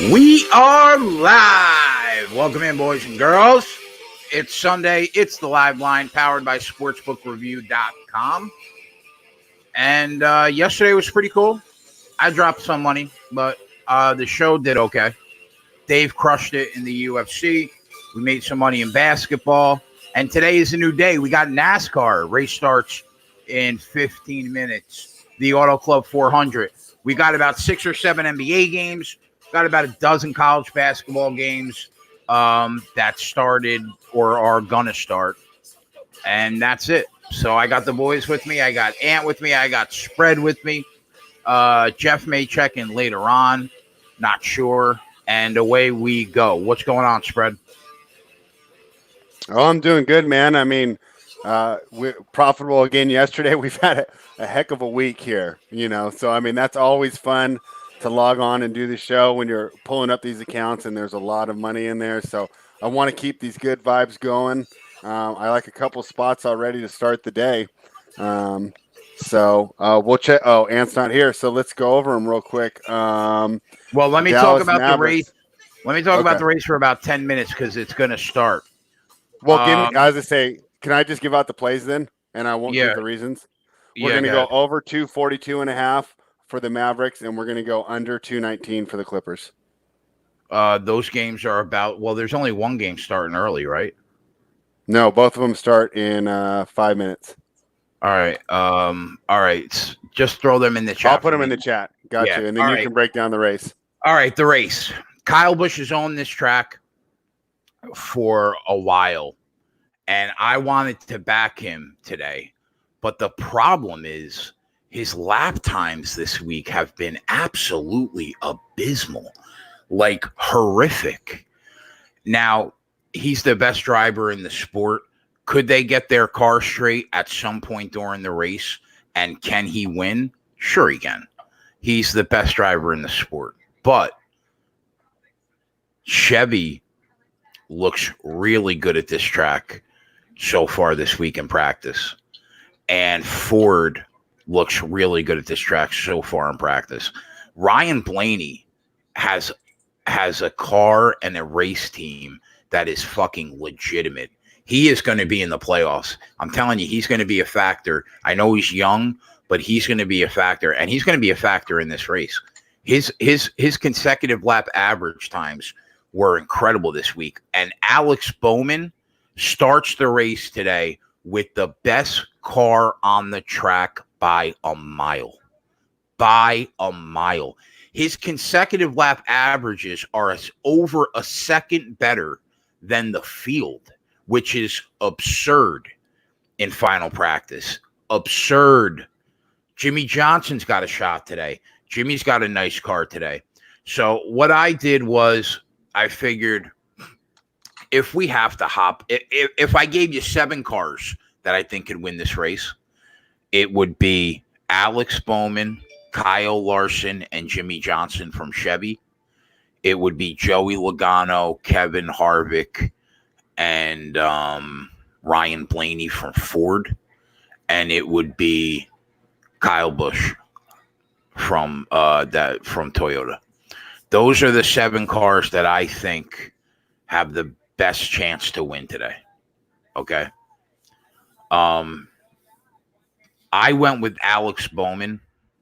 We are live. Welcome in, boys and girls. It's Sunday. It's the live line powered by sportsbookreview.com. And yesterday was pretty cool. I dropped some money, but the show did okay. Dave crushed it in the UFC. We made some money in basketball. And today is a new day. We got NASCAR. Race starts in 15 minutes. The Auto Club 400. We got about 6 or 7 NBA games. Got about a dozen college basketball games that started or are going to start. And that's it. So I got the boys with me. I got Ant with me. I got Spread with me. Jeff may check in later on. Not sure. And away we go. What's going on, Spread? Oh, I'm doing good, man. I mean, we're profitable again yesterday. We've had a heck of a week here, So, I mean, that's always fun to log on and do the show when you're pulling up these accounts and there's a lot of money in there. So I want to keep these good vibes going. I like a couple spots already to start the day. So we'll check. Oh, Ant's not here. So let's go over them real quick. Well, let me talk about the race. Let me talk about the race for about 10 minutes because it's going to start. Well, give me, as I say, can I just give out the plays then? And I won't give the reasons. We're going to go over 242.5 for the Mavericks, and we're going to go under 219 for the Clippers. Those games are about, well, there's only one game starting early, right? No, both of them start in 5 minutes. All right. All right. Just throw them in the chat. I'll put them in the chat. Gotcha. And then you can break down the race. All right. The race. Kyle Busch has owned this track for a while, and I wanted to back him today. But the problem is his lap times this week have been absolutely abysmal, like horrific. Now, he's the best driver in the sport. Could they get their car straight at some point during the race? And can he win? Sure he can. He's the best driver in the sport. But Chevy looks really good at this track so far this week in practice. And Ford looks really good at this track so far in practice. Ryan Blaney has a car and a race team that is fucking legitimate. He is going to be in the playoffs. I'm telling you, he's going to be a factor. I know he's young, but he's going to be a factor, and he's going to be a factor in this race. His consecutive lap average times were incredible this week. And Alex Bowman starts the race today with the best car on the track by a mile. By a mile. His consecutive lap averages are over a second better than the field, which is absurd in final practice. Absurd. Jimmy Johnson's got a shot today. Jimmy's got a nice car today. So what I did was I figured if we have to hop, if I gave you 7 cars that I think could win this race, it would be Alex Bowman, Kyle Larson, and Jimmy Johnson from Chevy. It would be Joey Logano, Kevin Harvick, and Ryan Blaney from Ford. And it would be Kyle Busch from Toyota. Those are the 7 cars that I think have the best chance to win today. Okay. I went with Alex Bowman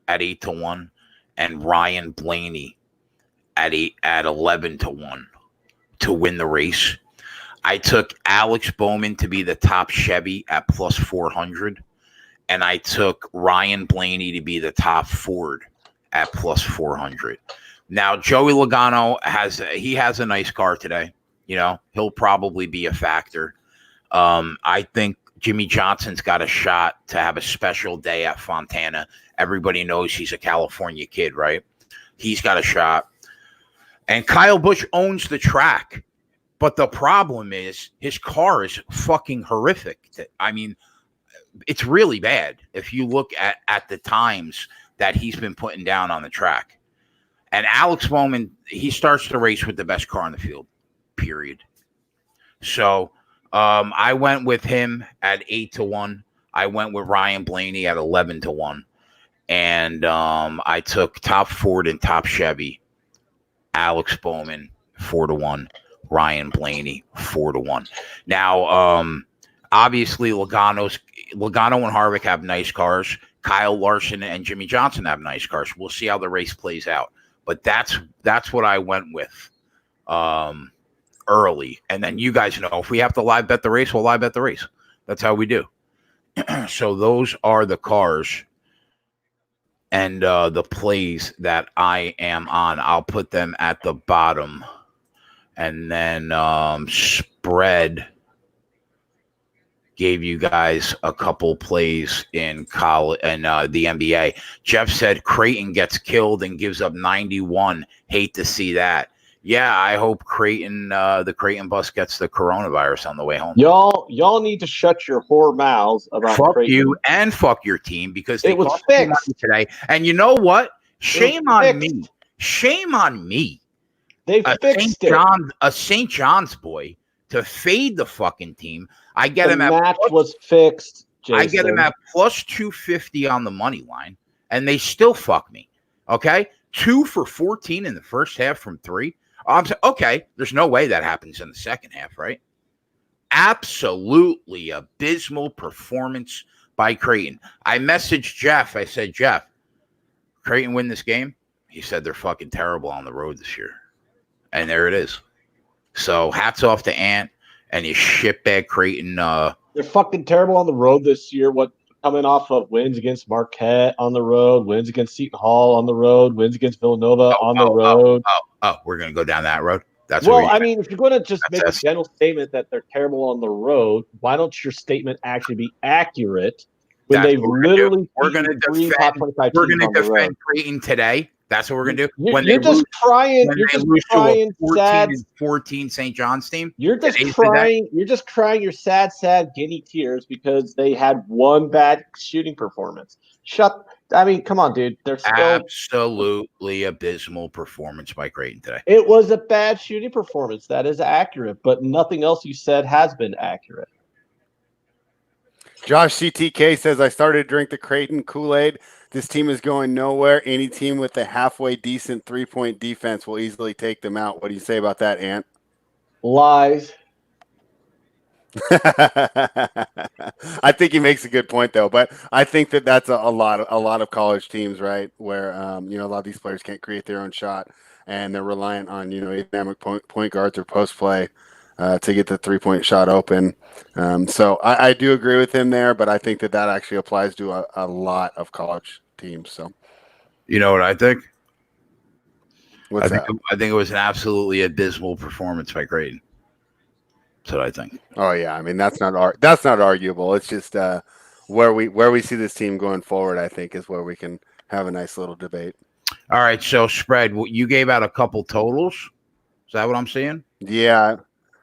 at 8-1 and Ryan Blaney at 11-1 to win the race. I took Alex Bowman to be the top Chevy at plus 400, and I took Ryan Blaney to be the top Ford at plus 400. Now, Joey Logano has a nice car today. He'll probably be a factor. I think Jimmy Johnson's got a shot to have a special day at Fontana. Everybody knows he's a California kid, right? He's got a shot. And Kyle Busch owns the track. But the problem is his car is fucking horrific. I mean, it's really bad if you look at the times that he's been putting down on the track. And Alex Bowman, he starts the race with the best car on the field, period. So I went with him at 8-1. I went with Ryan Blaney at 11-1. And I took top Ford and top Chevy Alex Bowman 4-1, Ryan Blaney 4-1. Now, obviously Logano and Harvick have nice cars. Kyle Larson and Jimmy Johnson have nice cars. We'll see how the race plays out. But that's what I went with early. And then you guys know if we have to live bet the race, we'll live bet the race. That's how we do. So those are the cars and the plays that I am on. I'll put them at the bottom. And then spread gave you guys a couple plays in college and the NBA. Jeff said Creighton gets killed and gives up 91. Hate to see that. Yeah, I hope Creighton, the Creighton bus gets the coronavirus on the way home. Y'all need to shut your whore mouths about fuck Creighton. You and fuck your team because they it was cost fixed money today. And you know what? Shame on me. Shame on me. They fixed it. A St. John's boy to fade the fucking team. I get him at match was fixed. Jason. I get him at plus 250 on the money line, and they still fuck me. Okay, 2 for 14 in the first half from 3. Okay, there's no way that happens in the second half, right? Absolutely abysmal performance by Creighton. I messaged Jeff. I said, Jeff, Creighton win this game? He said they're fucking terrible on the road this year. And there it is. So hats off to Ant and his shitbag Creighton. They're fucking terrible on the road this year. Coming off of wins against Marquette on the road, wins against Seton Hall on the road, wins against Villanova on the road. We're going to go down that road. That's well, I mean, if you're going to just make a general statement that they're terrible on the road, why don't your statement actually be accurate when they've literally we're going to defend Creighton today. That's what we're gonna do. You're just crying 14 St. John's team. You're just crying. You're just crying your sad guinea tears because they had one bad shooting performance. I mean, come on, dude. They're still absolutely abysmal performance by Creighton today. It was a bad shooting performance. That is accurate, but nothing else you said has been accurate. Josh CTK says, I started to drink the Creighton Kool-Aid. This team is going nowhere. Any team with a halfway decent three-point defense will easily take them out. What do you say about that, Ant? Lies. I think he makes a good point, though. But I think that's a lot of college teams, right, where a lot of these players can't create their own shot, and they're reliant on dynamic point guards or post play to get the three-point shot open. So I do agree with him there, but I think that actually applies to a lot of college teams. So, you know what I think? I think it was an absolutely abysmal performance by Creighton. That's what I think. Oh yeah, I mean that's not arguable. It's just where we see this team going forward. I think is where we can have a nice little debate. All right, so spread. You gave out a couple totals. Is that what I'm seeing? Yeah.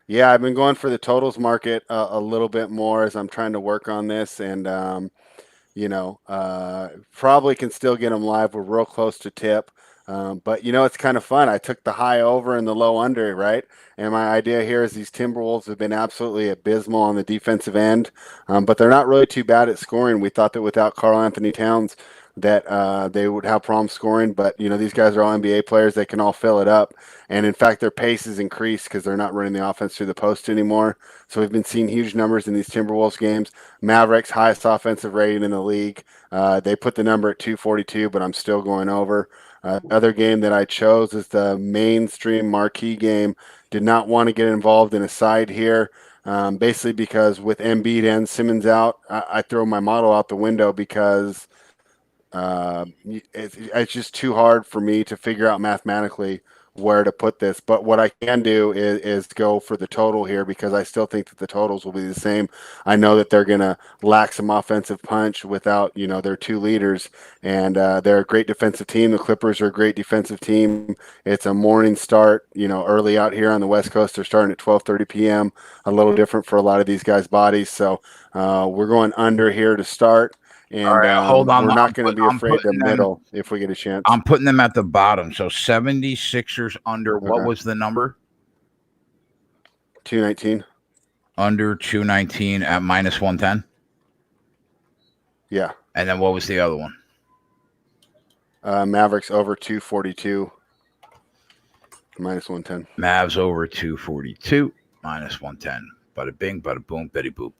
I've been going for the totals market a little bit more as I'm trying to work on this, and probably can still get them live. We're real close to tip, but it's kind of fun. I took the high over and the low under, right? And my idea here is these Timberwolves have been absolutely abysmal on the defensive end, but they're not really too bad at scoring. We thought that without Karl Anthony Towns that they would have problems scoring, but these guys are all NBA players. They can all fill it up, and in fact their pace has increased because they're not running the offense through the post anymore. So we've been seeing huge numbers in these Timberwolves games. Mavericks highest offensive rating in the league. They put the number at 242, but I'm still going over. Other game that I chose is the mainstream marquee game. Did not want to get involved in a side here. Basically because with Embiid and Simmons out, I throw my model out the window because it's just too hard for me to figure out mathematically where to put this. But what I can do is go for the total here because I still think that the totals will be the same. I know that they're going to lack some offensive punch without, their two leaders, and they're a great defensive team. The Clippers are a great defensive team. It's a morning start, early out here on the West Coast. They're starting at 12:30 p.m., a little different for a lot of these guys' bodies. So we're going under here to start. And right, hold on. We're not going to be afraid to middle if we get a chance. I'm putting them at the bottom. So 76ers under. Okay. What was the number? 219. Under 219 at minus 110. Yeah. And then what was the other one? Mavericks over 242. minus 110. Mavs over 242, minus 110. Bada bing, bada boom, betty boop.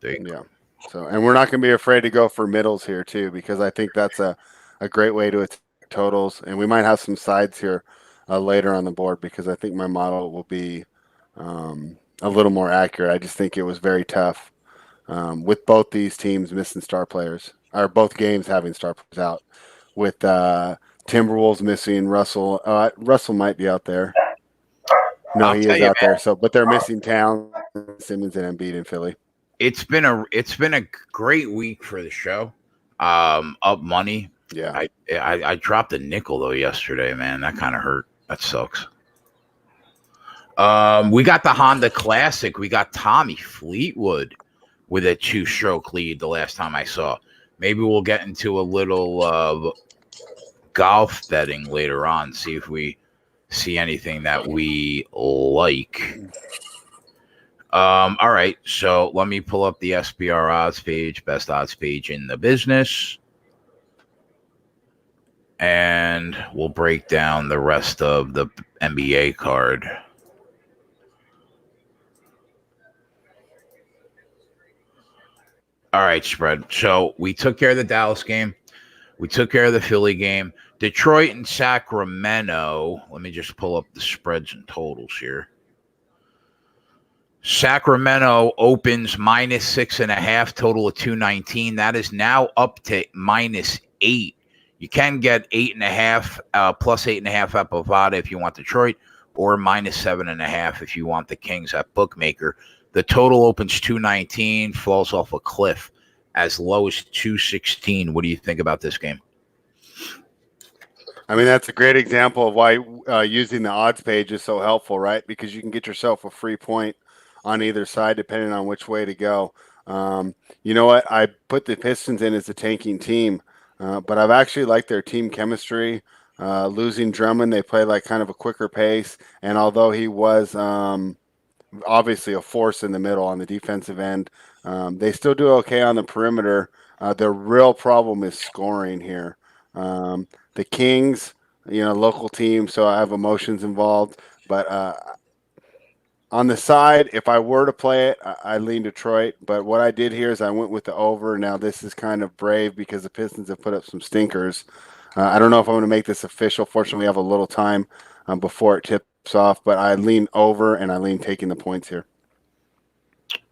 There you go. Yeah. So, and we're not going to be afraid to go for middles here too, because I think that's a great way to attack totals. And we might have some sides here later on the board because I think my model will be a little more accurate. I just think it was very tough with both these teams missing star players, or both games having star players out. With Timberwolves missing Russell. Russell might be out there. No, I'll he tell is you, out man, there. So, but they're missing Towns, Simmons, and Embiid in Philly. it's been a great week for the show. Up money. Yeah. I dropped a nickel though yesterday, man. That kind of hurt. That sucks. We got the Honda Classic. We got Tommy Fleetwood with a 2-stroke lead the last time I saw. Maybe we'll get into a little golf betting later on, see if we see anything that we like. All right, so let me pull up the SBR odds page, best odds page in the business, and we'll break down the rest of the NBA card. All right, spread. So we took care of the Dallas game. We took care of the Philly game. Detroit and Sacramento. Let me just pull up the spreads and totals here. Sacramento opens minus 6.5, total of 219. That is now up to minus 8. You can get 8.5, plus 8.5 at Bovada if you want Detroit, or minus 7.5 if you want the Kings at Bookmaker. The total opens 219, falls off a cliff as low as 216. What do you think about this game? I mean, that's a great example of why using the odds page is so helpful, right? Because you can get yourself a free point on either side, depending on which way to go. You know what? I put the Pistons in as a tanking team, but I've actually liked their team chemistry. Losing Drummond, they play like kind of a quicker pace. And although he was obviously a force in the middle on the defensive end, they still do okay on the perimeter. Their real problem is scoring here. The Kings, local team, so I have emotions involved. But on the side, if I were to play it, I lean Detroit. But what I did here is I went with the over. Now, this is kind of brave because the Pistons have put up some stinkers. I don't know if I'm going to make this official. Fortunately, we have a little time before it tips off. But I lean over, and I lean taking the points here.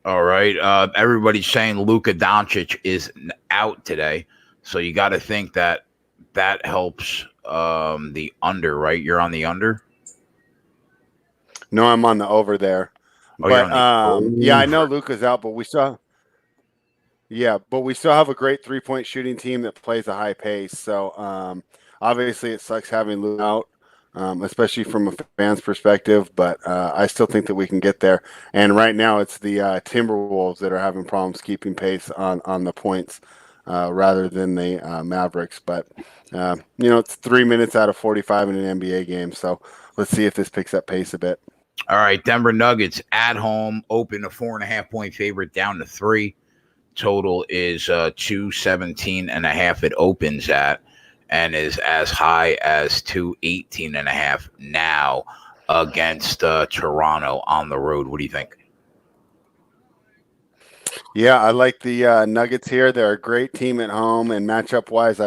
All right. Everybody's saying Luka Doncic is out today. So you got to think that helps the under, right? You're on the under? No, I'm on the over there. Oh, but yeah, I know Luka's out, but we still have a great 3-point shooting team that plays a high pace. So obviously it sucks having Luka out, especially from a fan's perspective, but I still think that we can get there. And right now it's the Timberwolves that are having problems keeping pace on the points rather than the Mavericks. But it's 3 minutes out of 45 in an NBA game. So let's see if this picks up pace a bit. All right, Denver Nuggets at home, open a 4.5-point favorite down to 3. Total is 217.5. It opens at, and is as high as 218.5 now against Toronto on the road. What do you think? Yeah, I like the Nuggets here. They're a great team at home, and matchup wise,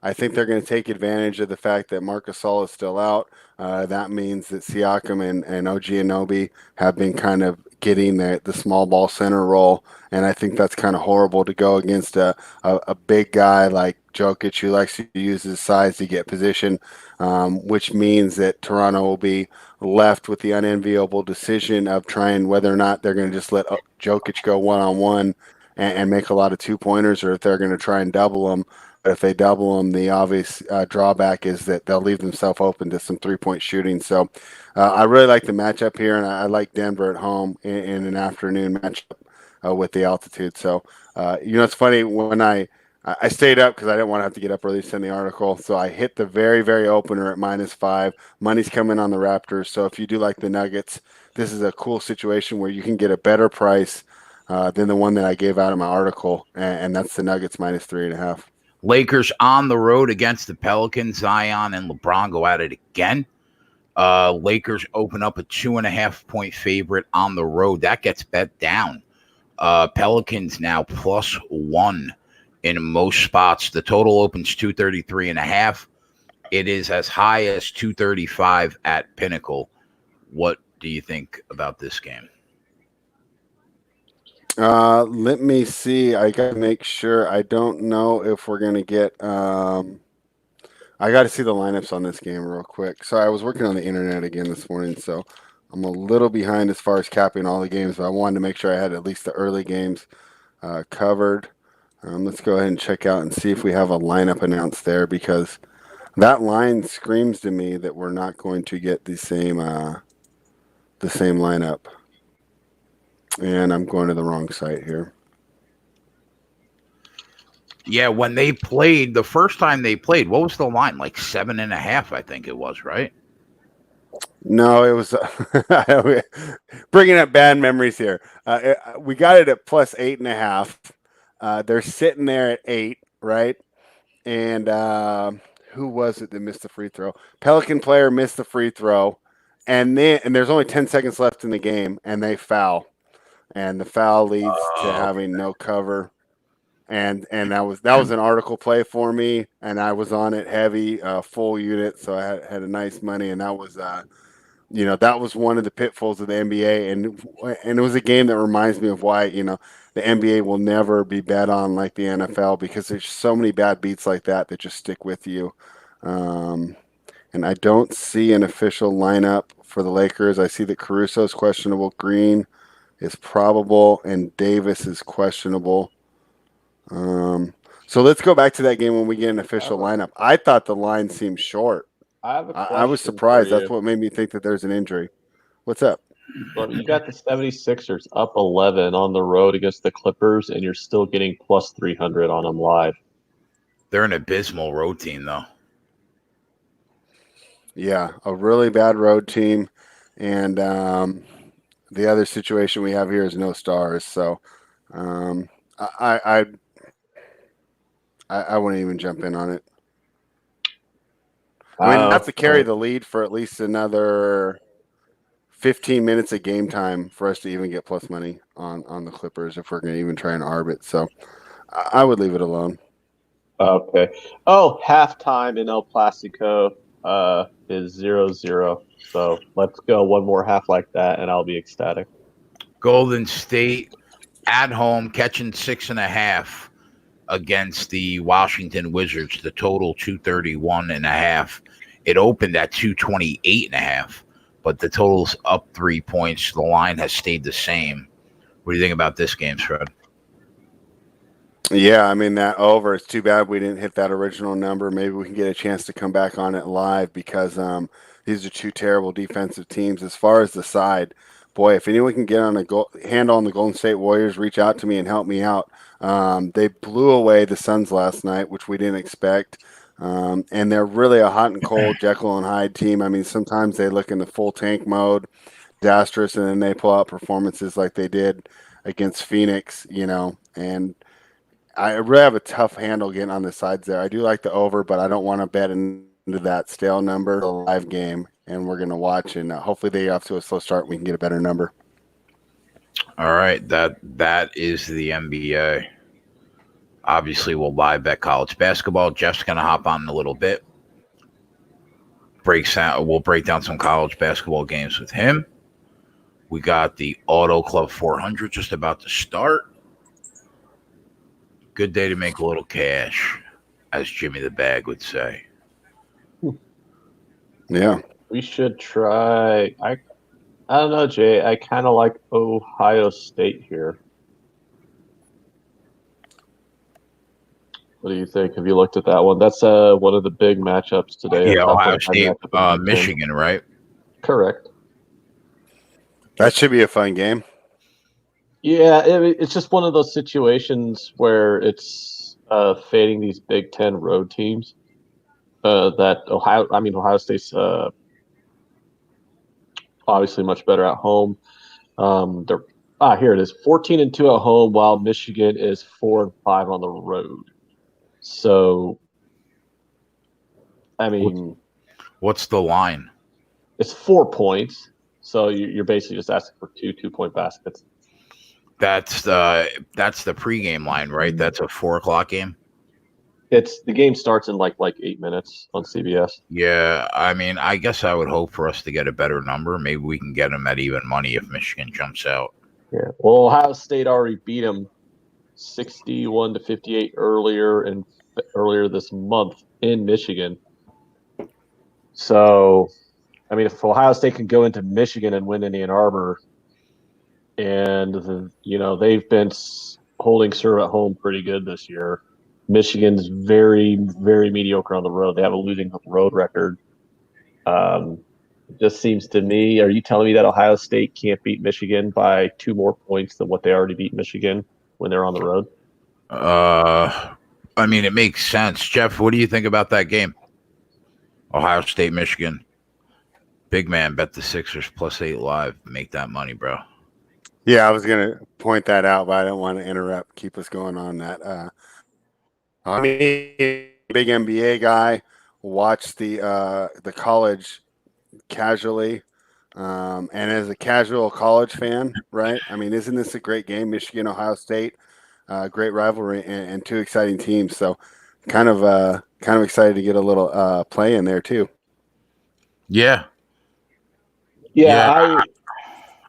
I think they're going to take advantage of the fact that Marc Gasol is still out. That means that Siakam and OG Anunoby have been kind of getting the small ball center role, and I think that's kind of horrible to go against a big guy like Jokic who likes to use his size to get position, which means that Toronto will be left with the unenviable decision of trying whether or not they're going to just let Jokic go one-on-one and make a lot of two-pointers, or if they're going to try and double him. But if they double them, the obvious drawback is that they'll leave themselves open to some three-point shooting. So I really like the matchup here, and I like Denver at home in an afternoon matchup with the altitude. So, it's funny when I stayed up because I didn't want to have to get up early to send the article. So I hit the very, very opener at -5. Money's coming on the Raptors. So if you do like the Nuggets, this is a cool situation where you can get a better price than the one that I gave out in my article, and that's the Nuggets -3.5. Lakers on the road against the Pelicans. Zion and LeBron go at it again. Lakers open up a 2.5-point favorite on the road. That gets bet down. Pelicans now +1 in most spots. The total opens 233.5. It is as high as 235 at Pinnacle. What do you think about this game? Let me see. I got to make sure. I don't know if we're going to get. I got to see the lineups on this game real quick. So I was working on the internet again this morning, so I'm a little behind as far as capping all the games, but I wanted to make sure I had at least the early games covered. Let's go ahead and check out and see if we have a lineup announced there, because that line screams to me that we're not going to get the same lineup. And I'm going to the wrong site here. Yeah, when they played, the first time they played, what was the line? Like 7.5, I think it was, right? No, it was bringing up bad memories here. We got it at +8.5. They're sitting there at 8, right? And who was it that missed the free throw? Pelican player missed the free throw, and there's only 10 seconds left in the game, and they foul. And the foul leads to having no cover, and that was an article play for me, and I was on it heavy, full unit, so I had a nice money, and that was that was one of the pitfalls of the NBA, and it was a game that reminds me of why the NBA will never be bet on like the NFL, because there's so many bad beats like that just stick with you. And I don't see an official lineup for the Lakers. I see that Caruso is questionable, Green is probable, and Davis is questionable. So let's go back to that game when we get an official lineup. I thought the line seemed short. I was surprised. That's what made me think that there's an injury. What's up? Well, you got the 76ers up 11 on the road against the Clippers, and you're still getting +300 on them live. They're an abysmal road team, though. Yeah, a really bad road team. And the other situation we have here is no stars. So I wouldn't even jump in on it. I mean, have to carry the lead for at least another 15 minutes of game time for us to even get plus money on the Clippers if we're going to even try and arb it. So I would leave it alone. Okay. Oh, halftime in El Plastico is 0-0. So let's go one more half like that, and I'll be ecstatic. Golden State at home catching 6.5 against the Washington Wizards. The total 231.5. It opened at 228.5, but the total's up 3 points. The line has stayed the same. What do you think about this game, Fred? Yeah, I mean, that over. It's too bad we didn't hit that original number. Maybe we can get a chance to come back on it live, because these are two terrible defensive teams. As far as the side, boy, if anyone can get on a handle on the Golden State Warriors, reach out to me and help me out. They blew away the Suns last night, which we didn't expect. And they're really a hot and cold Jekyll and Hyde team. I mean, sometimes they look in the full tank mode, disastrous, and then they pull out performances like they did against Phoenix, and I really have a tough handle getting on the sides there. I do like the over, but I don't want to bet into that stale number. The live game, and we're going to watch, and hopefully they get off to a slow start and we can get a better number. All right, that is the NBA. Obviously, we'll live bet college basketball. Jeff's going to hop on in a little bit. We'll break down some college basketball games with him. We got the Auto Club 400 just about to start. Good day to make a little cash, as Jimmy the Bag would say. Yeah. We should try. I don't know, Jay. I kind of like Ohio State here. What do you think? Have you looked at that one? That's one of the big matchups today. Yeah, Ohio State, Michigan, right? Correct. That should be a fun game. Yeah, it's just one of those situations where it's fading these Big Ten road teams. That Ohio State's obviously much better at home. Here it is, 14-2 at home, while Michigan is 4-5 on the road. So, I mean, What's the line? it's 4 points. So you're basically just asking for 2-point baskets. That's the pregame line, right? That's a 4:00 game. The game starts in like 8 minutes on CBS. Yeah, I mean, I guess I would hope for us to get a better number. Maybe we can get them at even money if Michigan jumps out. Yeah. Well, Ohio State already beat them 61-58 earlier this month in Michigan. So, I mean, if Ohio State can go into Michigan and win in Ann Arbor, and they've been holding serve at home pretty good this year. Michigan's very, very mediocre on the road. They have a losing road record. It just seems to me. Are you telling me that Ohio State can't beat Michigan by 2 more points than what they already beat Michigan when they're on the road? I mean, it makes sense. Jeff, what do you think about that game? Ohio State, Michigan. Big man, bet the Sixers +8 live. Make that money, bro. Yeah, I was going to point that out, but I don't want to interrupt. Keep us going on that. I mean, big NBA guy. Watch the college casually, and as a casual college fan, right? I mean, isn't this a great game? Michigan, Ohio State, great rivalry, and 2 exciting teams. So, kind of excited to get a little play in there too. Yeah. Yeah,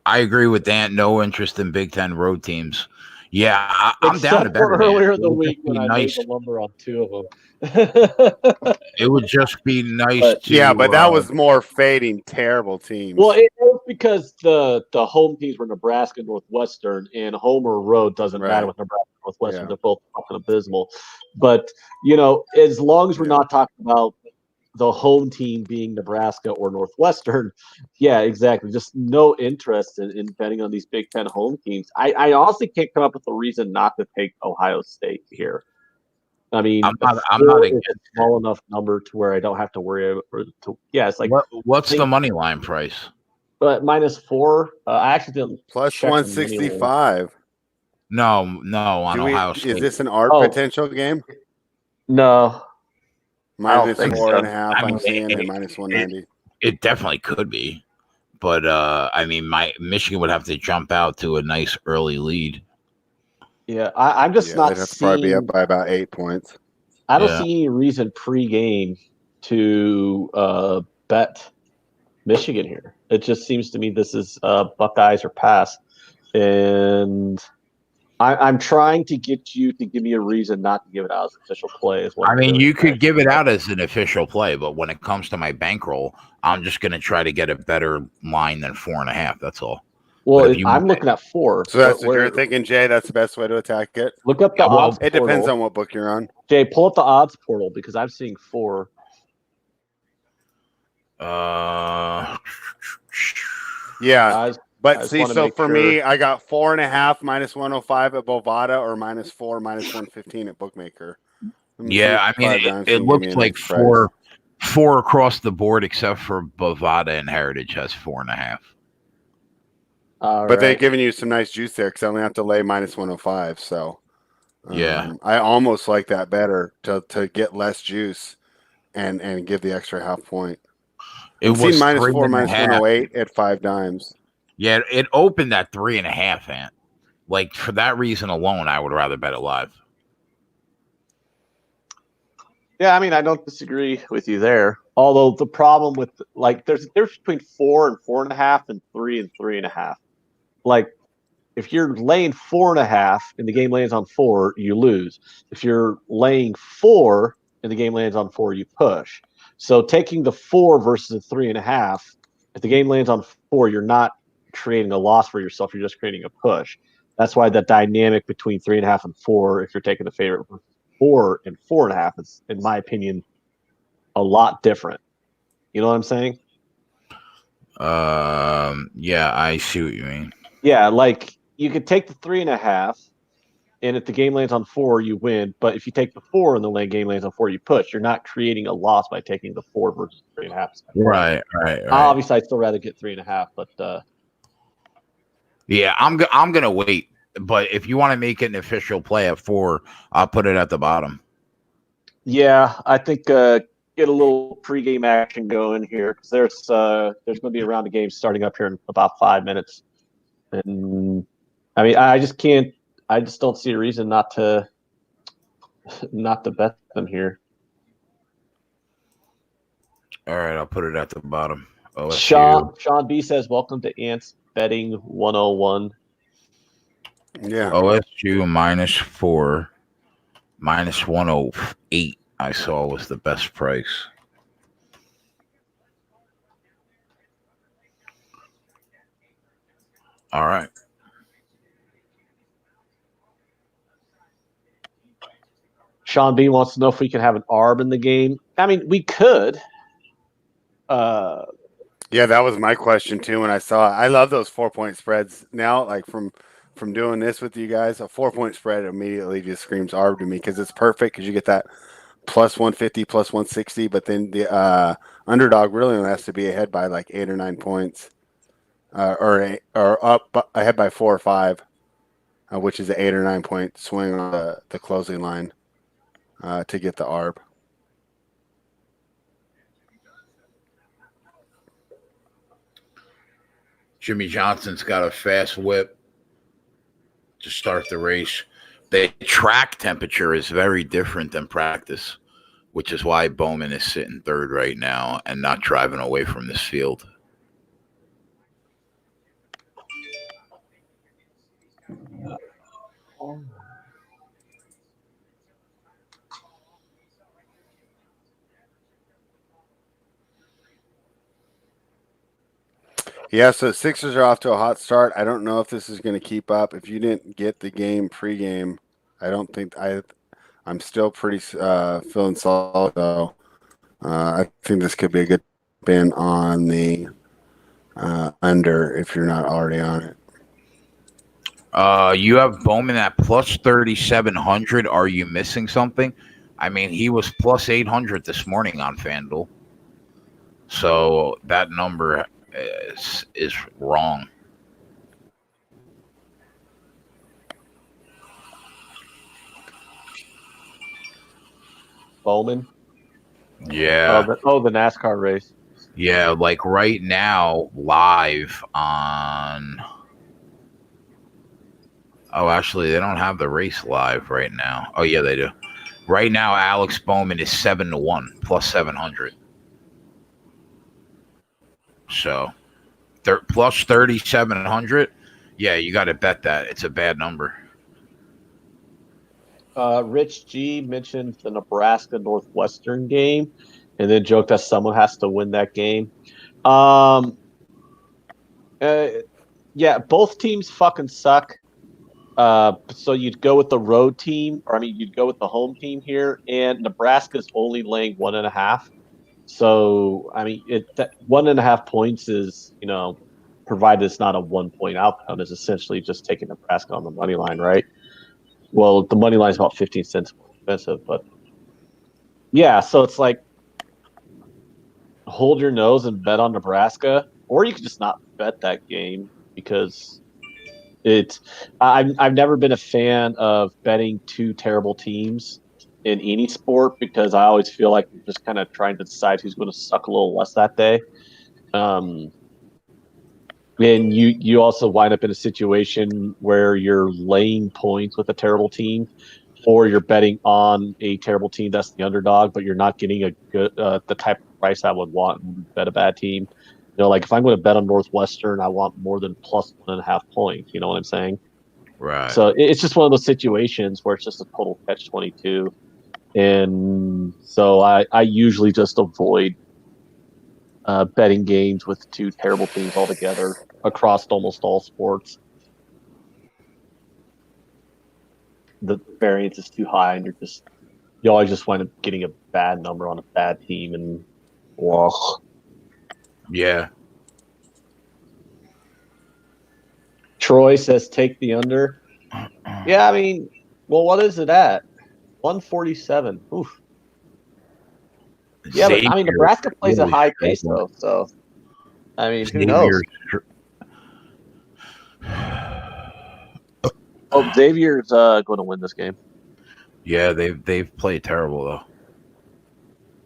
I agree with Dan. No interest in Big Ten road teams. Yeah, I'm down to bet for it. earlier in the week when I made the lumber on 2 of them. It would just be nice to. But that was more fading terrible teams. Well, it was because the home teams were Nebraska and Northwestern, and home or road doesn't matter with Nebraska and Northwestern. Yeah. They're both fucking abysmal. But, as long as we're not talking about the home team being Nebraska or Northwestern, yeah, exactly. Just no interest in betting on these Big Ten home teams. I honestly can't come up with a reason not to take Ohio State here. I mean, I'm not against a small enough number to where I don't have to worry. It's like what's the money line price? But -4. I actually didn't plus check 165. No, on Ohio State. Is this an art potential game? No. -4.5. I mean, I'm seeing and -190. It definitely could be, but I mean, Michigan would have to jump out to a nice early lead. Yeah, I'm just not they'd have to seeing. probably be up by about 8 points. I don't see any reason pre-game to bet Michigan here. It just seems to me this is Buckeyes or pass, and I'm trying to get you to give me a reason not to give it out as official play. I mean, you could give it out as an official play, but when it comes to my bankroll, I'm just going to try to get a better line than 4.5. That's all. Well, I'm looking at 4. So that's what you're thinking, Jay. That's the best way to attack it. Look up the odds. It depends on what book you're on. Jay, pull up the odds portal because I'm seeing 4. Yeah. But see, so for me, I got 4.5 -105 at Bovada or -4 -115 at Bookmaker. Yeah, I mean, it looks like 4 across the board, except for Bovada and Heritage has 4.5. But they're giving you some nice juice there because I only have to lay -105. So I almost like that better to get less juice and give the extra half point. It was -4 -108 at 5 dimes. Yeah, it opened at 3.5, Ant. Like, for that reason alone, I would rather bet it live. Yeah, I mean, I don't disagree with you there. Although the problem with, there's a difference between 4 and 4.5 and 3 and 3.5. Like, if you're laying 4.5 and the game lands on 4, you lose. If you're laying 4 and the game lands on 4, you push. So taking the 4 versus the 3.5, if the game lands on 4, you're not creating a loss for yourself. You're just creating a push. That's why the dynamic between 3.5 and 4, if you're taking the favorite, 4 and 4.5 is, in my opinion, a lot different. You know what I'm saying? Yeah, I see what you mean. Yeah, like you could take the 3.5, and if the game lands on 4, you win. But if you take the 4 and the game lands on 4, you push. You're not creating a loss by taking the 4 versus 3.5. Right. Obviously, I'd still rather get 3.5, but yeah, I'm gonna wait. But if you want to make it an official play at 4, I'll put it at the bottom. Yeah, I think get a little pregame action going here because there's going to be a round of games starting up here in about 5 minutes, and I mean I just can't. I just don't see a reason not to bet them here. All right, I'll put it at the bottom. OSU. Sean B says, "Welcome to Ants Betting 101." Yeah. OSU -4, -108. I saw was the best price. All right. Sean B wants to know if we can have an ARB in the game. I mean, we could. Yeah, that was my question too when I saw it. I love those 4-point spreads now, like from doing this with you guys. A 4-point spread immediately just screams ARB to me because it's perfect because you get that plus 150, plus 160, but then the underdog really only has to be ahead by like 8 or 9 points, or up ahead by 4 or 5, which is an 8 or 9 point swing on the closing line to get the ARB. Jimmy Johnson's got a fast whip to start the race. The track temperature is very different than practice, which is why Bowman is sitting third right now and not driving away from this field. Yeah, so Sixers are off to a hot start. I don't know if this is going to keep up. If you didn't get the game pregame, I don't think I'm still pretty feeling solid though. I think this could be a good spin on the under if you're not already on it. You have Bowman at plus 3,700. Are you missing something? I mean, he was plus 800 this morning on FanDuel. So that number is wrong. Bowman. Yeah. The NASCAR race. Yeah, like right now, live on. Oh, actually, they don't have the race live right now. Oh, yeah, they do. Right now, Alex Bowman is 7-1, plus 700. So, plus 3,700. Yeah, you got to bet that. It's a bad number. Rich G mentioned the Nebraska Northwestern game, and then joked that someone has to win that game. Yeah, both teams fucking suck. So you'd go with the road team, you'd go with the home team here, and Nebraska's only laying 1.5. So that 1.5 points is, provided it's not a 1-point outcome, is essentially just taking Nebraska on the money line, right? Well, the money line is about 15 cents more expensive, but yeah, so it's like hold your nose and bet on Nebraska, or you could just not bet that game because I've never been a fan of betting two terrible teams in any sport because I always feel like you're just kind of trying to decide who's going to suck a little less that day. And you also wind up in a situation where you're laying points with a terrible team, or you're betting on a terrible team that's the underdog, but you're not getting a good the type of price I would want and bet a bad team. Like if I'm going to bet on Northwestern, I want more than plus 1.5 points. You know what I'm saying? Right. So it's just one of those situations where it's just a total catch-22. And so I usually just avoid betting games with two terrible teams altogether across almost all sports. The variance is too high, and you always just wind up getting a bad number on a bad team, and well, yeah. Troy says take the under. Yeah, well, what is it at? 147. Oof. Yeah, but Nebraska plays a high pace though, so who knows? Xavier's going to win this game. Yeah, they've played terrible though.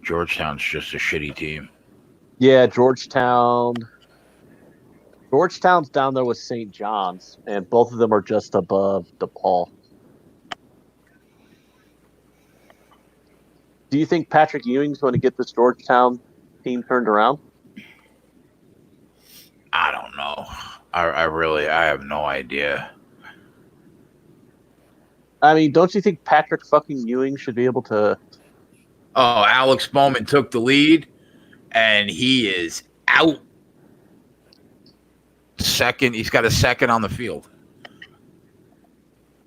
Georgetown's just a shitty team. Yeah, Georgetown's down there with St. John's, and both of them are just above DePaul. Do you think Patrick Ewing's going to get this Georgetown team turned around? I don't know. I have no idea. I mean, don't you think Patrick fucking Ewing should be able to? Oh, Alex Bowman took the lead, and he is out. Second, he's got a second on the field.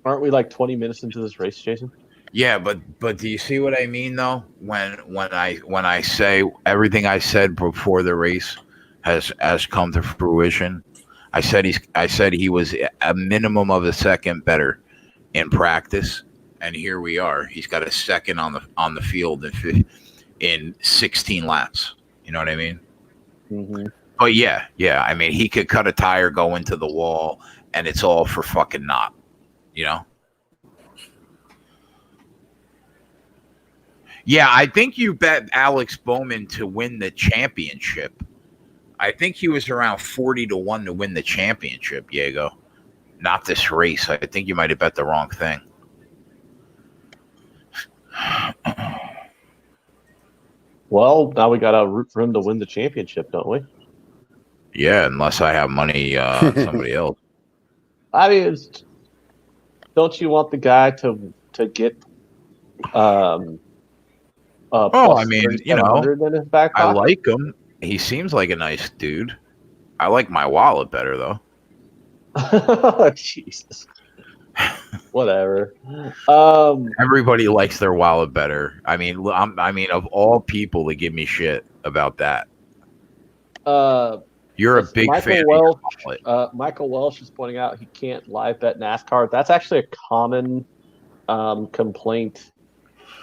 Aren't we like 20 minutes into this race, Jason? Yeah, but do you see what I mean though? When I say everything I said before the race has come to fruition, I said he was a minimum of a second better in practice, and here we are. He's got a second on the field in 16 laps. You know what I mean? Mm-hmm. But yeah. I mean, he could cut a tire, go into the wall, and it's all for fucking naught. You know? Yeah, I think you bet Alex Bowman to win the championship. I think he was around 40-1 to win the championship, Diego. Not this race. I think you might have bet the wrong thing. Well, now we got to root for him to win the championship, don't we? Yeah, unless I have money on somebody else. I mean, don't you want the guy to get I mean, you know, in his back I pocket? like him. He seems like a nice dude. I like my wallet better though. Jesus. Whatever. Everybody likes their wallet better. I mean, of all people to give me shit about that. You're a big fan of your wallet. Michael Welsh is pointing out he can't live bet NASCAR. That's actually a common complaint.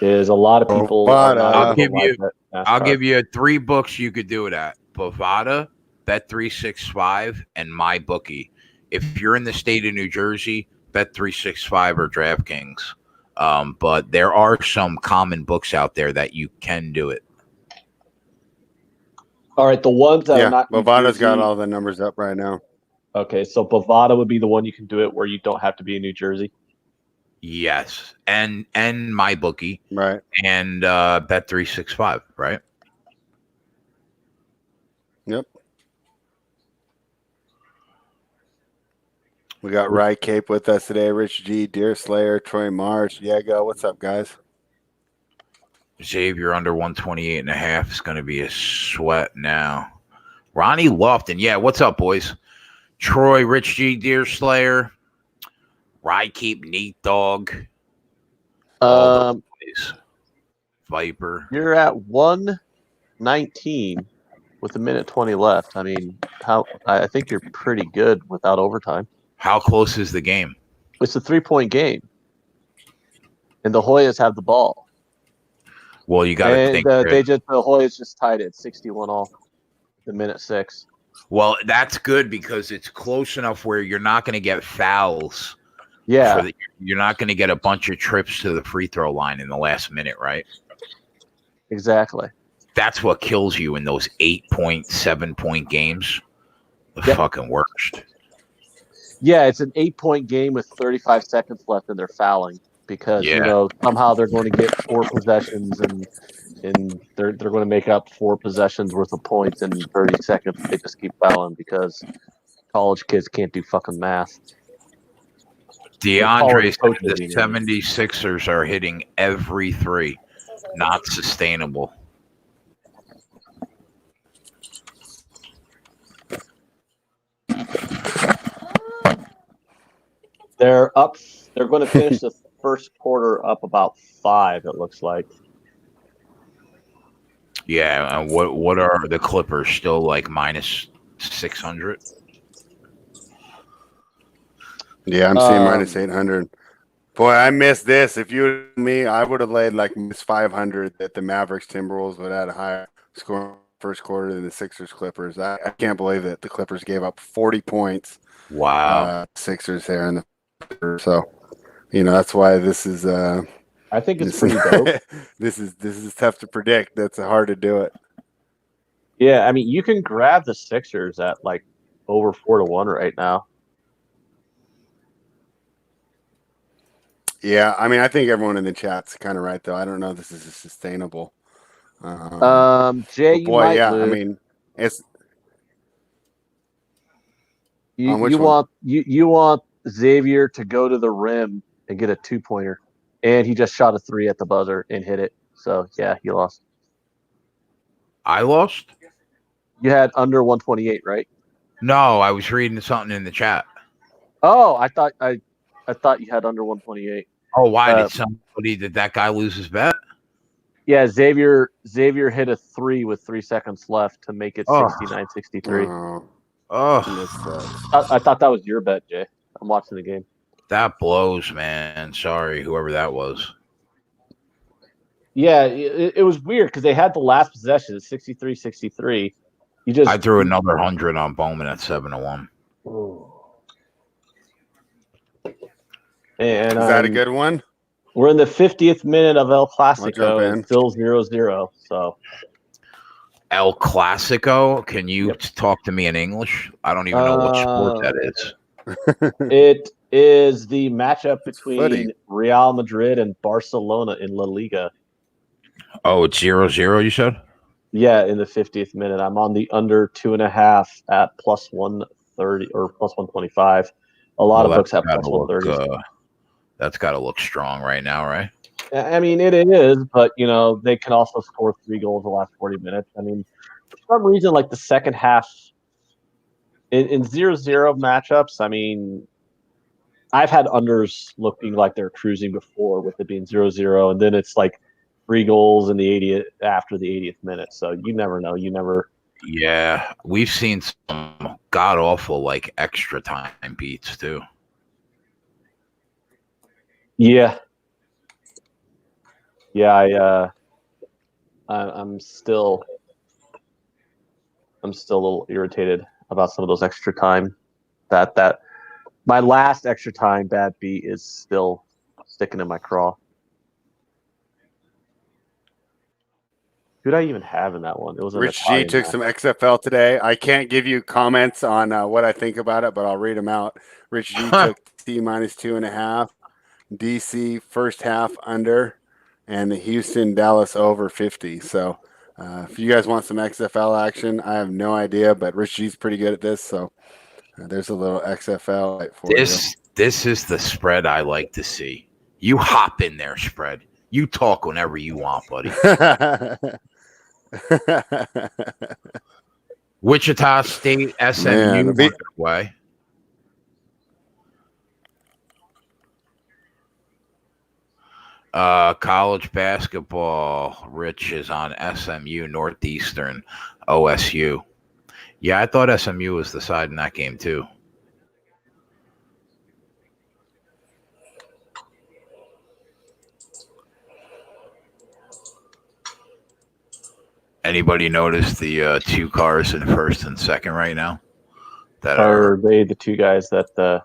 Is a lot of people. I'll give you 3 books you could do it at: Bovada, Bet365, and MyBookie. If you're in the state of New Jersey, Bet365 or DraftKings. But there are some common books out there that you can do it. All right, the ones that are not. Bovada's got all the numbers up right now. Okay, so Bovada would be the one you can do it where you don't have to be in New Jersey. Yes, and MyBookie, right, and Bet365, right? Yep. We got Rye Cape with us today. Rich G, Deer Slayer, Troy Marsh, Diego. What's up, guys? Xavier under 128.5 is going to be a sweat now. Ronnie Lofton, yeah. What's up, boys? Troy, Rich G, Deer Slayer. Rye Keep, Neat Dog, Viper. You're at 119 with a minute 20 left. I mean, I think you're pretty good without overtime. How close is the game? It's a 3-point game, and the Hoyas have the ball. Well, you got to think the Hoyas just tied it 61 all. The minute 6. Well, that's good because it's close enough where you're not going to get fouls. Yeah. You're not going to get a bunch of trips to the free throw line in the last minute, right? Exactly. That's what kills you in those 8-point, 7-point games. The fucking worst. Yeah, it's an 8-point game with 35 seconds left and they're fouling because somehow they're going to get 4 possessions and they're going to make up 4 possessions worth of points in 30 seconds. They just keep fouling because college kids can't do fucking math. DeAndre said the 76ers are hitting every 3. Not sustainable. They're up. They're going to finish the first quarter up about 5, it looks like. Yeah, and what are the Clippers still like minus 600? Yeah, I'm seeing minus 800. Boy, I missed this. If you were me, I would have laid like minus 500 that the Mavericks Timberwolves would have had a higher score first quarter than the Sixers Clippers. I can't believe that the Clippers gave up 40 points. Wow. Sixers there in the so, that's why this is I think it's pretty dope. This is tough to predict. That's hard to do it. Yeah, I mean, you can grab the Sixers at like over 4-1 right now. Yeah, I mean, I think everyone in the chat's kind of right, though. I don't know if this is sustainable. Jay, But you boy, might yeah, lose. I mean, it's You on which you one? want Xavier to go to the rim and get a 2-pointer, and he just shot a 3 at the buzzer and hit it. So yeah, he lost. I lost? You had under 128, right? No, I was reading something in the chat. Oh, I thought you had under 128. Oh, why did that guy lose his bet? Yeah, Xavier hit a 3 with 3 seconds left to make it Oh. 69-63. Oh, I thought that was your bet, Jay. I'm watching the game. that blows, man. Sorry, whoever that was. Yeah, it was weird because they had the last possession at 63-63. I threw another 100 on Bowman at 7-1. And is that a good one? We're in the 50th minute of El Clasico. in. It's still 0-0. So El Clasico? Can you talk to me in English? I don't even know what sport that is. It is the matchup between footy. Real Madrid and Barcelona in La Liga. Oh, it's 0-0, you said? Yeah, in the 50th minute. I'm on the under 2.5 at plus 130 or plus 125. A lot of books have plus 130. That's got to look strong right now, right? I mean, it is, but, they can also score 3 goals in the last 40 minutes. I mean, for some reason, like the second half in 0-0 matchups, I mean, I've had unders looking like they're cruising before with it being 0-0, and then it's like 3 goals in the 80th after the 80th minute. So you never know. Yeah, we've seen some god awful like extra time beats too. Yeah. Yeah, I'm still a little irritated about some of those extra time. That my last extra time bad beat is still sticking in my craw. Who did I even have in that one? It was Rich G took some XFL today. I can't give you comments on what I think about it, but I'll read them out. Rich G took T minus 2.5, DC first half under, and the Houston Dallas over 50. So if you guys want some XFL action, I have no idea, but Rich G's pretty good at this. So there's a little XFL for you. This is the spread I like to see. You hop in there, spread. You talk whenever you want, buddy. Wichita State, SMU underway. College basketball. Rich is on SMU, Northeastern, OSU. Yeah, I thought SMU was the side in that game too. Anybody notice the 2 cars in first and second right now? That are they the 2 guys that?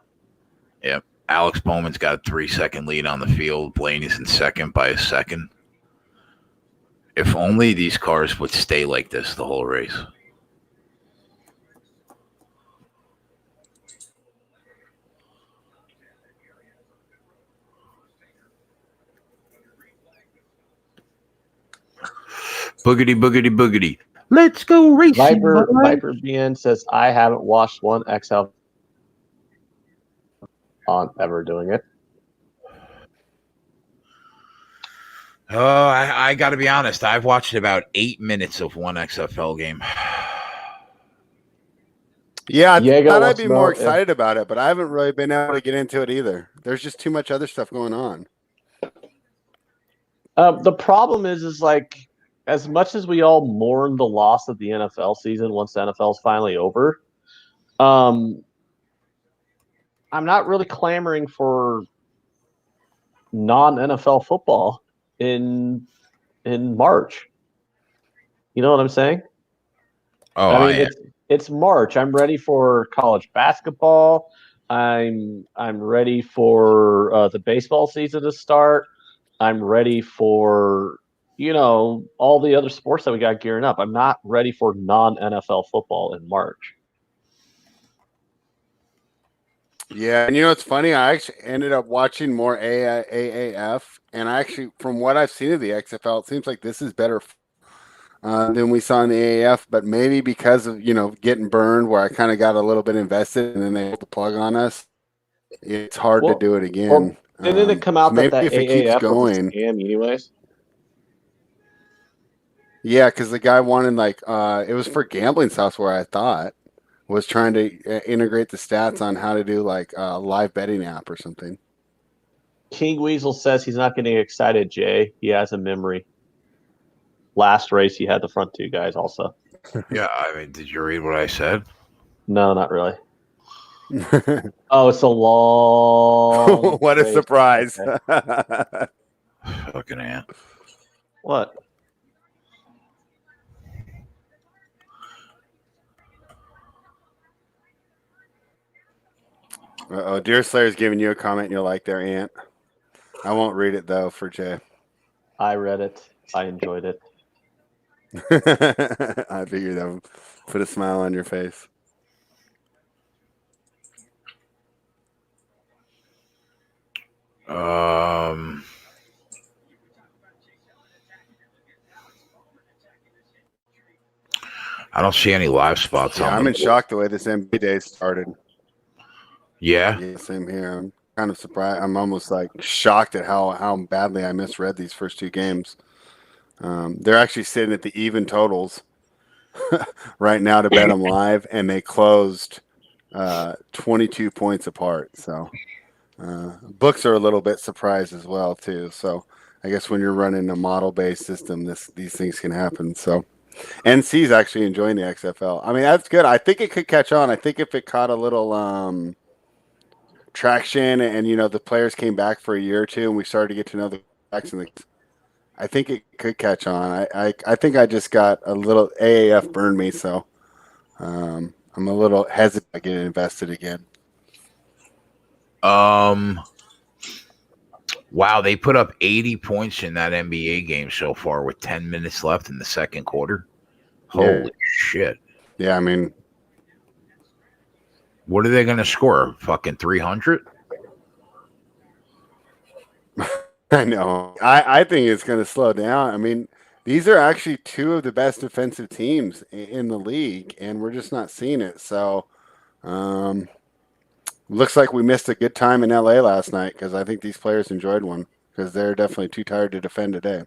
Yep. Alex Bowman's got a 3-second lead on the field. Blaney's in second by a second. If only these cars would stay like this the whole race. Boogity, boogity, boogity. Let's go racing. Viper BN says, I haven't watched one XL on ever doing it. I got to be honest. I've watched about 8 minutes of one XFL game. Yeah, I thought I'd be more excited about it, but I haven't really been able to get into it either. There's just too much other stuff going on. The problem is like, as much as we all mourn the loss of the NFL season once the NFL is finally over, I'm not really clamoring for non-NFL football in March. You know what I'm saying? Oh, I mean, it's March. I'm ready for college basketball. I'm ready for the baseball season to start. I'm ready for, all the other sports that we got gearing up. I'm not ready for non-NFL football in March. Yeah, and it's funny. I actually ended up watching more AAF, and I actually, from what I've seen of the XFL, it seems like this is better than we saw in the AAF. But maybe because of getting burned, where I kind of got a little bit invested, and then they pulled the plug on us. It's hard to do it again. Well, didn't it come out so maybe that if it keeps AAF was a going, scam anyways? yeah, because the guy wanted it was for gambling software. I thought was trying to integrate the stats on how to do like a live betting app or something. King Weasel says he's not getting excited, Jay. He has a memory. Last race, he had the front two guys also. Yeah, I mean, did you read what I said? No, not really. Oh, it's a long. What a surprise! Okay. Fucking ant. What? Deer Slayer's giving you a comment you like there, Ant. I won't read it though for Jay. I read it. I enjoyed it. I figured that would put a smile on your face. I don't see any live spots Yeah, on I'm them. in shock the way this NBA day started. Yeah. Yeah, same here. I'm kind of surprised. I'm almost like shocked at how badly I misread these first two games. They're actually sitting at the even totals right now to bet them live, and they closed 22 points apart. So books are a little bit surprised as well too. So I guess when you're running a model-based system, these things can happen. So NC's actually enjoying the XFL. I mean, that's good. I think it could catch on. I think if it caught a little traction and the players came back for a year or two and we started to get to know the backs and I think it could catch on. I think I just got a little AAF burned me, so I'm a little hesitant to get invested again. Wow, they put up 80 points in that NBA game so far with 10 minutes left in the second quarter. Holy shit. Yeah, I mean, what are they going to score? Fucking 300? I know. I think it's going to slow down. I mean, these are actually two of the best defensive teams in the league, and we're just not seeing it. So, looks like we missed a good time in LA last night because I think these players enjoyed one because they're definitely too tired to defend today.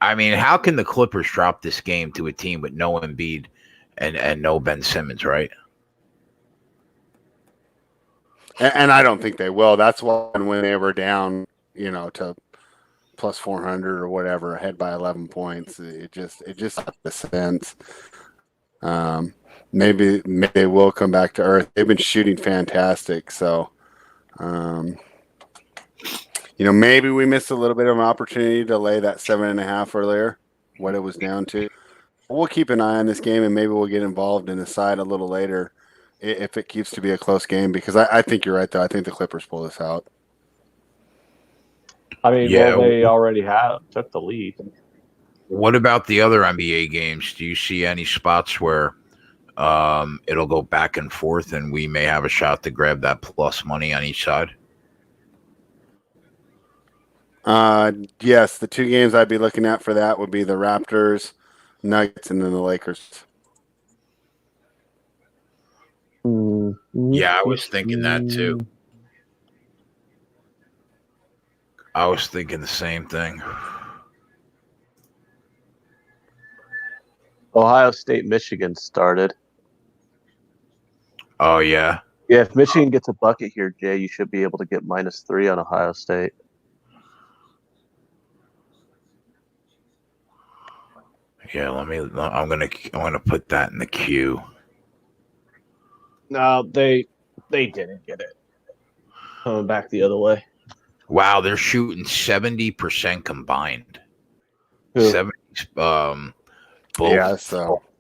I mean, how can the Clippers drop this game to a team with no Embiid and no Ben Simmons, right? And I don't think they will. That's why when they were down, to plus 400 or whatever, ahead by 11 points, it just makes sense. Maybe they will come back to earth. They've been shooting fantastic, so maybe we missed a little bit of an opportunity to lay that 7.5 earlier, what it was down to. We'll keep an eye on this game, and maybe we'll get involved in the side a little later if it keeps to be a close game, because I think you're right, though. I think the Clippers pull this out. I mean, Yeah. well, they already took the lead. What about the other NBA games? Do you see any spots where it'll go back and forth and we may have a shot to grab that plus money on each side? Yes, the two games I'd be looking at for that would be the Raptors, Nuggets, and then the Lakers. Yeah, I was thinking that too. I was thinking the same thing. Ohio State, Michigan started. Oh, yeah. Yeah, if Michigan gets a bucket here, Jay, you should be able to get -3 on Ohio State. Yeah, I'm gonna put that in the queue. No, they didn't get it. Coming back the other way. Wow, they're shooting 70% combined. Who? 70 both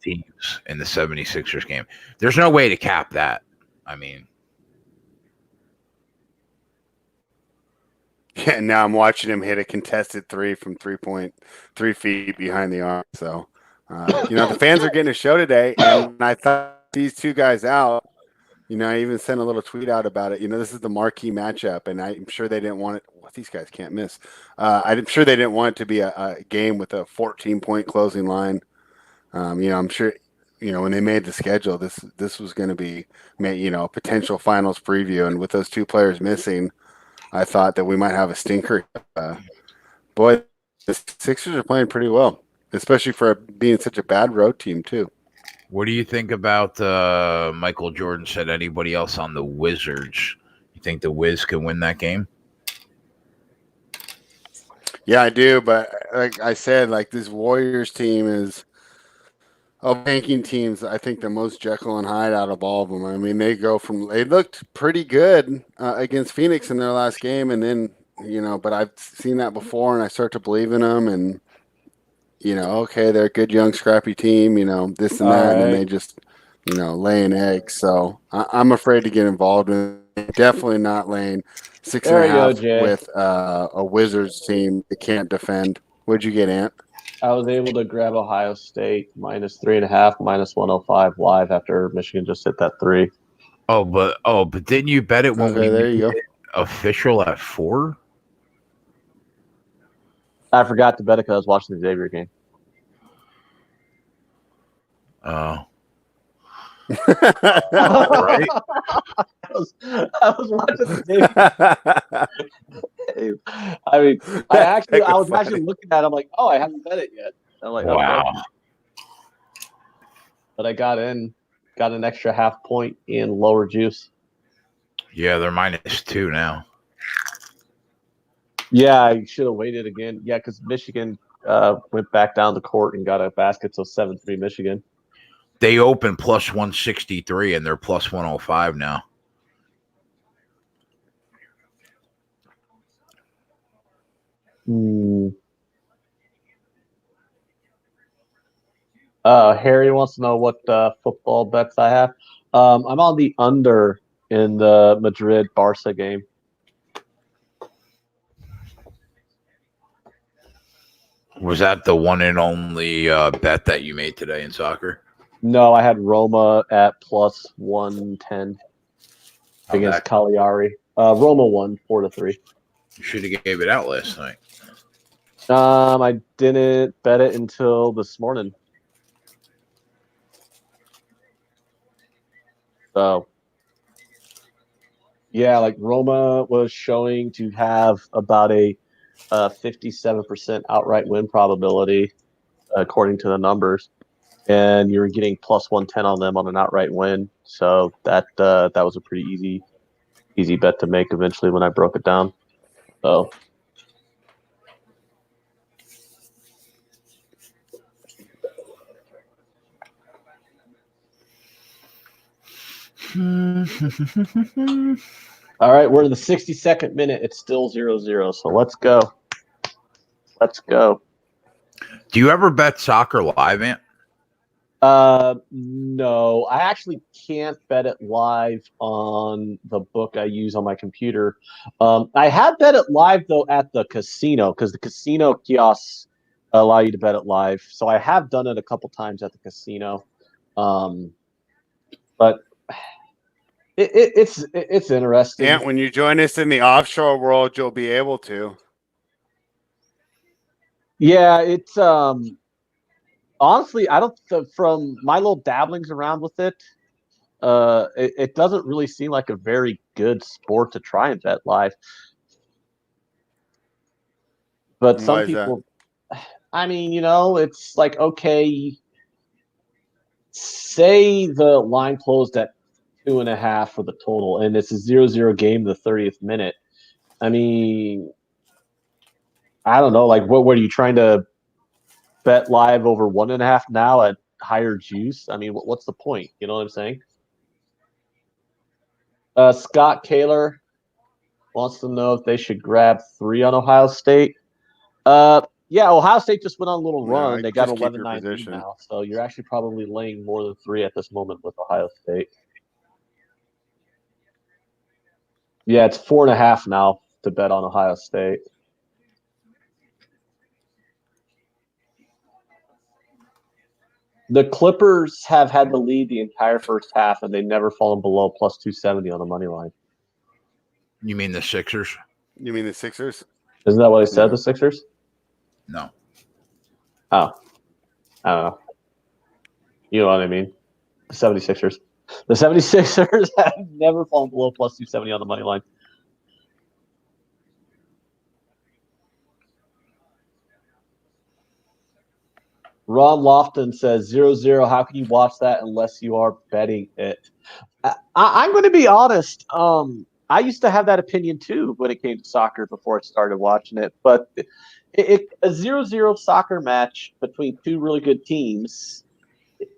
teams in the 76ers game. There's no way to cap that. I mean, Yeah, now I'm watching him hit a contested 3 from 3 feet behind the arc. So, the fans are getting a show today, and I thought these two guys out. I even sent a little tweet out about it. This is the marquee matchup, and I'm sure they didn't want it. Well, these guys can't miss. I'm sure they didn't want it to be a game with a 14-point closing line. I'm sure, when they made the schedule, this was going to be, a potential finals preview. And with those two players missing, I thought that we might have a stinker. Boy, the Sixers are playing pretty well, especially for being such a bad road team too. What do you think about Michael Jordan said anybody else on the Wizards? You think the Wiz can win that game? Yeah, I do. But like I said, like this Warriors team is of banking teams, I think the most Jekyll and Hyde out of all of them. I mean, they looked pretty good against Phoenix in their last game, and then but I've seen that before, and I start to believe in them, and okay, they're a good young scrappy team, this and All that, and then right. they just laying eggs. So I'm afraid to get involved in it. Definitely not laying six and There a you go, half Jay. with a Wizards team that can't defend. What'd you get, Ant? I was able to grab Ohio State -3.5, -105 live after Michigan just hit that 3. But didn't you bet it when Okay, we there made you go. it official at 4? I forgot to bet it because I was watching the Xavier game. Oh, Right. I was watching the Xavier. I mean, I was actually looking at it. I'm like, oh, I haven't bet it yet. I'm like, wow. okay. But I got an extra half point in lower juice. Yeah, they're -2 now. Yeah, I should have waited again. Yeah, because Michigan went back down the court and got a basket, so 7-3 Michigan. They opened +163 and they're +105 now. Harry wants to know what football bets I have. I'm on the under in the Madrid Barca game. Was that the one and only bet that you made today in soccer? No, I had Roma at +110 against Cagliari. Roma won 4-3. You should have gave it out last night. I didn't bet it until this morning. So, yeah, like Roma was showing to have about a 57% outright win probability, according to the numbers, and you were getting +110 on them on an outright win. So that was a pretty easy bet to make eventually when I broke it down. So. All right, we're in the 62nd minute. It's still 0-0, so let's go. Let's go. Do you ever bet soccer live, Ant? No, I actually can't bet it live on the book I use on my computer. I have bet it live though at the casino because the casino kiosks allow you to bet it live. So I have done it a couple times at the casino, but it's interesting. Ant, when you join us in the offshore world, you'll be able to. Yeah, it's honestly, I don't. From my little dabblings around with it, it doesn't really seem like a very good sport to try and bet live. But some people, I mean, it's like, okay, say the line closed at 2.5 for the total, and it's a 0-0 game the 30th minute. I mean, I don't know. Like, what are you trying to bet live over 1.5 now at higher juice? I mean, what's the point? You know what I'm saying? Scott Kaler wants to know if they should grab 3 on Ohio State. Yeah, Ohio State just went on a little run. No, they got 11-9 lead now, so you're actually probably laying more than 3 at this moment with Ohio State. Yeah, it's 4.5 now to bet on Ohio State. The Clippers have had the lead the entire first half, and they've never fallen below plus 270 on the money line. You mean the Sixers? You mean the Sixers? Isn't that what I said, Yeah. the Sixers? No. Oh. I don't know. You know what I mean. The 76ers. The 76ers have never fallen below plus 270 on the money line. Ron Lofton says 0-0. How can you watch that unless you are betting it? I'm going to be honest. I used to have that opinion too when it came to soccer before I started watching it. But a 0-0 soccer match between two really good teams,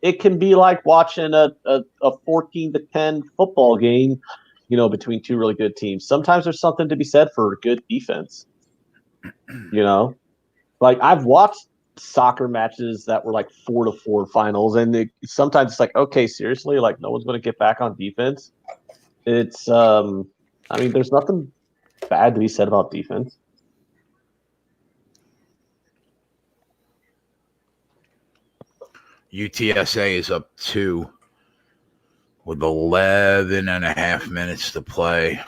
it can be like watching a 14-10 football game, between two really good teams. Sometimes there's something to be said for good defense. Like I've watched soccer matches that were like 4-4 finals, and sometimes it's like, okay, seriously, like no one's going to get back on defense. It's there's nothing bad to be said about defense. UTSA is up 2 with 11 and a half minutes to play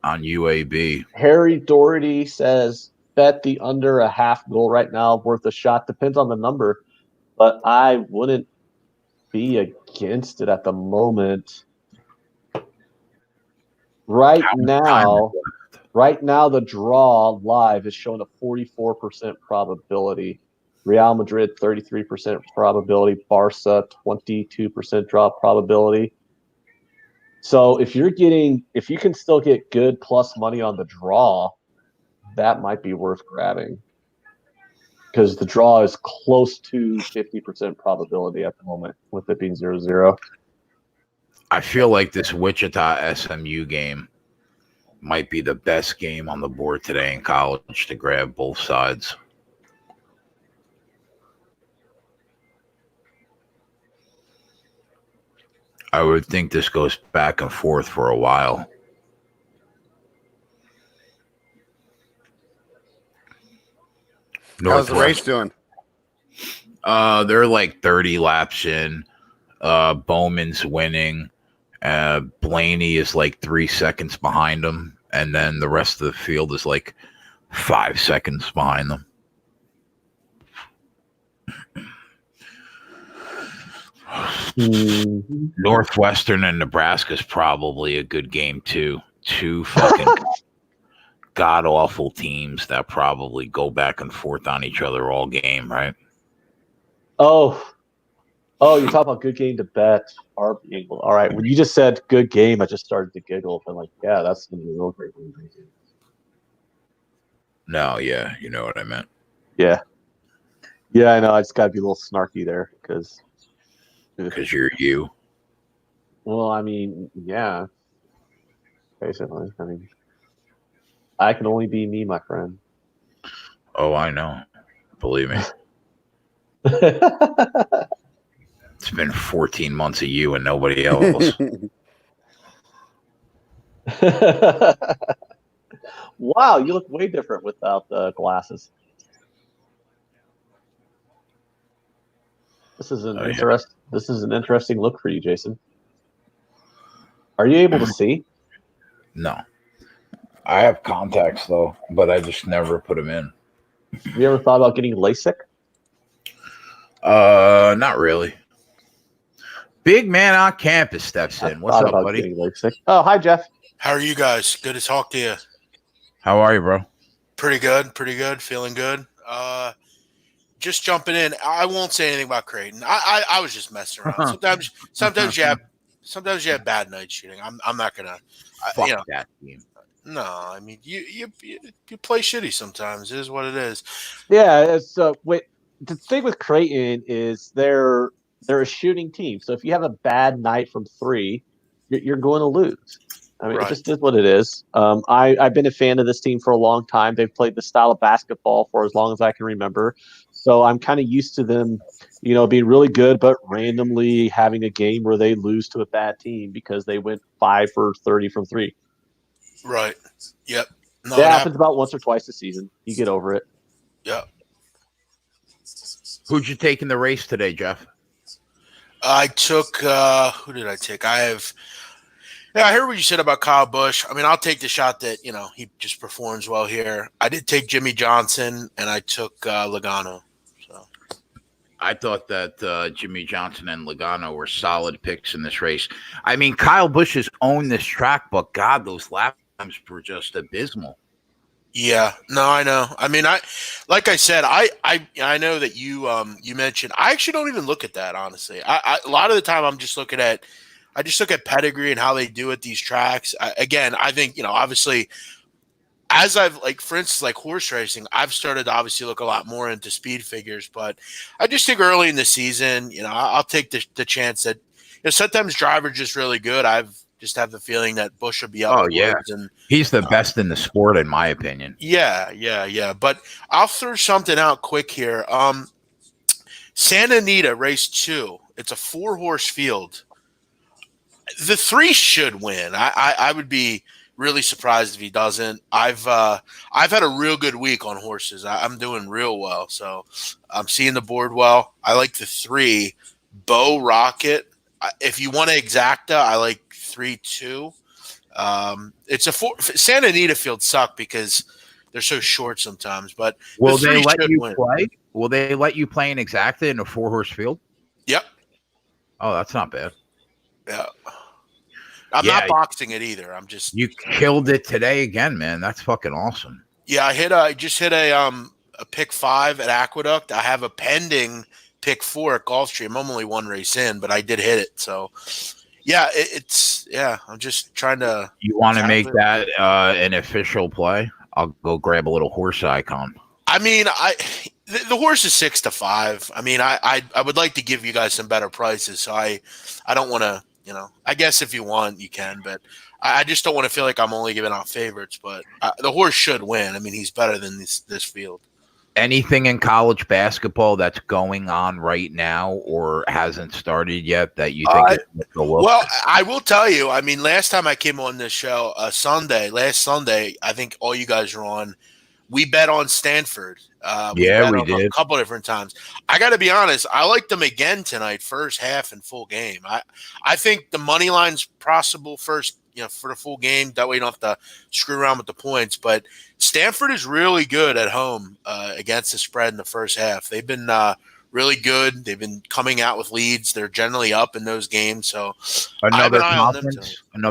on UAB. Harry Doherty says bet the under a half goal right now, worth a shot. Depends on the number, but I wouldn't be against it at the moment. Right now, the draw live is showing a 44% probability. Real Madrid, 33% probability. Barca, 22% draw probability. So if you can still get good plus money on the draw, that might be worth grabbing. Because the draw is close to 50% probability at the moment, with it being 0-0. I feel like this Wichita SMU game might be the best game on the board today in college to grab both sides. I would think this goes back and forth for a while. How's the race doing? They're like 30 laps in. Bowman's winning. Blaney is like 3 seconds behind him, and then the rest of the field is like 5 seconds behind them. Northwestern and Nebraska is probably a good game too. Two fucking god awful teams that probably go back and forth on each other all game, right? Oh, you talk about good game to bet. All right. When you just said good game, I just started to giggle. I'm like, yeah, that's gonna be a real great game. No, yeah, you know what I meant. Yeah, I know. I just gotta be a little snarky there because you're you. Well, I mean, yeah. Basically, I mean, I can only be me, my friend. Oh, I know. Believe me. It's been 14 months of you and nobody else. Wow, you look way different without the glasses. This is an interesting look for you, Jason. Are you able to see? No. I have contacts though, but I just never put them in. Have you ever thought about getting LASIK? Not really. Big man on campus steps in. What's up, buddy? Oh, hi, Jeff. How are you guys? Good to talk to you. How are you, bro? Pretty good. Feeling good. Just jumping in. I won't say anything about Creighton. I was just messing around. Sometimes you have bad night shooting. I'm not gonna. Fuck that team. No, I mean you play shitty sometimes. It is what it is. Yeah. The thing with Creighton is they're a shooting team. So if you have a bad night from three, you're going to lose. I mean, It just is what it is. I've been a fan of this team for a long time. They've played the style of basketball for as long as I can remember. So I'm kind of used to them, being really good, but randomly having a game where they lose to a bad team because they went 5 for 30 from three. Right. Yep. No, That it happens happened. about once or twice a season. You get over it. Yeah. Who'd you take in the race today, Jeff? I took who did I take? I heard what you said about Kyle Busch. I mean, I'll take the shot that, he just performs well here. I did take Jimmy Johnson and I took Logano. So I thought that Jimmy Johnson and Logano were solid picks in this race. I mean, Kyle Busch has owned this track, but God, those lap times were just abysmal. yeah, no, I know. I mean, like I said, I know that you mentioned. I actually don't even look at that, honestly. A lot of the time I just look at pedigree and how they do at these tracks. I think, obviously, as I've, like, for instance, like horse racing, I've started to obviously look a lot more into speed figures, but I just think early in the season, I'll take the chance that, sometimes drivers just really good. I've just have the feeling that Bush will be up Oh, the yeah. woods, and He's the best in the sport, in my opinion. yeah. But I'll throw something out quick here. Santa Anita race 2. It's a 4-horse field. The 3 should win. I would be really surprised if he doesn't. I've had a real good week on horses. I'm doing real well, so I'm seeing the board well. I like the 3, Bow Rocket. If you want to exacta, I like 3-2. It's a 4. Santa Anita field suck because they're so short sometimes. But Will the 3 they let should you win. play? Will they let you play an exacta in a 4-horse field? Yep. Oh, that's not bad. Yeah. I'm Yeah. not boxing it either. I'm just You killed it today again, man. That's fucking awesome. Yeah, I just hit a pick 5 at Aqueduct. I have a pending pick 4 at Gulfstream. I'm only 1 race in, but I did hit it. So yeah, I'm just trying to. You want to make that an official play? I'll go grab a little horse icon. I mean, the horse is 6-5. I mean, I would like to give you guys some better prices. So I don't want to. I guess if you want, you can, but I just don't want to feel like I'm only giving out favorites. But the horse should win. I mean, he's better than this field. Anything in college basketball that's going on right now or hasn't started yet that you think is a look? Well, I will tell you. I mean, last time I came on this show, last Sunday, I think all you guys were on. We bet on Stanford. We bet did a couple different times. I got to be honest. I like them again tonight, first half and full game. I think the money line's possible first, for the full game. That way you don't have to screw around with the points. But Stanford is really good at home against the spread in the first half. They've been really good. They've been coming out with leads. They're generally up in those games. So another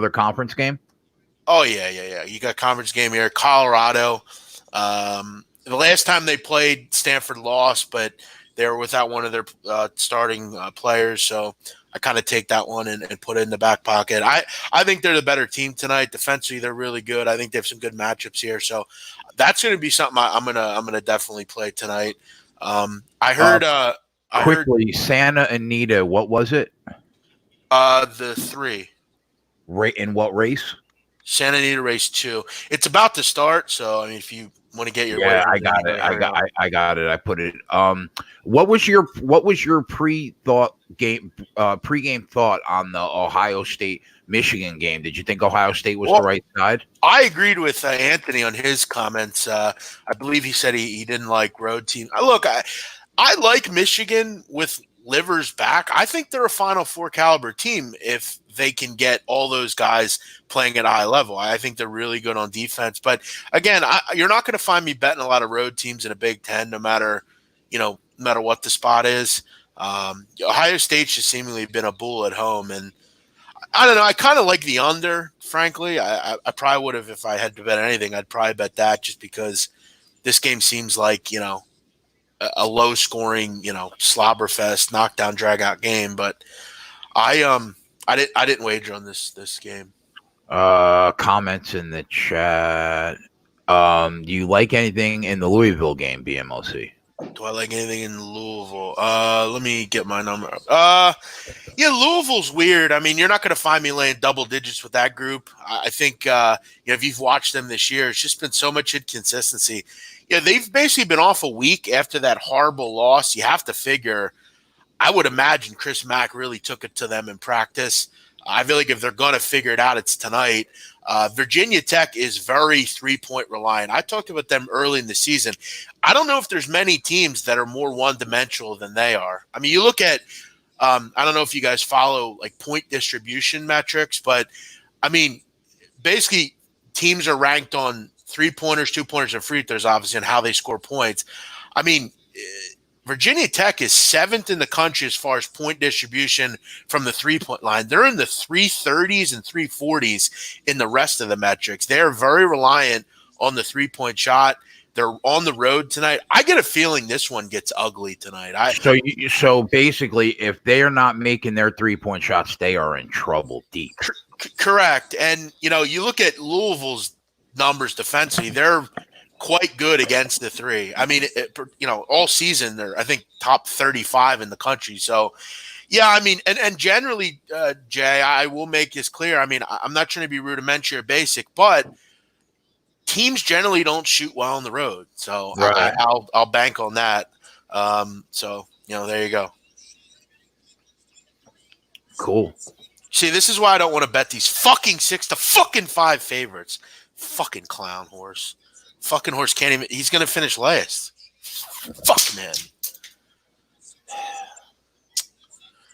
conference game. Oh yeah. You got conference game here. Colorado. The last time they played, Stanford lost, but they were without one of their starting players. So I kind of take that one and put it in the back pocket. I think they're the better team tonight. Defensively, they're really good. I think they have some good matchups here. So that's going to be something I'm gonna definitely play tonight. I heard quickly Santa Anita. What was it? The 3. In what race? Santa Anita race 2. It's about to start. So I mean, if you want to get your I got it. I got it. I put it. What was your pregame thought on the Ohio State Michigan game? Did you think Ohio State was the right side? I agreed with Anthony on his comments. I believe he said he didn't like road team. Look, I like Michigan with Livers back. I think they're a Final Four caliber team if they can get all those guys playing at a high level. I think they're really good on defense. But again, you're not going to find me betting a lot of road teams in a Big Ten, no matter what the spot is. Ohio State's just seemingly been a bull at home, and I don't know. I kind of like the under, frankly. I probably would have, if I had to bet anything, I'd probably bet that just because this game seems like, a low scoring, slobber fest, knockdown, drag out game. But I didn't wager on this game. Comments in the chat. Do you like anything in the Louisville game, BMOC? Do I like anything in Louisville? Let me get my number up. Yeah, Louisville's weird. I mean, you're not going to find me laying double digits with that group. I think, if you've watched them this year, it's just been so much inconsistency. Yeah, they've basically been off a week after that horrible loss. You have to figure, I would imagine Chris Mack really took it to them in practice. I feel like if they're going to figure it out, it's tonight. Virginia Tech is very 3-point reliant. I talked about them early in the season. I don't know if there's many teams that are more one-dimensional than they are. I mean, you look at I don't know if you guys follow like point distribution metrics, but I mean, basically teams are ranked on 3-pointers, 2-pointers, and free throws, obviously, and how they score points. I mean, Virginia Tech is 7th in the country as far as point distribution from the 3-point line. They're in the 330s and 340s in the rest of the metrics. They're very reliant on the 3-point shot. They're on the road tonight. I get a feeling this one gets ugly tonight. So basically, if they are not making their 3-point shots, they are in trouble deep. Correct. And, you look at Louisville's numbers defensively, they're quite good against the three. I mean, all season they're, I think, top 35 in the country. So, yeah, I mean, and generally, Jay, I will make this clear. I mean, I'm not trying to be rudimentary or basic, but teams generally don't shoot well on the road. So right. I'll bank on that. So, there you go. Cool. See, this is why I don't want to bet these fucking 6-5 favorites. Fucking clown horse. Fucking horse can't even – he's going to finish last. Fuck, man.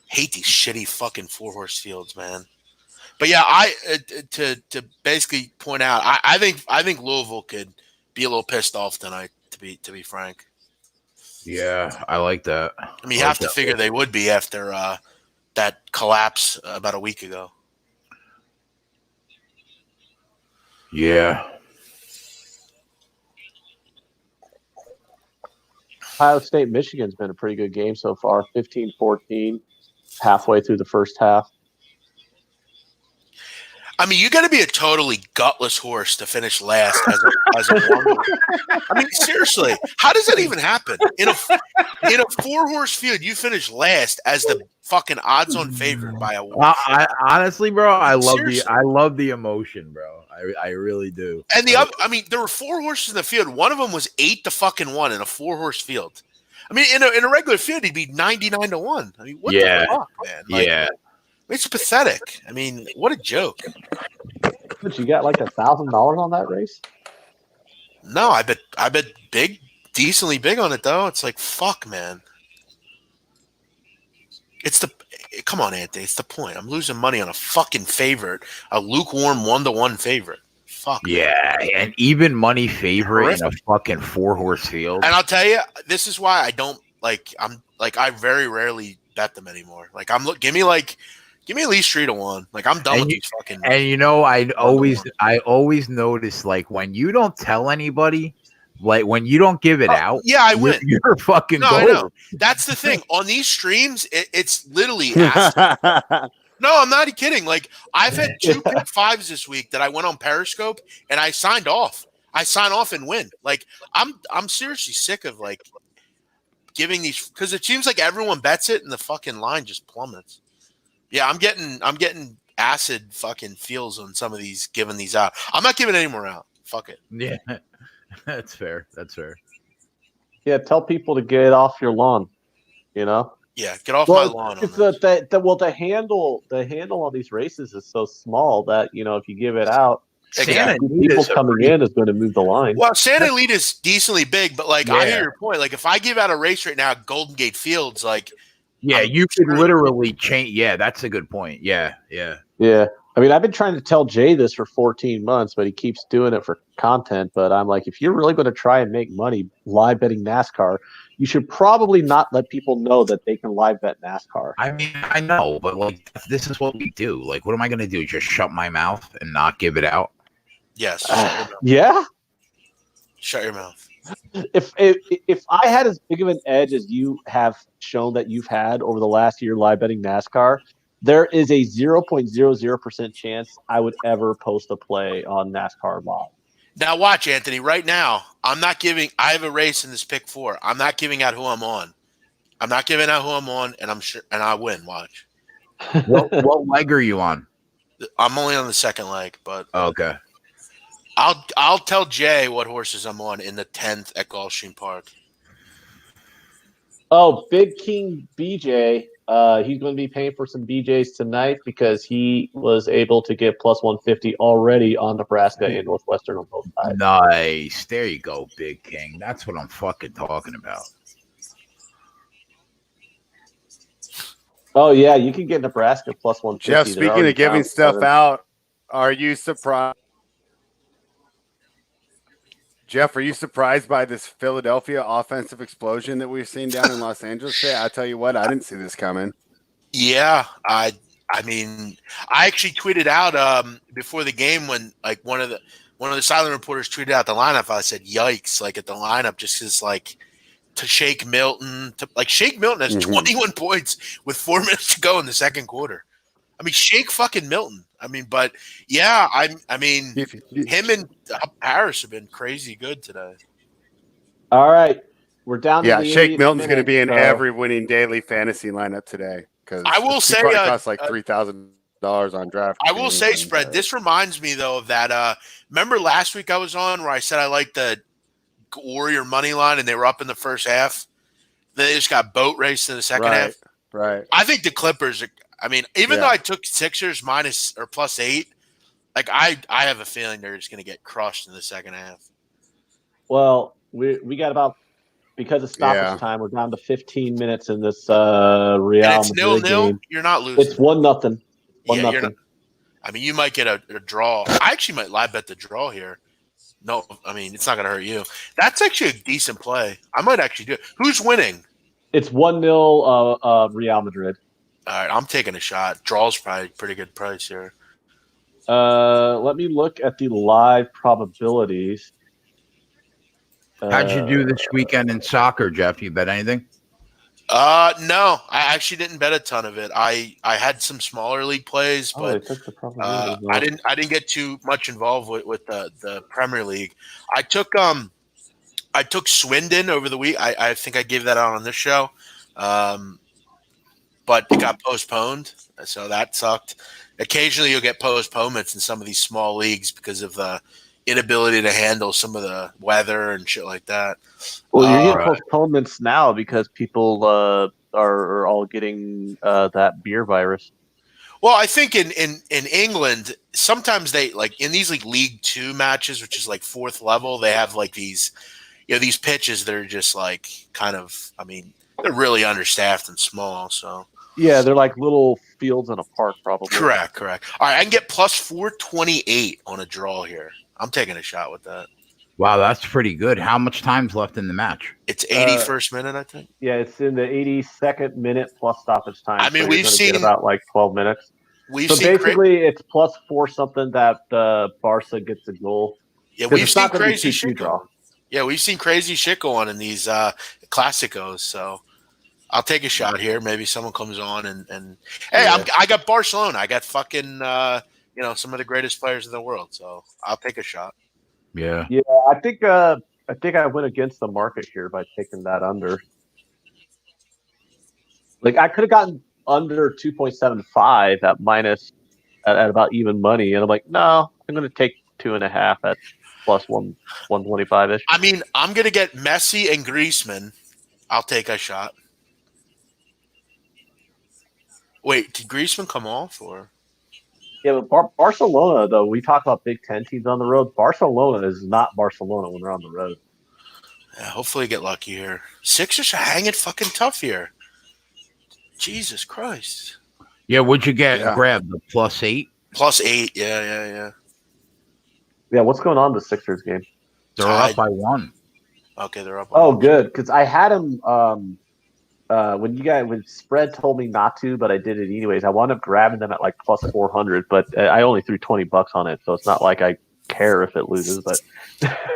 Hate these shitty fucking 4-horse fields, man. But, yeah, to basically point out, I think Louisville could be a little pissed off tonight, to be frank. Yeah, I like that. I mean, you have to figure they would be after that collapse about a week ago. Yeah. Ohio State, Michigan's been a pretty good game so far, 15-14, halfway through the first half. I mean, you got to be a totally gutless horse to finish last as a one. I mean, seriously, how does that even happen? In a 4-horse field, you finish last as the fucking odds-on favorite by a one. I honestly, bro, I love the emotion, bro. I really do. And I mean, there were 4 horses in the field. One of them was 8-1 in a 4-horse field. I mean, in a regular field, he'd be 99-1. I mean, what the fuck, man? Yeah. It's pathetic. I mean, what a joke. But you got like $1,000 on that race? No, I bet decently big on it though. It's like, fuck, man. Come on, Anthony. It's the point. I'm losing money on a fucking favorite, a lukewarm 1-1 favorite. Fuck. Yeah, man. and even money favorite in a fucking 4-horse field. And I'll tell you, this is why I don't I very rarely bet them anymore. Like give me at least 3-1. Like I'm done with these fucking. And I always notice like when you don't tell anybody, like when you don't give it out, I win. You're fucking no, gold. I know. That's the thing. On these streams, it's literally no, I'm not kidding. Like I've had 2 pick 5s this week that I went on Periscope and I signed off. I sign off and win. Like I'm seriously sick of like giving these because it seems like everyone bets it and the fucking line just plummets. Yeah, I'm getting acid fucking feels on some of these giving these out. I'm not giving any more out. Fuck it. Yeah, that's fair. Yeah, tell people to get off your lawn. Yeah, get off my lawn. The handle on these races is so small that if you give it out, people coming in is going to move the line. Well, Santa Elite is decently big, but I hear your point. Like if I give out a race right now at Golden Gate Fields, like. Yeah, you could literally change. Yeah, that's a good point. Yeah. I mean, I've been trying to tell Jay this for 14 months, but he keeps doing it for content. But I'm like, if you're really going to try and make money live betting NASCAR, you should probably not let people know that they can live bet NASCAR. I mean, I know, but like, this is what we do. Like, what am I going to do? Just shut my mouth and not give it out? Yes. Yeah. Shut your mouth. If I had as big of an edge as you have shown that you've had over the last year live betting NASCAR, there is a 0.00% chance I would ever post a play on NASCAR live. Now watch, Anthony. Right now, I have a race in this pick 4. I'm not giving out who I'm on. I'm not giving out who I'm on, and I'm sure, and I win. Watch. What leg are you on? I'm only on the second leg, but okay. I'll tell Jay what horses I'm on in the 10th at Gulfstream Park. Oh, Big King BJ He's going to be paying for some BJs tonight because he was able to get plus 150 already on Nebraska and Northwestern on both sides. Nice. There you go, Big King. That's what I'm fucking talking about. Oh, yeah, you can get Nebraska plus 150. Jeff, They're speaking already of giving down stuff 7. out, are you surprised? Jeff, are you surprised by this Philadelphia offensive explosion that we've seen down in Los Angeles today? I tell you what, I didn't see this coming. Yeah, I mean, I actually tweeted out before the game when like one of the silent reporters tweeted out the lineup. I said, "Yikes!" Like at the lineup, just because like to Shake Milton, Shake Milton has 21 points with 4 minutes to go in the second quarter. I mean, Shake fucking Milton. I mean, but yeah, I mean, him and Harris have been crazy good today. All right. We're down to the Shake 80th Milton's going to be in minute, every winning daily fantasy lineup today because I will say probably costs like $3,000 on draft. I will say, Spread. This reminds me though of that. Remember last week I was on where I said I liked the Warrior money line and they were up in the first half. Then they just got boat raced in the second half. Right. I think the Clippers are. I mean, even though I took Sixers minus or +8, like I have a feeling they're just going to get crushed in the second half. Well, we got about, because of stoppage time, we're down to 15 minutes in this Real and it's Madrid 0-0. game. You're not losing. It's 1-0. Yeah, you're not. I mean, you might get a draw. I actually might live bet the draw here. No, I mean, it's not going to hurt you. That's actually a decent play. I might actually do it. Who's winning? It's 1-0 Real Madrid. All right, I'm taking a shot. Draw's probably a pretty good price here. Let me look at the live probabilities. How'd you do this weekend in soccer, Jeff? You bet anything? No, I actually didn't bet a ton of it. I had some smaller league plays, but I didn't get too much involved with the Premier League. I took Swindon over the week. I think I gave that out on this show. But it got postponed, so that sucked. Occasionally you'll get postponements in some of these small leagues because of the inability to handle some of the weather and shit like that. Well, you're getting postponements now because people are all getting that beer virus. Well, I think in England, sometimes they like in these like League 2 matches, which is like 4th level, they have like these pitches that are just like kind of, I mean, they're really understaffed and small, so. Yeah, they're like little fields in a park, probably. Correct. All right, I can get plus 428 on a draw here. I'm taking a shot with that. Wow, that's pretty good. How much time's left in the match? It's 81st minute, I think. Yeah, it's in the 82nd minute plus stoppage time. I mean, so we've seen about like 12 minutes. So basically, it's plus 4 something that Barca gets a goal. Yeah, we've seen crazy shit go on. Yeah, we've seen crazy shit go on in these Clásicos. So I'll take a shot here. Maybe someone comes on and hey, I got Barcelona. I got fucking some of the greatest players in the world. So I'll take a shot. Yeah. Yeah, I think I went against the market here by taking that under. Like I could have gotten under 2.75 at minus at about even money, and I'm like, no, I'm going to take 2.5 at plus 125 ish. I mean, I'm going to get Messi and Griezmann. I'll take a shot. Wait, did Griezmann come off or? Yeah, but Barcelona, though, we talk about Big Ten teams on the road. Barcelona is not Barcelona when they're on the road. Yeah, hopefully get lucky here. Sixers are hanging fucking tough here. Jesus Christ. Yeah, what'd you get? Yeah. Grab the +8? +8, yeah. Yeah, what's going on in the Sixers game? They're up by 1. Okay, they're up by 1. Good, because I had them when Spread told me not to, but I did it anyways. I wound up grabbing them at like plus 400, but I only threw $20 on it, so it's not like I care if it loses. But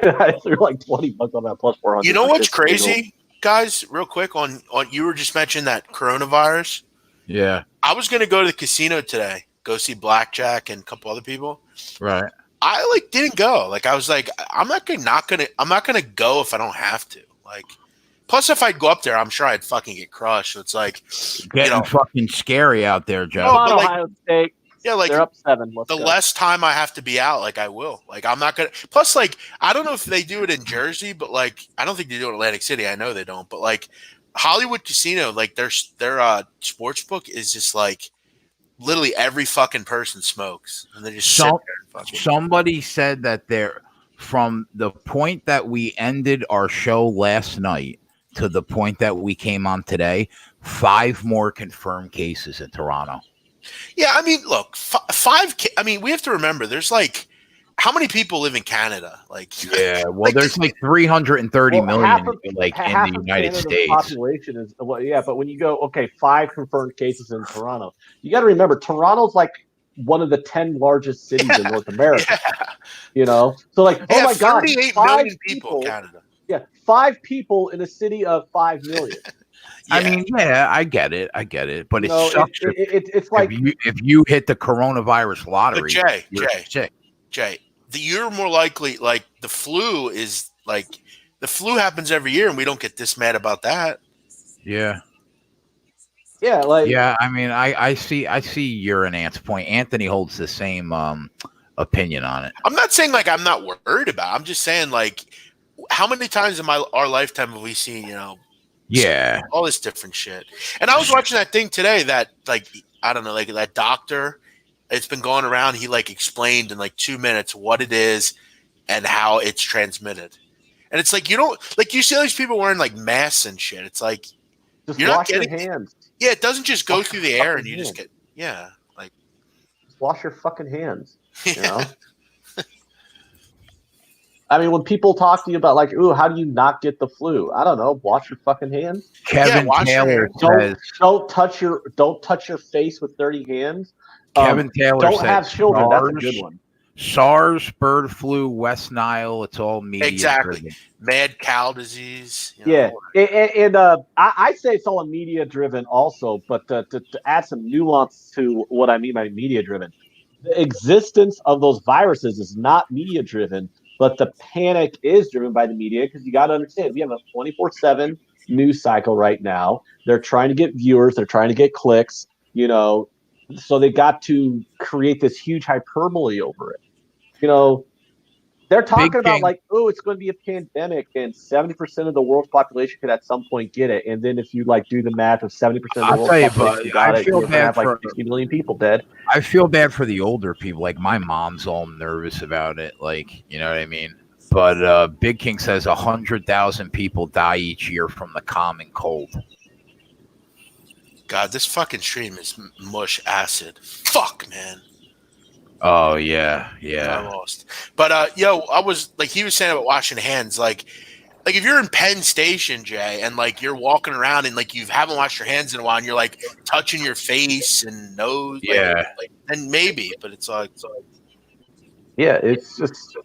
I threw like $20 on that plus 400. You know what's crazy, guys? Real quick on you were just mentioning that coronavirus. Yeah, I was going to go to the casino today, go see Blackjack and a couple other people. Right. I didn't go. Like I was like, I'm not gonna go if I don't have to. Like. Plus, if I'd go up there, I'm sure I'd fucking get crushed. So it's like getting fucking scary out there, Joe. Come on, Ohio State. Yeah, like they're up 7. The less time I have to be out, like I will. Like I'm not gonna. Plus, like I don't know if they do it in Jersey, but like I don't think they do it in Atlantic City. I know they don't. But like Hollywood Casino, like their sports book is just like literally every fucking person smokes, and they just sit there and fucking. Somebody said that from the point that we ended our show last night to the point that we came on today, 5 more confirmed cases in Toronto. Yeah, I mean, look, 5. I mean, we have to remember there's like how many people live in Canada? Like, yeah, well, there's like 330 million half in the United Canada's States. Population is yeah, but when you go 5 confirmed cases in Toronto, you got to remember Toronto's like one of the 10 largest cities in North America. So like, oh my god, 38 5 million people in Canada. Yeah, 5 people in a city of 5 million. I mean, yeah, I get it, but it sucks. It's like if you hit the coronavirus lottery, but Jay, you're more likely, like, the flu is like the flu happens every year, and we don't get this mad about that. Yeah. Yeah, like, yeah. I mean, I see your and Ant's point. Anthony holds the same opinion on it. I'm not saying like I'm not worried about it. I'm just saying, like, how many times in our lifetime have we seen, yeah, all this different shit? And I was watching that thing today that, like, I don't know, like that doctor. It's been going around. He like explained in like 2 minutes what it is and how it's transmitted. And it's like, you don't, like, you see all these people wearing like masks and shit. It's like, just you're wash not your hands. Yeah, it doesn't just go Wash through your the air and fucking you just get, like, just wash your fucking hands. I mean, when people talk to you about like, ooh, how do you not get the flu? I don't know. Wash your fucking hands. Kevin Taylor says, don't touch your face with dirty hands. Kevin Taylor don't says, have children. That's a good one. SARS, bird flu, West Nile. It's all media. Exactly. Driven. Mad cow disease. Yeah, and I say it's all media driven also, but to add some nuance to what I mean by media driven, the existence of those viruses is not media driven, but the panic is driven by the media, because you got to understand, we have a 24/7 news cycle right now. They're trying to get viewers, they're trying to get clicks, so they got to create this huge hyperbole over it. They're talking about like, oh, it's going to be a pandemic, and 70% of the world's population could at some point get it. And then if you like do the math of 70% of the world's population got it, you're going to have like 60 million people dead. I feel bad for the older people. Like, my mom's all nervous about it. Like, you know what I mean? But Big King says 100,000 people die each year from the common cold. God, this fucking stream is mush acid. Fuck, man. Oh, yeah. I lost. But, I was, like, he was saying about washing hands. Like if you're in Penn Station, Jay, and, like, you're walking around and, like, you haven't washed your hands in a while, and you're, like, touching your face and nose. Yeah. Like, then maybe, but it's like. Yeah, it's just,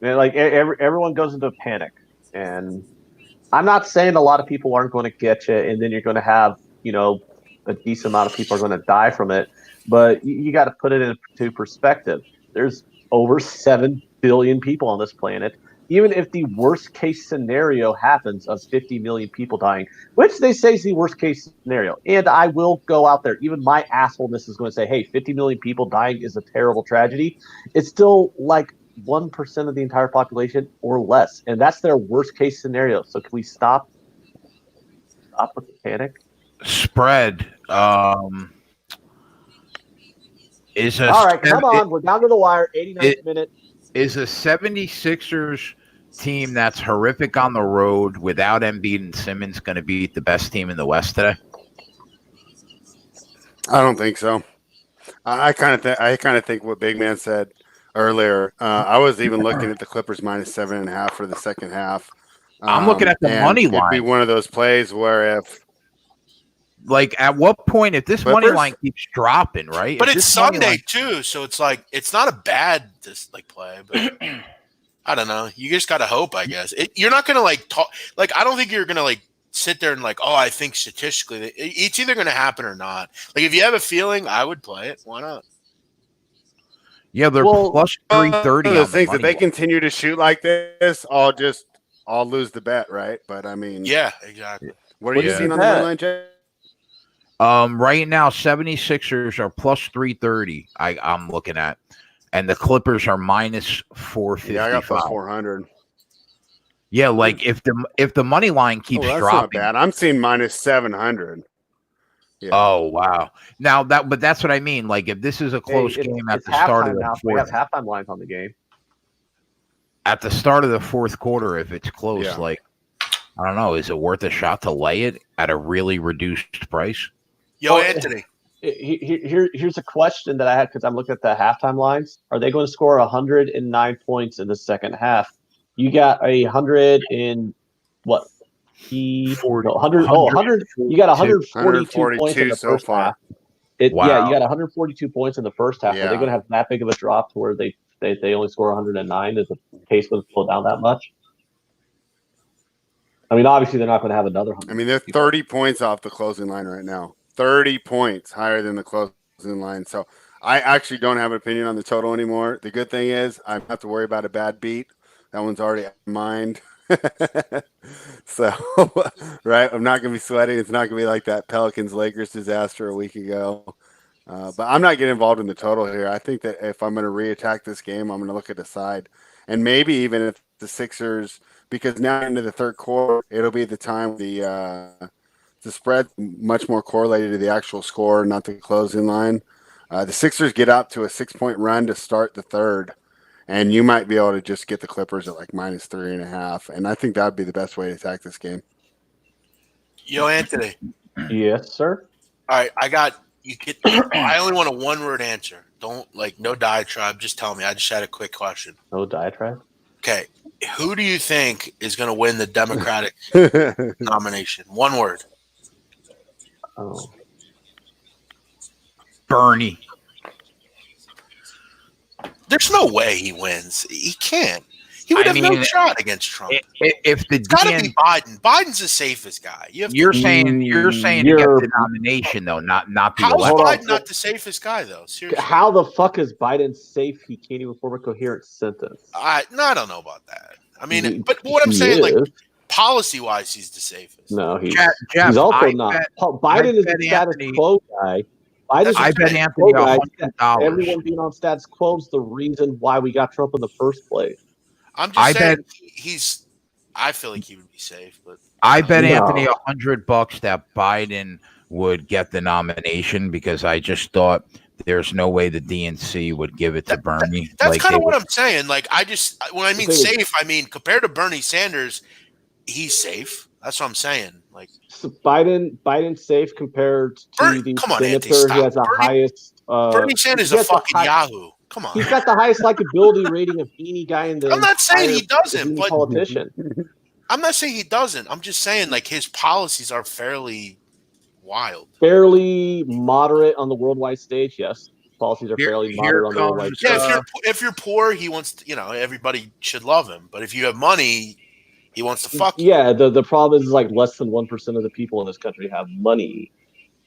like, everyone goes into panic. And I'm not saying a lot of people aren't going to get you, and then you're going to have, a decent amount of people are going to die from it, but you got to put it into perspective. There's over 7 billion people on this planet. Even if the worst case scenario happens of 50 million people dying, which they say is the worst case scenario, and I will go out there, even my assholeness is going to say, hey, 50 million people dying is a terrible tragedy. It's still like 1% of the entire population or less, and that's their worst case scenario. So can we stop with the panic? Spread is all right, come on, we're down to the wire. 89th minute. Is a 76ers team that's horrific on the road without Embiid and Simmons going to beat the best team in the West today? I don't think so. I kind of think what Big Man said earlier. I was even looking at the Clippers -7.5 for the second half. I'm looking at the money line. It'd be one of those plays where if, like, at what point, if this money line keeps dropping, right? But it's Sunday too, so it's like it's not a bad play. But I don't know. You just gotta hope, I guess. You're not gonna talk. Like, I don't think you're gonna sit there and I think statistically it's either gonna happen or not. Like, if you have a feeling, I would play it. Why not? Yeah, they're plus 330. The things that they continue to shoot like this, I'll lose the bet, right? But I mean, yeah, exactly. What are you seeing on the money line, Jay? Right now, 76ers are plus 330. I'm looking at, and the Clippers are minus 455. Yeah, I got plus 400. Yeah, like if the money line keeps that's not dropping. bad. I'm seeing minus 700. Yeah. Oh wow! Now but that's what I mean. Like if this is a close game at the start of the now, so we fourth, have halftime lines on the game. at the start of the fourth quarter, if it's close, Yeah. like I don't know, is it worth a shot to lay it at a really reduced price? Yo, Anthony. Here's a question that I had because I'm looking at the halftime lines. Are they going to score 109 points in the second half? You got 100 in what? 100. You got 142 points in the so first far. half. Wow. Yeah, you got 142 points in the first half. Yeah. Are they going to have that big of a drop to where they only score 109? Is the pace going to slow down that much? I mean, obviously they're not going to have another 100. I mean, they're 30 points off the closing line right now. 30 points higher than the closing line. So I actually don't have an opinion on the total anymore. The good thing is I don't have to worry about a bad beat. That one's already out of mind. So, right, I'm not going to be sweating. It's not going to be like that Pelicans-Lakers disaster a week ago. But I'm not getting involved in the total here. I think that if I'm going to reattack this game, I'm going to look at the side. And maybe even if the Sixers, because now into the third quarter, it'll be the time the spread much more correlated to the actual score, not the closing line. The Sixers get up to a 6-point run to start the third, and you might be able to just get the Clippers at like minus 3.5. And I think that would be the best way to attack this game. Yo, Anthony. Yes, sir. All right, I only want a one-word answer. Don't no diatribe. Just tell me. I just had a quick question. No diatribe. Okay, who do you think is going to win the Democratic nomination? One word. Oh, Bernie. There's no way he wins. He can't. He would have no shot against Trump. If the It's got to be Biden. Biden's the safest guy. You're saying to get the nomination though, not the How's election. Biden not the safest guy though? Seriously. How the fuck is Biden safe? He can't even form a coherent sentence. I don't know about that. I mean, but what I'm saying, like policy-wise, he's the safest. No, he's Jeff, also not. Biden is the status quo guy. I bet Anthony $100. Everyone being on status quo is the reason why we got Trump in the first place. I'm just saying I feel like he would be safe, but I bet Anthony $100 that Biden would get the nomination because I just thought there's no way the DNC would give it to Bernie. That's kind of what I'm saying. Like when I mean safe, I mean compared to Bernie Sanders, he's safe. That's what I'm saying. Like so Biden's safe compared to the senator who has the highest. Bernie Sanders is a fucking Yahoo. Come on. He's got the highest likability rating of any guy in the. I'm not saying he doesn't, but politician. I'm not saying he doesn't. I'm just saying like his policies are fairly wild. Fairly moderate on the worldwide stage, yes. Policies are fairly moderate on the worldwide stage. Yeah, if you're poor, he wants to, everybody should love him. But if you have money, he wants to fuck you. Yeah, the problem is like less than 1% of the people in this country have money.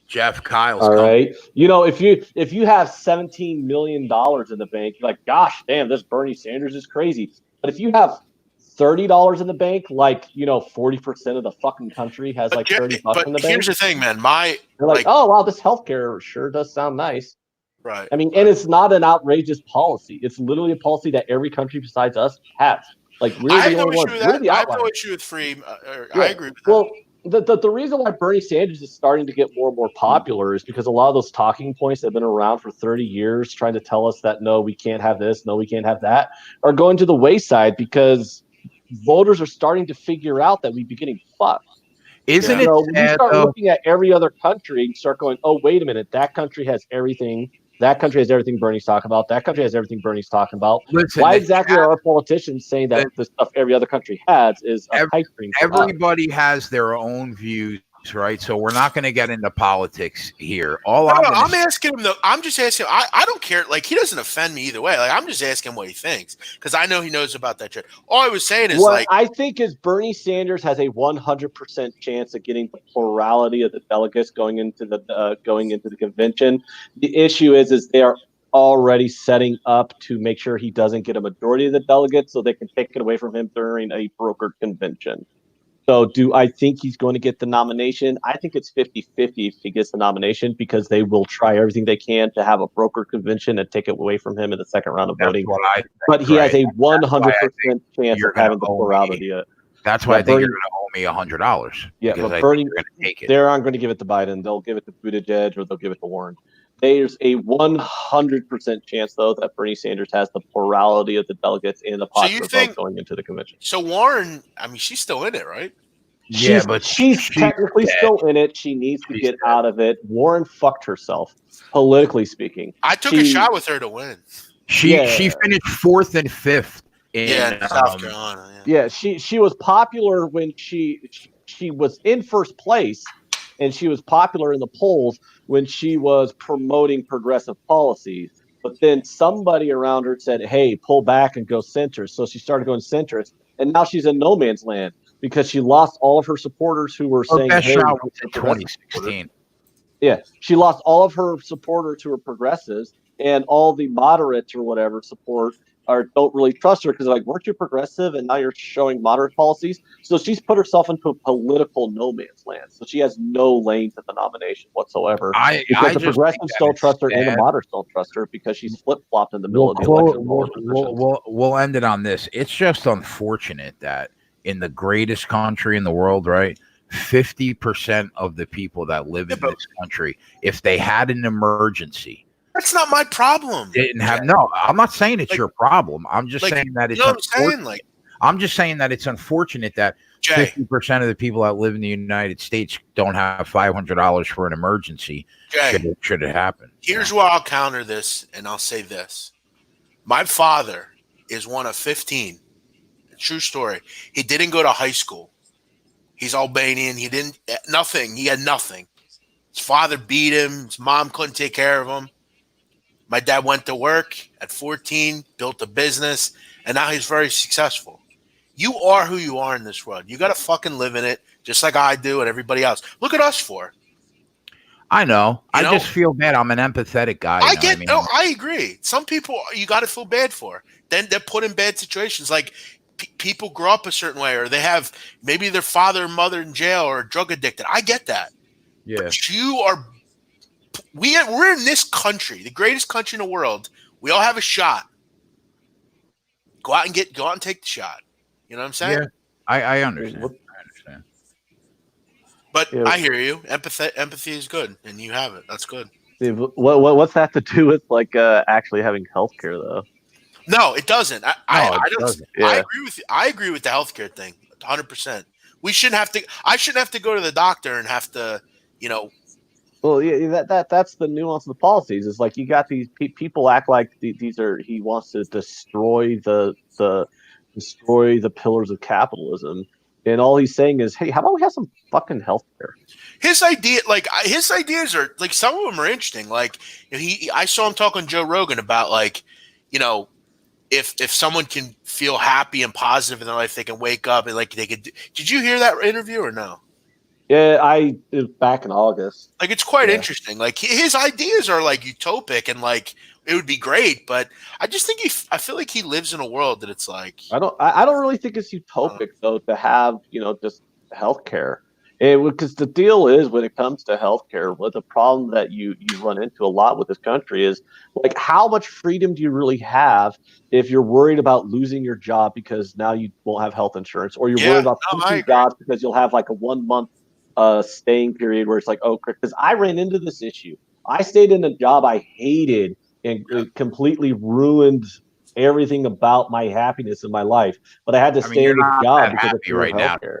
Jeff Kyle's all right. If you have $17 million in the bank, you're like, gosh, damn, this Bernie Sanders is crazy. But if you have $30 in the bank, 40% of the fucking country has $30 in the bank. But here's the thing, man. They're like, oh wow, this healthcare sure does sound nice. Right. I mean, and it's not an outrageous policy. It's literally a policy that every country besides us has. Like we're the only ones. We're the outliers. I have no issue with free. I agree with that. Well, the reason why Bernie Sanders is starting to get more and more popular is because a lot of those talking points that have been around for 30 years trying to tell us that no, we can't have this, no, we can't have that, are going to the wayside because voters are starting to figure out that we'd be getting fucked. Isn't it? When you start looking at every other country and start going, oh, wait a minute, that country has everything. That country has everything Bernie's talking about. That country has everything Bernie's talking about. Listen, why exactly are our politicians saying that the stuff every other country has is a pipe dream? Everybody has their own views, right? So we're not going to get into politics here. I'm asking him though. I'm just asking. I don't care. Like he doesn't offend me either way. Like I'm just asking what he thinks because I know he knows about that shit. All I was saying is what I think is Bernie Sanders has a 100% chance of getting the plurality of the delegates going into the convention. The issue is they are already setting up to make sure he doesn't get a majority of the delegates, so they can take it away from him during a brokered convention. So do I think he's going to get the nomination? I think it's 50-50 if he gets the nomination because they will try everything they can to have a broker convention and take it away from him in the second round of voting. But he has a 100% chance of having the plurality. That's why I But think Bernie- you're going to owe me $100. Yeah, because but I Bernie, think you're going to take it. they aren't going to give it to Biden. They'll give it to Buttigieg or they'll give it to Warren. There's a 100% chance, though, that Bernie Sanders has the plurality of the delegates and the So you popular think- vote going into the convention. So Warren, I mean, she's still in it, right? Yeah, but she's technically dead. still in it. She needs to She's get dead. out of it. Warren fucked herself, politically speaking. I took a shot with her to win. She Yeah. finished 4th and 5th in South Carolina. Yeah. Yeah, she was popular when she was in first place, and she was popular in the polls when she was promoting progressive policies. But then somebody around her said, "Hey, pull back and go centrist." So she started going centrist, and now she's in no man's land because she lost all of her supporters who were Her saying, best "Hey, shot we was in take progressive supporters." 2016. Yeah, she lost all of her supporters who were progressives, and all the moderates or whatever support or don't really trust her because they're like, weren't you progressive and now you're showing moderate policies? So she's put herself into a political no man's land. So she has no lane to the nomination whatsoever. Because the progressives don't trust her and the moderates don't trust her because she's flip flopped in the middle of the election. We'll end it on this. It's just unfortunate that in the greatest country in the world, right? 50% of the people that live in this country, if they had an emergency, that's not my problem. Didn't have no. I'm not saying it's your problem. I'm just saying that it's. You know what I'm saying? Like, I'm just saying that it's unfortunate that 50% of the people that live in the United States don't have $500 for an emergency. Should it happen? Here's where I'll counter this, and I'll say this: my father is one of 15. True story. He didn't go to high school. He's Albanian. He didn't nothing. He had nothing. His father beat him. His mom couldn't take care of him. My dad went to work at 14, built a business, and now he's very successful. You are who you are in this world. You got to fucking live in it, just like I do and everybody else. Look at us for. I know. I just feel bad. I'm an empathetic guy. I agree. Some people you got to feel bad for. Then they're put in bad situations. Like people grow up a certain way, or they have maybe their father or mother in jail or drug addicted. I get that. Yeah. But we're in this country, the greatest country in the world. We all have a shot. Go out and take the shot. You know what I'm saying? Yeah, I understand. But I hear you. Empathy is good, and you have it. That's good. What's that to do with actually having healthcare though? No, it doesn't. I agree with you. I agree with the healthcare thing, 100%. We shouldn't have to. I shouldn't have to go to the doctor and have to, Well, yeah, that's the nuance of the policies. It's like you got these people act like these are. He wants to destroy the pillars of capitalism, and all he's saying is, "Hey, how about we have some fucking healthcare?" His ideas are like some of them are interesting. Like I saw him talk on Joe Rogan about if someone can feel happy and positive in their life, they can wake up and like they could. Did you hear that interview or no? Yeah, it was back in August. Like it's quite interesting. Like his ideas are like utopic and like it would be great, but I just think I feel like he lives in a world that it's like I don't really think it's utopic though to have just healthcare. Because the deal is when it comes to healthcare, what the problem that you run into a lot with this country is like how much freedom do you really have if you're worried about losing your job because now you won't have health insurance, or you're worried about losing jobs because you'll have like a 1 month staying period where it's like, oh, because I ran into this issue. I stayed in a job I hated and it completely ruined everything about my happiness in my life. But I had to stay in the job because of healthcare.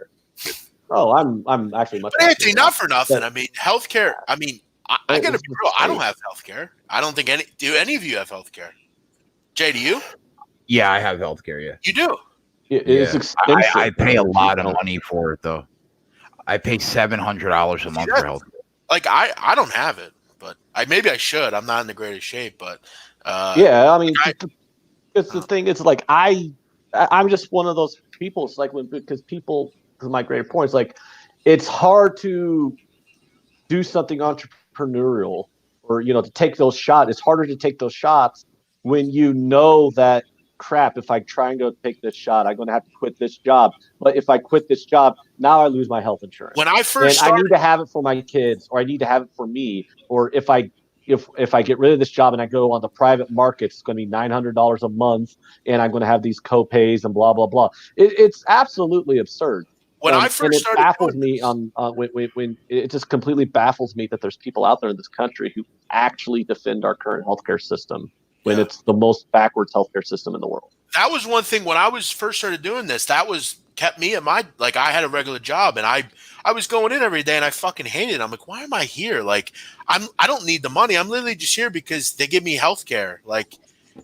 Oh, I'm actually much. But Anthony, not for nothing. I mean, healthcare. I mean, I gotta be real. I don't have healthcare. I don't think do any of you have healthcare? Jay, do you? Yeah, I have healthcare. Yeah, you do. It's expensive. I pay a lot of money for it though. I pay $700 a month for healthcare. Like I don't have it, but maybe I should. I'm not in the greatest shape, but yeah, I mean, it's the thing. It's like I'm just one of those people. It's like because my great point is like it's hard to do something entrepreneurial or to take those shots. It's harder to take those shots when you know that crap, if I try and go take this shot, I'm going to have to quit this job. But if I quit this job, now I lose my health insurance. When I first I need to have it for my kids, or I need to have it for me, or if I if I get rid of this job and I go on the private market, it's going to be $900 a month, and I'm going to have these co-pays and blah blah blah. It's absolutely absurd. When I And first it started baffles doing me this, when it just completely baffles me that there's people out there in this country who actually defend our current healthcare system when Yeah. it's the most backwards healthcare system in the world. that was one thing when I was first started doing this. That was kept me at my like I had a regular job and I was going in every day and I fucking hated it. I'm like, why am I here? Like I don't need the money. I'm literally just here because they give me health care. Like,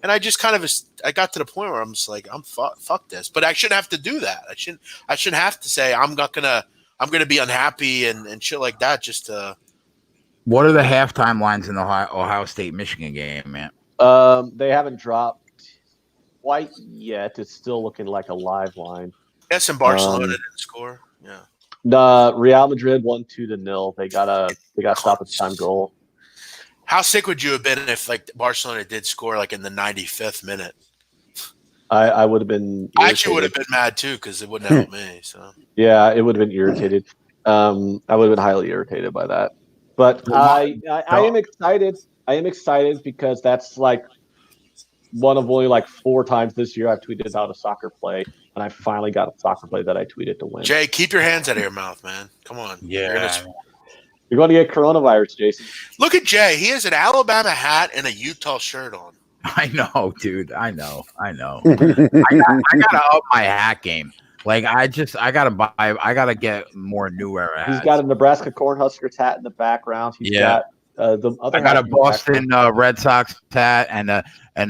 and I just kind of I got to the point where I'm just like, fuck this. But I shouldn't have to do that. I shouldn't have to say I'm gonna be unhappy and shit like that just to. What are the halftime lines in the Ohio State Michigan game, man? They haven't dropped quite yet. It's still looking like a live line. Yes, and Barcelona didn't score. Yeah. Real Madrid won 2-0. They got a stoppage time goal. How sick would you have been if like Barcelona did score like in the 95th minute? I would have been. I actually would have been mad too because it wouldn't help me. So yeah, it would have been irritated. I would have been highly irritated by that. But I am excited. I am excited because that's like one of only like 4 times this year I've tweeted out a soccer play, and I finally got a soccer play that I tweeted to win. Jay, keep your hands out of your mouth, man. Come on. Yeah. You're going to get coronavirus, Jason. Look at Jay. He has an Alabama hat and a Utah shirt on. I know, dude. I know. I gotta up my hat game. Like I gotta get more New Era hats. He's got a Nebraska Cornhuskers hat in the background. He's got the other. I got a Boston Red Sox hat and a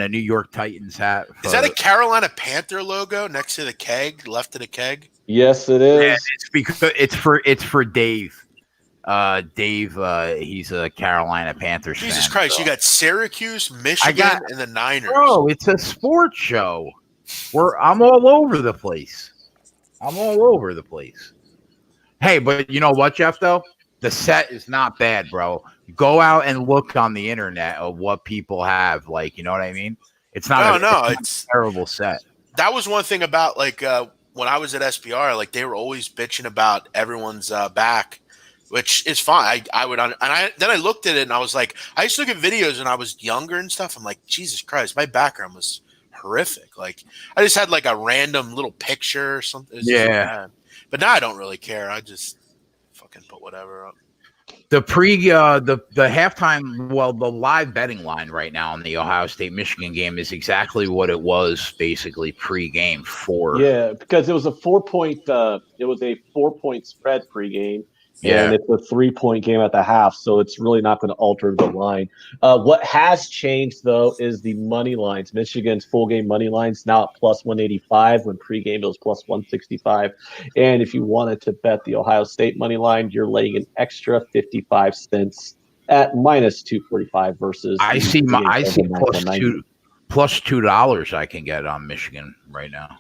New York Titans hat. Is that a Carolina Panther logo next to the keg, left of the keg? Yes, it is. Yeah, it's because it's for Dave. Dave, he's a Carolina Panthers Jesus fan, Christ, so. you got Syracuse, Michigan, and the Niners. Bro, it's a sports show. I'm all over the place. Hey, but you know what, Jeff, though? The set is not bad, bro. Go out and look on the internet of what people have. Like, you know what I mean? It's not it's a terrible set. That was one thing about, like, when I was at SPR, like, they were always bitching about everyone's back, which is fine. Then I looked at it and I was like, I used to look at videos when I was younger and stuff. I'm like, Jesus Christ, my background was horrific. Like, I just had like a random little picture or something. Yeah. But now I don't really care. I just fucking put whatever up. The halftime, the live betting line right now on the Ohio State Michigan game is exactly what it was basically pre-game for. Yeah, because it was a 4-point spread pre-game. Yeah. And it's a 3-point game at the half, so it's really not going to alter the line. What has changed, though, is the money lines. Michigan's full game money lines now at plus 185 when pregame it was plus 165. And if you wanted to bet the Ohio State money line, you're laying an extra 55 cents at minus 245 versus. I see plus $2 I can get on Michigan right now.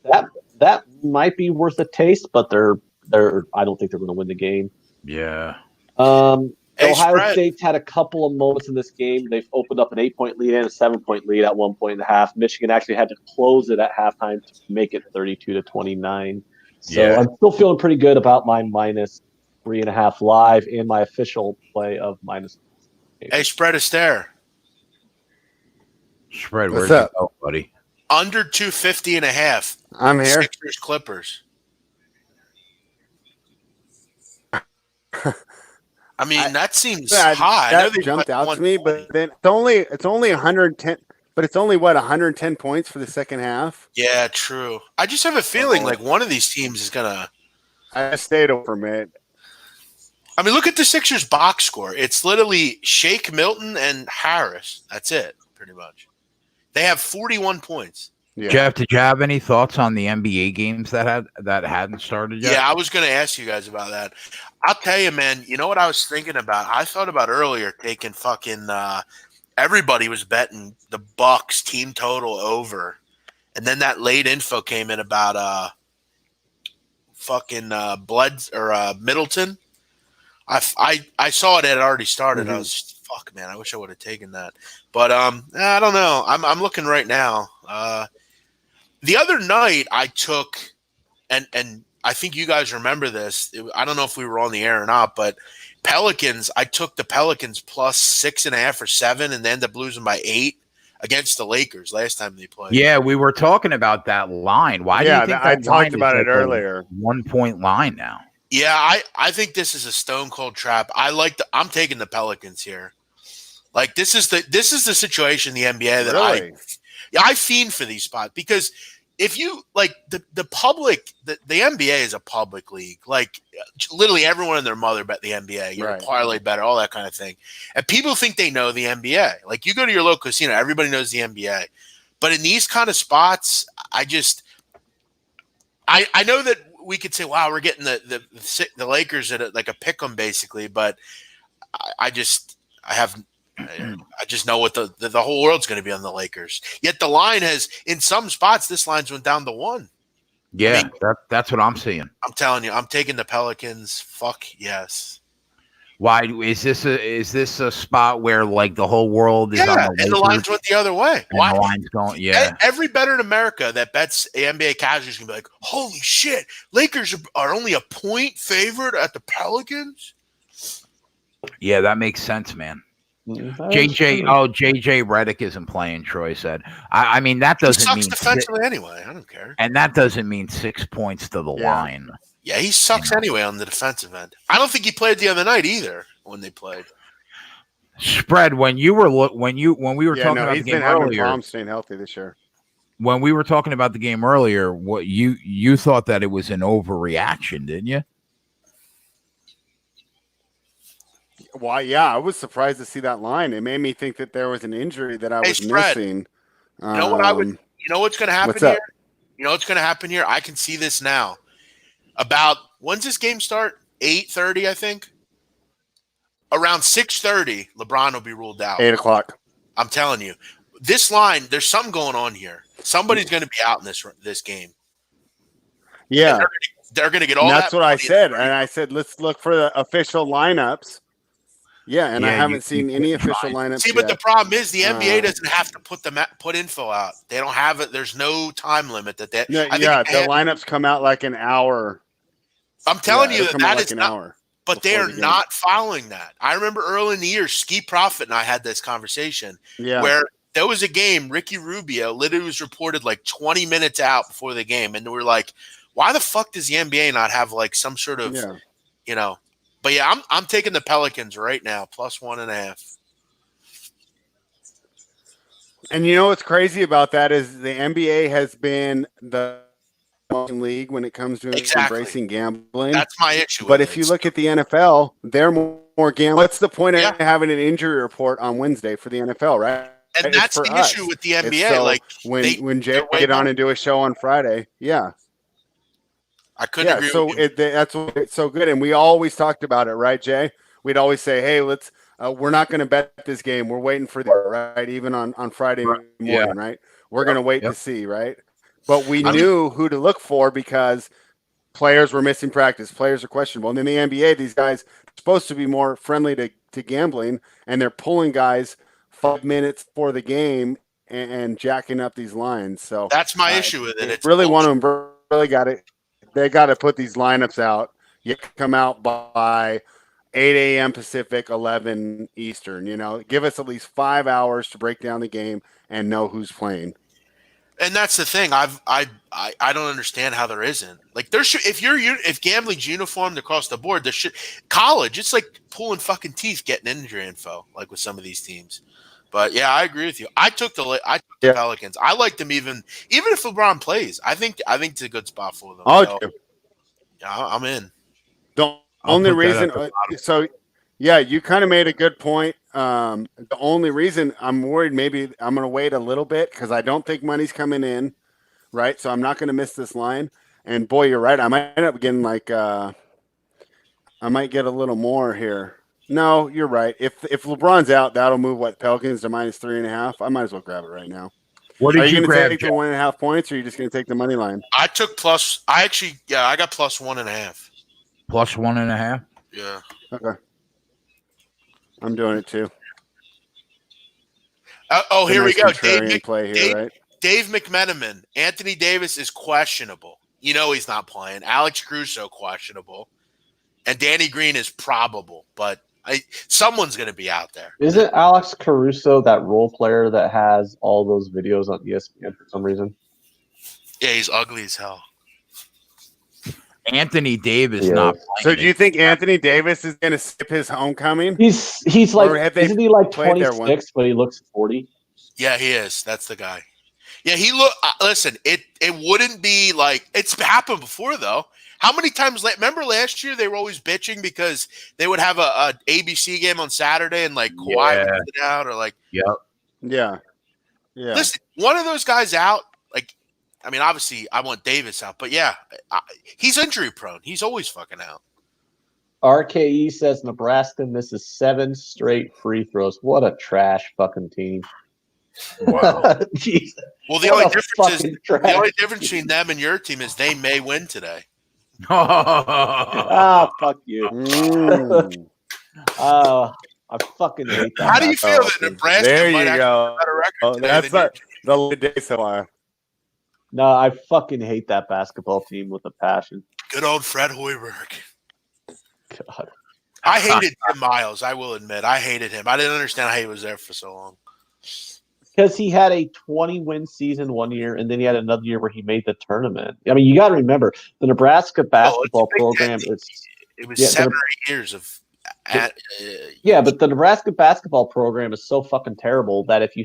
That might be worth a taste, but I don't think they're going to win the game. Yeah. Ohio State's had a couple of moments in this game. They've opened up an 8-point lead and a 7-point lead at 1 point and a half. Michigan actually had to close it at halftime to make it 32-29. So I'm still feeling pretty good about my minus 3.5 live and my official play of minus. Hey, Spread is there. Spread, where's it go, buddy? Under 250.5. I'm here. Sixers Clippers. I mean, that seems high. That jumped out to me, but then it's only 110. But it's only 110 points for the second half. Yeah, true. I just have a feeling like one of these teams is gonna. I stayed over mid. I mean, look at the Sixers box score. It's literally Shake Milton and Harris. That's it, pretty much. They have 41 points. Yeah. Jeff, did you have any thoughts on the NBA games that hadn't started yet? Yeah, I was going to ask you guys about that. I'll tell you, man. You know what I was thinking about? I thought about earlier taking fucking. Everybody was betting the Bucks team total over, and then that late info came in about Middleton. I saw it had already started. Mm-hmm. I was fuck, man. I wish I would have taken that, but I don't know. I'm looking right now. The other night I took, and I think you guys remember this. I don't know if we were on the air or not, but Pelicans, I took the Pelicans plus 6.5 or 7, and they ended up losing by 8 against the Lakers last time they played. Yeah, we were talking about that line. Why do you think I that talked line about is it like earlier. 1 point line now? Yeah, I think this is a stone cold trap. I'm taking the Pelicans here. Like this is the situation in the NBA that Really? I fiend for these spots because if you like the public, the NBA is a public league. Like literally everyone and their mother bet the NBA. You know, Right. parlay bet, all that kind of thing. And people think they know the NBA. Like you go to your local casino, everybody knows the NBA. But in these kind of spots, I know that we could say, wow, we're getting the Lakers at like a pick 'em basically, but I just know what the whole world's going to be on the Lakers. Yet the line has, in some spots, this line's went down to 1. Yeah, I mean, that's what I'm seeing. I'm telling you, I'm taking the Pelicans. Fuck yes. Why is this a spot where like the whole world is on the Lakers, and the lines went the other way. and Why? the line's going? Yeah, Every bettor in America that bets NBA casuals can be like, holy shit, Lakers are only a point favored at the Pelicans. yeah, that makes sense, man. Mm-hmm. JJ Redick isn't playing. Troy said. I mean that He doesn't sucks mean defensively anyway. I don't care. and that doesn't mean 6 points to the line. Yeah, he sucks anyway on the defensive end. I don't think he played the other night either when they played. Spread when we were talking about he's the been game having earlier. problems staying healthy this year. When we were talking about the game earlier, what you thought that it was an overreaction, didn't you? Why? Yeah, I was surprised to see that line. It made me think that there was an injury that I was Spread. missing. You know what You know what's going to happen What's up? here? You know what's going to happen here? I can see this now. When's this game start? 8:30, I think. Around 6:30, LeBron will be ruled out. 8:00. I'm telling you, this line. There's something going on here. Somebody's going to be out in this game. Yeah, they're going to get all. that's that what I money said, in and I said let's look for the official lineups. Yeah, and I haven't seen any official lineups. See, but yet. the problem is the NBA doesn't have to put info out. They don't have it. There's no time limit that they. the lineups come out like an hour. I'm telling you that that like is an not. hour. But they before are the game. not following that. I remember early in the year, Ski Profit and I had this conversation where there was a game, Ricky Rubio literally was reported like 20 minutes out before the game. And we're like, why the fuck does the NBA not have like some sort of, you know? But yeah, I'm taking the Pelicans right now, plus 1.5. And you know what's crazy about that is the NBA has been the league when it comes to embracing gambling. That's my issue. But if you look at the NFL, they're more gambling. What's the point of having an injury report on Wednesday for the NFL, right? And that's the issue with the NBA. So like when Jay get on and do a show on Friday, I couldn't agree with you. That's what's so good. And we always talked about it, right, Jay? We'd always say, hey, let's we're not going to bet this game. We're waiting for right? Even on Friday morning, right? We're going to wait to see, right? But we knew who to look for because players were missing practice. Players are questionable. And in the NBA, these guys are supposed to be more friendly to gambling, and they're pulling guys 5 minutes before the game and jacking up these lines. So that's my issue with it. It's really want to really got it. They got to put these lineups out. You come out by 8 a.m. Pacific, 11 Eastern. You know, give us at least 5 hours to break down the game and know who's playing. And that's the thing. I don't understand how there isn't. Like there should if gambling's uniformed across the board, there should college. It's like pulling fucking teeth getting injury info, like with some of these teams. But yeah, I agree with you. I took the Pelicans. I like them even if LeBron plays. I think it's a good spot for them. I'm in. The only reason, you kind of made a good point. The only reason I'm worried, maybe I'm going to wait a little bit because I don't think money's coming in, right? So I'm not going to miss this line. And boy, you're right. I might end up getting I might get a little more here. No, you're right. If LeBron's out, that'll move Pelicans to minus 3.5. I might as well grab it right now. What did you grab? Are you going to take the 1.5 points, or are you just going to take the money line? I took plus. I got plus 1.5. Plus 1.5. Yeah. Okay. I'm doing it too. Here we go. Dave McMenamin. Anthony Davis is questionable. You know he's not playing. Alex Caruso questionable. And Danny Green is probable, but someone's going to be out there. Isn't Alex Caruso that role player that has all those videos on ESPN for some reason? Yeah, he's ugly as hell. Anthony Davis Yeah. not So playing. do you think Anthony Davis is going to skip his homecoming? He's Or like, have they isn't he like played there once? 26, but he looks 40? Yeah, he is. That's the guy. Yeah, he look. Listen, it wouldn't be like it's happened before though. How many times? Remember last year they were always bitching because they would have a ABC game on Saturday and like Kawhi would sit out or like. Yep. Yeah. Yeah. Listen, one of those guys out. Like, I mean, obviously I want Davis out, but yeah, he's injury prone. He's always fucking out. RKE says Nebraska misses 7 straight free throws. What a trash fucking team. Wow. Jesus. Well, the What only a difference is fucking trash. the only difference between them and your team is they may win today. Ah, fuck you. Mm. I fucking hate that. How do you feel that team. Nebraska There might you actually go. have a better record Oh, today that's than the late day so far. No, I fucking hate that basketball team with a passion. good old Fred Hoiberg? God. I hated Tim Miles. I will admit, I hated him. I didn't understand how he was there for so long. Because he had a 20-win season one year, and then he had another year where he made the tournament. I mean, you got to remember, the Nebraska basketball a big program deal. is It was Yeah, 7 or 8 years of. yeah, but the Nebraska basketball program is so fucking terrible that if you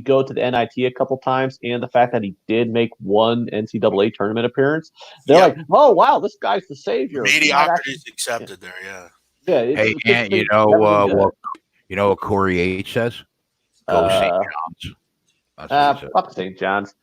go to the NIT a couple times, and the fact that he did make one NCAA tournament appearance, they're like, "Oh wow, this guy's the savior." Mediocrity is accepted there. Yeah. Yeah. Hey, it's Ant, been never been what Corey H says? good. Go St. John's. That's what he said. Fuck St. John's.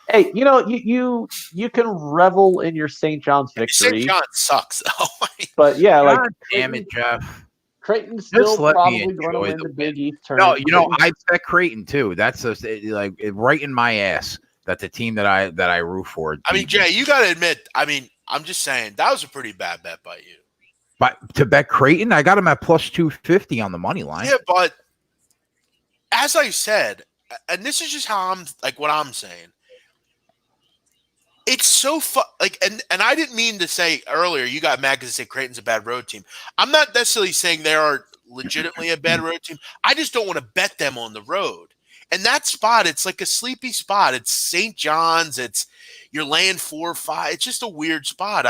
Hey, you can revel in your St. John's victory, St. John sucks. Oh my. but yeah, like God damn it, Jeff. Creighton's still let me probably going to enjoy win the the Big East No, tournament. I bet Creighton too. That's like right in my ass. That's a team that I root for. I mean, Jay, you got to admit. I mean, I'm just saying that was a pretty bad bet by you. But to bet Creighton, I got him at plus 250 on the money line. Yeah, but as I said, and this is just how I'm like what I'm saying. It's so and I didn't mean to say earlier you got mad because I said Creighton's a bad road team. I'm not necessarily saying they are legitimately a bad road team. I just don't want to bet them on the road. And that spot, it's like a sleepy spot. It's St. John's. You're laying 4 or 5. It's just a weird spot.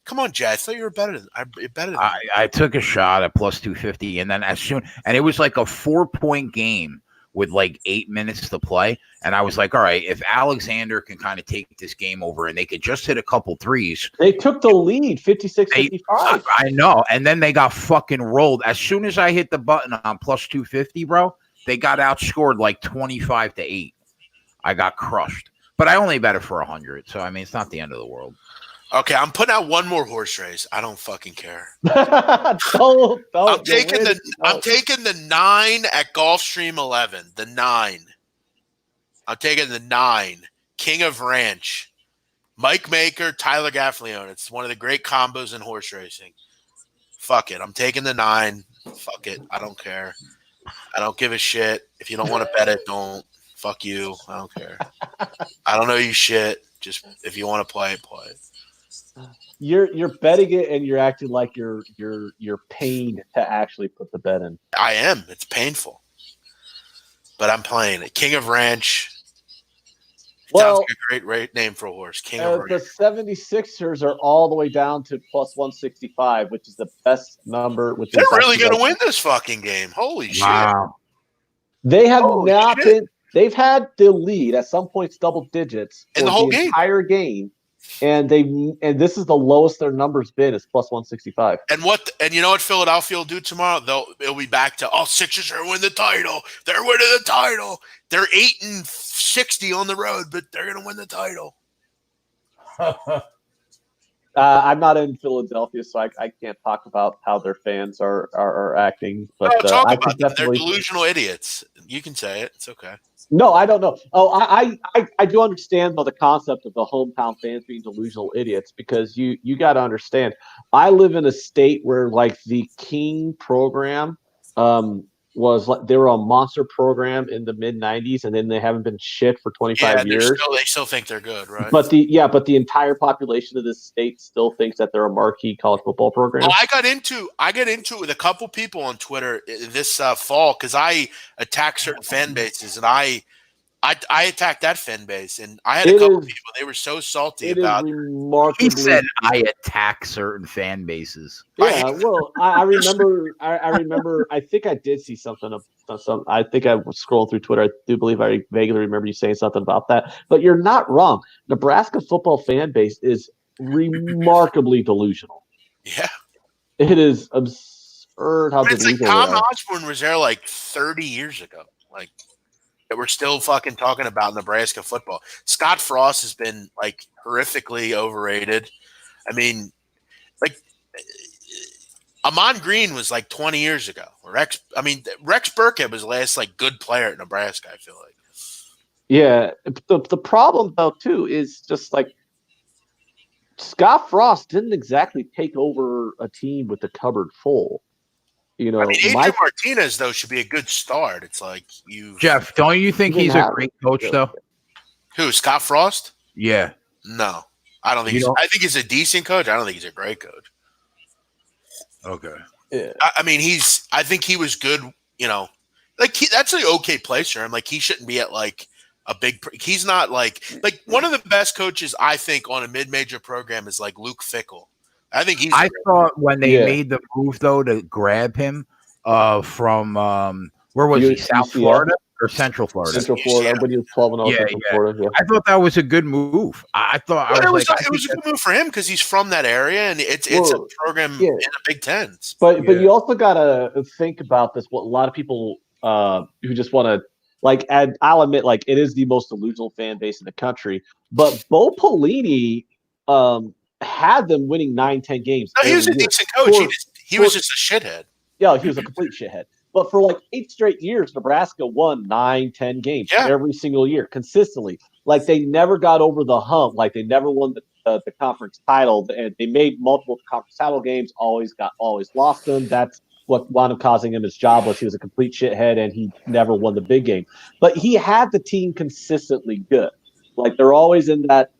Come on, Jay. I thought you were better than I took a shot at plus 250, and then and it was like a 4-point game with like 8 minutes to play. And I was like, all right, if Alexander can kind of take this game over and they could just hit a couple threes. They took the lead 56-55. I know. And then they got fucking rolled. As soon as I hit the button on plus 250, bro, they got outscored like 25-8. I got crushed. But I only bet it for 100. So, I mean, it's not the end of the world. Okay, I'm putting out one more horse race. I don't fucking care. don't, I'm taking the 9 at Gulfstream 11. The 9. I'm taking the 9. King of Ranch. Mike Maker, Tyler Gaffleone. It's one of the great combos in horse racing. Fuck it. I'm taking the 9. Fuck it. I don't care. I don't give a shit. If you don't want to bet it, don't. Fuck you. I don't care. I don't know you shit. Just if you want to play it, play it. You're betting it, and you're acting like you're pained to actually put the bet in. I am. It's painful, but I'm playing it. King of Ranch. Well, sounds like a great name for a horse. King of the Ranch. 76ers are all the way down to plus 165, which is the best number. They're really going to win this fucking game. Holy shit! They have Holy not shit. been. They've had the lead at some points, double digits In the whole game. entire game, and this is the lowest their number's been is plus 165. And you know what Philadelphia will do tomorrow? It'll be back to Sixers are winning the title. They're winning the title. They're 8-60 on the road, but they're going to win the title. I'm not in Philadelphia, so I can't talk about how their fans are acting. But talk I about could them. definitely. They're delusional idiots. You can say it. It's okay. No, I don't know. Oh, I do understand though the concept of the hometown fans being delusional idiots because you got to understand. I live in a state where like the King program was like they were a monster program in the mid '90s, and then they haven't been shit for 25 years. They still think they're good, right? But the entire population of this state still thinks that they're a marquee college football program. I got into it with a couple people on Twitter this fall because I attack certain fan bases, and I attacked that fan base, and I had a couple people. They were so salty about. He said, "I attack certain fan bases." Yeah, well, I remember. I remember. I think I did see something of some. I think I was scrolling through Twitter. I do believe I vaguely remember you saying something about that. But you're not wrong. Nebraska football fan base is remarkably delusional. Yeah, it is absurd how it's delusional. Like Tom Osborne was there like 30 years ago. Like. That we're still fucking talking about Nebraska football. Scott Frost has been like horrifically overrated. I mean, like Amon Green was like 20 years ago. Rex Burkhead was the last like good player at Nebraska. I feel like. Yeah, the problem though too is just like Scott Frost didn't exactly take over a team with the cupboard full. You know, Adrian Martinez though should be a good start. It's like Jeff, don't you think he's a great coach though? Who, Scott Frost? Yeah. No, I don't think. I think he's a decent coach. I don't think he's a great coach. Okay. Yeah. I mean, I think he was good. You know, like that's an okay place for him. Like he shouldn't be at like a big. He's not like one of the best coaches I think on a mid-major program is like Luke Fickell. I think he's. I thought when they made the move though to grab him from where was he? South Florida or Central Florida? Central Florida. When he was 12-0 Central Florida. Yeah. I thought that was a good move. I was it was a good move for him because he's from that area and it's a program in the Big Ten. But you also gotta think about this. What a lot of people who just want to. Like, I'll admit, like, it is the most delusional fan base in the country. But Bo Pelini had them winning 9-10 games. No, he was a decent coach. He was just a shithead. Yeah, he was a complete shithead. But for like 8 straight years, Nebraska won 9-10 games every single year, consistently. Like, they never got over the hump. Like, they never won the conference title. And they made multiple conference title games, always lost them. That's what wound up causing him his job was he was a complete shithead and he never won the big game. But he had the team consistently good. Like, they're always in that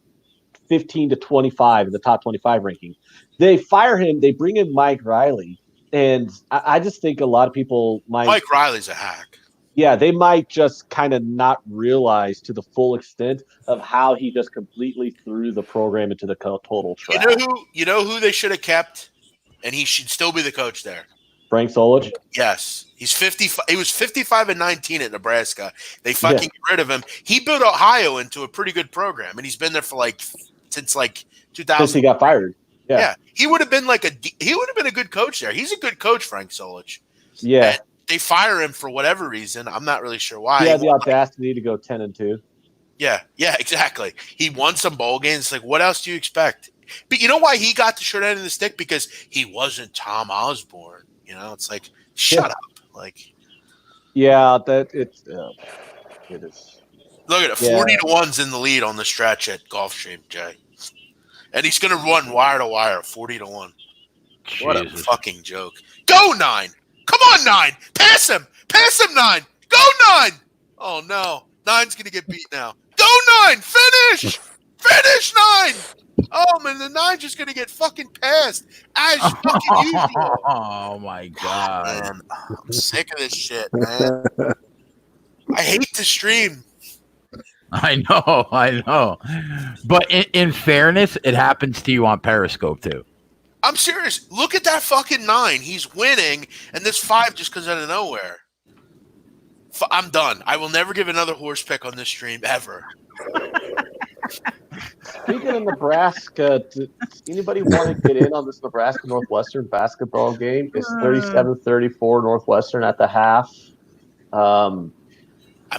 15 to 25 in the top 25 ranking. They fire him. They bring in Mike Riley. And I just think a lot of people might. Mike Riley's a hack. Yeah, they might just kind of not realize to the full extent of how he just completely threw the program into the total trash. You know who they should have kept? And he should still be the coach there. Frank Solich? Yes. He's 55. He was 55-19 at Nebraska. They fucking get rid of him. He built Ohio into a pretty good program. And he's been there for since 2000. Since he got fired. Yeah, he would have been a good coach there. He's a good coach, Frank Solich. Yeah, and they fire him for whatever reason. I'm not really sure why. He had the audacity to go 10-2. Yeah, exactly. He won some bowl games. Like, what else do you expect? But you know why he got the short end of the stick? Because he wasn't Tom Osborne. You know, it's like shut up. Like, yeah, it is. Look at it. 40-1's in the lead on the stretch at Gulfstream, Jay. And he's going to run wire to wire, 40-1. What a fucking joke. Go 9. Come on, 9. Pass him. Pass him, 9. Go 9. Oh, no. 9's going to get beat now. Go 9. Finish. Finish 9. Oh, man, the 9's just going to get fucking passed as fucking usual. Oh, my God. Man, I'm sick of this shit, man. I hate the stream. I know. But in fairness, it happens to you on Periscope too. I'm serious. Look at that fucking 9. He's winning, and this 5 just comes out of nowhere. I'm done. I will never give another horse pick on this stream ever. Speaking of Nebraska, does anybody want to get in on this Nebraska Northwestern basketball game? It's 37-34 Northwestern at the half. I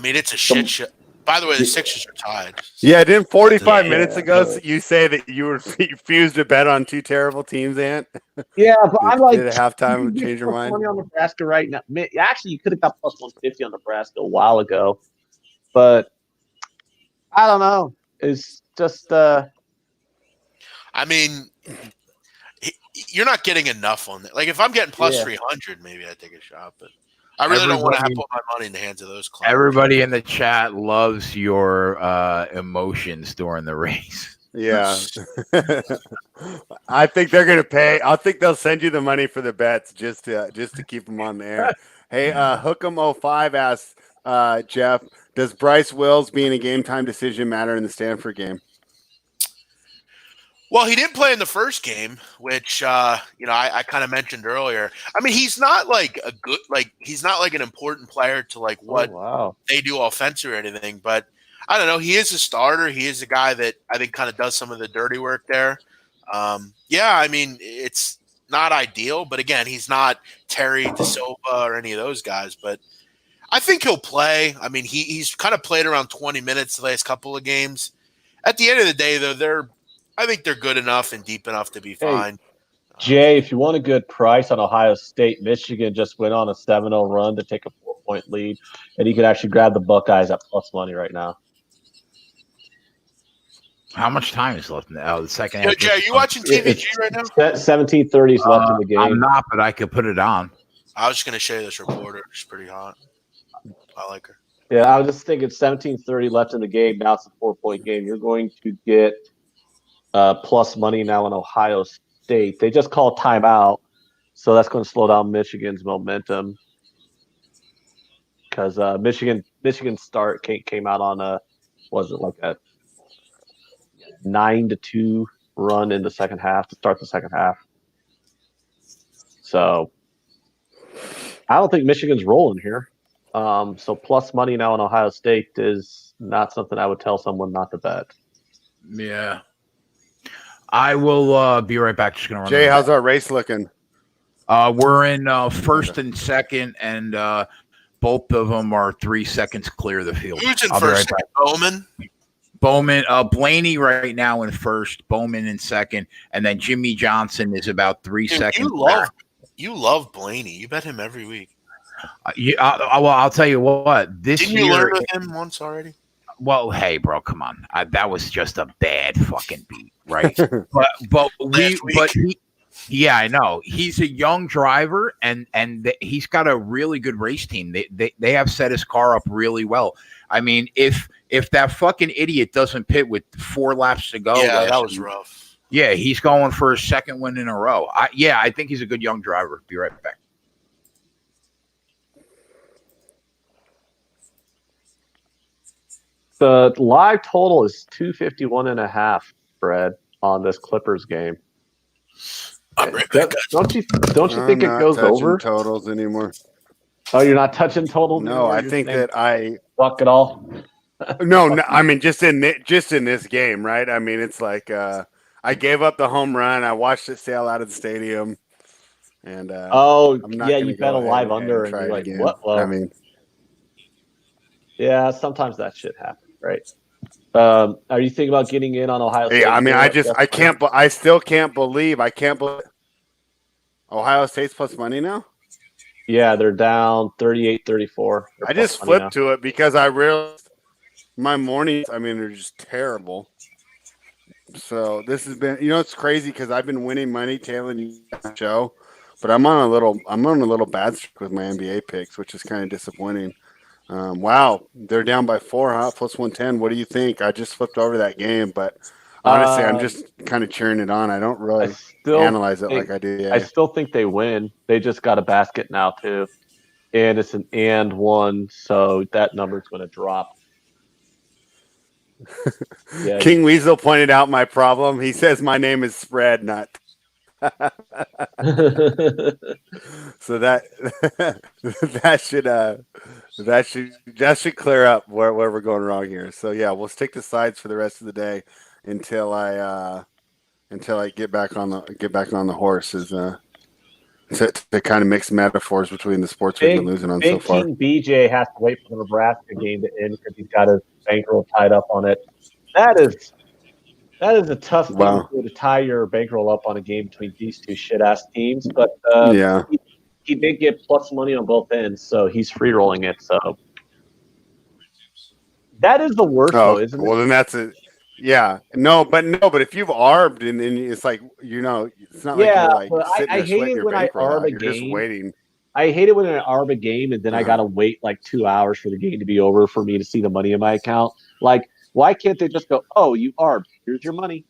mean, it's a shit show. By the way, the Sixers are tied. Yeah, didn't 45 minutes ago you say that you refused to bet on 2 terrible teams, Ant? Yeah, but I'm like, did at halftime change your mind? On Nebraska right now. Actually, you could have got plus 150 on Nebraska a while ago, but I don't know. It's just. I mean, you're not getting enough on that. Like, if I'm getting plus 300, maybe I'd take a shot. But I really don't want to Everybody- put my money in the hands of those clowns. Everybody in the chat loves your emotions during the race. Yeah. I think they're gonna pay. I think they'll send you the money for the bets just to keep them on the air. Hey, Hook'em05 asks Jeff, does Bryce Wills being a game time decision matter in the Stanford game? Well, he didn't play in the first game, which I kind of mentioned earlier. I mean, he's not like he's not like an important player to like what they do offensive or anything. But I don't know. He is a starter. He is a guy that I think kind of does some of the dirty work there. Yeah, I mean, it's not ideal, but again, he's not Terry DeSilva or any of those guys. But I think he'll play. I mean, he's kind of played around 20 minutes the last couple of games. At the end of the day, though, I think they're good enough and deep enough to be fine. Jay, if you want a good price on Ohio State, Michigan just went on a 7-0 run to take a 4-point lead, and you could actually grab the Buckeyes at plus money right now. How much time is left in the second half? Jay, are you watching TVG right now? 17:30 is left in the game. I'm not, but I could put it on. I was just going to show you this reporter. She's pretty hot. I like her. Yeah, I was just thinking 17:30 left in the game. Now it's a 4-point game. You're going to get plus money now in Ohio State. They just called timeout, so that's going to slow down Michigan's momentum because Michigan start came out on a was it like a 9-2 run in the second half to start the second half. So I don't think Michigan's rolling here. So plus money now in Ohio State is not something I would tell someone not to bet. Yeah. I will be right back. Just gonna run. Jay, how's our race looking? We're in first and second, and both of them are 3 seconds clear of the field. Who's in I'll first? Be right Bowman? Bowman, Blaney right now in first, Bowman in second, and then Jimmy Johnson is about 3 seconds. You love Blaney. You bet him every week. I'll tell you what. This Didn't year, you learn with him once already? Well, hey, bro, come on. That was just a bad fucking beat, right? Yeah, I know. He's a young driver, and he's got a really good race team. They have set his car up really well. I mean, if that fucking idiot doesn't pit with 4 laps to go, yeah, that was rough. Yeah, he's going for his second win in a row. I think he's a good young driver. Be right back. The live total is 251.5, Fred, on this Clippers game. Don't you think it goes over totals anymore? Oh, you're not touching totals? No, I think that I fuck it all. No, I mean just in this game, right? I mean it's like I gave up the home run. I watched it sail out of the stadium, and you bet a live under, and you're like, again. what? Well, I mean, yeah, sometimes that shit happens, right? Are you thinking about getting in on Ohio State? Yeah, I mean, I still can't believe Ohio State's plus money now. Yeah, they're down 38-34. I just flipped to it because I realized my mornings, I mean, they're just terrible. So this has been, it's crazy because I've been winning money tailing the show, but I'm on a little bad streak with my NBA picks, which is kind of disappointing. Wow, they're down by 4, huh? Plus 110. What do you think? I just flipped over that game, but honestly, I'm just kind of cheering it on. I don't really analyze it like I do. Yeah. I still think they win. They just got a basket now too, and it's an and one, so that number's going to drop. Yeah. King Weasel pointed out my problem. He says my name is Spread, not. So that should clear up where we're going wrong here. So yeah, we'll stick to sides for the rest of the day until I get back on the horses. To kind of mix metaphors between the sports we've been losing on so far. King BJ has to wait for the Nebraska game to end because he's got his bankroll tied up on it. That is a tough thing to tie your bankroll up on a game between these two shit-ass teams. But he did get plus money on both ends, so he's free-rolling it. So that is the worst, though, isn't it? Well, then that's it. Yeah. No, but if you've arbed and it's like, it's not like you're like sitting there I hate sweating it your when I bankroll arb out. a You're game. just waiting. I hate it when an Arba game and then I gotta wait like 2 hours for the game to be over for me to see the money in my account. Like, why can't they just go, "Oh, you Arb, here's your money"?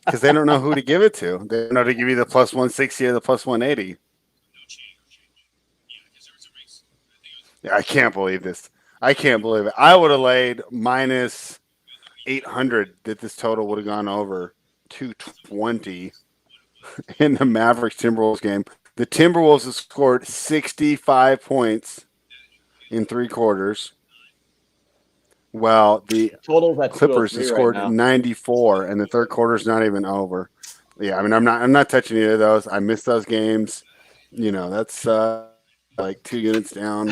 Because they don't know who to give it to. They don't know to give you the plus 160 or the plus 180. Yeah, I can't believe this. I can't believe it. I would have laid minus 800 that this total would have gone over 220 in the Mavericks Timberwolves game. The Timberwolves have scored 65 points in 3 quarters. Well, the Total's at Clippers 203 have right scored now. 94, and the third quarter's not even over. Yeah, I mean, I'm not touching either of those. I missed those games. You know, that's like 2 units down.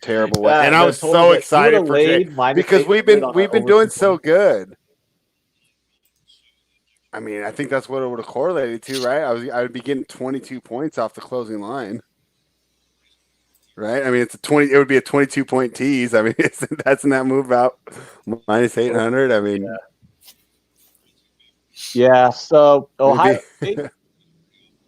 Terrible way. And I was so excited for today because we've been doing so good. I mean, I think that's what it would have correlated to, right? I would be getting 22 points off the closing line. Right? I mean, it would be a 22-point tease. I mean, that's in that move out minus 800. I mean, yeah. So Ohio State.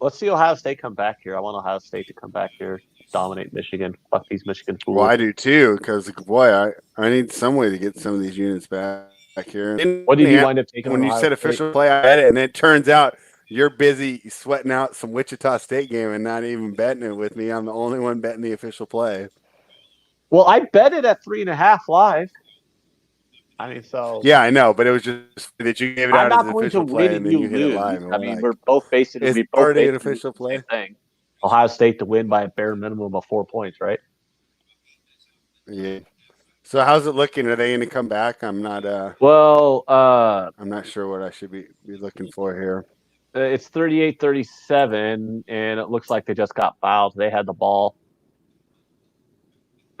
Let's see Ohio State come back here. I want Ohio State to come back here, dominate Michigan. Fuck these Michigan fools. Well, I do too, because boy, I need some way to get some of these units back here. What did you wind up taking when you Ohio said State? official play? I bet it, and it turns out you're busy sweating out some Wichita State game and not even betting it with me. I'm the only one betting the official play. Well, I bet it at 3.5 live. I mean, so yeah, I know, but it was just that you gave it out as an official play and then you hit it lose. live. I mean, we're both basing it's already an official play. Thing. Ohio State to win by a bare minimum of 4 points, right? Yeah. So how's it looking? Are they going to come back? I'm not. I'm not sure what I should be looking for here. It's 38-37, and it looks like they just got fouled. They had the ball.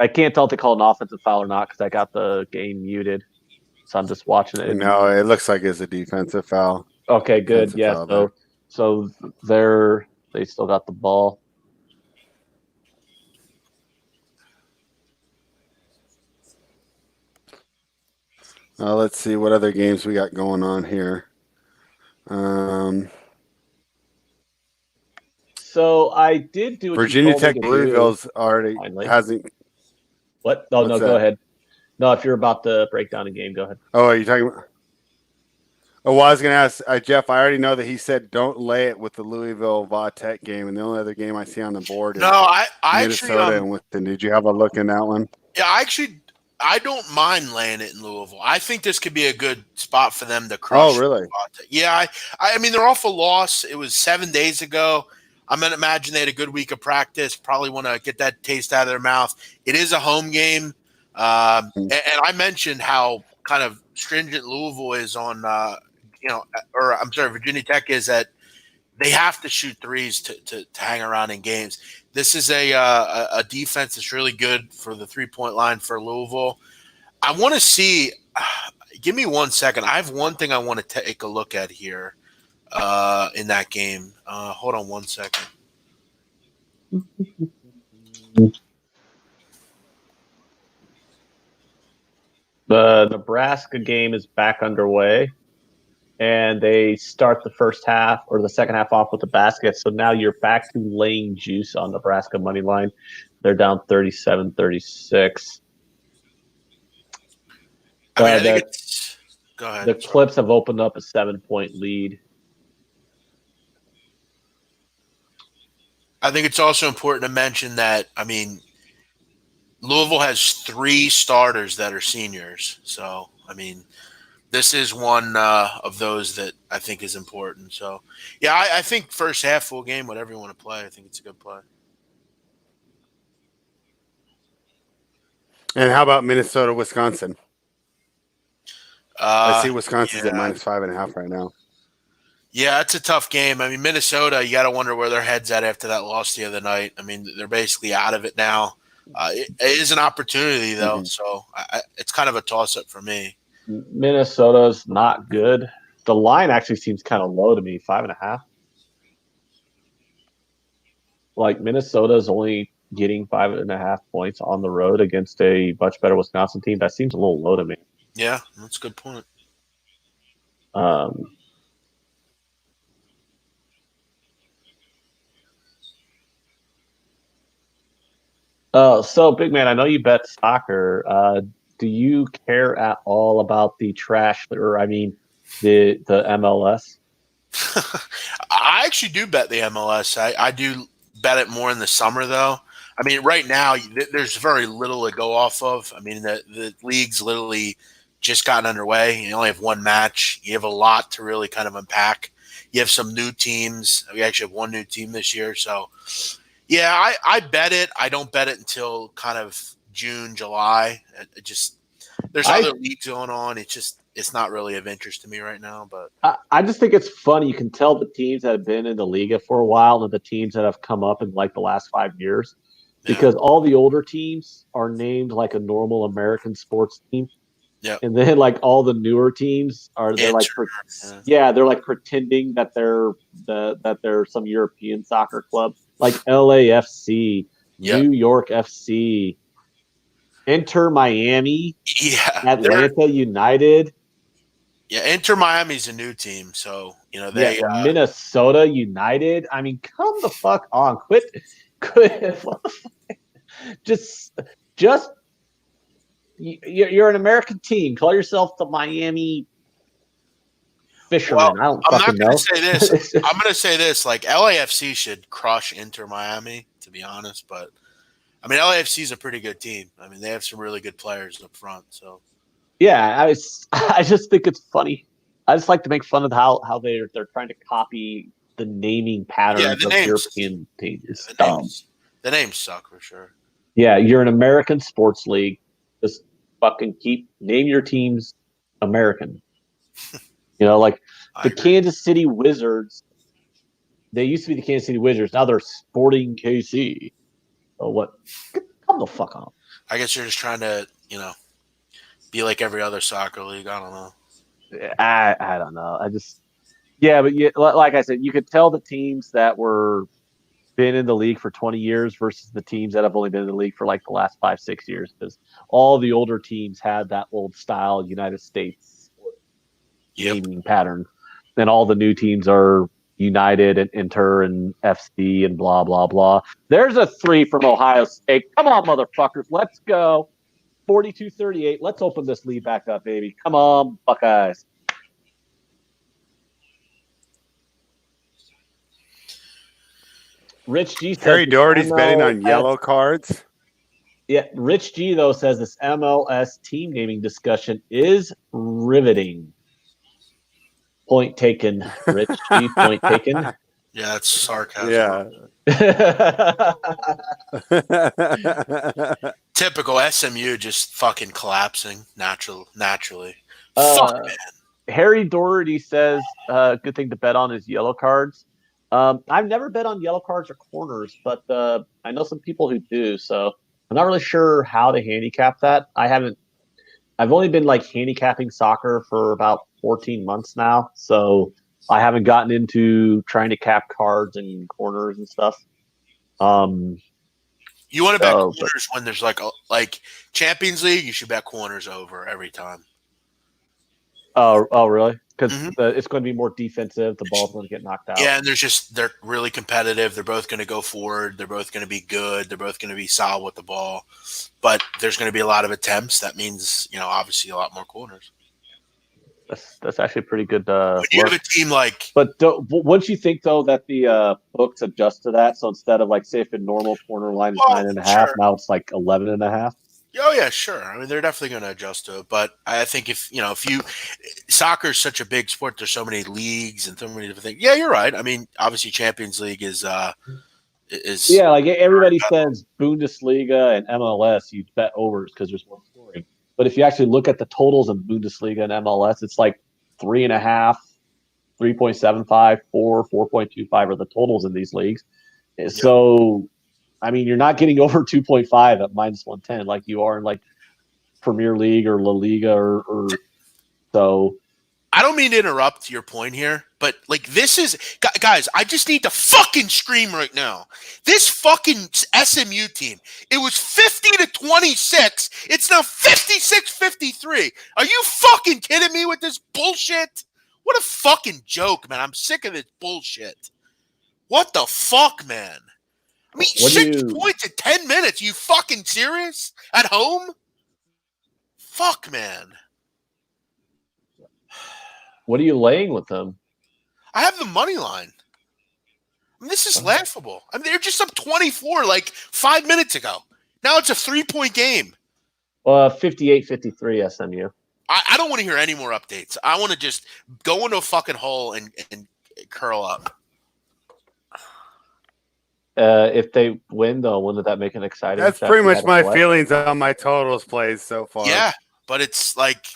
I can't tell if they called an offensive foul or not because I got the game muted. So I'm just watching it. No, it looks like it's a defensive foul. Okay, good. Yeah, so they still got the ball. Let's see what other games we got going on here. So I did do Virginia Tech Louisville's already hasn't. What? Oh, no, go ahead. No, if you're about to break down a game, go ahead. Oh, are you talking about? Oh, well, I was going to ask Jeff. I already know that he said don't lay it with the Louisville Va-Tech game, and the only other game I see on the board is Minnesota and Wisconsin. Did you have a look in that one? Yeah, I don't mind laying it in Louisville. I think this could be a good spot for them to crush. Oh, really? Yeah, I mean they're off a loss. It was 7 days ago. I'm gonna imagine they had a good week of practice. Probably want to get that taste out of their mouth. It is a home game, and I mentioned how kind of stringent Louisville is on, Virginia Tech is that they have to shoot threes to hang around in games. This is a defense that's really good for the 3-point line for Louisville. I want to see. Give me 1 second. I have one thing I want to take a look at here in that game. Hold on 1 second. The Nebraska game is back underway. And they start the first half or the second half off with the basket. So now you're back to laying juice on Nebraska money line. They're down 37-36. I mean, I think it's – go ahead. The Clips have opened up a 7-point lead. I think it's also important to mention that, I mean, Louisville has 3 starters that are seniors. So, I mean – this is one of those that I think is important. So, yeah, I think first half, full game, whatever you want to play, I think it's a good play. And how about Minnesota, Wisconsin? I see Wisconsin's at minus 5.5 right now. Yeah, it's a tough game. I mean, Minnesota, you got to wonder where their head's at after that loss the other night. I mean, they're basically out of it now. It is an opportunity, though, so it's kind of a toss-up for me. Minnesota's not good. The line actually seems kind of low to me, 5.5. Like Minnesota's only getting 5.5 points on the road against a much better Wisconsin team. That seems a little low to me. Yeah, that's a good point. So big man, I know you bet soccer. Do you care at all about the trash, or I mean, the MLS? I actually do bet the MLS. I do bet it more in the summer, though. I mean, right now there's very little to go off of. I mean, the league's literally just gotten underway. You only have one match. You have a lot to really kind of unpack. You have some new teams. We actually have one new team this year. So, yeah, I bet it. I don't bet it until kind of June, July. It just there's other leagues going on. It's not really of interest to me right now. But I just think it's funny. You can tell the teams that have been in the Liga for a while and the teams that have come up in like the last 5 years, because all the older teams are named like a normal American sports team. yeah, And then like all the newer teams they're like pretending that they're some European soccer club, like LAFC, New York FC, Inter Miami, Atlanta United. Yeah, Inter Miami's a new team, so they Minnesota United. I mean, come the fuck on, quit. just you're an American team. Call yourself the Miami Fishermen. Well, I'm not going to say this. I'm going to say this: like LAFC should crush Inter Miami, to be honest. But I mean, LAFC is a pretty good team. I mean, they have some really good players up front. So yeah, I just think it's funny. I just like to make fun of how they're trying to copy the naming patterns of European teams. It's dumb. The names suck for sure. Yeah, you're an American sports league. Just fucking name your teams American. Like the Kansas City Wizards. They used to be the Kansas City Wizards. Now they're Sporting KC. So what? Come the fuck on. I guess you're just trying to, be like every other soccer league. I don't know. I don't know. But like I said, you could tell the teams that were been in the league for 20 years versus the teams that have only been in the league for like the last 5-6 years, because all the older teams had that old style United States naming pattern. Then all the new teams are United and Inter and FC and blah, blah, blah. There's a 3 from Ohio State. Come on, motherfuckers. Let's go. 42-38. Let's open this lead back up, baby. Come on, Buckeyes. Rich G says Harry Doherty's betting on yellow cards. Yeah, Rich G, though, says this MLS team naming discussion is riveting. Point taken, Rich G. Point taken. Yeah, that's sarcasm. Yeah. Typical SMU just fucking collapsing naturally. Fuck, man. Harry Doherty says good thing to bet on is yellow cards. I've never bet on yellow cards or corners, but I know some people who do, so I'm not really sure how to handicap that. I've only been like handicapping soccer for about 14 months now, so I haven't gotten into trying to cap cards and corners and stuff. You want to bet corners when there's like Champions League, you should bet corners over every time. Oh, really? Because it's going to be more defensive. The ball's going to get knocked out. Yeah, and they're really competitive. They're both going to go forward. They're both going to be good. They're both going to be solid with the ball. But there's going to be a lot of attempts. That means, obviously a lot more corners. That's actually pretty good. When you have a team like... But once you think, though, that the books adjust to that, so instead of, like, say if a normal corner line is 9.5, now it's like 11.5. Oh, yeah, sure. I mean, they're definitely going to adjust to it. But I think if soccer is such a big sport, there's so many leagues and so many different things. Yeah, you're right. I mean, obviously Champions League is yeah, like everybody says Bundesliga and MLS, you bet overs because there's more scoring. But if you actually look at the totals in Bundesliga and MLS, it's like 3.5, 3.75, 4, 4.25 are the totals in these leagues. Yep. So, I mean, you're not getting over 2.5 at minus 110 like you are in like Premier League or La Liga or so. I don't mean to interrupt your point here, but like this is guys, I just need to fucking scream right now. This fucking SMU team, it was 50-26. It's now 56-53. Are you fucking kidding me with this bullshit? What a fucking joke, man. I'm sick of this bullshit. What the fuck, man? I mean, What do 6 you- points in 10 minutes. You fucking serious? At home? Fuck, man. What are you laying with them? I have the money line. I mean, this is laughable. I mean, they're just up 24 like 5 minutes ago. Now it's a 3-point game. 58-53 SMU. I don't want to hear any more updates. I want to just go into a fucking hole and curl up. If they win, though, wouldn't that make an exciting? That's pretty much my feelings on my totals plays so far. Yeah, but it's like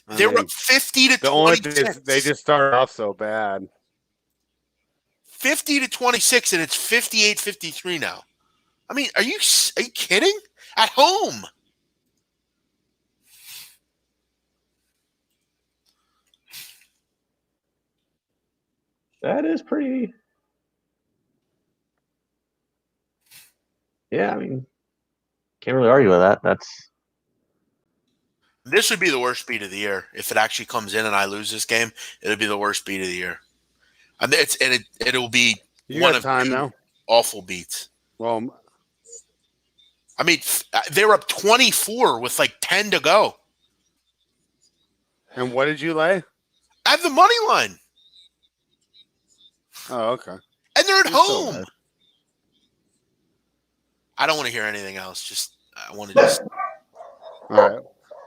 they were up 50 to the only 26. thing is they just started off so bad. 50 to 26, and it's 58-53 now. I mean, are you kidding? At home. That is pretty. Yeah, I mean, can't really argue with that. This would be the worst beat of the year if it actually comes in and I lose this game. It'll be the worst beat of the year. And it'll be one of time two now. awful beats. Well, I mean, they were up 24 with like 10 to go. and what did you lay? I have the money line, Oh, okay. and they're at You're so home. bad. I don't want to hear anything else. I want to just. All right.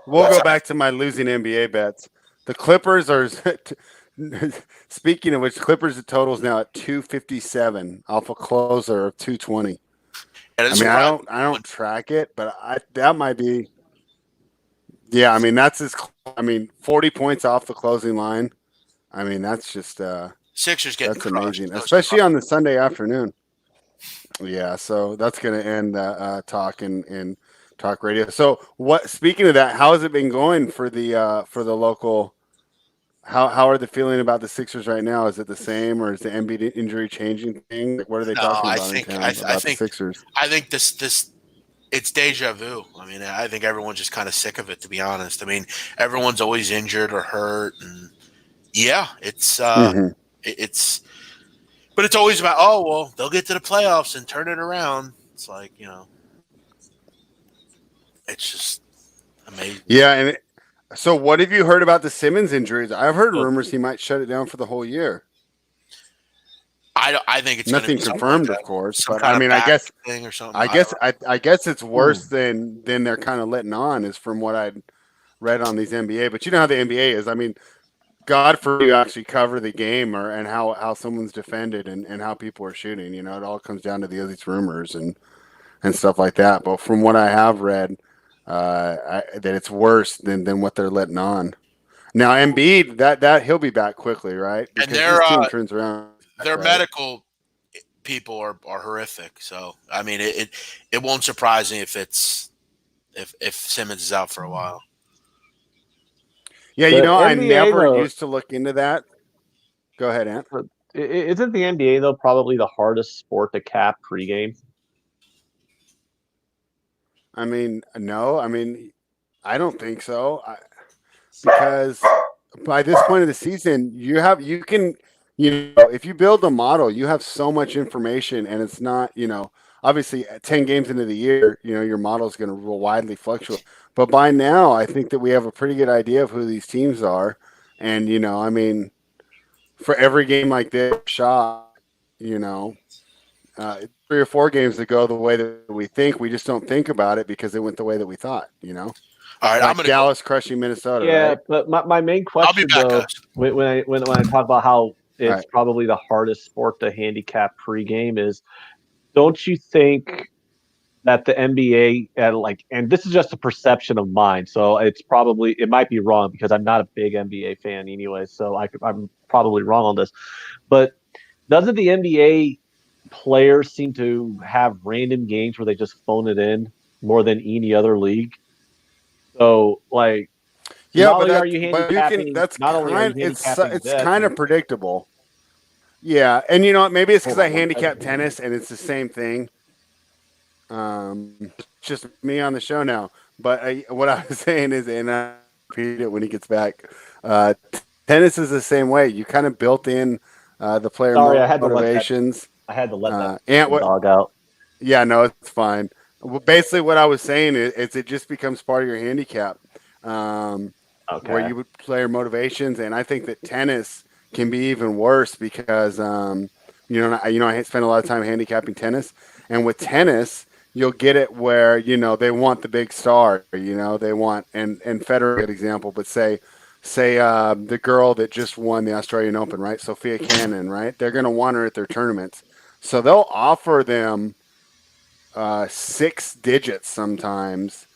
We'll go back to my losing NBA bets. The Clippers are speaking of which, Clippers the total is now at 257 off a closer of 220. I mean, I don't track it, but that might be. Yeah, I mean that's 40 points off the closing line. I mean that's just Sixers getting that's crushed. amazing, especially on the Sunday afternoon. Yeah, so that's going to end talk and talk radio. So, what? Speaking of that, how has it been going for the local? How are they feeling about the Sixers right now? Is it the same, or is the Embiid injury changing thing? Like, what are they talking about in town about the Sixers? I think this it's deja vu. I mean, I think everyone's just kind of sick of it, to be honest. I mean, everyone's always injured or hurt, and yeah, it's but it's always about, oh, well, they'll get to the playoffs and turn it around. It's like, it's just amazing. Yeah, and so what have you heard about the Simmons injuries? I've heard rumors he might shut it down for the whole year. I think it's nothing confirmed, like of course, but I mean, I guess thing or something. I guess it's worse than they're kind of letting on, is from what I'd read on these NBA. But you know how the NBA is. I mean, God forbid you actually cover the game and how someone's defended and how people are shooting. You know, it all comes down to these rumors and stuff like that. But from what I have read, that it's worse than what they're letting on. Now Embiid, that he'll be back quickly, right? Because and their team turns around. Their right? medical people are horrific. So I mean, it won't surprise me if Simmons is out for a while. Yeah, The I NBA, never though, used to look into that. Go ahead, Ant. Isn't the NBA, though, probably the hardest sport to cap pregame? I mean, no. I mean, I don't think so. Because by this point of the season, if you build a model, you have so much information, and it's not, obviously 10 games into the year, your model is going to widely fluctuate. But by now, I think that we have a pretty good idea of who these teams are. And, I mean, for every game like this shot, 3 or 4 games that go the way that we think, we just don't think about it because it went the way that we thought, All right, like I'm gonna Dallas crushing Minnesota. Yeah, right? but my main question, though, when I talk about how it's probably the hardest sport to handicap pregame is, don't you think that the NBA and this is just a perception of mine, so it might be wrong because I'm not a big NBA fan anyway, so I'm probably wrong on this, but doesn't the NBA players seem to have random games where they just phone it in more than any other league? So it's kind of predictable. Yeah, and maybe it's because I handicap tennis and it's the same thing. It's just me on the show now. But what I was saying is, and I repeat it when he gets back. Tennis is the same way. You kind of built in the player motivations. I had to let that Ant, dog out. Yeah, no, it's fine. Well, basically, what I was saying is it just becomes part of your handicap, um, where Okay. you would play your motivations, and I think that tennis can be even worse because I spend a lot of time handicapping tennis, and with tennis, you'll get it where they want the big star, they want and Federer, good example, but say the girl that just won the Australian Open, right? Sophia Cannon, right? They're going to want her at their tournaments, so they'll offer them six digits sometimes,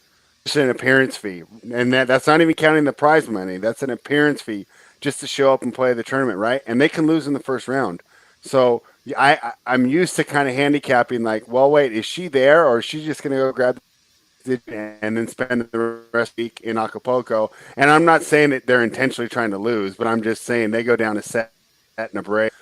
just an appearance fee, and that's not even counting the prize money. That's an appearance fee just to show up and play the tournament, right? And they can lose in the first round. So I'm used to kind of handicapping, like, well, wait, is she there, or is she just going to go grab the digit and then spend the rest of the week in Acapulco? And I'm not saying that they're intentionally trying to lose, but I'm just saying they go down a set and a break.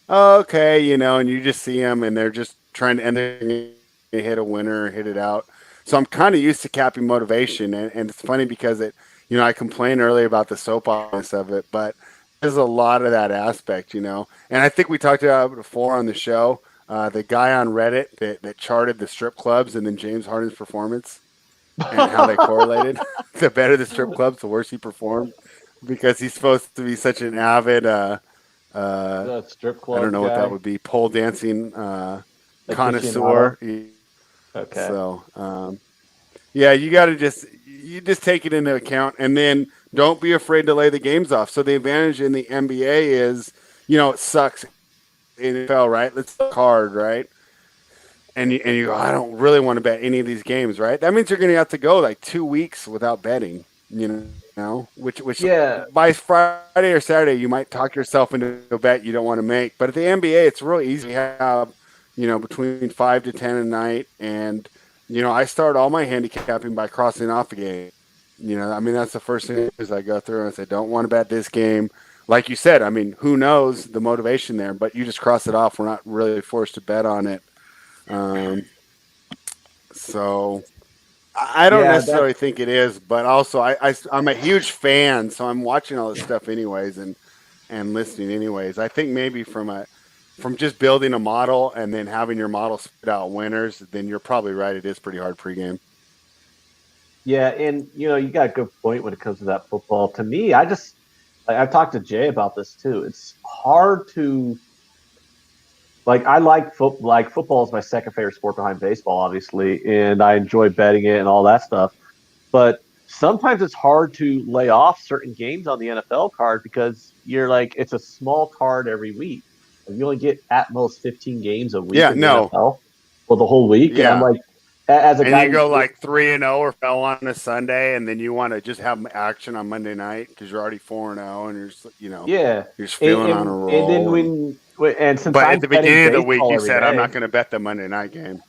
Okay, and you just see them, and they're just trying to, and they hit a winner, hit it out. So I'm kind of used to capping motivation, and it's funny because I complained earlier about the soap operas of it, but there's a lot of that aspect, and I think we talked about it before on the show. The guy on Reddit that charted the strip clubs and then James Harden's performance and how they correlated. The better the strip clubs, the worse he performed because he's supposed to be such an avid. The strip I don't club know what that guy, would be. Pole dancing aficionado. connoisseur. Okay. So yeah, you just take it into account, and then don't be afraid to lay the games off. So the advantage in the NBA is, it sucks in the NFL, right? Let's look hard, right? And you go, I don't really want to bet any of these games, right? That means you're going to have to go like 2 weeks without betting, which Yeah. by Friday or Saturday you might talk yourself into a bet you don't want to make. But at the NBA, it's really easy. We have, between 5 to 10 a night, and I start all my handicapping by crossing off a game. I mean, that's the first thing is I go through and say, don't want to bet this game. Like you said, I mean, who knows the motivation there, but you just cross it off. We're not really forced to bet on it. Um, so I don't Yeah, necessarily think it is, but also I'm a huge fan, so I'm watching all this stuff anyways and listening anyways. I think maybe from just building a model and then having your model spit out winners, then you're probably right. It is pretty hard pregame. yeah, and you got a good point when it comes to that football. To me, I've talked to Jay about this too. It's hard to I like football is my second favorite sport behind baseball, obviously, and I enjoy betting it and all that stuff. But sometimes it's hard to lay off certain games on the NFL card because you're like it's a small card every week. You only get at most 15 games a week Yeah, in the no, NFL for the whole week, and I'm yeah. like, as a And guy you go who like 3-0 or fell on a Sunday, and then you want to just have action on Monday night because you're already 4-0, and yeah, you're just and, feeling on a and then roll. and since But I'm at the betting beginning of the week, baseball you every said I'm day, not going to bet the Monday night game.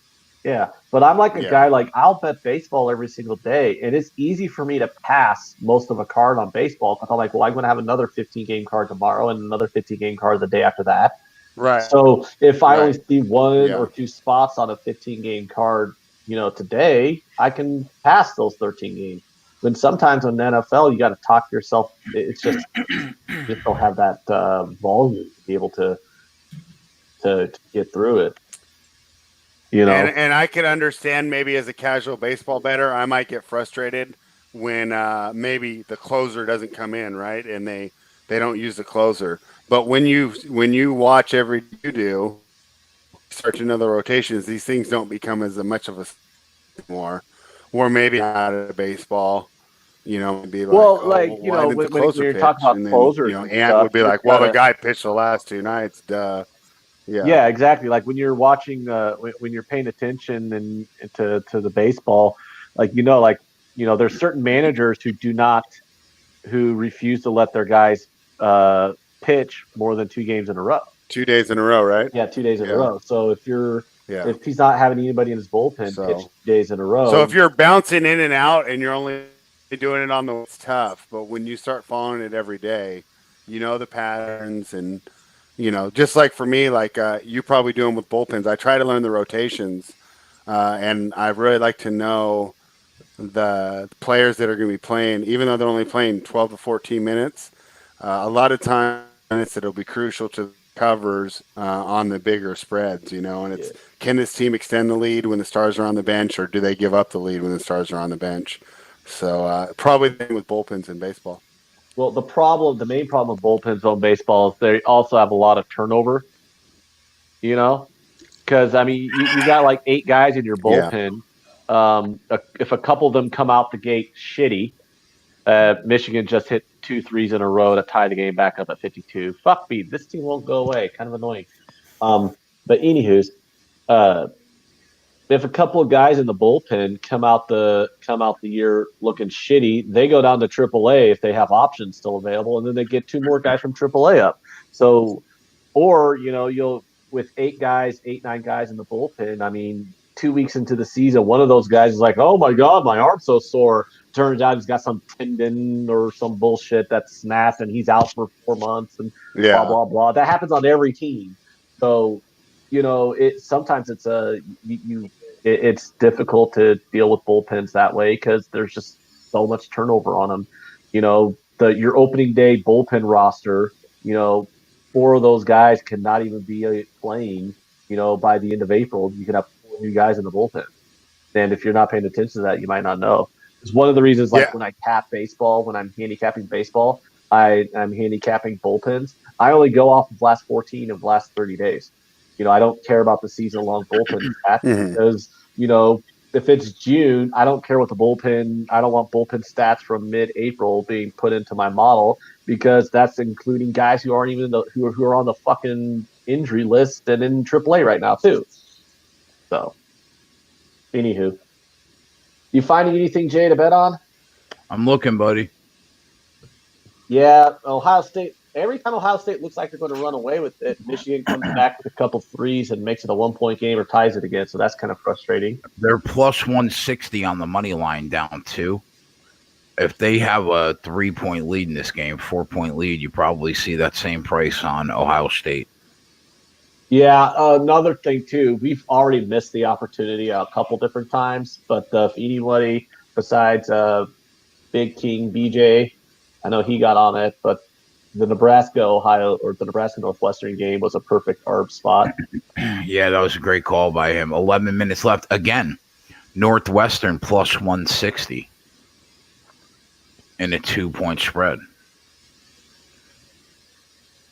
yeah, but I'm like a Yeah, guy I'll bet baseball every single day, and it's easy for me to pass most of a card on baseball because I'm like, well, I'm going to have another 15 game card tomorrow and another 15 game card the day after that. right, So if I only right, see one yeah. or two spots on a 15 game card, today, I can pass those 13 games. When sometimes in the NFL, you got to talk yourself. It's just you just don't have that volume to be able to get through it. And I could understand maybe as a casual baseball bettor, I might get frustrated when maybe the closer doesn't come in, right? And they don't use the closer. But when you watch every you do, start to know the rotations, these things don't become as much of a more, or maybe out of baseball. Be like, Well, oh, well, why didn't the when closer you're talking pitch? about And then closers and Ant stuff, would be you just like, well, the gotta. guy pitched the last 2 nights, duh. Yeah, Yeah, exactly. Like when you're watching, when you're paying attention and to the baseball, there's certain managers who refuse to let their guys pitch more than 2 games in a row. 2 days in a row, right? Yeah, 2 days in a Yeah, row. So yeah. if he's not having anybody in his bullpen pitch So 2 days in a So if row, you're bouncing in and out and you're only doing it on the, it's tough. But when you start following it every day, you know the patterns, and just like for me, like you probably do them with bullpens. I try to learn the rotations, and I really like to know the players that are going to be playing, even though they're only playing 12 to 14 minutes. A lot of times it'll be crucial to covers on the bigger spreads, and it's can this team extend the lead when the Stars are on the bench, or do they give up the lead when the Stars are on the bench? So probably the thing with bullpens in baseball. Well, the main problem with bullpens on baseball is they also have a lot of turnover. Because I mean, you got like 8 guys in your bullpen. If a couple of them come out the gate shitty, Michigan just hit 2 threes in a row to tie the game back up at 52. Fuck me, this team won't go away. Kind of annoying. But anywho's, if a couple of guys in the bullpen come out the year looking shitty, they go down to AAA if they have options still available, and then they get 2 more guys from AAA up. So, or you'll with 8, 9 guys in the bullpen. I mean, 2 weeks into the season, one of those guys is like, "Oh my god, my arm's so sore." Turns out he's got some tendon or some bullshit that snapped, and he's out for 4 months, and blah blah blah. That happens on every team. So, sometimes it's difficult to deal with bullpens that way because there's just so much turnover on them. Your opening day bullpen roster, 4 of those guys cannot even be playing, by the end of April. You could have 4 new guys in the bullpen. And if you're not paying attention to that, you might not know. It's one of the reasons, when I cap baseball, when I'm handicapping baseball, I'm handicapping bullpens. I only go off of last 14 of last 30 days. I don't care about the season-long bullpen stats because, if it's June, I don't care what the bullpen – I don't want bullpen stats from mid-April being put into my model because that's including guys who aren't even who are on the fucking injury list and in AAA right now too. So, anywho. You finding anything, Jay, to bet on? I'm looking, buddy. Yeah, Ohio State. Every time Ohio State looks like they're going to run away with it, Michigan comes back with a couple threes and makes it a 1-point game or ties it again. So that's kind of frustrating. They're plus 160 on the money line down 2. If they have a 3-point lead in this game, 4-point lead, you probably see that same price on Ohio State. Yeah, another thing too, we've already missed the opportunity a couple different times. But if anybody besides Big King BJ, I know he got on it, but the Nebraska-Ohio or the Nebraska-Northwestern game was a perfect ARB spot. Yeah, that was a great call by him. 11 minutes left. Again, Northwestern plus 160 in a 2-point spread.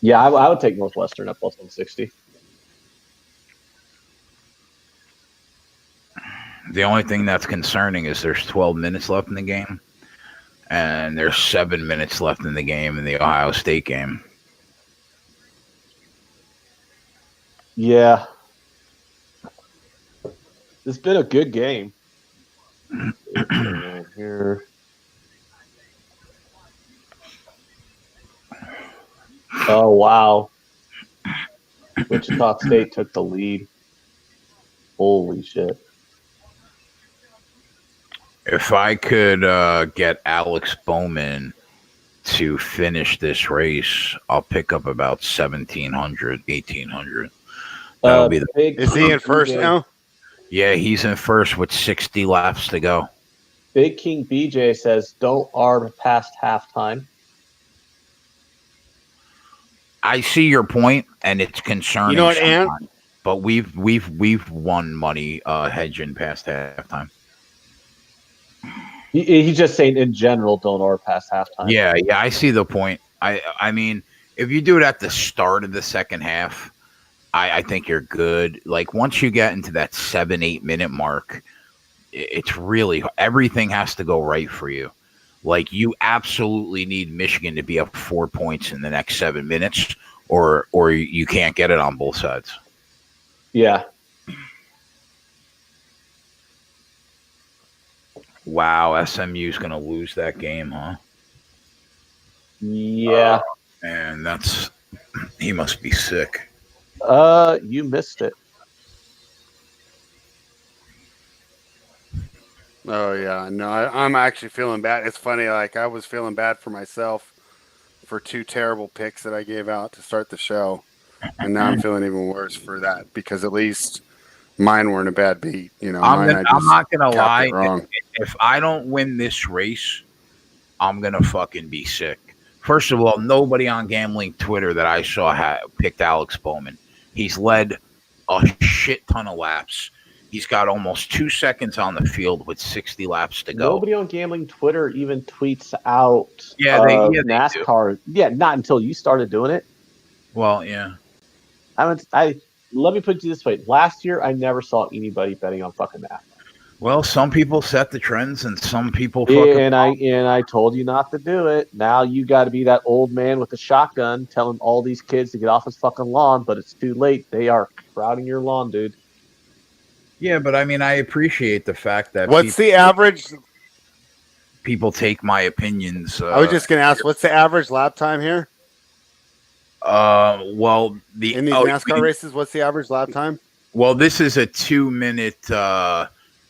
Yeah, I would take Northwestern at plus 160. The only thing that's concerning is there's 12 minutes left in the game, and there's 7 minutes left in the game in the Ohio State game. Yeah. It's been a good game. Here. Oh, wow. Wichita State took the lead. Holy shit. If I could get Alex Bowman to finish this race, I'll pick up about 1,700, 1,800. That'll be Is he in first now? Yeah, he's in first with 60 laps to go. Big King BJ says, don't arb past halftime. I see your point, and it's concerning. You know what, Ant? But we've won money hedging past halftime. He's just saying in general, don't arb past halftime. Yeah, I see the point. I mean, if you do it at the start of the second half, I think you're good. Like once you get into that 7-8 minute mark, it's really everything has to go right for you. Like you absolutely need Michigan to be up 4 points in the next 7 minutes, or you can't get it on both sides. Yeah. Wow, SMU's going to lose that game, huh? Yeah. And he must be sick. You missed it. Oh yeah, no, I'm actually feeling bad. It's funny, like I was feeling bad for myself for 2 terrible picks that I gave out to start the show, and now I'm feeling even worse for that because at least mine weren't a bad beat. I'm not gonna lie. If I don't win this race, I'm gonna fucking be sick. First of all, nobody on gambling Twitter that I saw picked Alex Bowman. He's led a shit ton of laps. He's got almost 2 seconds on the field with 60 laps to go. Nobody on gambling Twitter even tweets out They NASCAR. do. Yeah, not until you started doing it. Well, yeah. Let me put it this way. Last year, I never saw anybody betting on fucking NASCAR. Well, some people set the trends, and some people and I told you not to do it. Now you got to be that old man with a shotgun telling all these kids to get off his fucking lawn, but it's too late. They are crowding your lawn, dude. Yeah, but I mean, I appreciate the fact that what's the average? People take my opinions. I was just going to ask, what's the average lap time here? Well, in these NASCAR races, what's the average lap time? Well, this is a 2-minute.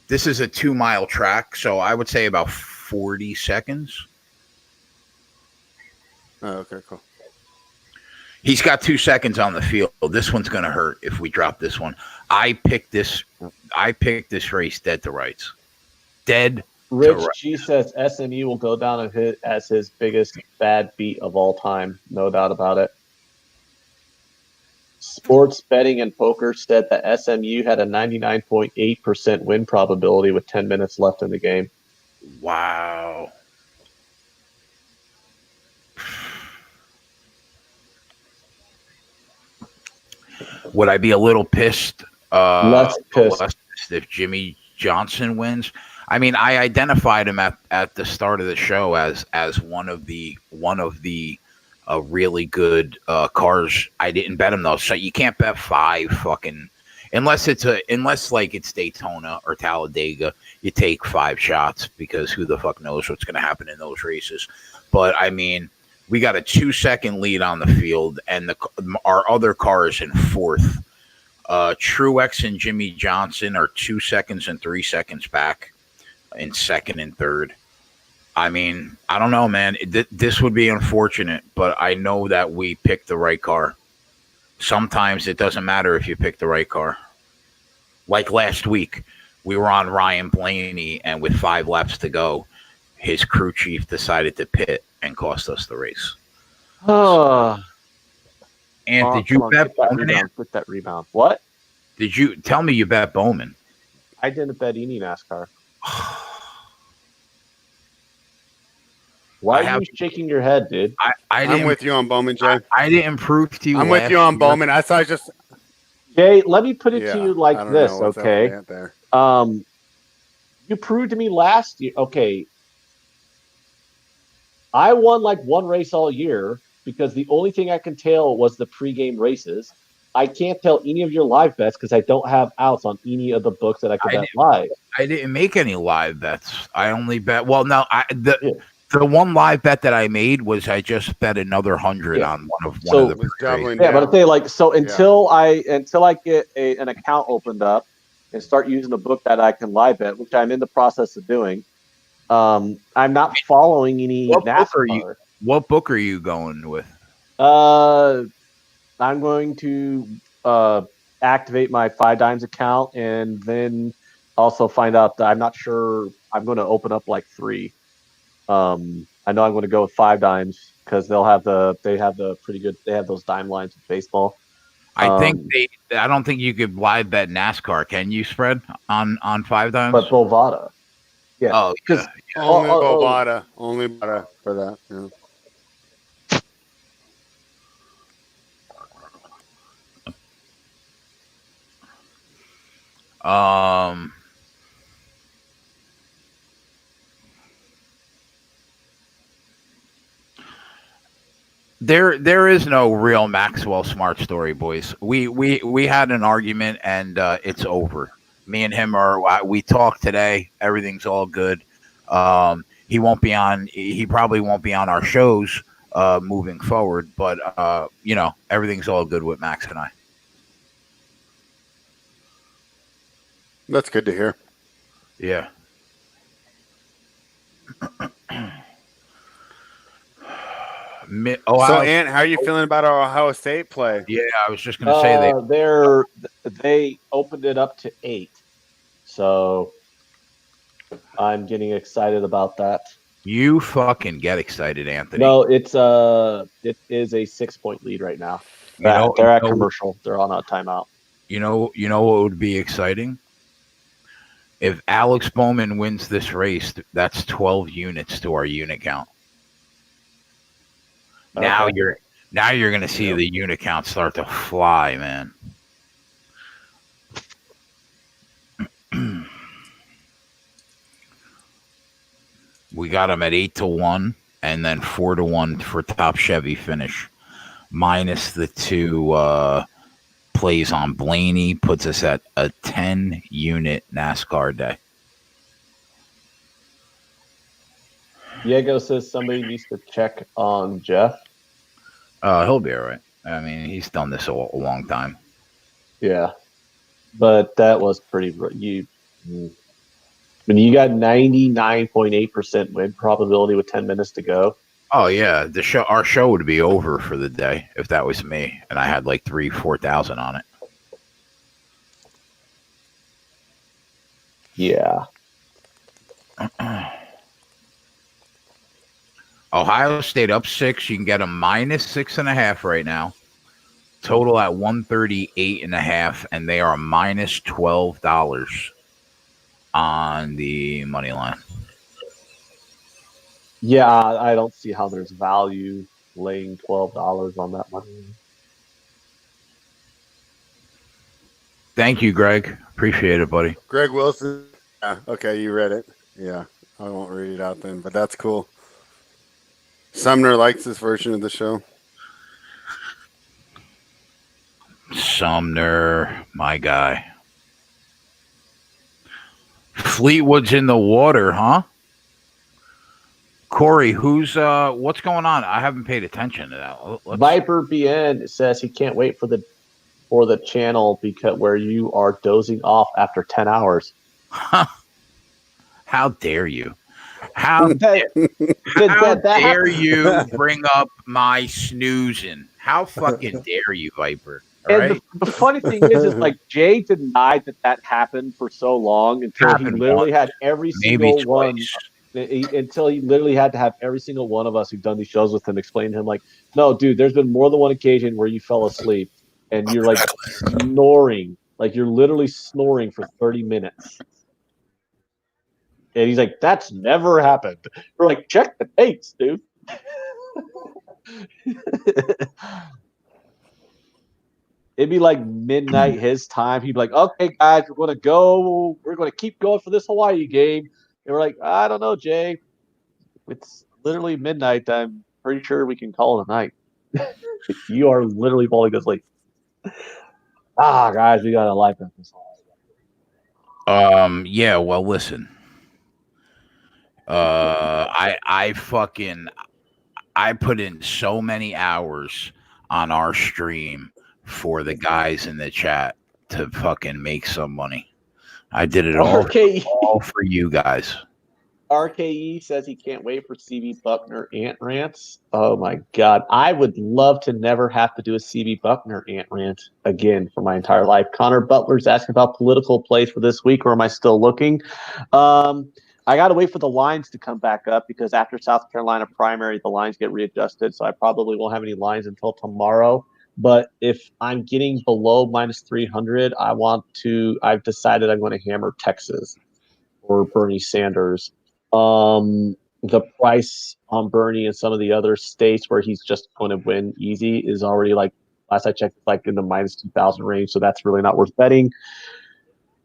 This is a 2-mile track, so I would say about 40 seconds. Oh, okay, cool. He's got 2 seconds on the field. This one's going to hurt if we drop this one. I picked this race dead to rights. Dead. Rich G says SMU will go down as his biggest bad beat of all time. No doubt about it. Sports betting and poker said that SMU had a 99.8% win probability with 10 minutes left in the game. Wow. Would I be a little pissed? Less pissed if Jimmy Johnson wins. I mean, I identified him at the start of the show as one of the really good cars. I didn't bet him though, so you can't bet 5 fucking unless it's Daytona or Talladega. You take 5 shots because who the fuck knows what's going to happen in those races. But I mean, we got a 2-second lead on the field, and our other car is in 4th. Truex and Jimmy Johnson are 2 seconds and 3 seconds back in 2nd and 3rd. I mean, I don't know, man. This would be unfortunate, but I know that we picked the right car. Sometimes it doesn't matter if you pick the right car. Like last week, we were on Ryan Blaney, and with 5 laps to go, his crew chief decided to pit and cost us the race. And did you bet Bowman? Get that rebound. What? Did you tell me you bet Bowman? I didn't bet any NASCAR. Why are you shaking your head, dude? I'm with you on Bowman, Jay. I didn't prove to you. I'm with you on Bowman. I thought just. Jay, let me put it to you like this, okay? You proved to me last year. Okay, I won like 1 race all year because the only thing I can tell was the pregame races. I can't tell any of your live bets because I don't have outs on any of the books that I can bet live. I didn't make any live bets. I only bet. Well, no, the one live bet that I made was I just bet another 100 on one of the. Yeah, but I say like so until I get an account opened up and start using a book that I can live bet, which I'm in the process of doing. I'm not following any NASCAR. What book are you going with? I'm going to activate my 5 Dimes account and then also find out that I'm not sure. I'm going to open up like 3. I know I'm going to go with 5 Dimes because they have the pretty good. They have those dime lines in baseball. I don't think you could live bet NASCAR. Can you spread on 5 Dimes? But Bovada. Yeah. Oh, because only Bovada for that. Yeah. There is no real Maxwell Smart story, boys. We had an argument and it's over. Me and him we talked today. Everything's all good. He won't be on. He probably won't be on our shows moving forward. But everything's all good with Max and I. That's good to hear. Yeah. So, Ant, how are you feeling about our Ohio State play? Yeah, I was just going to say they opened it up to 8, so I'm getting excited about that. You fucking get excited, Anthony. No, it is a 6-point lead right now. They're at commercial. They're on a timeout. You know what would be exciting? If Alex Bowman wins this race, that's 12 units to our unit count. Now Okay. you're gonna see the unit count start to fly, man. We got him at 8-1, and then 4-1 for top Chevy finish, minus the 2 plays on Blaney, puts us at a 10-unit NASCAR day. Diego says somebody needs to check on Jeff. He'll be all right. I mean, he's done this a long time. Yeah, but that was pretty. When you got 99.8% win probability with 10 minutes to go. Oh yeah, our show would be over for the day if that was me, and I had like 4,000 on it. Yeah. Ohio State up 6. You can get them minus 6.5 right now. Total at 138.5, and they are minus $12 on the money line. Yeah, I don't see how there's value laying $12 on that money. Thank you, Greg. Appreciate it, buddy. Greg Wilson. Yeah, okay, you read it. Yeah, I won't read it out then, but that's cool. Sumner likes this version of the show. Sumner, my guy. Fleetwood's in the water, huh? Corey, what's going on? I haven't paid attention to that. Viper BN says he can't wait for the channel because where you are dozing off after 10 hours. How dare you? How dare you bring up my snoozing? How fucking dare you, Viper? All right? The funny thing is like Jay denied that happened for so long until he literally had every single one. Until he literally had to have every single one of us who've done these shows with him explain to him, like, no, dude, there's been more than one occasion where you fell asleep and you're like snoring, like you're literally snoring for 30 minutes. And he's like, that's never happened. We're like, check the tapes, dude. It'd be like midnight his time. He'd be like, okay, guys, we're going to keep going for this Hawaii game. And we're like, I don't know, Jay. It's literally midnight. I'm pretty sure we can call it a night. You are literally falling asleep. Guys, we got to life up this all. Yeah, well, listen. I put in so many hours on our stream for the guys in the chat to fucking make some money. I did it all for you guys. RKE says he can't wait for CB Buckner ant rants. Oh my God. I would love to never have to do a CB Buckner ant rant again for my entire life. Connor Butler's asking about political plays for this week, or am I still looking? I got to wait for the lines to come back up because after South Carolina primary, the lines get readjusted. So I probably won't have any lines until tomorrow. But if I'm getting below minus 300, I've decided I'm going to hammer Texas or Bernie Sanders. The price on Bernie and some of the other states where he's just going to win easy is already like, last I checked, like in the minus 2,000 range. So that's really not worth betting.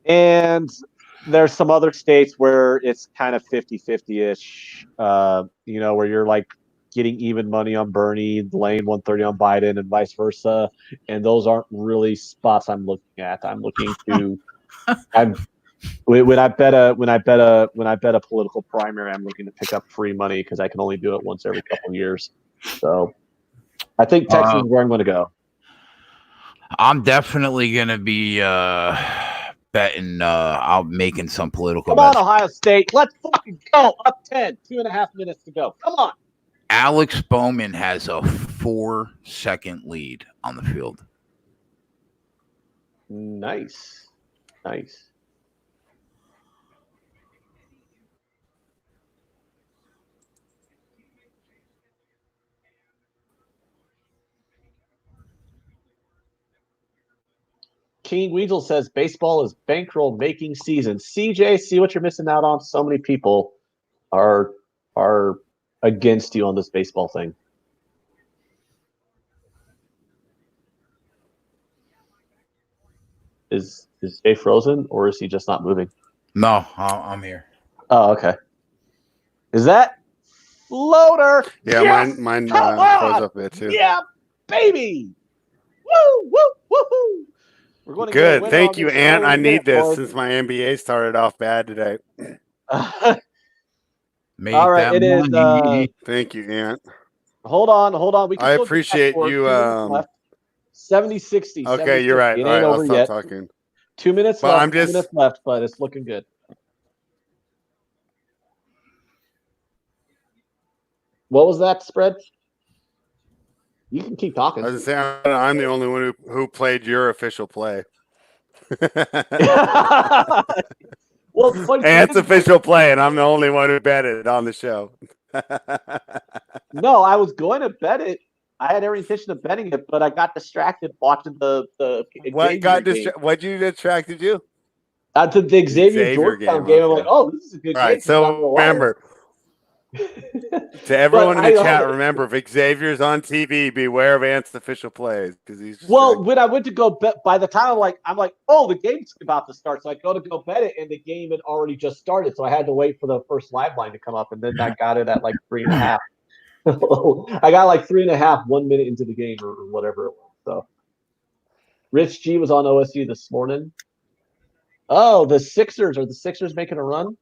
And there's some other states where it's kind of 50-50-ish, where you're like getting even money on Bernie, laying 130 on Biden and vice versa. And those aren't really spots I'm looking at. I'm looking to, when I bet a political primary, I'm looking to pick up free money because I can only do it once every couple of years. So I think Texas is where I'm going to go. I'm definitely going to be betting. I'm making some political Come on, bets. Ohio State. Let's fucking go. Up 10, 2.5 minutes to go. Come on. Alex Bowman has a 4-second lead on the field. Nice. King Weasel says baseball is bankroll making season. CJ, see what you're missing out on. So many people are against you on this baseball thing. Is Jay frozen or is he just not moving? No, I'm here. Oh, okay. Is that floater? Yeah, Yes! mine Come froze on! up there too. Yeah, baby! Woo, woo, woo! We're going to get a Good. winner Thank on you, this Ant. early I need minute, this boys. since my NBA started off bad today. Make All right, that it money. is. Thank you, Ant. Hold on. We can I still get that appreciate score. you. 2 minutes left. 70-60. Okay, you're right. It All right, ain't I'll over stop yet. talking. 2 minutes Well, left. I'm 2 just- minutes left, but it's looking good. What was that spread? You can keep talking. I was just saying, I'm the only one who played your official play. Well, it's funny. Ant's official play, and I'm the only one who bet it on the show. No, I was going to bet it. I had every intention of betting it, but I got distracted watching the What got game. what you distracted you? To the Xavier Georgetown game. I'm okay. like, oh, this is a good All game. right, so remember, to everyone in the chat, remember, if Xavier's on TV, beware of Ant's official plays because he's when I went to go bet, by the time I'm like, oh, the game's about to start, so I go bet it, and the game had already just started, so I had to wait for the first live line to come up, and then I got it at like 3.5. I got like 3.5 1 minute into the game or whatever it was. So, Rich G was on OSU this morning. Oh, the Sixers. Are the Sixers making a run?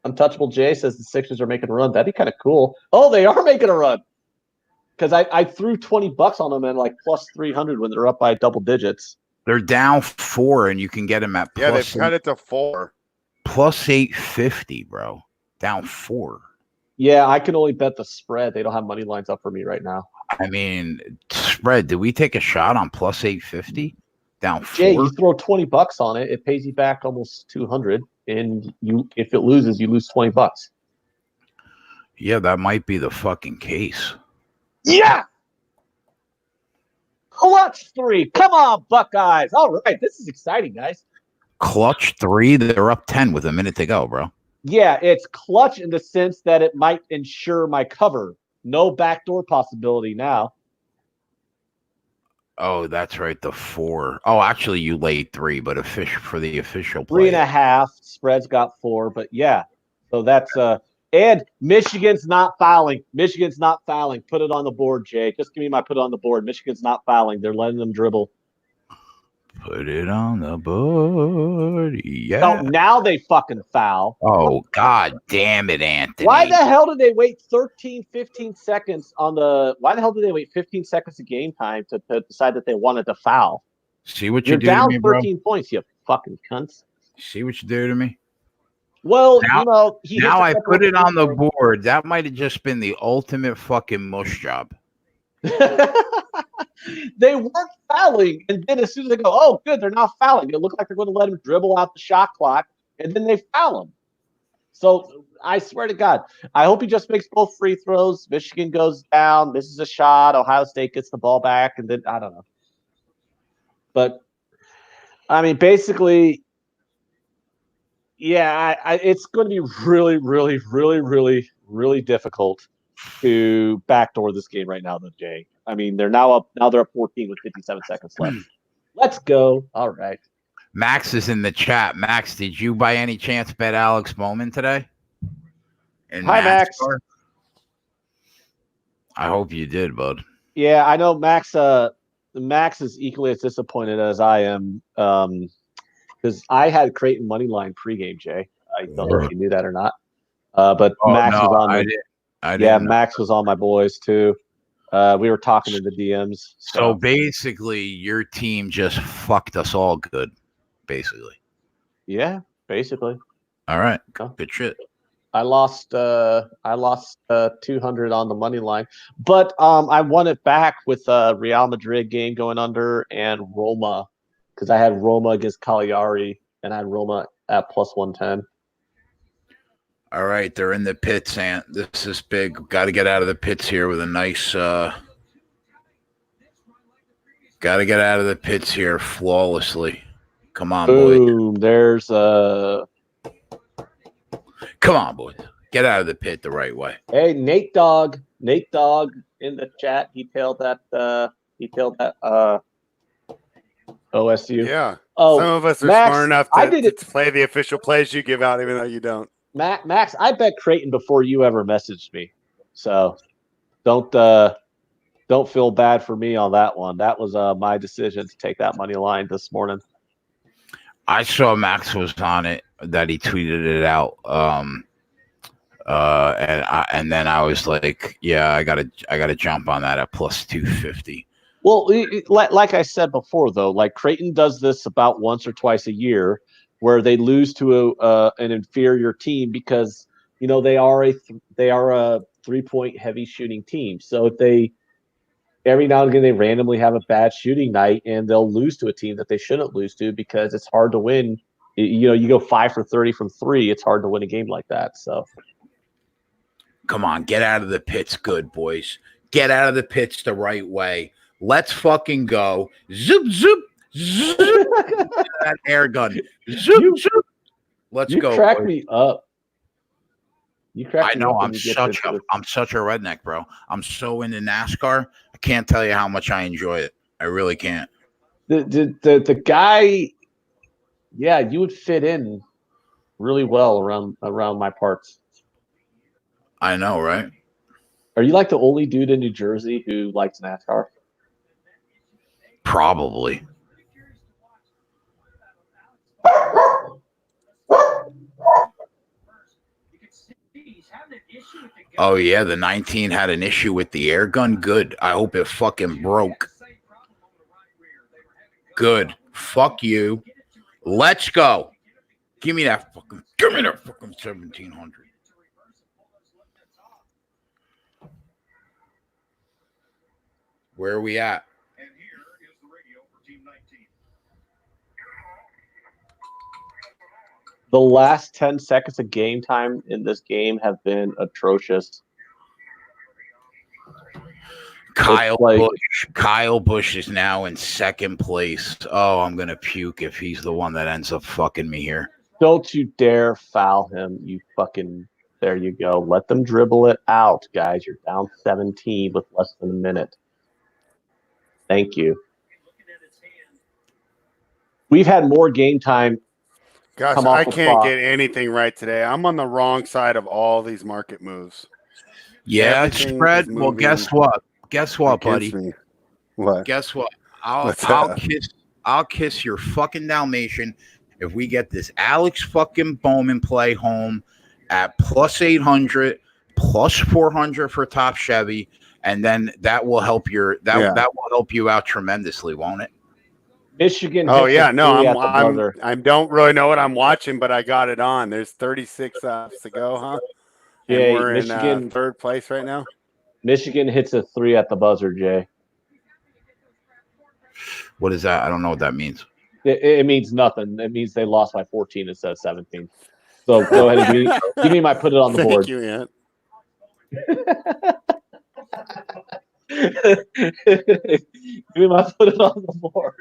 Untouchable J says the Sixers are making a run. That'd be kind of cool. Oh, they are making a run. Because I threw $20 on them and like plus 300 when they're up by double digits. They're down 4, and you can get them at yeah, they've cut it to 4. Plus 850, bro. Down 4. Yeah, I can only bet the spread. They don't have money lines up for me right now. I mean, spread. Did we take a shot on plus 850? Down 4. Jay, you throw $20 on it, it pays you back almost 200, and if it loses, you lose $20. Yeah, that might be the fucking case. Yeah. Clutch 3. Come on, Buckeyes. All right, this is exciting, guys. Clutch 3. They're up 10 with a minute to go, bro. Yeah, it's clutch in the sense that it might ensure my cover. No backdoor possibility now. Oh, that's right. The 4. Oh, actually, you laid 3, but for the official play. 3.5. Spreads got 4, but yeah. So that's and Michigan's not fouling. Michigan's not fouling. Put it on the board, Jay. Just give me my put it on the board. Michigan's not fouling. They're letting them dribble. Put it on the board. Yeah. No, now they fucking foul. Oh, God damn it, Anthony. Why the hell did they wait 15 seconds on the – why the hell did they wait 15 seconds of game time to decide that they wanted to foul? See what You're you do to down me, bro? 13 points, you fucking cunts. See what you do to me? Well, now, now I put it on the board. That might have just been the ultimate fucking mush job. They weren't fouling, and then as soon as they go, oh, good, they're not fouling. It looked like they're going to let him dribble out the shot clock, and then they foul him. So I swear to God, I hope he just makes both free throws. Michigan goes down, misses a shot. Ohio State gets the ball back, and then I don't know. But I mean, basically, yeah, it's going to be really, really, really, really, really difficult to backdoor this game right now, though, Jay. I mean, they're now up. Now they're up 14 with 57 seconds left. Let's go. All right. Max is in the chat. Max, did you by any chance bet Alex Bowman today? Hi, Max. I hope you did, bud. Yeah, I know Max. Max is equally as disappointed as I am because I had Creighton money line pregame. Jay, I don't know if you knew that or not. But Max was on. I didn't know. Max was on my boys too. We were talking in the DMs. So basically, your team just fucked us all good. Basically. Yeah, basically. All right. Good shit. I lost 200 on the money line, but I won it back with Real Madrid game going under and Roma because I had Roma against Cagliari and I had Roma at plus 110. All right, they're in the pits, Ant. This is big. Got to get out of the pits here with a nice Got to get out of the pits here flawlessly. Come on, boys. Boom. There's Come on, boys. Get out of the pit the right way. Hey, Nate Dogg in the chat. He tailed that OSU. Yeah. Oh, Some of us are Max, smart enough I did to it. play the official plays you give out, even though you don't. Max, I bet Creighton before you ever messaged me. So don't feel bad for me on that one. That was my decision to take that money line this morning. I saw Max was on it, that he tweeted it out. And then I was like, yeah, I gotta jump on that at plus 250. Well, like I said before, though, like Creighton does this about once or twice a year, where they lose to an inferior team because they are a 3-point heavy shooting team. So if they every now and again they randomly have a bad shooting night and they'll lose to a team that they shouldn't lose to because it's hard to win. You go 5 for 30 from 3. It's hard to win a game like that. So. Come on, get out of the pits good, boys. Get out of the pits the right way. Let's fucking go. Zoop, zoop, zoop. That air gun. Zoop, zoop. Let's go. You crack boys. me up. I know. I'm such a redneck, bro. I'm so into NASCAR. I can't tell you how much I enjoy it. I really can't. The guy, yeah, you would fit in really well around my parts. I know, right? Are you like the only dude in New Jersey who likes NASCAR? Probably. Oh, yeah, the 19 had an issue with the air gun. Good. I hope it fucking broke. Good. Fuck you. Let's go. Give me that fucking 1700. Where are we at? The last 10 seconds of game time in this game have been atrocious. Kyle Busch is now in second place. Oh, I'm going to puke if he's the one that ends up fucking me here. Don't you dare foul him, you fucking... There you go. Let them dribble it out, guys. You're down 17 with less than a minute. Thank you. We've had more game time. Gosh, I can't get anything right today. I'm on the wrong side of all these market moves. Yeah, it's spread. Well, guess what? Guess what, buddy? Me. What? Guess what? I'll kiss your fucking Dalmatian if we get this Alex fucking Bowman play home at plus 800, plus 400 for Top Chevy, and then that will help that will help you out tremendously, won't it? Michigan. Oh yeah, no, I don't really know what I'm watching, but I got it on. There's 36 to go, huh? And Jay, we're Michigan, in third place right now. Michigan hits a 3 at the buzzer, Jay. What is that? I don't know what that means. It means nothing. It means they lost by 14 instead of 17. So go ahead and give me my put it on the board. Thank you, Ant. Give me my put it on the board.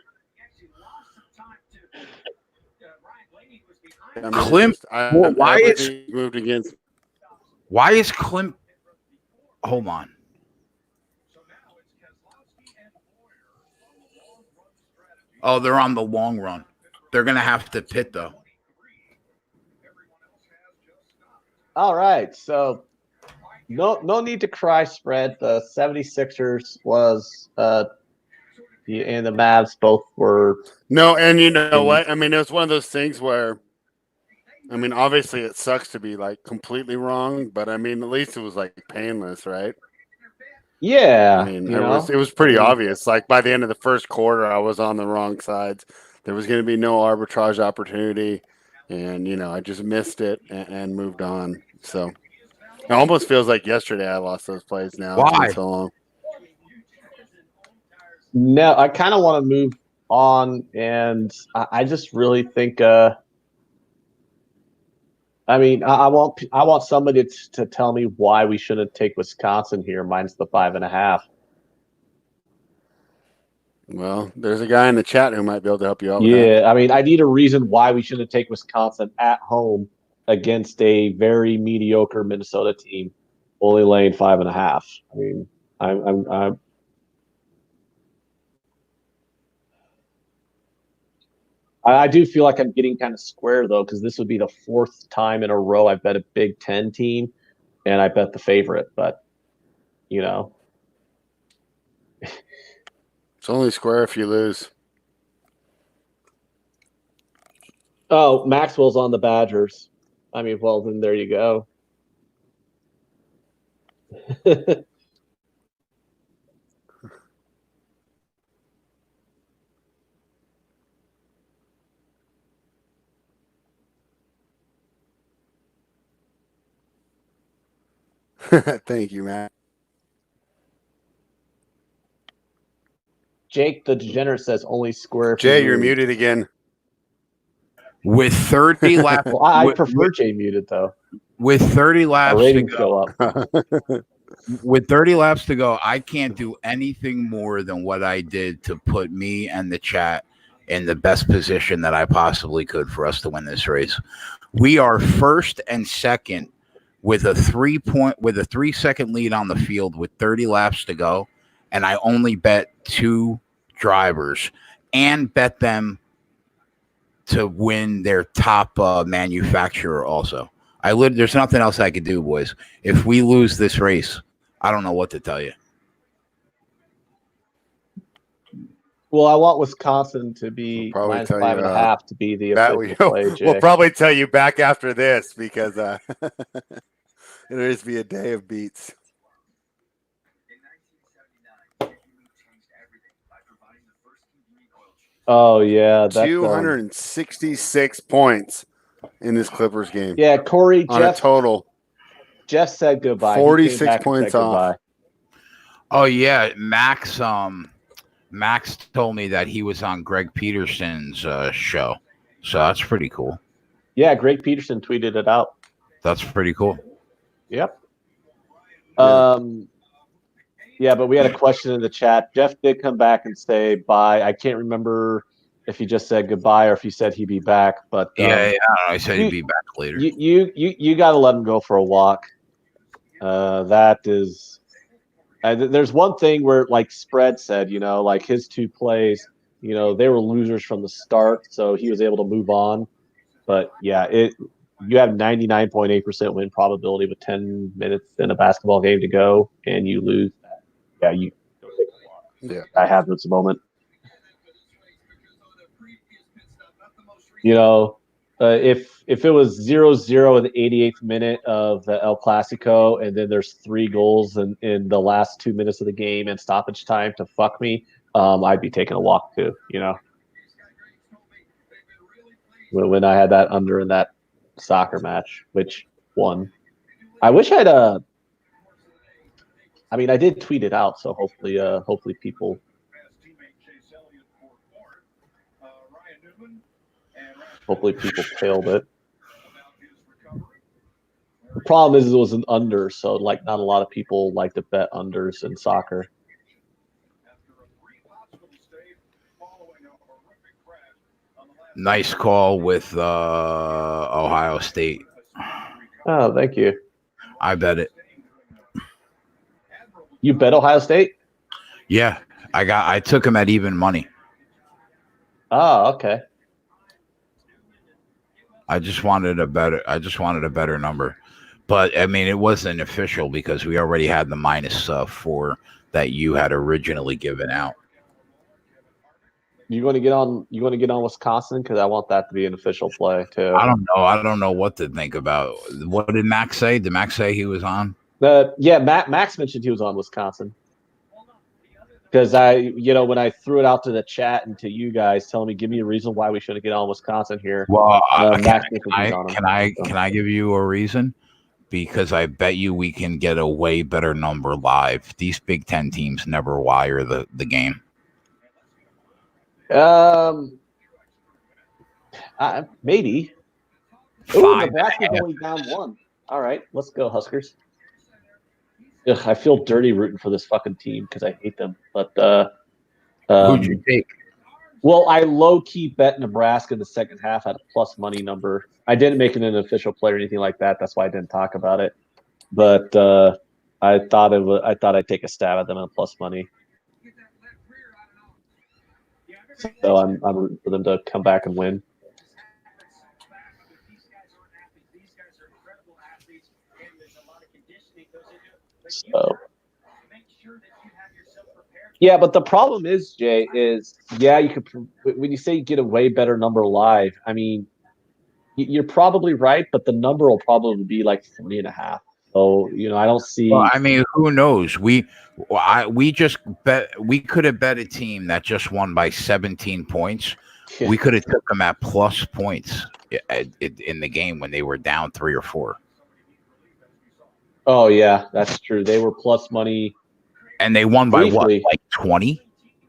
Klimt, why is Klimt? Hold on. Oh, they're on the long run. They're gonna have to pit though. All right, so no need to cry spread. The 76ers was and the Mavs both were no, and you know what? I mean, it was one of those things where, I mean, obviously it sucks to be like completely wrong, but I mean, at least it was like painless, right? Yeah, I mean, it was pretty obvious. Like by the end of the first quarter, I was on the wrong sides. There was going to be no arbitrage opportunity, and I just missed it and moved on. So it almost feels like yesterday I lost those plays. Now why? It's been so long. No, I kind of want to move on, and I just really think. I mean, I want somebody to tell me why we shouldn't take Wisconsin here minus the 5.5. Well, there's a guy in the chat who might be able to help you out with that. Yeah, I mean, I need a reason why we shouldn't take Wisconsin at home against a very mediocre Minnesota team, only laying 5.5. I mean, I do feel like I'm getting kind of square though, because this would be the fourth time in a row I bet a Big Ten team, and I bet the favorite. But you know, It's only square if you lose. oh, Maxwell's on the Badgers. I mean, well, then there you go. Thank you, Matt. Jake the Degenerate says only square. If Jay, you you're lose. muted again. With 30 laps, Well, I prefer Jay muted though. with 30 Our laps to ratings go, go up. with 30 laps to go, I can't do anything more than what I did to put me and the chat in the best position that I possibly could for us to win this race. We are first and second with a 3-second lead on the field with 30 laps to go, and I only bet 2 drivers and bet them to win their top manufacturer also. There's nothing else I could do, boys. If we lose this race, I don't know what to tell you. Well, I want Wisconsin to be We'll minus tell you, 5.5 to be the Matt, official play, Jay. we'll probably tell you back after this because it'll just be a day of beats. Oh yeah, that's 266 points in this Clippers game. Yeah, Corey, on a total. Jeff said goodbye. 46 points off. Oh yeah, Max told me that he was on Greg Peterson's show, so that's pretty cool. Yeah, Greg Peterson tweeted it out. That's pretty cool. Yep. Yeah, but we had a question in the chat. Jeff did come back and say bye. I can't remember if he just said goodbye or if he said he'd be back. But I don't know. I said he'd be back later. You got to let him go for a walk. That is. There's one thing where, like Spread said, like his 2 plays, they were losers from the start, so he was able to move on. But yeah, you have 99.8% win probability with 10 minutes in a basketball game to go, and you lose. Yeah, you don't take a walk. Yeah, I have this moment. If it was 0-0 in the 88th minute of the El Clasico, and then there's 3 goals in the last 2 minutes of the game and stoppage time to fuck me, I'd be taking a walk too. When I had that under in that soccer match, which won. I wish I'd I did tweet it out, so hopefully people. Hopefully people tailed it. The problem is it was an under, so like not a lot of people like to bet unders in soccer. Nice call with Ohio State. Oh, thank you. I bet it. You bet Ohio State? Yeah, I took him at even money. Oh, okay. I just wanted a better number. But I mean, it wasn't official because we already had the -4 that you had originally given out. You want to get on Wisconsin, because I want that to be an official play too. I don't know. I don't know what to think about. What did Max say? Did Max say he was on? Yeah, Max mentioned he was on Wisconsin. Because when I threw it out to the chat and to you guys, telling me, give me a reason why we shouldn't get on Wisconsin here. Well, Max can I give you a reason? Because I bet you we can get a way better number live. These Big Ten teams never wire the game. Maybe. Ooh, Nebraska's only down 1. All right, let's go Huskers. Ugh, I feel dirty rooting for this fucking team because I hate them. But Who'd you take? Well, I low-key bet Nebraska in the second half at a plus money number. I didn't make it an official play or anything like that. That's why I didn't talk about it. But I thought I'd take a stab at them at plus money. So I'm rooting for them to come back and win. So. Yeah, but the problem is, Jay, you could when you say you get a way better number live. I mean, you're probably right, but the number will probably be like 3.5. So I don't see. Well, I mean, who knows? We just bet. We could have bet a team that just won by 17 points. We could have took them at plus points in the game when they were down 3 or 4. Oh yeah, that's true. They were plus money. And they won by what, like 20?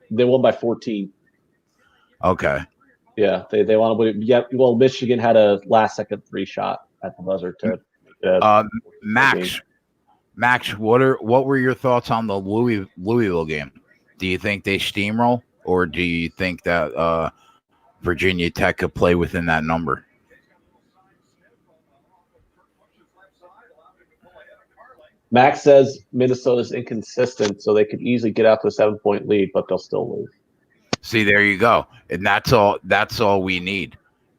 They won by 14. Okay. Yeah, they want to. Yeah, well, Michigan had a last-second 3 shot at the buzzer to. Max, what were your thoughts on the Louisville game? Do you think they steamroll, or do you think that Virginia Tech could play within that number? Max says Minnesota's inconsistent, so they could easily get out to a 7-point lead, but they'll still lose. See, there you go. And that's all we need.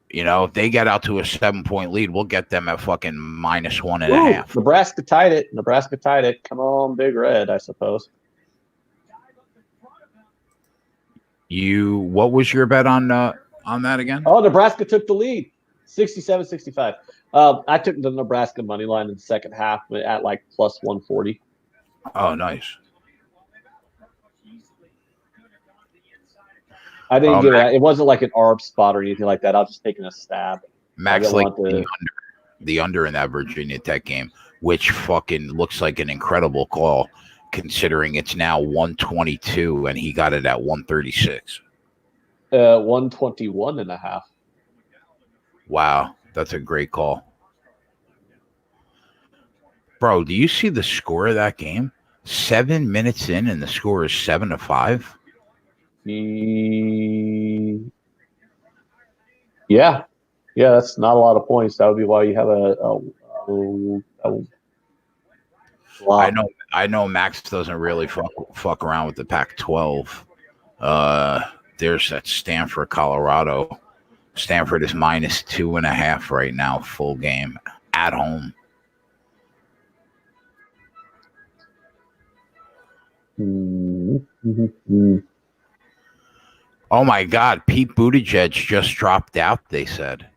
If they get out to a 7-point lead, we'll get them at fucking -1.5. Nebraska tied it. Come on, Big Red, I suppose. What was your bet on that again? Oh, Nebraska took the lead, 67-65. I took the Nebraska money line in the second half at like plus 140. Oh, nice. I didn't give it. It wasn't like an ARB spot or anything like that. I was just taking a stab. Max like the under in that Virginia Tech game, which fucking looks like an incredible call, considering it's now 122 and he got it at 136. 121.5. Wow, that's a great call. Bro, do you see the score of that game? 7 minutes in and the score is 7-5. Yeah, that's not a lot of points. That would be why you have a I know Max doesn't really fuck around with the Pac-12. There's that Stanford, Colorado. Stanford is -2.5 right now, full game at home. Oh my God, Pete Buttigieg just dropped out, they said.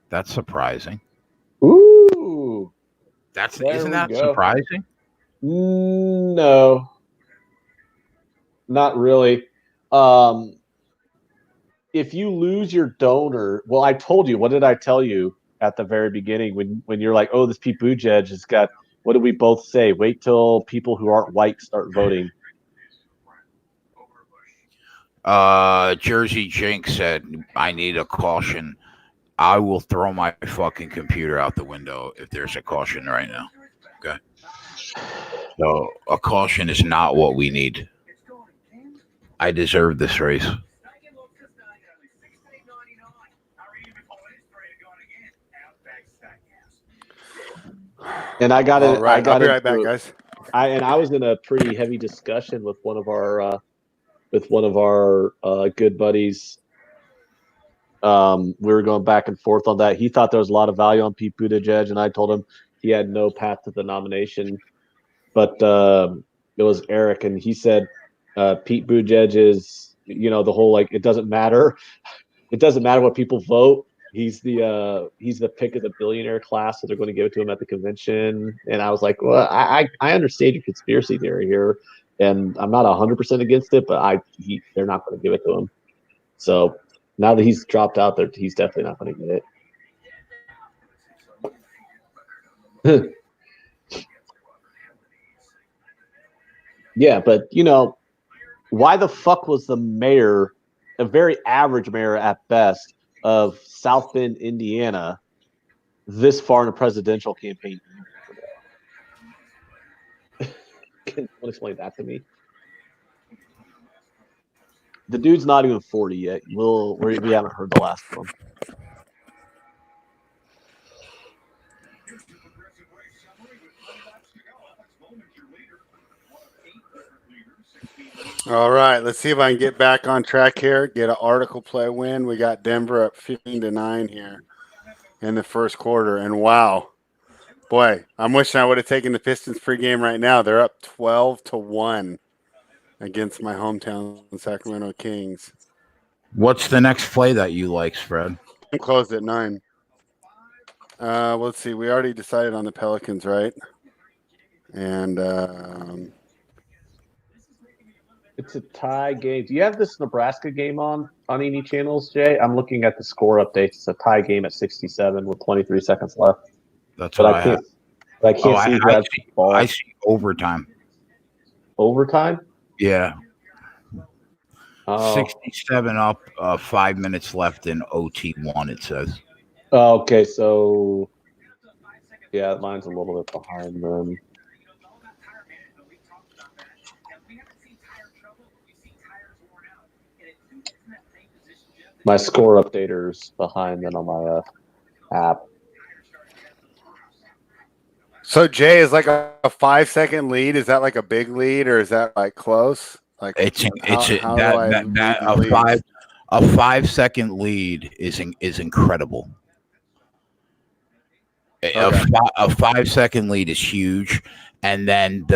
That's surprising. Ooh. Isn't that surprising? No. Not really. If you lose your donor, well, I told you, what did I tell you at the very beginning when you're like, oh, this Pete Buttigieg has got, what did we both say? Wait till people who aren't white start voting. Jersey Jinx said, I need a caution. I will throw my fucking computer out the window if there's a caution right now. Okay. So a caution is not what we need. I deserve this race. And I got it. Right. I'll be right back, guys. I was in a pretty heavy discussion with one of our good buddies. We were going back and forth on that. He thought there was a lot of value on Pete Buttigieg, and I told him he had no path to the nomination. But it was Eric, and he said Pete Buttigieg is, the whole it doesn't matter. It doesn't matter what people vote. He's the pick of the billionaire class, so they're going to give it to him at the convention. And I was like, well, I understand your conspiracy theory here, and I'm not 100% against it, but they're not going to give it to him. So now that he's dropped out there, he's definitely not going to get it. Yeah, but why the fuck was the mayor, a very average mayor at best, of South Bend, Indiana, this far in a presidential campaign? Can you explain that to me? The dude's not even 40 yet. We haven't heard the last one. All right, let's see if I can get back on track here. Get an article play win. We got Denver up 15-9 here in the first quarter, and wow, boy, I'm wishing I would have taken the Pistons pregame right now. They're up 12-1 against my hometown Sacramento Kings. What's the next play that you like, Fred? I'm closed at 9. Let's see. We already decided on the Pelicans, right? And It's a tie game. Do you have this Nebraska game on any channels, Jay? I'm looking at the score updates. It's a tie game at 67 with 23 seconds left. That's But what I can't. I can't see who has the ball. I see overtime. Overtime? Yeah. Oh. 67 up, 5 minutes left in OT1, it says. Oh, okay, so yeah, mine's a little bit behind them. My score updater's behind then on my app. so Jay is like a 5-second lead. Is that like a big lead or is that like close? Like A 5-second lead is incredible. Okay. A 5-second lead is huge, and then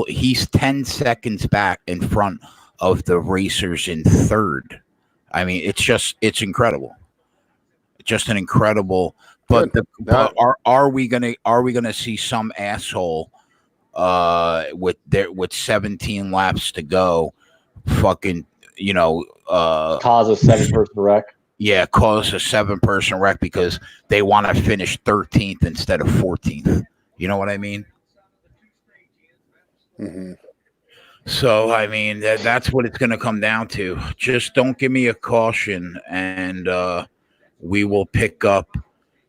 he's 10 seconds back in front of the racers in third. I mean, it's incredible. Just an incredible. But are we gonna see some asshole with 17 laps to go, fucking cause a 7-person wreck? Yeah, cause a 7-person wreck because they want to finish 13th instead of 14th. You know what I mean? Mm-hmm. So, I mean, that's what it's going to come down to. Just don't give me a caution, and we will pick up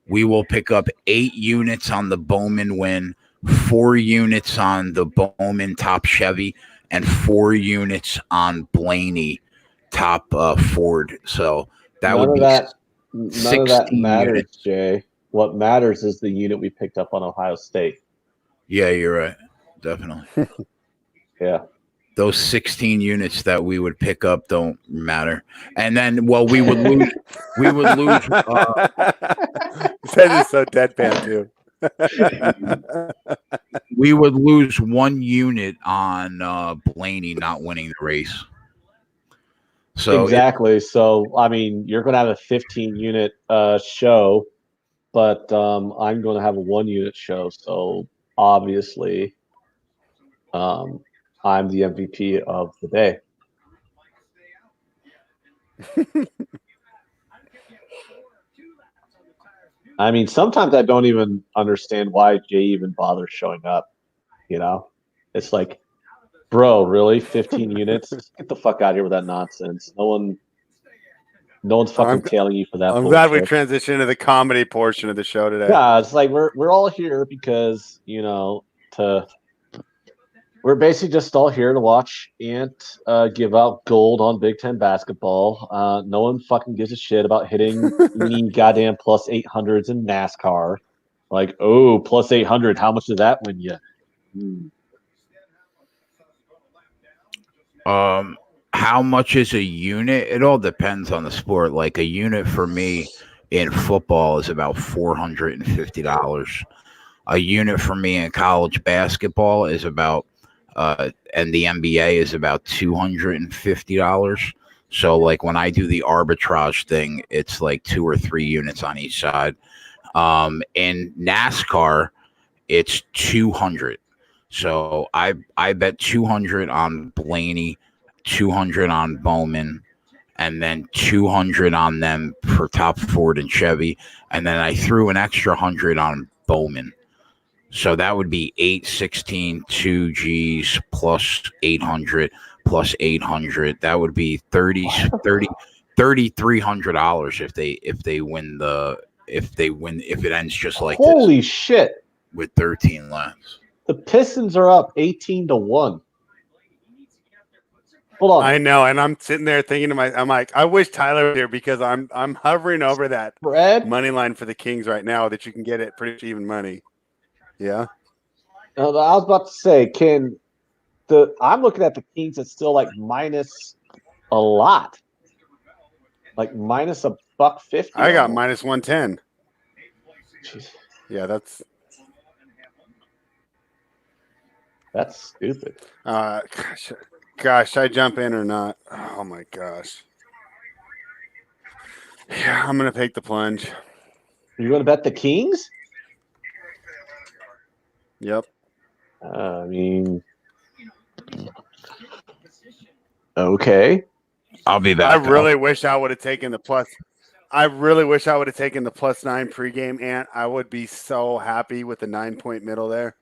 8 units on the Bowman win, 4 units on the Bowman top Chevy, and 4 units on Blaney top Ford. So that none would be none of that matters, units. Jay. What matters is the unit we picked up on Ohio State. Yeah, you're right. Definitely. Yeah. Those 16 units that we would pick up don't matter. And then, well, we would lose. We would lose. That is so deadpan too. We would lose 1 unit on Blaney not winning the race. So exactly. So I mean, you're going to have a 15-unit show, but I'm going to have a 1-unit show. So obviously, I'm the MVP of the day. I mean, sometimes I don't even understand why Jay even bothers showing up. You know, it's like, bro, really? 15 units? Get the fuck out of here with that nonsense. No one's fucking tailing you for that. I'm glad we transitioned to the comedy portion of the show today. Yeah, it's like we're all here because we're basically just all here to watch Ant give out gold on Big Ten basketball. No one fucking gives a shit about hitting any goddamn plus 800s in NASCAR. Like, oh, plus 800, how much does that win you? How much is a unit? It all depends on the sport. Like a unit for me in football is about $450. A unit for me in college basketball is about and the NBA is about $250. So like when I do the arbitrage thing, it's like 2 or 3 units on each side. In NASCAR, it's 200. So I bet 200 on Blaney, 200 on Bowman, and then 200 on them for top Ford and Chevy, and then I threw an extra 100 on Bowman. So that would be 816 2 G's plus 800 plus 800. That would be $3,300 if it ends just like Holy this. Shit. With 13 laps. The Pistons are up 18-1. Hold on. I know, and I'm sitting there thinking to myself, I'm like, I wish Tyler was here because I'm hovering over that Fred? money line for the Kings right now that you can get it pretty even money. Yeah. I was about to say, I'm looking at the Kings. It's still like minus a lot, like minus $1.50. I got almost. minus 110. Jeez, Yeah, that's stupid. gosh, should I jump in or not? Oh my gosh. Yeah, I'm gonna take the plunge. You going to bet the Kings? Yep. I mean, okay. I'll be I back. really wish I would have taken the plus. I really wish I would have taken the +9 pregame, and I would be so happy with the 9-point middle there.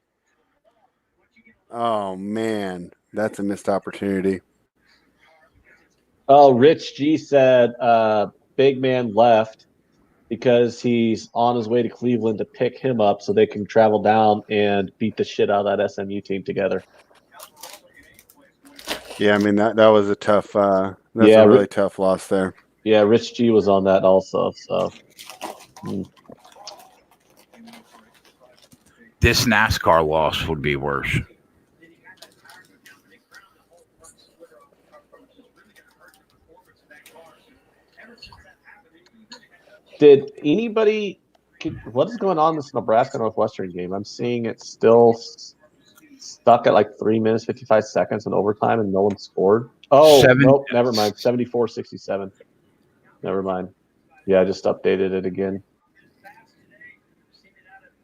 Oh man, that's a missed opportunity. Oh, Rich G said big man left because he's on his way to Cleveland to pick him up so they can travel down and beat the shit out of that SMU team together. Yeah, I mean that was a tough. That's Yeah, a really tough loss there. Yeah, Rich G was on that also. So This NASCAR loss would be worse. did anybody? What is going on in this Nebraska Northwestern game? I'm seeing it still stuck at like 3 minutes 55 seconds in overtime, and no one scored. Oh, nope, never mind. 74-67. Never mind. Yeah, I just updated it again.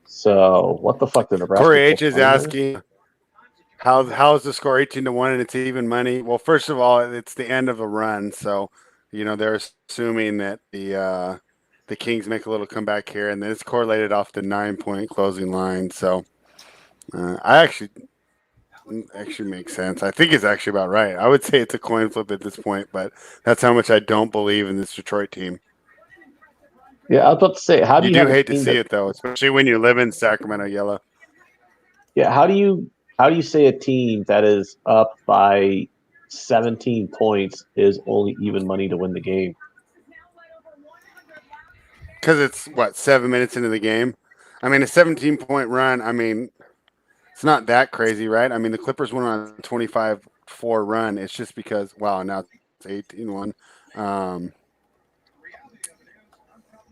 So what the fuck did Nebraska? Corey H is asking, how's the score 18-1 and it's even money? Well, first of all, it's the end of a run, so they're assuming that the Kings make a little comeback here, and then it's correlated off the 9-point closing line. So I actually makes sense. I think it's actually about right. I would say it's a coin flip at this point, but that's how much I don't believe in this Detroit team. Yeah, I was about to say, how do you do hate to see it though, especially when you live in Sacramento, Yellow. Yeah, how do you say a team that is up by 17 points is only even money to win the game? Because it's 7 minutes into the game. I mean, a 17-point run. I mean, it's not that crazy, right? I mean, the Clippers went on a 25-4 run. It's just because now it's 18-1.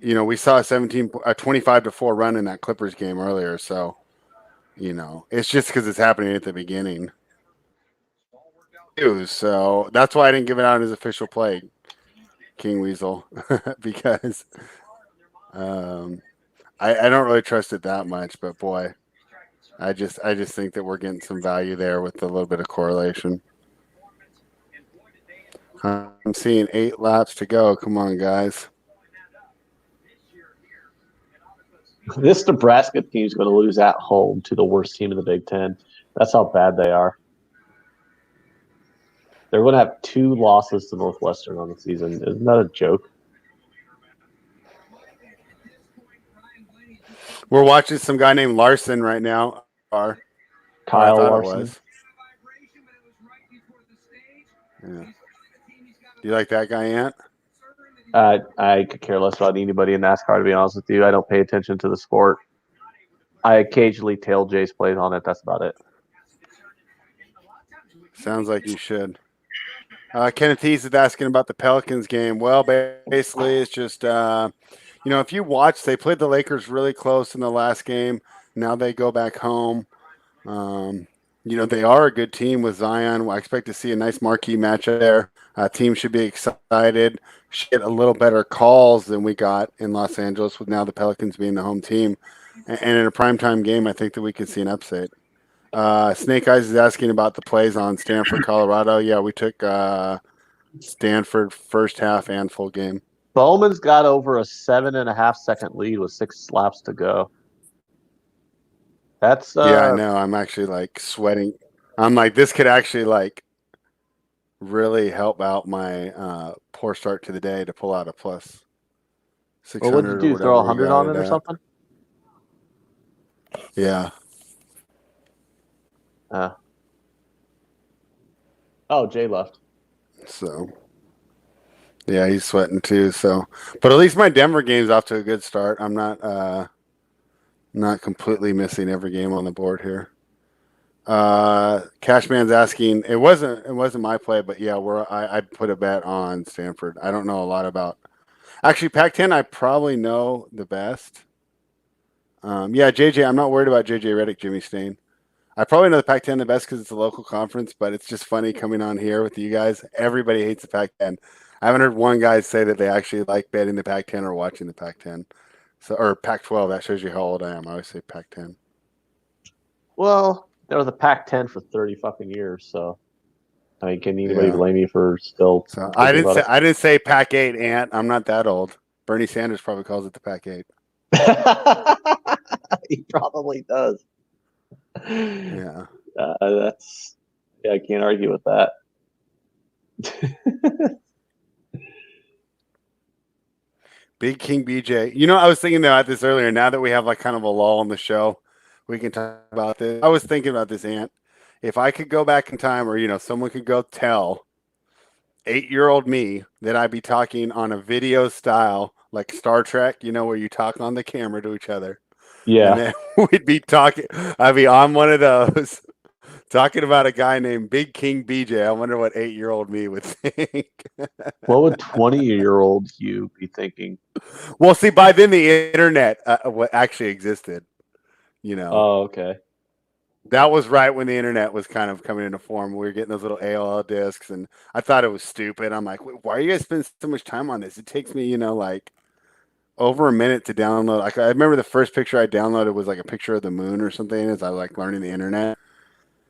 We saw a 25-4 run in that Clippers game earlier, so it's just because it's happening at the beginning. So that's why I didn't give it out as official play, King Weasel, because I don't really trust it that much. But boy, I just think that we're getting some value there with a little bit of correlation. I'm seeing 8 laps to go. Come on, guys. This Nebraska team is going to lose at home to the worst team in the Big Ten. That's how bad they are. They're going to have 2 losses to Northwestern on the season. Isn't that a joke? We're watching some guy named Larson right now. Kyle Larson. Yeah. Do you like that guy, Ant? I could care less about anybody in NASCAR, to be honest with you. I don't pay attention to the sport. I occasionally tail Jay's plays on it. That's about it. Sounds like you should. Kenneth Hees is asking about the Pelicans game. Well, basically, it's just, if you watch, they played the Lakers really close in the last game. Now they go back home. They are a good team with Zion. I expect to see a nice marquee matchup there. Team should be excited. Should get a little better calls than we got in Los Angeles with now the Pelicans being the home team. And in a primetime game, I think that we could see an upset. Snake Eyes is asking about the plays on Stanford, Colorado. Yeah, we took Stanford first half and full game. Bowman's got over a 7.5 second lead with 6 laps to go. That's yeah, I know. I'm actually sweating. I'm like, this could actually really help out my poor start to the day to pull out a plus 600. Well, what'd you do? Throw 100 on it or something? Yeah. Oh, Jay left. So, yeah, he's sweating too. So, but at least my Denver game's off to a good start. I'm not completely missing every game on the board here. Cashman's asking. It wasn't my play, but yeah, I put a bet on Stanford. I don't know a lot about. Actually, Pac-10, I probably know the best. Yeah, JJ, I'm not worried about JJ Redick, Jimmy Stain. I probably know the Pac-10 the best because it's a local conference, but it's just funny coming on here with you guys. Everybody hates the Pac-10. I haven't heard one guy say that they actually like betting the Pac-10 or watching the Pac-10. So, or Pac-12. That shows you how old I am. I always say Pac-10. Well, there was a Pac-10 for 30 fucking years, so I mean, can anybody blame you for still? So I didn't say Pac-8, Ant. I'm not that old. Bernie Sanders probably calls it the Pac-8. He probably does. Yeah. I can't argue with that. Big King BJ. You know, I was thinking about this earlier. Now that we have like kind of a lull in the show, we can talk about this. I was thinking about this, Ant. If I could go back in time, or someone could go tell 8-year-old me that I'd be talking on a video style like Star Trek, where you talk on the camera to each other. Yeah. And then we'd be talking. I'd be on one of those talking about a guy named Big King BJ. I wonder what 8-year-old me would think. What would 20-year-old you be thinking? Well, see, by then the internet actually existed. Oh, okay. That was right when the internet was kind of coming into form. We were getting those little AOL discs, and I thought it was stupid. I'm like, why are you guys spending so much time on this? It takes me, like over a minute to download. Like, I remember the first picture I downloaded was like a picture of the moon or something as I like learning the internet.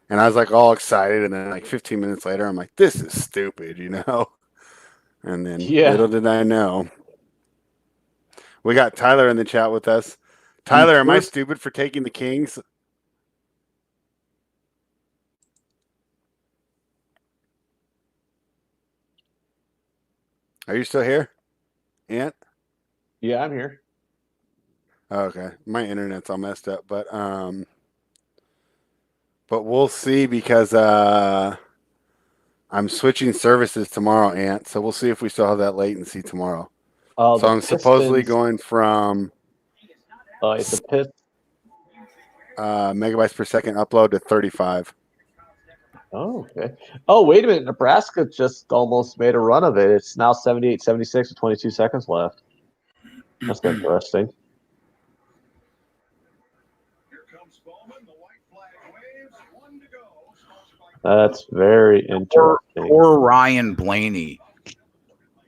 And I was like all excited. And then like 15 minutes later, I'm like, this is stupid, And then little did I know. We got Tyler in the chat with us. Tyler, am I stupid for taking the Kings? Are you still here, Ant? Yeah, I'm here. Okay, my internet's all messed up, but we'll see because I'm switching services tomorrow, Ant. So we'll see if we still have that latency tomorrow. So I'm supposedly going from it's a pit megabytes per second upload to 35. Oh, okay. Oh, wait a minute. Nebraska just almost made a run of it. It's now 78-76 with 22 seconds left. That's interesting. That's very interesting. Or Ryan Blaney.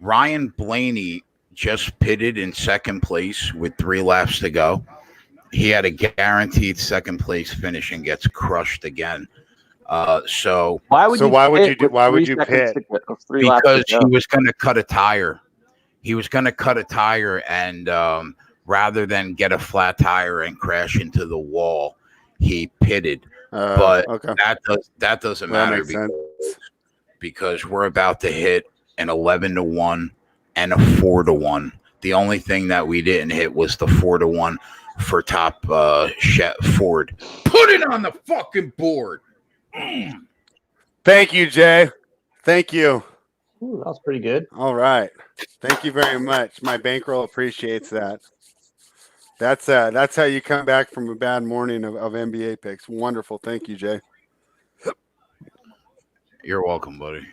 Ryan Blaney just pitted in second place with 3 laps to go. He had a guaranteed second place finish and gets crushed again. So why would you pit? Because he was going to cut a tire. He was going to cut a tire, and rather than get a flat tire and crash into the wall, he pitted. But okay. that doesn't matter because we're about to hit an 11-1 and a 4-1. The only thing that we didn't hit was the 4-1 for top Ford. Put it on the fucking board. Thank you, Jay. Thank you. Ooh, that was pretty good. All right. Thank you very much. My bankroll appreciates that. That's how you come back from a bad morning of NBA picks. Wonderful. Thank you, Jay. You're welcome, buddy.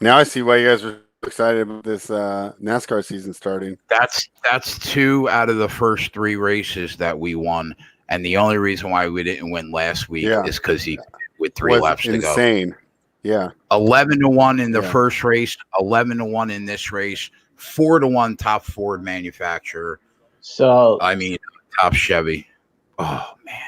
Now I see why you guys are excited about this NASCAR season starting. That's 2 out of the first 3 races that we won, and the only reason why we didn't win last week is because he with 3 laps to go. Insane. Yeah. 11-1 in the first race, 11-1 in this race, 4-1 top Ford manufacturer. So I mean, top Chevy. Oh man.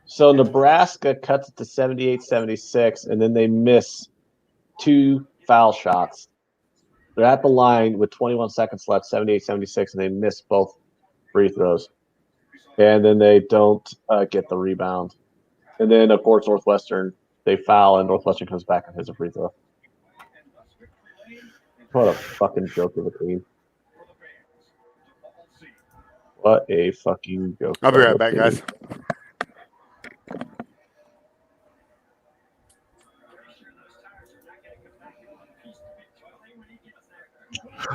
So Nebraska cuts it to 78-76, and then they miss 2 foul shots. They're at the line with 21 seconds left, 78-76, and they miss both free throws. And then they don't get the rebound. And then, of course, Northwestern, they foul, and Northwestern comes back and hits a free throw. What a fucking joke of a team. What a fucking joke. I'll be right back, guys.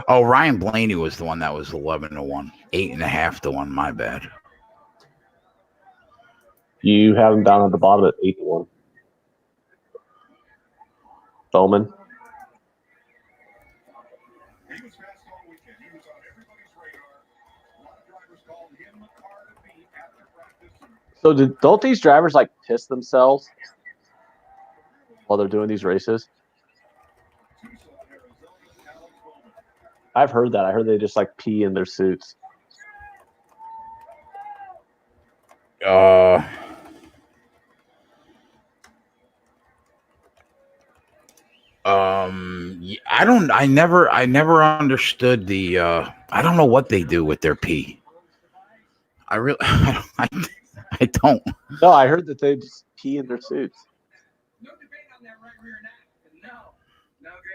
Oh, Ryan Blaney was the one that was 11-1, 8.5-1. My bad. You have him down at the bottom at 8-1. Bowman. So don't these drivers like piss themselves while they're doing these races? I've heard that. I heard they just like pee in their suits. I never understood the I don't know what they do with their pee. I really I don't. No, I heard that they just pee in their suits.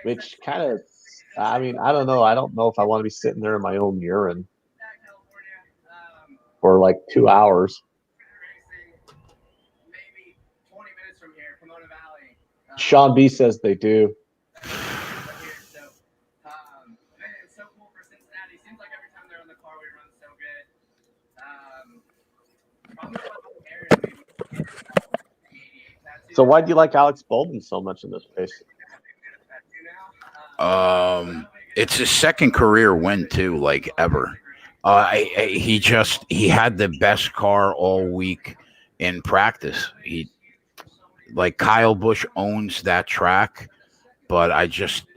Which kind of, I mean, I don't know. I don't know if I want to be sitting there in my own urine for like 2 hours. Sean B says they do. So why do you like Alex Bowman so much in this race? It's his second career win too, like ever. He had the best car all week in practice. Like Kyle Busch owns that track, but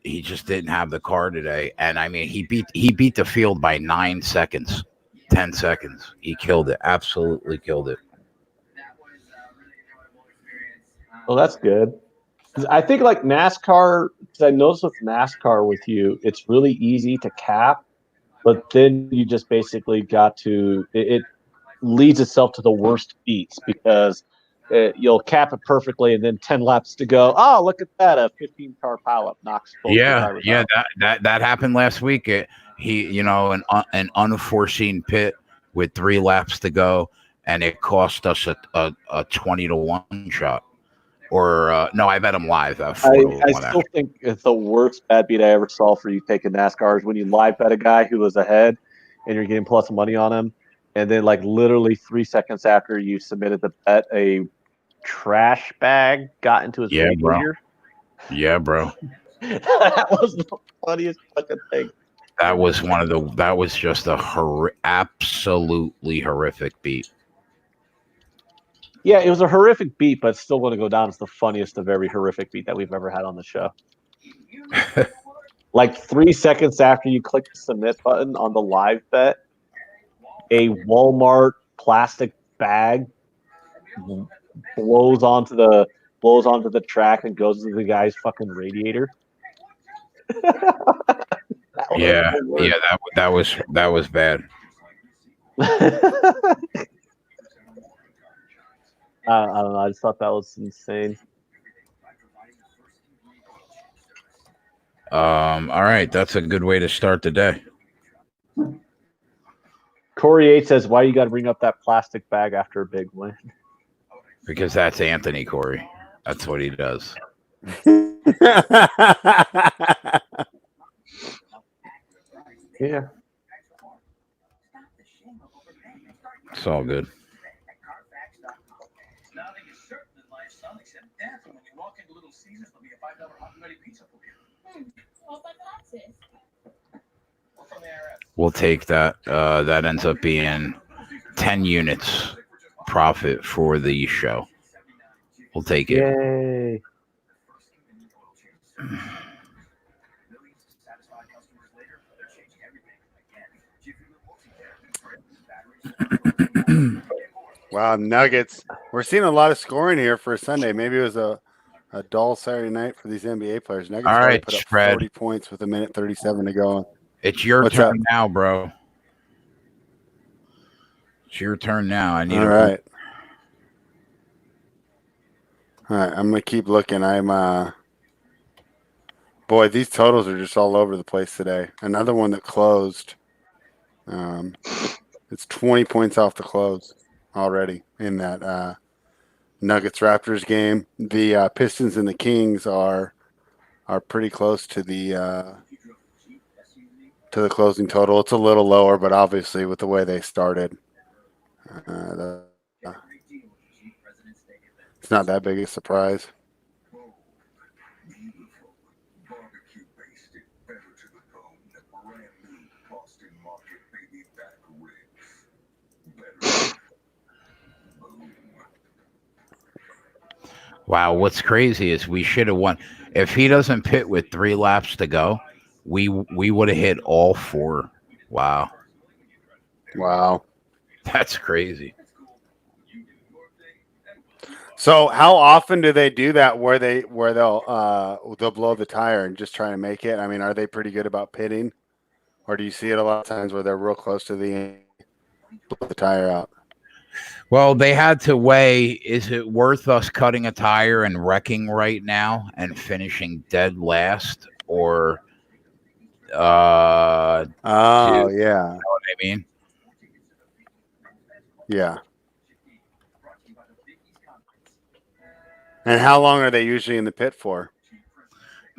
he just didn't have the car today. And I mean, he beat the field by 9 seconds, 10 seconds. He killed it, absolutely killed it. Well, that's good. I think like NASCAR, because I noticed with NASCAR with you, it's really easy to cap, but then you just basically got to it leads itself to the worst beats because you'll cap it perfectly and then 10 laps to go. Oh, look at that! A 15-car pileup knocks both the drivers out. That happened last week. An unforeseen pit with 3 laps to go, and it cost us a 20-1 shot. Or no, I bet him live. I still think it's the worst bad beat I ever saw for you taking NASCAR is when you live bet a guy who was ahead and you're getting plus money on him, and then like literally 3 seconds after you submitted the bet, a trash bag got into his radiator. Yeah, bro. That was the funniest fucking thing. That was just a absolutely horrific beat. Yeah, it was a horrific beat, but it's still going to go down as the funniest of every horrific beat that we've ever had on the show. Like 3 seconds after you click the submit button on the live bet, a Walmart plastic bag blows onto the track and goes into the guy's fucking radiator. That was bad. I don't know. I just thought that was insane. All right, that's a good way to start the day. Corey 8 says, "Why you got to bring up that plastic bag after a big win?" Because that's Anthony, Corey. That's what he does. Yeah, it's all good. We'll take that. That ends up being 10 units profit for the show. We'll take it. Yay. Wow, Nuggets. We're seeing a lot of scoring here for Sunday. Maybe it was a dull Saturday night for these NBA players. Nuggets all right, put up spread. 40 points with 1:37 to go. It's your turn now, bro. It's your turn now. I need All right. All right, I'm going to keep looking. Boy, these totals are just all over the place today. Another one that closed. It's 20 points off the close already in that Nuggets Raptors game. The Pistons and the Kings are pretty close to the closing total. It's a little lower, but obviously with the way they started, it's not that big a surprise. Wow, what's crazy is we should have won. If he doesn't pit with 3 laps to go, we would have hit all 4. Wow, Wow. that's crazy. So how often do they do that where they'll blow the tire and just try to make it? I mean, are they pretty good about pitting? Or do you see it a lot of times where they're real close to the end, blow the tire out? Well, they had to weigh, is it worth us cutting a tire and wrecking right now and finishing dead last, or Oh, do you yeah. know what I mean? Yeah. And how long are they usually in the pit for?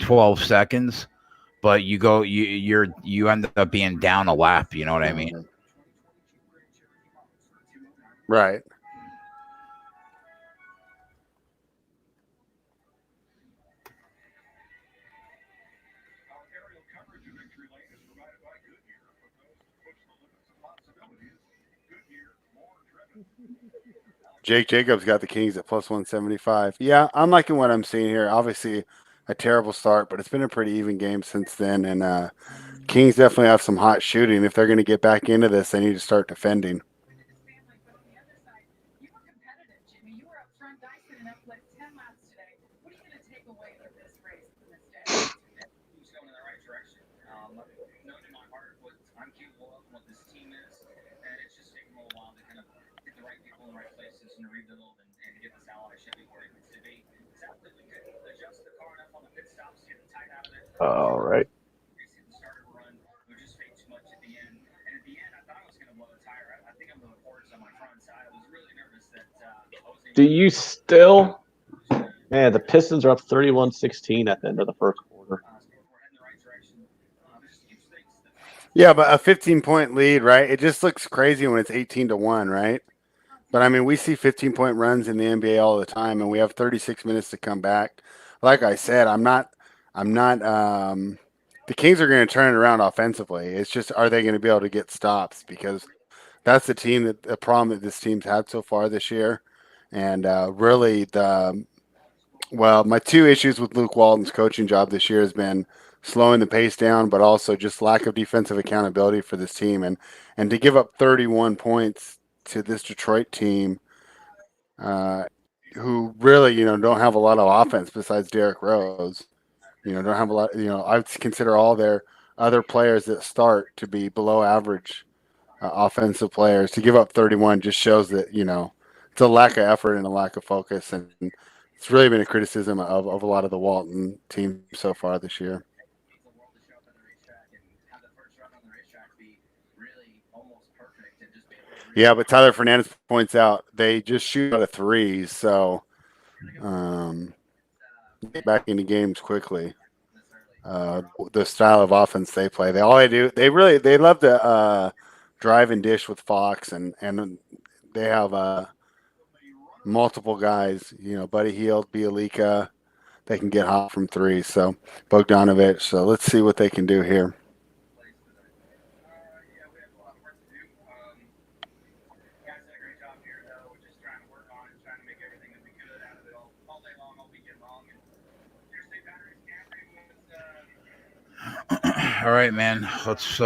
12 seconds, but you end up being down a lap, you know what I mean? Right. Jake Jacobs got the Kings at plus 175. Yeah, I'm liking what I'm seeing here. Obviously, a terrible start, but it's been a pretty even game since then. And Kings definitely have some hot shooting. If they're going to get back into this, they need to start defending. All right. Do you still? Man, the Pistons are up 31-16 at the end of the first quarter. Yeah, but a 15-point lead, right? It just looks crazy when it's 18-1, right? But I mean, we see 15-point runs in the NBA all the time, and we have 36 minutes to come back. Like I said, I'm not. The Kings are going to turn it around offensively. It's just, are they going to be able to get stops? Because that's the problem that this team's had so far this year, and really my 2 issues with Luke Walton's coaching job this year has been slowing the pace down, but also just lack of defensive accountability for this team, and to give up 31 points to this Detroit team, who really, don't have a lot of offense besides Derrick Rose. Don't have a lot. I would consider all their other players that start to be below average offensive players. To give up 31 just shows that it's a lack of effort and a lack of focus, and it's really been a criticism of a lot of the Walton team so far this year. Yeah, but Tyler Fernandez points out they just shoot out of threes, so get back into games quickly. The style of offense they play, they love to drive and dish with Fox, and they have multiple guys. Buddy Hield, Bielika, they can get hot from 3. So Bogdanovich. So let's see what they can do here. All right, man. Let's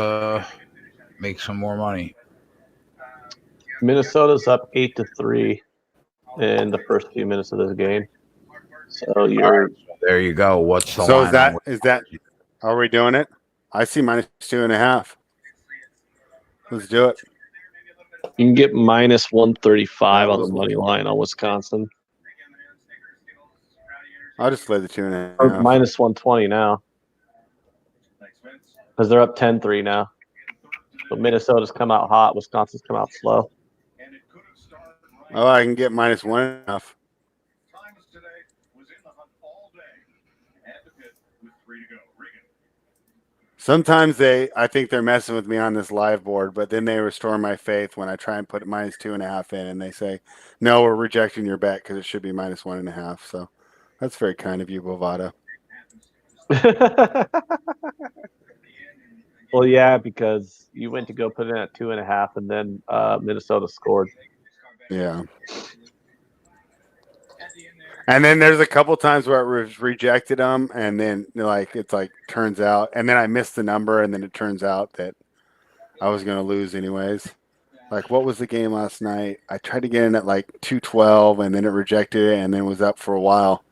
make some more money. Minnesota's up 8-3 in the first few minutes of this game. So you're There you go. What's the So line? is that? Are we doing it? I see minus 2.5. Let's do it. you can get minus 135 on the money line on Wisconsin. I'll just play the 2.5. Or minus 120 now. Because they're up 10-3 now. So Minnesota's come out hot. Wisconsin's come out slow. Oh, I can get -1.5. Sometimes I think they're messing with me on this live board, but then they restore my faith when I try and put -2.5 in, and they say, "No, we're rejecting your bet because it should be -1.5." So that's very kind of you, Bovada. Well, yeah, because you went to go put in at 2.5, and then Minnesota scored. Yeah. And then there's a couple times where it was rejected them, and then it's turns out, and then I missed the number, and then it turns out that I was going to lose anyways. Like, what was the game last night? I tried to get in at 212, and then it rejected it, and then was up for a while,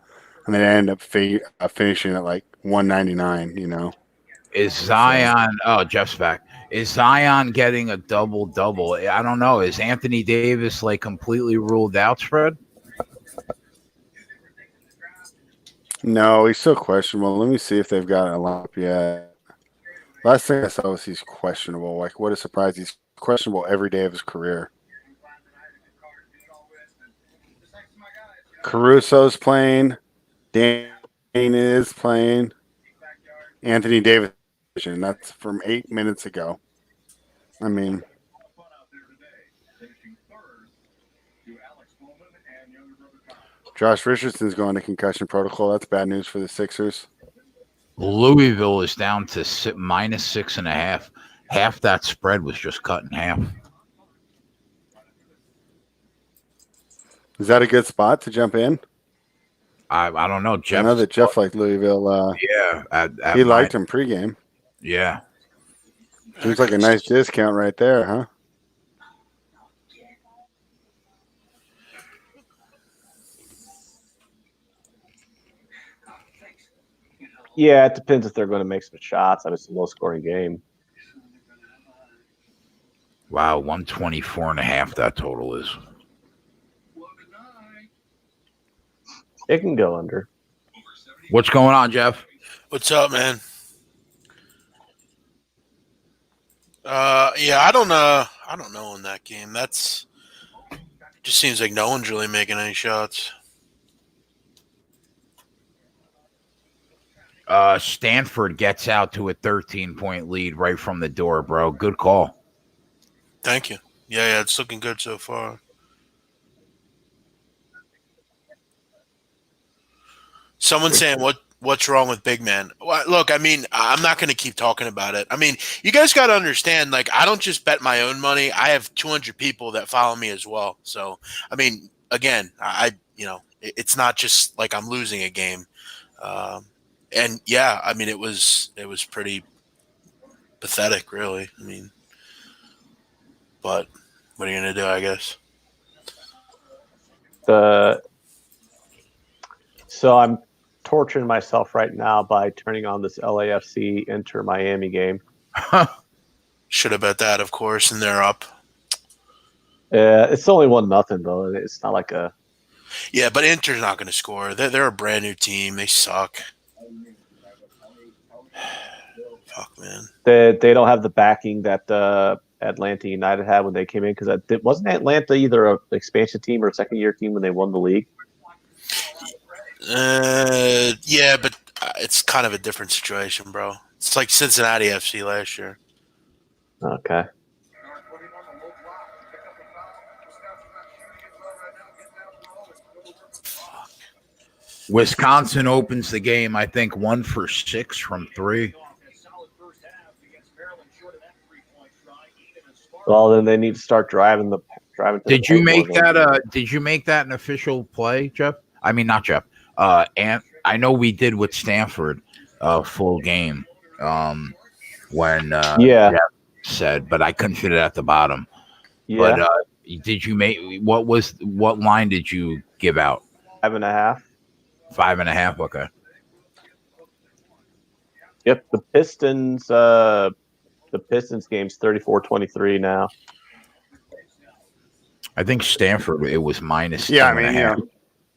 and then I ended up finishing at 199. Is Zion? Oh, Jeff's back. Is Zion getting a double-double? I don't know. Is Anthony Davis completely ruled out, spread? No, he's still questionable. Let me see if they've got a lineup yet. Last thing I saw was he's questionable. What a surprise. He's questionable every day of his career. Caruso's playing. Dane is playing. Anthony Davis. That's from 8 minutes ago. I mean, Josh Richardson's going to concussion protocol. That's bad news for the Sixers. Louisville is down to -6.5. Half that spread was just cut in half. Is that a good spot to jump in? I don't know. Jeff, I know that Jeff liked Louisville. Yeah, he liked him pregame. Yeah. Seems like a nice discount right there, huh? Yeah, it depends if they're going to make some shots. It's a low-scoring game. Wow, 124.5 that total is. It can go under. What's going on, Jeff? What's up, man? Yeah, I don't know in that game. That's just seems like no one's really making any shots. Stanford gets out to a 13-point lead right from the door, bro. Good call. Thank you. Yeah, it's looking good so far. Someone's saying what's wrong with big man? Well, look, I mean, I'm not going to keep talking about it. I mean, you guys got to understand, I don't just bet my own money. I have 200 people that follow me as well. So, I mean, again, it's not just like I'm losing a game. And yeah, I mean, it was pretty pathetic, really. I mean, but what are you going to do, I guess? So I'm torturing myself right now by turning on this LAFC Inter Miami game. Should have bet that, of course, and they're up. It's only 1-0 though. It's not like a. Yeah, but Inter's not going to score. They're a brand new team. They suck. Fuck, man. They don't have the backing that Atlanta United had when they came in, because wasn't Atlanta either an expansion team or a second-year team when they won the league? Yeah, but it's kind of a different situation, bro. It's like Cincinnati FC last year. Okay. Wisconsin opens the game, I think, 1 for 6 from 3. Well, then they need to start driving. Did you make that? Did you make that an official play, Jeff? I mean, not Jeff. And I know we did with Stanford, full game. When Jeff said, but I couldn't fit it at the bottom. Yeah. But did you make what line did you give out? 5.5. 5.5. Okay. Yep. The Pistons game's 34-23 now. I think Stanford, it was minus. Yeah, I mean, yeah.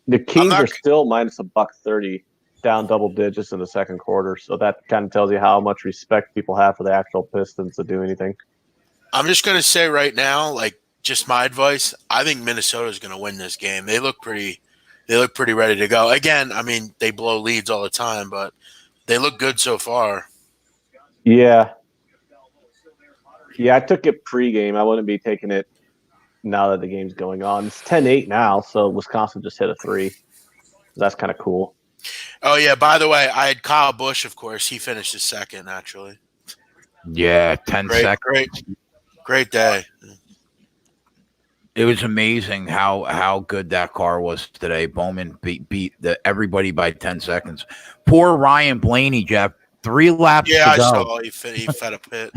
The Kings are still minus $1.30, down double digits in the second quarter. So that kind of tells you how much respect people have for the actual Pistons to do anything. I'm just gonna say right now, like just my advice. I think Minnesota's gonna win this game. They look pretty ready to go. Again, I mean they blow leads all the time, but they look good so far. Yeah. Yeah, I took it pregame. I wouldn't be taking it now that the game's going on. It's 10-8 now, so Wisconsin just hit a 3. That's kind of cool. Oh yeah, by the way, I had Kyle Busch, of course. He finished his second, naturally. Yeah, 10 seconds. Great day. It was amazing how good that car was today. Bowman beat everybody by 10 seconds. Poor Ryan Blaney, Jeff. 3 laps Yeah, to I go. saw he fed a pit.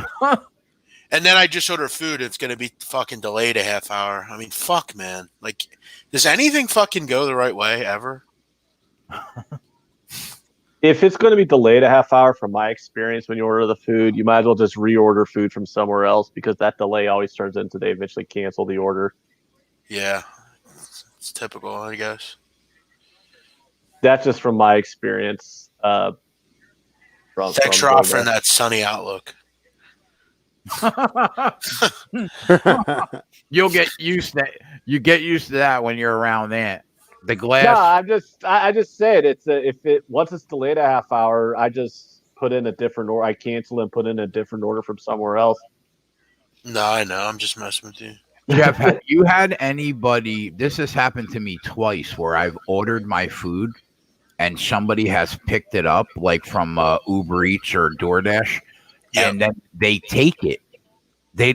And then I just ordered food. It's going to be fucking delayed a half hour. I mean, fuck, man. Like, does anything fucking go the right way ever? If it's going to be delayed a half hour, from my experience, when you order the food, you might as well just reorder food from somewhere else, because that delay always turns into they eventually cancel the order. Yeah, it's typical, I guess. That's just from my experience. Thanks for offering that sunny outlook. You'll get used to you get used to that when you're around that. The glass. No, I just said once it's delayed a half hour, I just put in a different order. I cancel and put in a different order from somewhere else. No, I know. I'm just messing with you. Jeff, have you had anybody? This has happened to me twice where I've ordered my food and somebody has picked it up, like from Uber Eats or DoorDash, and then they take it. They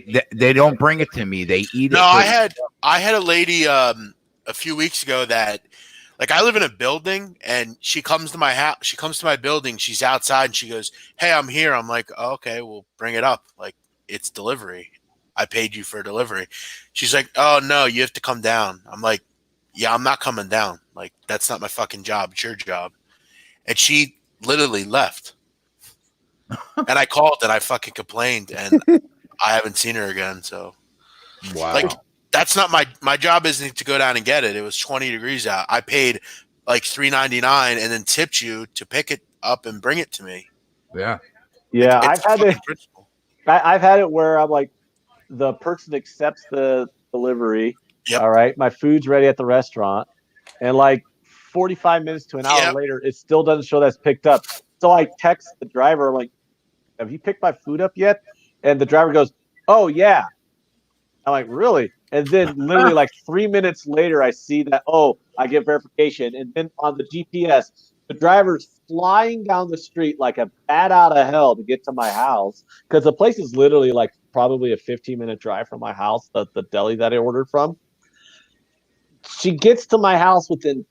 don't bring it to me. They eat it. No, I had a lady a few weeks ago that, like, I live in a building and she comes to my house. She comes to my building. She's outside and she goes, "Hey, I'm here." I'm like, oh, "Okay, well, bring it up. Like, it's delivery. I paid you for delivery." She's like, "Oh no, you have to come down." I'm like, "Yeah, I'm not coming down. Like, that's not my fucking job. It's your job." And she literally left. And I called and I fucking complained and I haven't seen her again. So, wow. Like, that's not my job. Isn't to go down and get it. It was 20 degrees out. I paid like $3.99 and then tipped you to pick it up and bring it to me. Yeah. Yeah, It's I've had it. principle. I've had it where I'm like, the person accepts the delivery. Yep. All right, my food's ready at the restaurant, and like 45 minutes to an hour later, it still doesn't show that's picked up. So I text the driver, I'm like, "Have you picked my food up yet?" And the driver goes, "Oh yeah." I'm like, "Really?" And then literally like 3 minutes later, I see that, oh, I get verification. And then on the GPS, the driver's flying down the street like a bat out of hell to get to my house, because the place is literally like probably a 15-minute drive from my house, the deli that I ordered from. She gets to my house within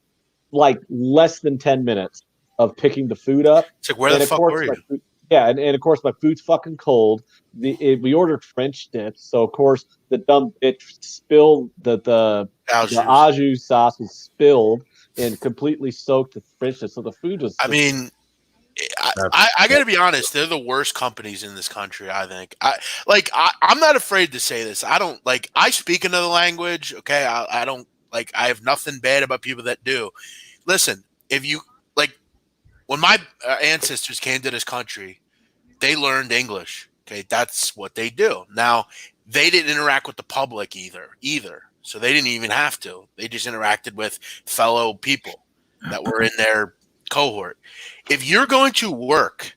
like less than 10 minutes of picking the food up. It's like, where the fuck were you? And of course, my food's fucking cold. We ordered French dips, so of course the dumb bitch spilled the au jus sauce was spilled and completely soaked the French dip. So the food was. I mean, I got to be honest. They're the worst companies in this country. I think. I'm not afraid to say this. I don't like. I speak another language. Okay, I don't like. I have nothing bad about people that do. Listen, if you like, when my ancestors came to this country, they learned English. Okay, that's what they do. Now, they didn't interact with the public either. So they didn't even have to. They just interacted with fellow people that were in their cohort. If you're going to work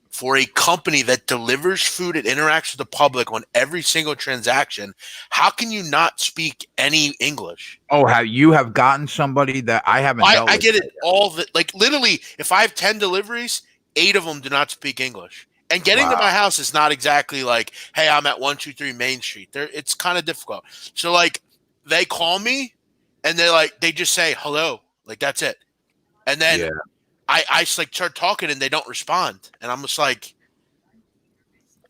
for a company that delivers food and interacts with the public on every single transaction, how can you not speak any English? Oh, you have gotten somebody that I haven't dealt with. I get it all. Like, literally, if I have 10 deliveries, 8 of them do not speak English. And getting to my house is not exactly like, hey, I'm at 123 Main Street. It's kind of difficult. So, like, they call me and they just say hello. Like, that's it. And then I just like start talking and they don't respond. And I'm just like,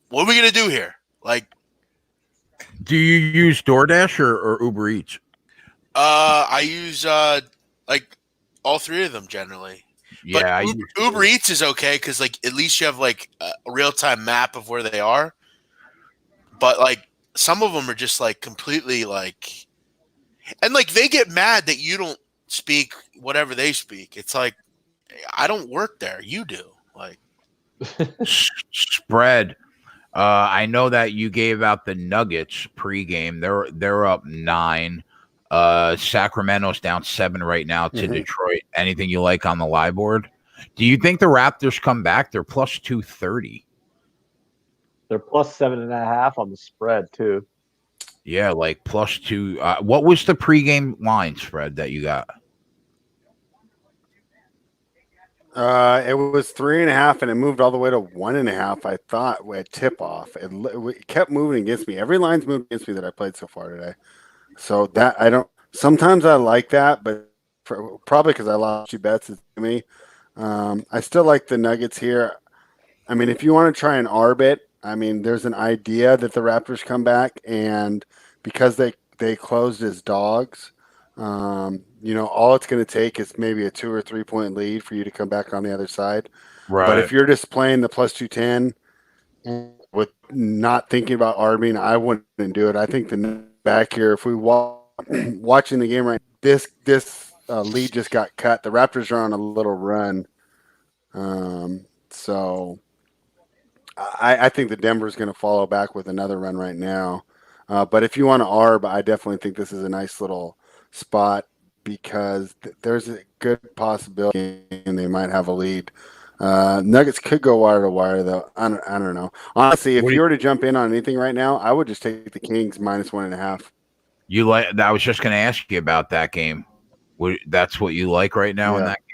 what are we gonna do here? Like, do you use DoorDash or Uber Eats? I use like all 3 of them generally. Yeah, but Uber Eats is okay because like at least you have like a real-time map of where they are. But like some of them are just like completely like, and like they get mad that you don't speak whatever they speak. It's like, I don't work there. You do. Like, spread. I know that you gave out the Nuggets pregame. They're up 9. Sacramento's down 7 right now to Mhm. Detroit. Anything you like on the live board? Do you think the Raptors come back? They're plus 230. They're plus 7.5 on the spread too. Yeah, like plus 2. What was the pregame line spread that you got? It was 3.5, and it moved all the way to 1.5. I thought at tip off, it kept moving against me. Every line's moved against me that I played so far today. So that I don't. Sometimes I like that, but probably because I lost 2 bets to me. I still like the Nuggets here. I mean, if you want to try and arb it, I mean, there's an idea that the Raptors come back, and because they closed as dogs, all it's going to take is maybe a 2 or 3 point lead for you to come back on the other side. But if you're just playing the plus 210 with not thinking about arbing, I wouldn't do it. I think the back here, if we watching the game right, this lead just got cut. The Raptors are on a little run, so I think the Denver's going to follow back with another run right now. But if you want to arb, I definitely think this is a nice little spot because there's a good possibility and they might have a lead. Nuggets could go wire to wire though. I don't know. Honestly, if you were to jump in on anything right now, I would just take the Kings minus 1.5. You like? I was just going to ask you about that game. That's what you like right now in that game?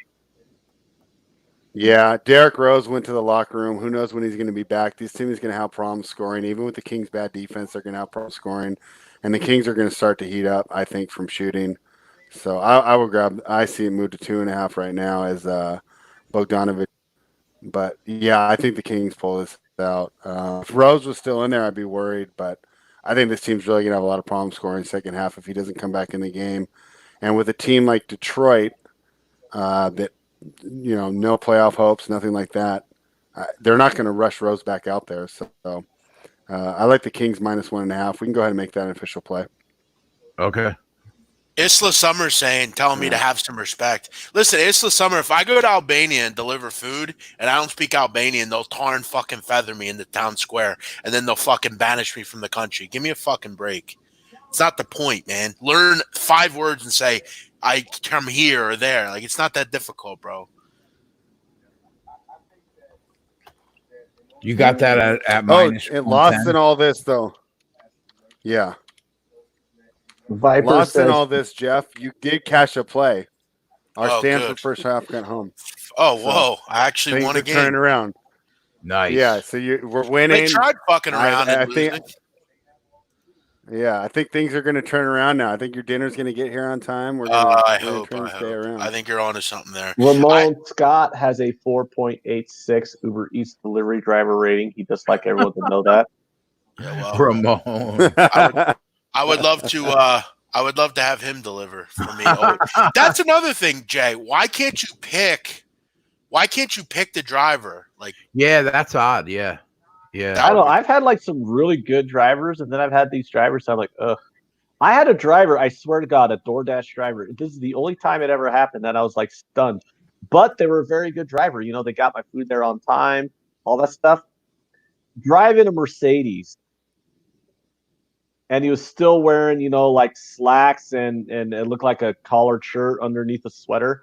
Yeah, Derrick Rose went to the locker room. Who knows when he's going to be back? This team is going to have problems scoring. Even with the Kings' bad defense, they're going to have problems scoring. And the Kings are going to start to heat up, I think, from shooting. So I will grab – I see it move to 2.5 right now as Bogdanovic. But, yeah, I think the Kings pull this out. If Rose was still in there, I'd be worried. But I think this team's really going to have a lot of problems scoring second half if he doesn't come back in the game. And with a team like Detroit that – no playoff hopes, nothing like that. They're not going to rush Rose back out there. So I like the Kings minus 1.5. We can go ahead and make that an official play. Okay. Isla Summer telling me to have some respect. Listen, Isla Summer, if I go to Albania and deliver food and I don't speak Albanian, they'll tar and fucking feather me in the town square and then they'll fucking banish me from the country. Give me a fucking break. It's not the point, man. Learn 5 words and say, I come here or there. Like, it's not that difficult, bro. You got that at minus. It lost in all this, though. Yeah. Viper lost says, in all this, Jeff. You did cash a play. Our Stanford good. first half got home. Oh, whoa. I actually won a game. Turning around. Nice. Yeah, so we're winning. They tried fucking around and losing. Yeah, I think things are going to turn around now. I think your dinner's going to get here on time. I hope. I think you're onto something there. Ramon Scott has a 4.86 Uber Eats delivery driver rating. He just like everyone to know that. Yeah, well, Ramon. I would love to have him deliver for me. That's another thing, Jay. Why can't you pick the driver? Like, yeah, that's odd. Yeah. I don't know. I've had like some really good drivers, and then I've had these drivers. So I'm like, ugh. I had a driver. I swear to God, a DoorDash driver. This is the only time it ever happened that I was like stunned. But they were a very good driver. They got my food there on time, all that stuff. Driving a Mercedes, and he was still wearing, like slacks and it looked like a collared shirt underneath a sweater,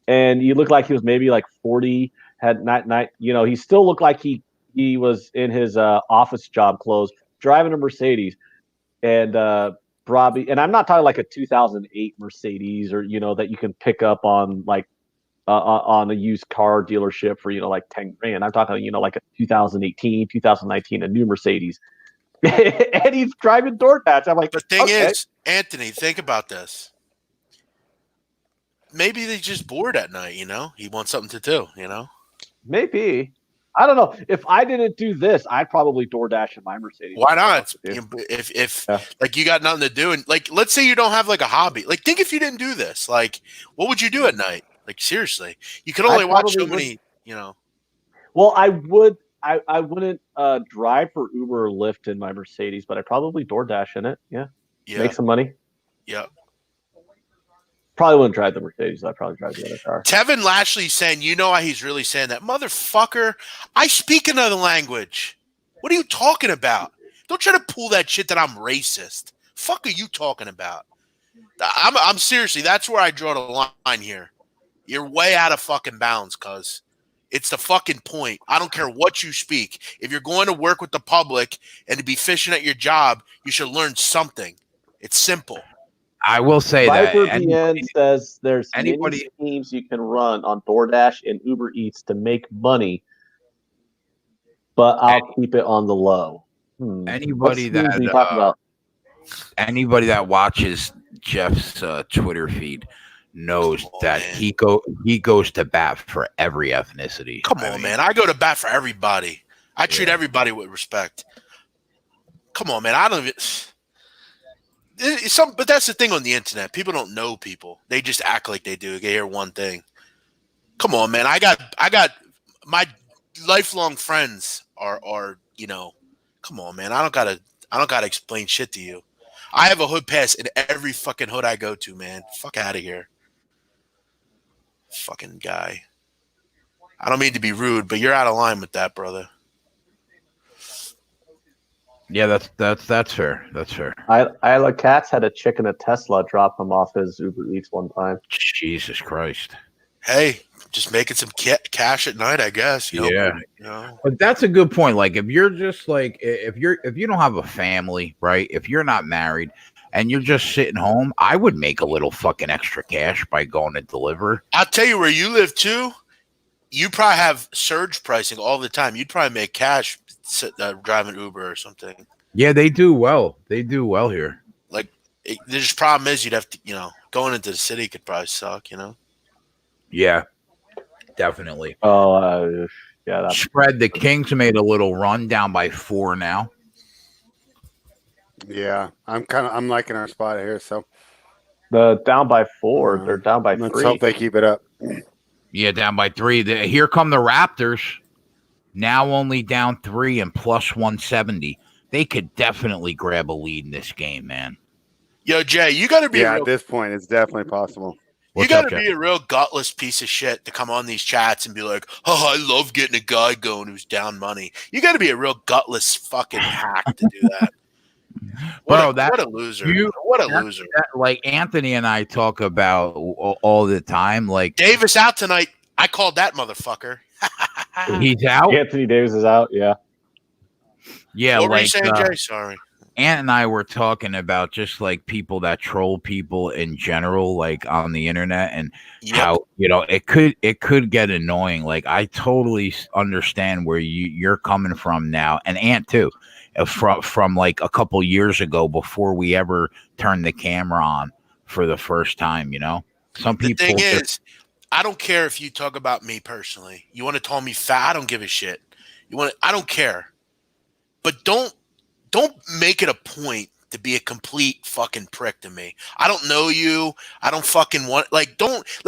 and he looked like he was maybe like 40. Had night. He still looked like he was in his office job clothes, driving a Mercedes, and Robbie. And I'm not talking like a 2008 Mercedes or that you can pick up on like on a used car dealership for like $10,000. I'm talking like a 2018, 2019, a new Mercedes, and he's driving DoorDash. I'm like, the thing is, Anthony, think about this. Maybe they just bored at night. He wants something to do. Maybe. I don't know. If I didn't do this, I'd probably DoorDash in my Mercedes. Why not? If like you got nothing to do, and like let's say you don't have like a hobby. Like think if you didn't do this, like what would you do at night? Like seriously, you could only watch so many. Well, I would. I wouldn't drive for Uber or Lyft in my Mercedes, but I'd probably DoorDash in it. Yeah. Make some money. Yeah. Probably wouldn't drive the Mercedes. I'd probably drive the other car. Tevin Lashley's saying, why he's really saying that? Motherfucker, I speak another language. What are you talking about? Don't try to pull that shit that I'm racist. Fuck are you talking about? I'm seriously, that's where I draw the line here. You're way out of fucking bounds, cuz. It's the fucking point. I don't care what you speak. If you're going to work with the public and to be fishing at your job, you should learn something. It's simple. I will say Viper that BN says there's many anybody- schemes you can run on DoorDash and Uber Eats to make money, but I'll keep it on the low. Anybody What schemes that are you talking about? anybody that watches Jeff's Twitter feed knows that man. he goes to bat for every ethnicity. Come on, man. I go to bat for everybody. I treat everybody with respect. Come on, man. I don't even. But that's the thing on the internet. People don't know people. They just act like they do. They hear one thing. Come on, man. I got my lifelong friends are come on, man. I don't gotta explain shit to you. I have a hood pass in every fucking hood I go to, man. Fuck out of here. Fucking guy. I don't mean to be rude, but you're out of line with that, brother. Yeah, that's fair. That's fair. Isla Katz had a chick in a Tesla drop him off his Uber Eats one time. Jesus Christ. Hey, just making some cash at night, I guess. Yeah. But, But that's a good point. Like if you're just like if you don't have a family, right? If you're not married and you're just sitting home, I would make a little fucking extra cash by going to deliver. I'll tell you where you live too. You probably have surge pricing all the time. You'd probably make cash driving Uber or something. Yeah, they do well. They do well here. Like, the just problem is you'd have to, going into the city could probably suck, Yeah, definitely. Oh, yeah. Spread. The Kings made a little run down by 4 now. Yeah, I'm liking our spot here. So The down by 4. They're down by 3. let's hope they keep it up. Yeah, down by 3. Here come the Raptors. Now only down 3 and plus 170. They could definitely grab a lead in this game, man. Yo, Jay, you got to be At this point, it's definitely possible. You got to be a real gutless piece of shit to come on these chats and be like, "Oh, I love getting a guy going who's down money." You got to be a real gutless fucking hack to do that. What a loser! What a loser! Like Anthony and I talk about all the time. Like Davis out tonight. I called that motherfucker. He's out. Anthony Davis is out. Yeah. Yeah. What were you like saying, Jay? Sorry. Ant and I were talking about just like people that troll people in general, like on the internet, and how it could get annoying. Like I totally understand where you're coming from now, and Ant too, from like a couple years ago before we ever turned the camera on for the first time. Some people. The thing is, I don't care if you talk about me personally. You want to call me fat? I don't give a shit. I don't care, but don't make it a point to be a complete fucking prick to me. I don't know you. I don't fucking want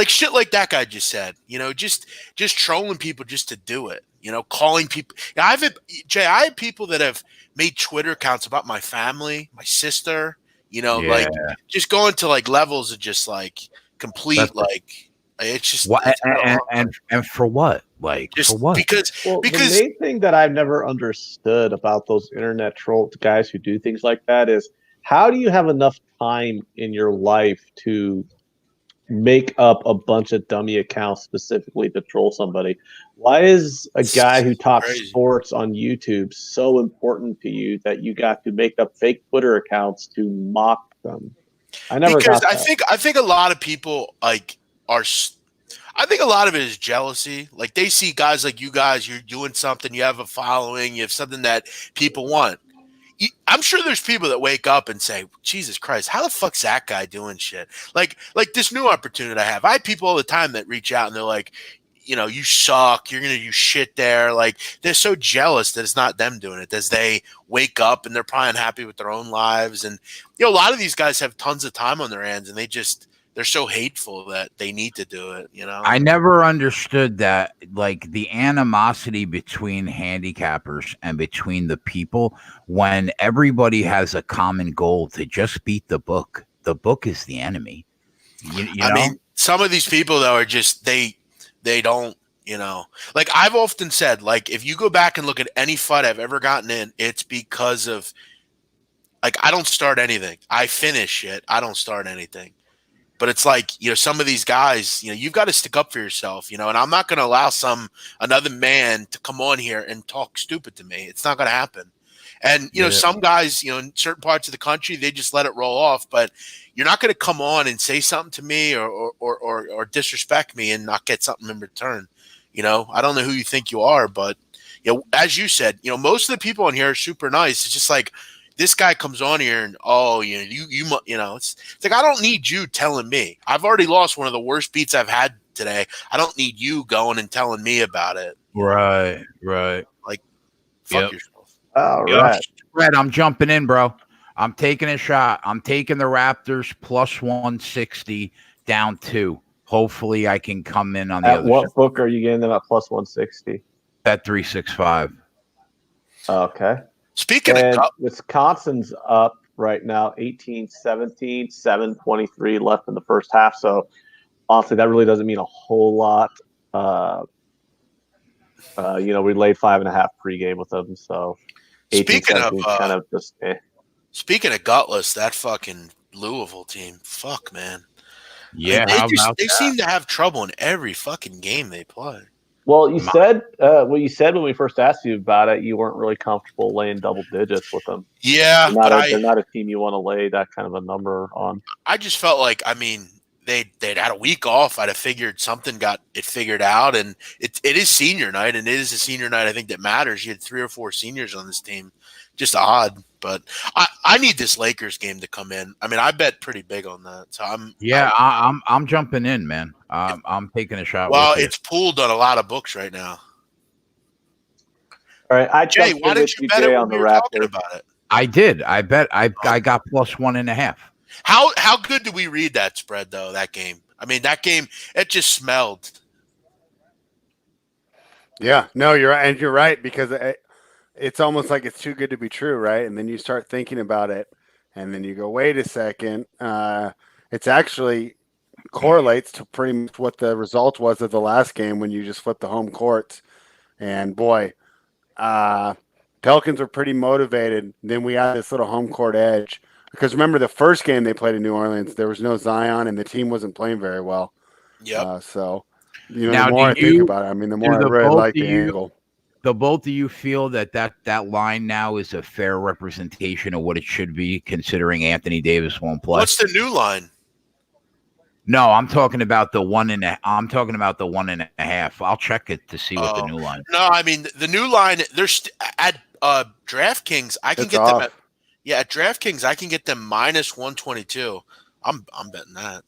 shit like that guy just said. Just trolling people just to do it. Calling people. I have people that have made Twitter accounts about my family, my sister. Like just going to like levels of just like complete it's just and for what? Like just for what? Because the main thing that I've never understood about those internet troll guys who do things like that is how do you have enough time in your life to make up a bunch of dummy accounts specifically to troll somebody? Why is a guy who talks sports on YouTube so important to you that you got to make up fake Twitter accounts to mock them? I never got that. I think a lot of people I think a lot of it is jealousy. Like they see guys like you guys, you're doing something, you have a following, you have something that people want. I'm sure there's people that wake up and say, Jesus Christ, how the fuck's that guy doing shit? Like this new opportunity I have. I have people all the time that reach out and they're like, you suck, you're going to do shit there. Like they're so jealous that it's not them doing it as they wake up and they're probably unhappy with their own lives. And, a lot of these guys have tons of time on their hands and they're so hateful that they need to do it, I never understood that, like the animosity between handicappers and between the people when everybody has a common goal to just beat the book. The book is the enemy. I mean, some of these people though are just they don't You know, like I've often said, like if you go back and look at any fight I've ever gotten in, it's because of like I don't start anything. I finish it. I don't start anything. But it's like, some of these guys, you've got to stick up for yourself, and I'm not going to allow another man to come on here and talk stupid to me. It's not going to happen. And, some guys, in certain parts of the country, they just let it roll off. But you're not going to come on and say something to me or disrespect me and not get something in return. I don't know who you think you are, but, as you said, most of the people on here are super nice. It's just like, this guy comes on here and it's like I don't need you telling me. I've already lost one of the worst beats I've had today. I don't need you going and telling me about it. Right. Like, fuck yourself. All right, Fred, I'm jumping in, bro. I'm taking a shot. I'm taking the Raptors plus 160 down 2. Hopefully, I can come in on the at other what side. book are you getting them at plus 160? Bet 365. Okay. Speaking And of Wisconsin's up right now, 18-17, 7:23 left in the first half. So, honestly, that really doesn't mean a whole lot. We laid 5.5 pregame with them. So, 18-17 is kind of just Speaking of gutless, that fucking Louisville team, fuck, man. Yeah, I mean, they seem to have trouble in every fucking game they play. Well, you said when we first asked you about it, you weren't really comfortable laying double digits with them. Yeah, they're not a team you want to lay that kind of a number on. I just felt like, they'd had a week off. I'd have figured something got it figured out, and it is senior night, and it is a senior night I think that matters. You had 3 or 4 seniors on this team. Just odd, but I need this Lakers game to come in. I bet pretty big on that. So I'm jumping in, man. I'm taking a shot. Well, with you. it's pooled on a lot of books right now. All right, Jay, why didn't you bet it when we were talking about it? I did. I bet I got plus 1.5. How good did we read that spread though? That game. That game it just smelled. Yeah, no, you're right, and you're right because it's almost like it's too good to be true, right? And then you start thinking about it, and then you go, wait a second. It's actually correlates to pretty much what the result was of the last game when you just flipped the home courts. And boy, Pelicans were pretty motivated. Then we had this little home court edge. Because remember the first game they played in New Orleans, there was no Zion, and the team wasn't playing very well. Yep. So, Now, the more I think about it, the more I really like the angle. The both of you feel that line now is a fair representation of what it should be, considering Anthony Davis won't play. What's the new line? No, I'm talking about the 1.5. I'm talking about the 1.5. I'll check it to see what the new line. No, the new line. There's at DraftKings. I can get them at DraftKings. I can get them minus 122. I'm betting that.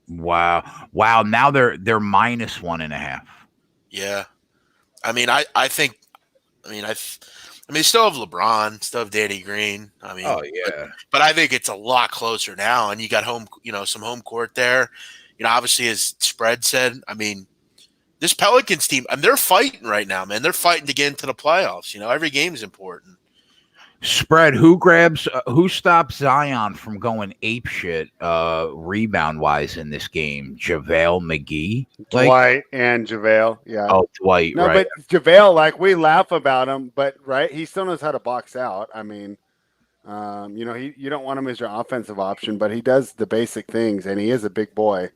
Wow. Now they're minus 1.5. Yeah. I think. Still have LeBron, still have Danny Green. Oh yeah. But I think it's a lot closer now, and you got some home court there. Obviously, as Spread said, this Pelicans team, they're fighting right now, man. They're fighting to get into the playoffs. Every game is important. Spread, who stops Zion from going apeshit rebound wise in this game? JaVale McGee? Dwight and JaVale, yeah. Oh, Dwight, no, right. But JaVale, we laugh about him, but right, he still knows how to box out. You don't want him as your offensive option, but he does the basic things, and he is a big boy.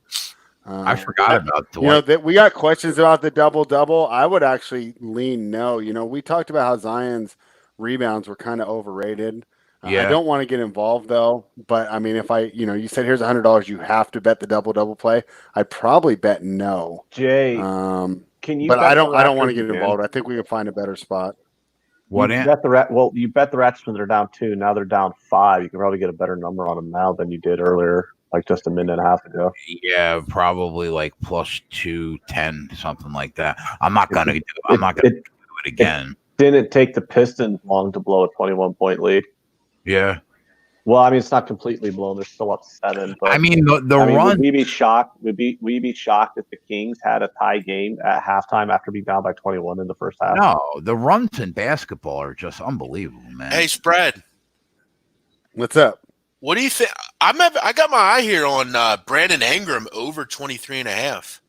I forgot about Dwight. That we got questions about the double-double. I would actually lean no. We talked about how Zion's rebounds were kind of overrated. I don't want to get involved though, but if you said here's $100, you have to bet the double play. I'd probably bet no. Jay, can you? But I don't want to get involved. I think we can find a better spot. You bet the Rats when they're down 2. Now they're down 5. You can probably get a better number on them now than you did earlier, like just a minute and a half ago. Yeah, probably like plus 210, something like that. I'm not gonna do it again. Didn't take the Pistons long to blow a 21-point lead. Yeah. Well, it's not completely blown. They're still up 7. But the run. Would we be shocked? Would we be shocked if the Kings had a tie game at halftime after being down by 21 in the first half? No, the runs in basketball are just unbelievable, man. Hey, Spread. What's up? What do you think? I got my eye here on Brandon Ingram over 23.5.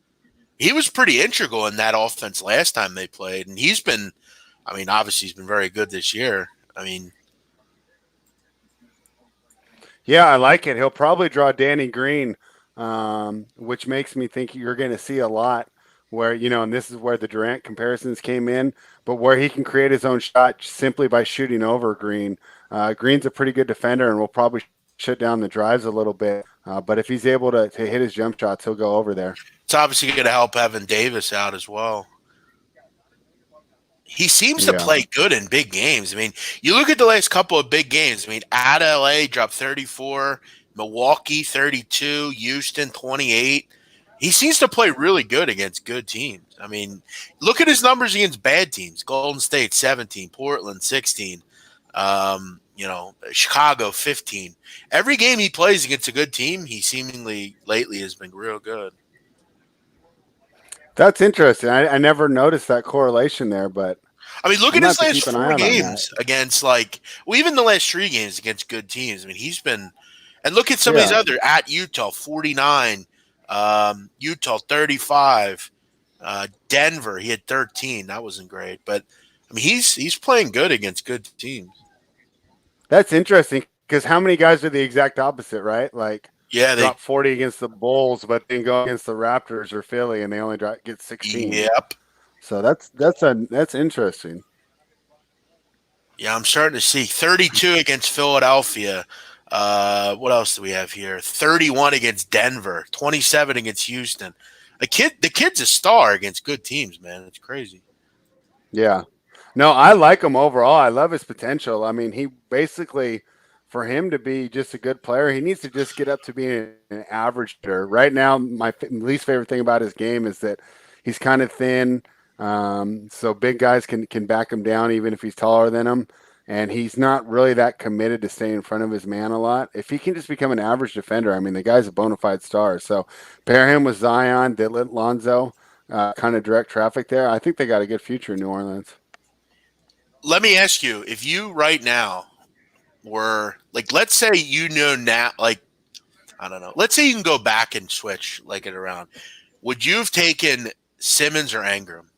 He was pretty integral in that offense last time they played, and he's been. I mean, obviously, he's been very good this year. I mean, Yeah, I like it. He'll probably draw Danny Green, which makes me think you're going to see a lot where, and this is where the Durant comparisons came in, but where he can create his own shot simply by shooting over Green. Green's a pretty good defender and will probably shut down the drives a little bit. But if he's able to hit his jump shots, he'll go over there. it's obviously going to help Evan Davis out as well. He seems to play good in big games. I mean, you look at the last couple of big games. I mean, at LA dropped 34, Milwaukee 32, Houston 28. He seems to play really good against good teams. I mean, look at his numbers against bad teams. Golden State 17, Portland 16, Chicago 15. Every game he plays against a good team, he seemingly lately has been real good. That's interesting. I never noticed that correlation there, but I mean, look at his last 4 games that. against even the last 3 games against good teams. I mean, he's been, and look at some of these other at Utah 49, Utah 35, Denver he had 13. That wasn't great, but I mean he's playing good against good teams. That's interesting because how many guys are the exact opposite, right? Like. Yeah, they drop 40 against the Bulls, but then go against the Raptors or Philly, and they only get 16. Yep. So that's interesting. Yeah, I'm starting to see 32 against Philadelphia. What else do we have here? 31 against Denver, 27 against Houston. The kid's a star against good teams, man. It's crazy. Yeah. No, I like him overall. I love his potential. I mean, he basically. For him to be just a good player, he needs to just get up to being an average hitter. Right now, my least favorite thing about his game is that he's kind of thin, so big guys can back him down even if he's taller than him, and he's not really that committed to stay in front of his man a lot. If he can just become an average defender, I mean, the guy's a bona fide star. So pair him with Zion, Dylan, Lonzo, kind of direct traffic there. I think they got a good future in New Orleans. Let me ask you, if you right now were let's say now, I don't know. Let's say you can go back and switch it around. Would you have taken Simmons or Ingram?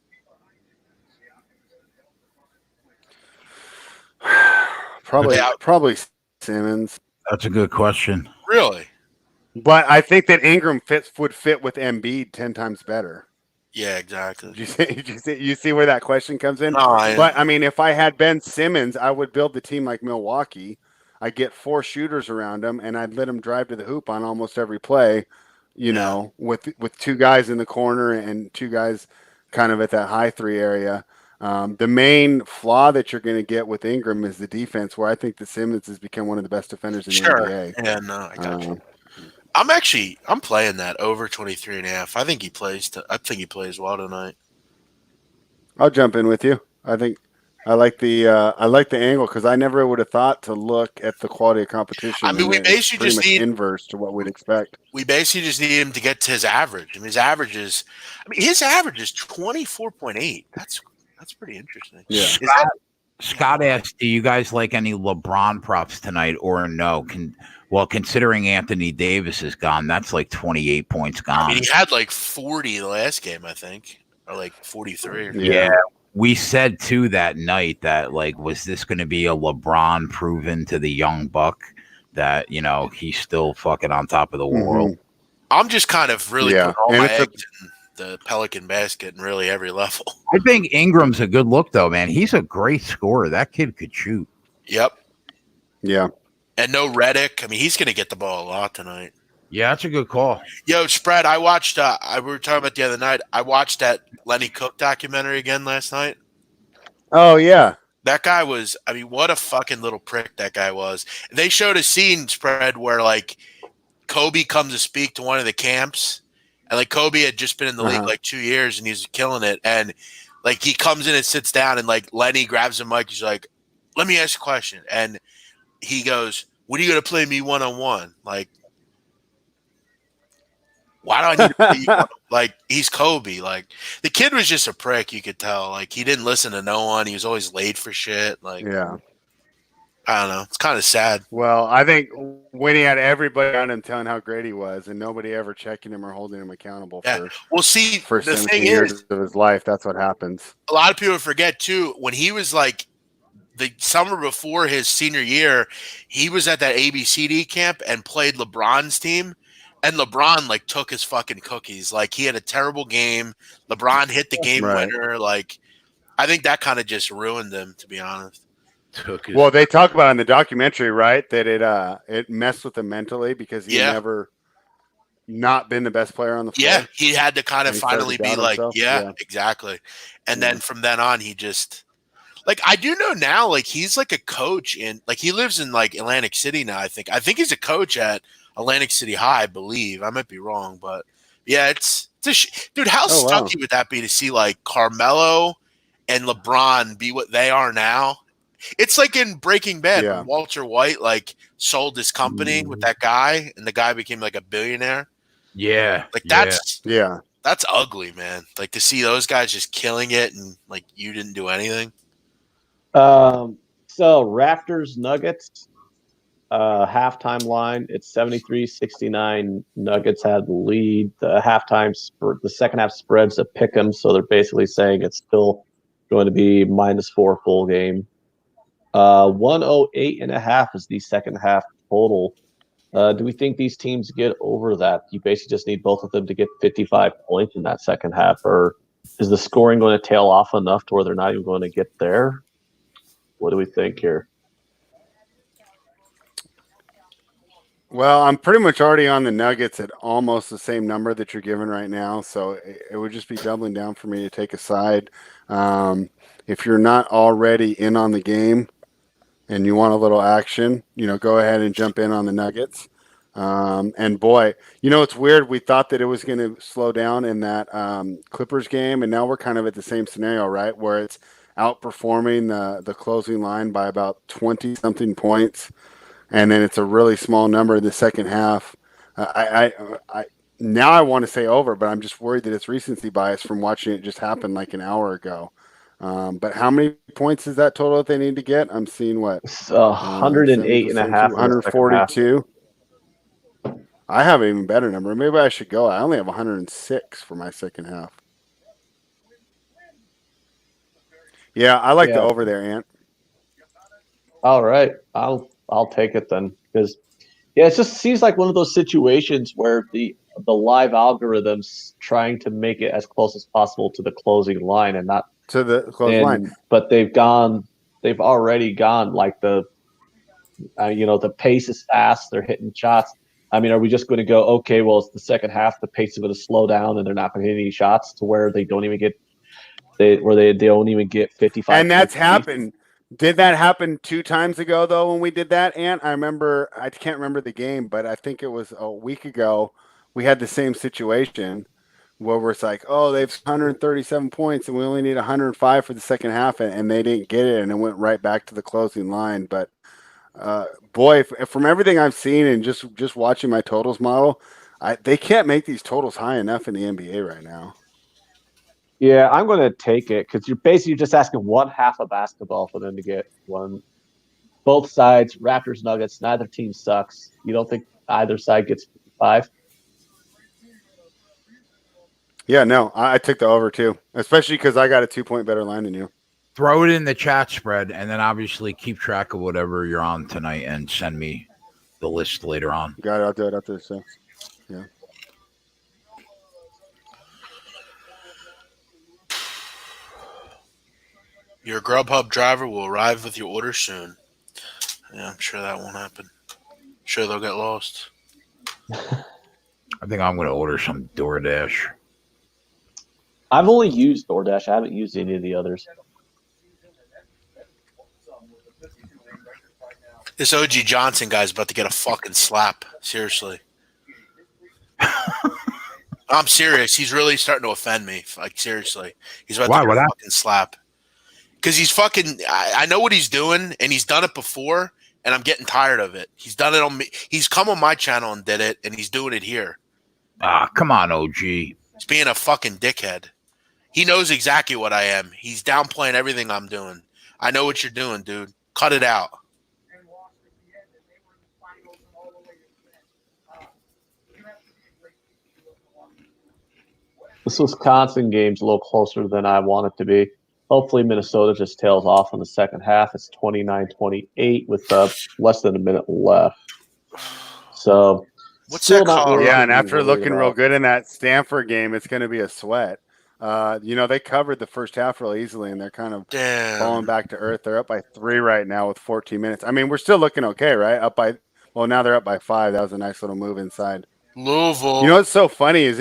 Probably Simmons. That's a good question. Really? But I think that Ingram would fit with Embiid 10 times better. Yeah, exactly. You see where that question comes in? But I mean, if I had Ben Simmons, I would build the team like Milwaukee. I'd get 4 shooters around him, and I'd let him drive to the hoop on almost every play. With 2 guys in the corner and 2 guys kind of at that high 3 area. The main flaw that you're going to get with Ingram is the defense, where I think that Simmons has become one of the best defenders in the NBA. Yeah, no, I got you. I'm playing that over 23.5. I think he plays well tonight. I'll jump in with you. I think I like the angle because I never would have thought to look at the quality of competition. I mean, we basically just need inverse to what we'd expect. We basically just need him to get to his average. I mean, his average is 24.8. That's pretty interesting. Yeah. Scott asked, do you guys like any LeBron props tonight or no? Considering Anthony Davis is gone, that's 28 points gone. I mean, he had 40 the last game, I think, or 43. Yeah. We said too that night that was this going to be a LeBron proven to the young buck that, he's still fucking on top of the world. I'm just kind of really putting all my eggs in the Pelican basket in really every level. I think Ingram's a good look though, man. He's a great scorer. That kid could shoot. Yep. Yeah. And no Redick. I mean, he's going to get the ball a lot tonight. Yeah, that's a good call. Yo, Spread, I watched, we were talking about the other night, I watched that Lenny Cook documentary again last night. Oh, yeah. That guy was, I mean, what a fucking little prick that guy was. They showed a scene, Spread, where Kobe comes to speak to one of the camps, and Kobe had just been in the league 2 years, and he's killing it. And he comes in and sits down, and Lenny grabs the mic. He's like, "Let me ask you a question." And he goes, "When are you gonna play me one-on-one?" Why do I need to play you? He's Kobe. The kid was just a prick. You could tell. He didn't listen to no one. He was always late for shit. Yeah. I don't know. It's kind of sad. Well, I think when he had everybody on him telling how great he was, and nobody ever checking him or holding him accountable Yeah. for Well, see, first the 17 thing years is, of his life, that's what happens. a lot of people forget too, when he was like the summer before his senior year, he was at that ABCD camp and played LeBron's team. And LeBron like took his fucking cookies. Like he had a terrible game. LeBron hit the game Right. winner. Like I think that kind of just ruined him, to be honest. Well, they talk about in the documentary, right, that it messed with him mentally because he had Yeah. never not been the best player on the floor. Yeah, he had to kind of And he started finally to be doubt like, himself. yeah, exactly. And Yeah. then from then on, he just like I do know now, like he's like a coach in like he lives in like Atlantic City now. I think he's a coach at Atlantic City High, I believe. I might be wrong, but yeah, it's a dude. How Oh, wow. sucky would that be to see like Carmelo and LeBron be what they are now? It's like in Breaking Bad Yeah. when Walter White like sold his company with that guy, and the guy became like a billionaire. Yeah. Like yeah. that's ugly, man. Like to see those guys just killing it and like you didn't do anything. So Raptors Nuggets halftime line. It's 73-69. Nuggets had the lead. The second half spreads a pick 'em, so they're basically saying it's still going to be -4 full game. 108.5 is the second half total. Do we think these teams get over that? You basically just need both of them to get 55 points in that second half, or is the scoring going to tail off enough to where they're not even going to get there? What do we think here? Well, I'm pretty much already on the Nuggets at almost the same number that you're giving right now, so it would just be doubling down for me to take a side. If you're not already in on the game and you want a little action, go ahead and jump in on the Nuggets. And boy, it's weird. We thought that it was going to slow down in that Clippers game, and now we're kind of at the same scenario, right, where it's outperforming the closing line by about 20-something points. And then it's a really small number in the second half. Now I want to say over, but I'm just worried that it's recency bias from watching it just happen like an hour ago. But how many points is that total that they need to get? I'm seeing what? 108.5. 142. I have an even better number. Maybe I should go. I only have 106 for my second half. Yeah, I like the over there, Ant. All right, I'll take it then, because it just seems like one of those situations where the live algorithm's trying to make it as close as possible to the closing line and not to the closing line. But they've already gone like the pace is fast. They're hitting shots. I mean, are we just going to go, okay, well, it's the second half, the pace is going to slow down and they're not going to hit any shots to where they don't even get they don't even get 55. And that's happened. Did that happen 2 times ago, though, when we did that, Ant? I can't remember the game, but I think it was a week ago. We had the same situation where it's like, oh, they've 137 points and we only need 105 for the second half, and they didn't get it, and it went right back to the closing line. But, boy, from everything I've seen and just watching my totals model, they can't make these totals high enough in the NBA right now. Yeah, I'm going to take it because you're basically just asking one half of basketball for them to get one. Both sides, Raptors, Nuggets, neither team sucks. You don't think either side gets 55? Yeah, no, I took the over too, especially because I got a 2-point better line than you. Throw it in the chat spread, and then obviously keep track of whatever you're on tonight and send me the list later on. Got it. I'll do it after the show. Yeah. Your Grubhub driver will arrive with your order soon. Yeah, I'm sure that won't happen. Sure they'll get lost. I think I'm going to order some DoorDash. I've only used DoorDash. I haven't used any of the others. This OG Johnson guy's about to get a fucking slap. Seriously. I'm serious. He's really starting to offend me. Like, seriously. He's about to get a fucking slap. Because he's fucking – I know what he's doing, and he's done it before, and I'm getting tired of it. He's done it on me. He's come on my channel and did it, and he's doing it here. Ah, come on, OG. He's being a fucking dickhead. He knows exactly what I am. He's downplaying everything I'm doing. I know what you're doing, dude. Cut it out. This Wisconsin game's a little closer than I want it to be. Hopefully, Minnesota just tails off in the second half. It's 29-28 with less than a minute left. So, What's still that not call? really Yeah, anything and to be after worried looking real about. good in that Stanford game, it's going to be a sweat. They covered the first half real easily, and they're kind of falling Damn. back to earth. They're up by 3 right now with 14 minutes. I mean, we're still looking okay, right? Now they're up by 5. That was a nice little move inside. Louisville. You know what's so funny is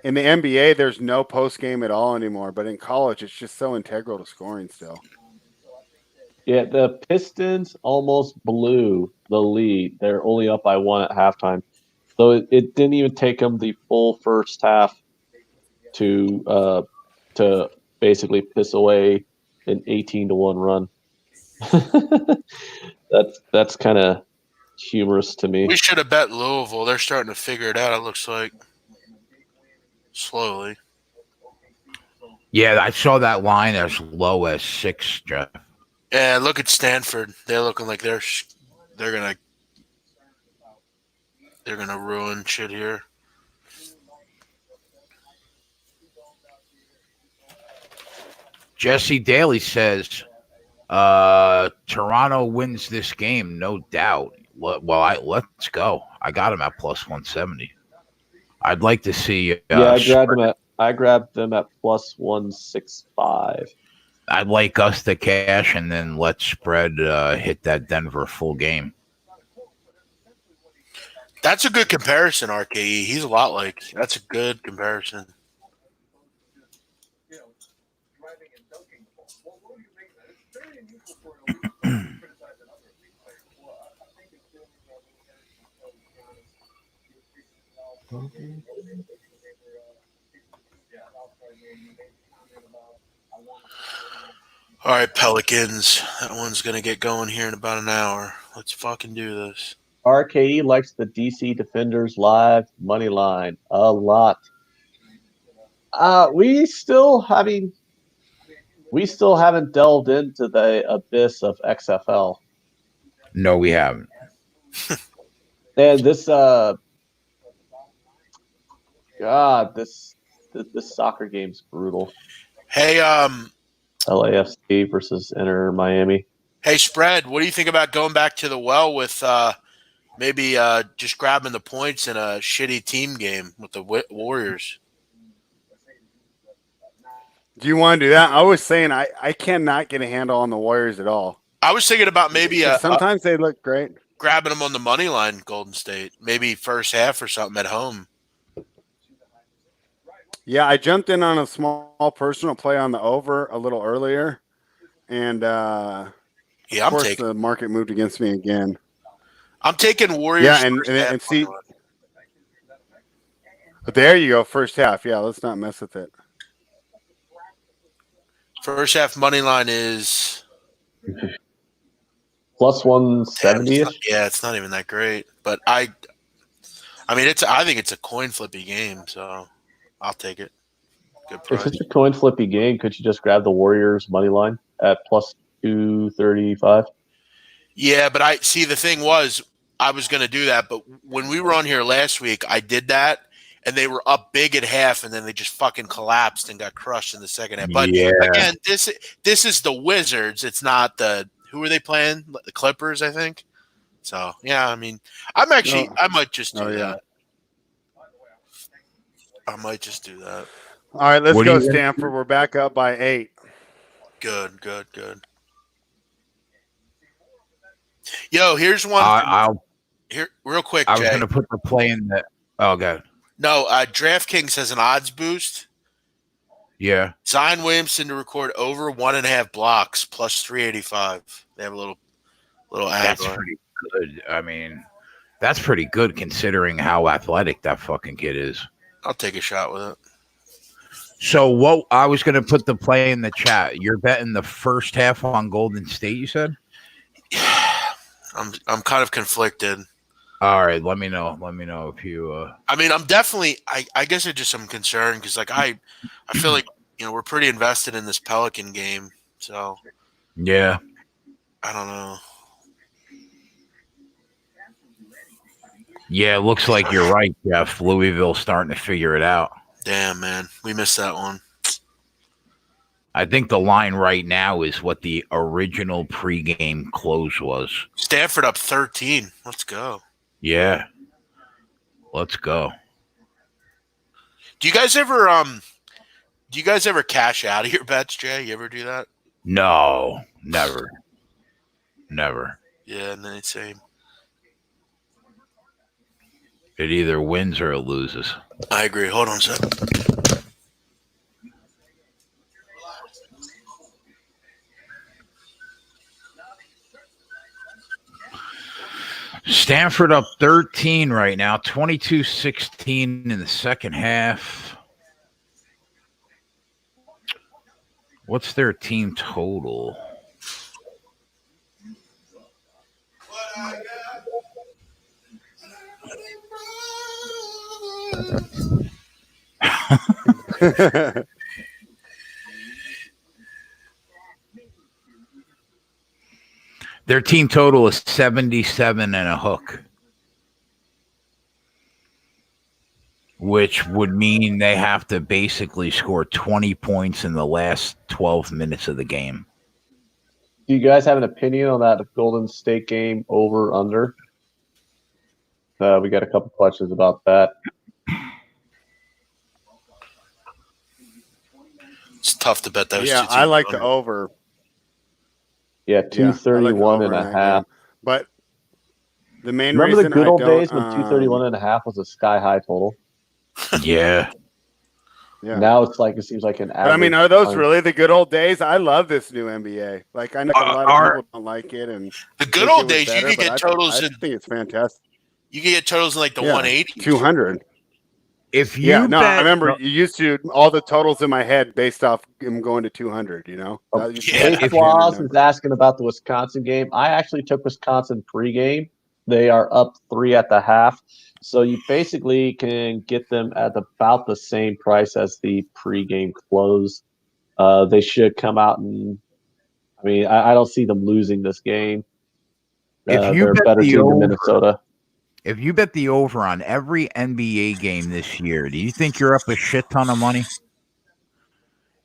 in the NBA, there's no post game at all anymore, but in college, it's just so integral to scoring still. Yeah, the Pistons almost blew the lead. They're only up by 1 at halftime. So it didn't even take them the full first half to basically piss away an 18-1 run. That's kind of humorous to me. We should have bet Louisville. They're starting to figure it out, it looks like. Slowly. Yeah, I saw that line as low as 6, Jeff. Yeah, look at Stanford. They're looking like they're gonna ruin shit here. Jesse Daly says Toronto wins this game, no doubt. Well, let's go. I got him at plus 170. I'd like to see. I grabbed them at plus 165. I'd like us to cash and then let spread hit that Denver full game. That's a good comparison, RKE. He's a lot like. That's a good comparison. All right, Pelicans. That one's going to get going here in about an hour. Let's fucking do this. RKE likes the DC Defenders live money line a lot. We still haven't delved into the abyss of XFL. No, we haven't. And this this soccer game's brutal. Hey, LAFC versus Inter Miami. Hey, Spread, what do you think about going back to the well with maybe just grabbing the points in a shitty team game with the Warriors? Do you want to do that? I was saying I cannot get a handle on the Warriors at all. I was thinking about maybe sometimes they look great. Grabbing them on the money line, Golden State, maybe first half or something at home. Yeah, I jumped in on a small personal play on the over a little earlier, and of course the market moved against me again. I'm taking Warriors. Yeah, and see, but there you go, first half. Yeah, let's not mess with it. First half money line is plus 170. Yeah, it's not even that great, but I mean, I think it's a coin flippy game, so I'll take it. Good price. If it's a coin flippy game, could you just grab the Warriors money line at plus 235? Yeah, but the thing was, I was going to do that, but when we were on here last week, I did that, and they were up big at half, and then they just fucking collapsed and got crushed in the second half. But again, this is the Wizards. It's not who are they playing? The Clippers, I think. So yeah, I mean, I might just do that. I might just do that. All right, let's go, Stanford. We're back up by 8. Good. Yo, here's one. Here, real quick, I was going to put the play in the. Oh, God. No, DraftKings has an odds boost. Yeah. Zion Williamson to record over 1.5 blocks plus 385. They have a little ad. That's pretty good. I mean, that's pretty good considering how athletic that fucking kid is. I'll take a shot with it. So what I was going to put the play in the chat. You're betting the first half on Golden State, you said? I'm kind of conflicted. All right, let me know if you I mean, I'm definitely I guess I'm concerned because like I feel like, we're pretty invested in this Pelican game. So yeah. I don't know. Yeah, it looks like you're right, Jeff. Louisville's starting to figure it out. Damn, man, we missed that one. I think the line right now is what the original pregame close was. Stanford up 13. Let's go. Yeah. Let's go. Do you guys ever cash out of your bets, Jay? You ever do that? No, never. Never. Yeah, and then same. It either wins or it loses. I agree. Hold on a second. Stanford up 13 right now, 22-16 in the second half. What's their team total? Their team total is 77 and a hook, which would mean they have to basically score 20 points in the last 12 minutes of the game. Do you guys have an opinion on that Golden State game over under? We got a couple questions about that. It's tough to bet those. Yeah, I like the over. Yeah, 231 and a half. But the main Remember reason the good I old don't, days when 231 and a half was a sky high total? Yeah. Yeah. Now it seems like an average. But I mean, are those really the good old days? I love this new NBA. Like, I know a lot of people don't like it, and the good old days, you could get totals. I think it's fantastic. You could get totals in like the 180, 200. If you I remember you used to all the totals in my head based off him going to 200. You know, Flaws is asking about the Wisconsin game. I actually took Wisconsin pregame. They are up 3 at the half, so you basically can get them at about the same price as the pregame close. They should come out and, I mean, I don't see them losing this game. They're a better team than Minnesota. If you bet the over on every NBA game this year, do you think you're up a shit ton of money?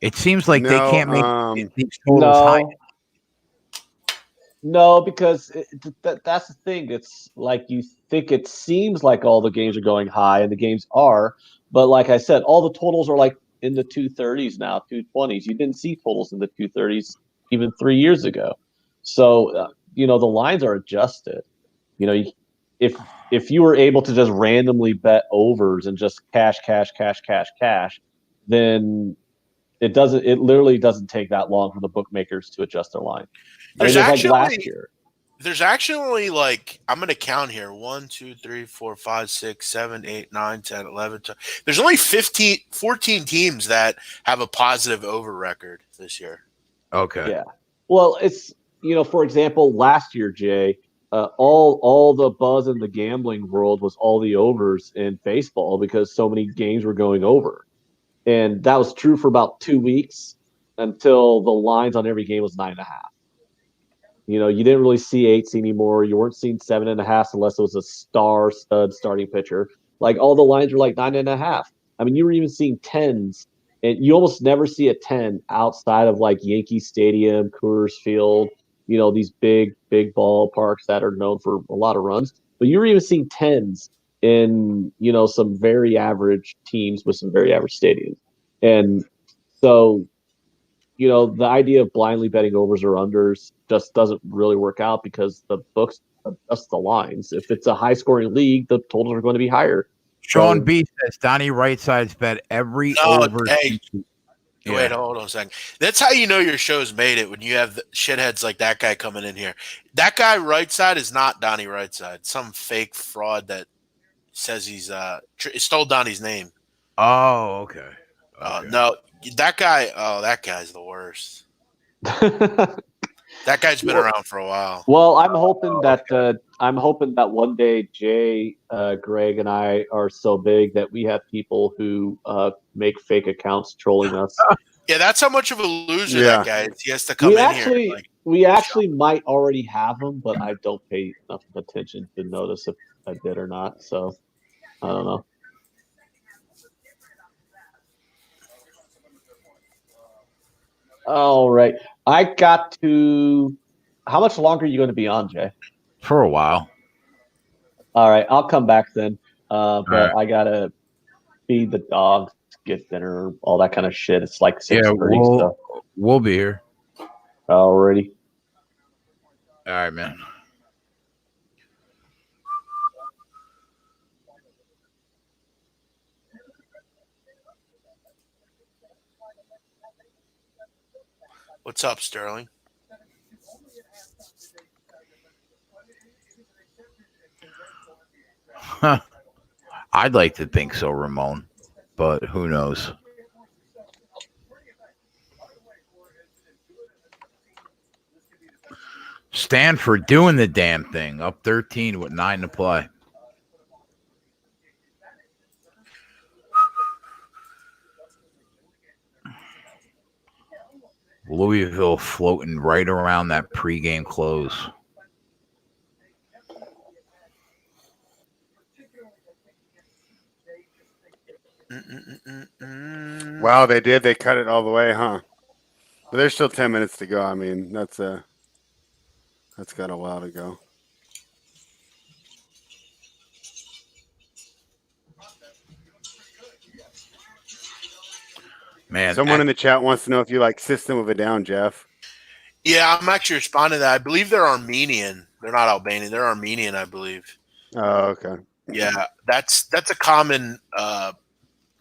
It seems like they can't make these totals high. No, because that's the thing. It's like you think it seems like all the games are going high, and the games are. But like I said, all the totals are like in the 230s now, 220s. You didn't see totals in the 230s even 3 years ago. So, the lines are adjusted. If you were able to just randomly bet overs and just cash, then it literally doesn't take that long for the bookmakers to adjust their line. There's like last year. There's actually like, I'm going to count here. 1, 2, 3, 4, 5, 6, 7, 8, 9, 10, 11, 12. There's only 14 teams that have a positive over record this year. Okay. Yeah. Well, it's, for example, last year, Jay, all the buzz in the gambling world was all the overs in baseball because so many games were going over. And that was true for about 2 weeks until the lines on every game was 9.5. You didn't really see 8s anymore. You weren't seeing 7.5 unless it was a star stud starting pitcher. Like all the lines were like 9.5. I mean, you were even seeing 10s, and you almost never see a 10 outside of like Yankee Stadium, Coors Field, these big ballparks that are known for a lot of runs. But you were even seeing 10s in, some very average teams with some very average stadiums. And so, the idea of blindly betting overs or unders just doesn't really work out because the books adjust the lines. If it's a high-scoring league, the totals are going to be higher. Sean B says Donnie Right-Side's bet every over. Hey, wait, hold on a second. That's how you know your show's made it, when you have shitheads like that guy coming in here. That guy Right-Side is not Donnie Right-Side. Some fake fraud that says he's stole Donnie's name. Oh, okay. No, that guy's the worst. That guy's been around for a while. Well, I'm hoping that one day Jay, Greg, and I are so big that we have people who make fake accounts trolling us. Yeah, that's how much of a loser that guy is. He has to come in here. We actually might already have him, but I don't pay enough attention to notice if I did or not. So I don't know. All right. I got to. How much longer are you going to be on, Jay? For a while. All right. I'll come back then. But right. I got to feed the dogs, get dinner, all that kind of shit. It's like 6:30. Yeah, So we'll be here. already. All right, man. What's up, Sterling? I'd like to think so, Ramon, but who knows? Stanford doing the damn thing, up 13 with 9 to play. Louisville floating right around that pregame close. Wow, they did. They cut it all the way, huh? But there's still 10 minutes to go. I mean, that's got a while to go. Man, Someone in the chat wants to know if you like System of a Down, Jeff. Yeah, I'm actually responding to that. I believe they're Armenian. They're not Albanian. They're Armenian, I believe. Oh, okay. Yeah, that's a common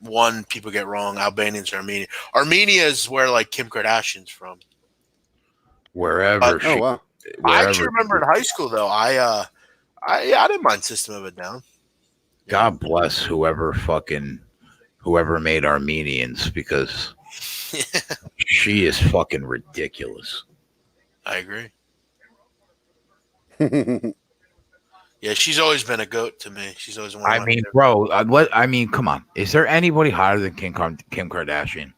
one people get wrong. Albanians are Armenian. Armenia is where like Kim Kardashian's from. wherever Oh, wow. I wherever. actually remember in high school though. I didn't mind System of a Down. God bless whoever made Armenians, because she is fucking ridiculous. I agree. Yeah, she's always been a goat to me. She's always one. I mean, bro, come on. Is there anybody hotter than Kim Kardashian?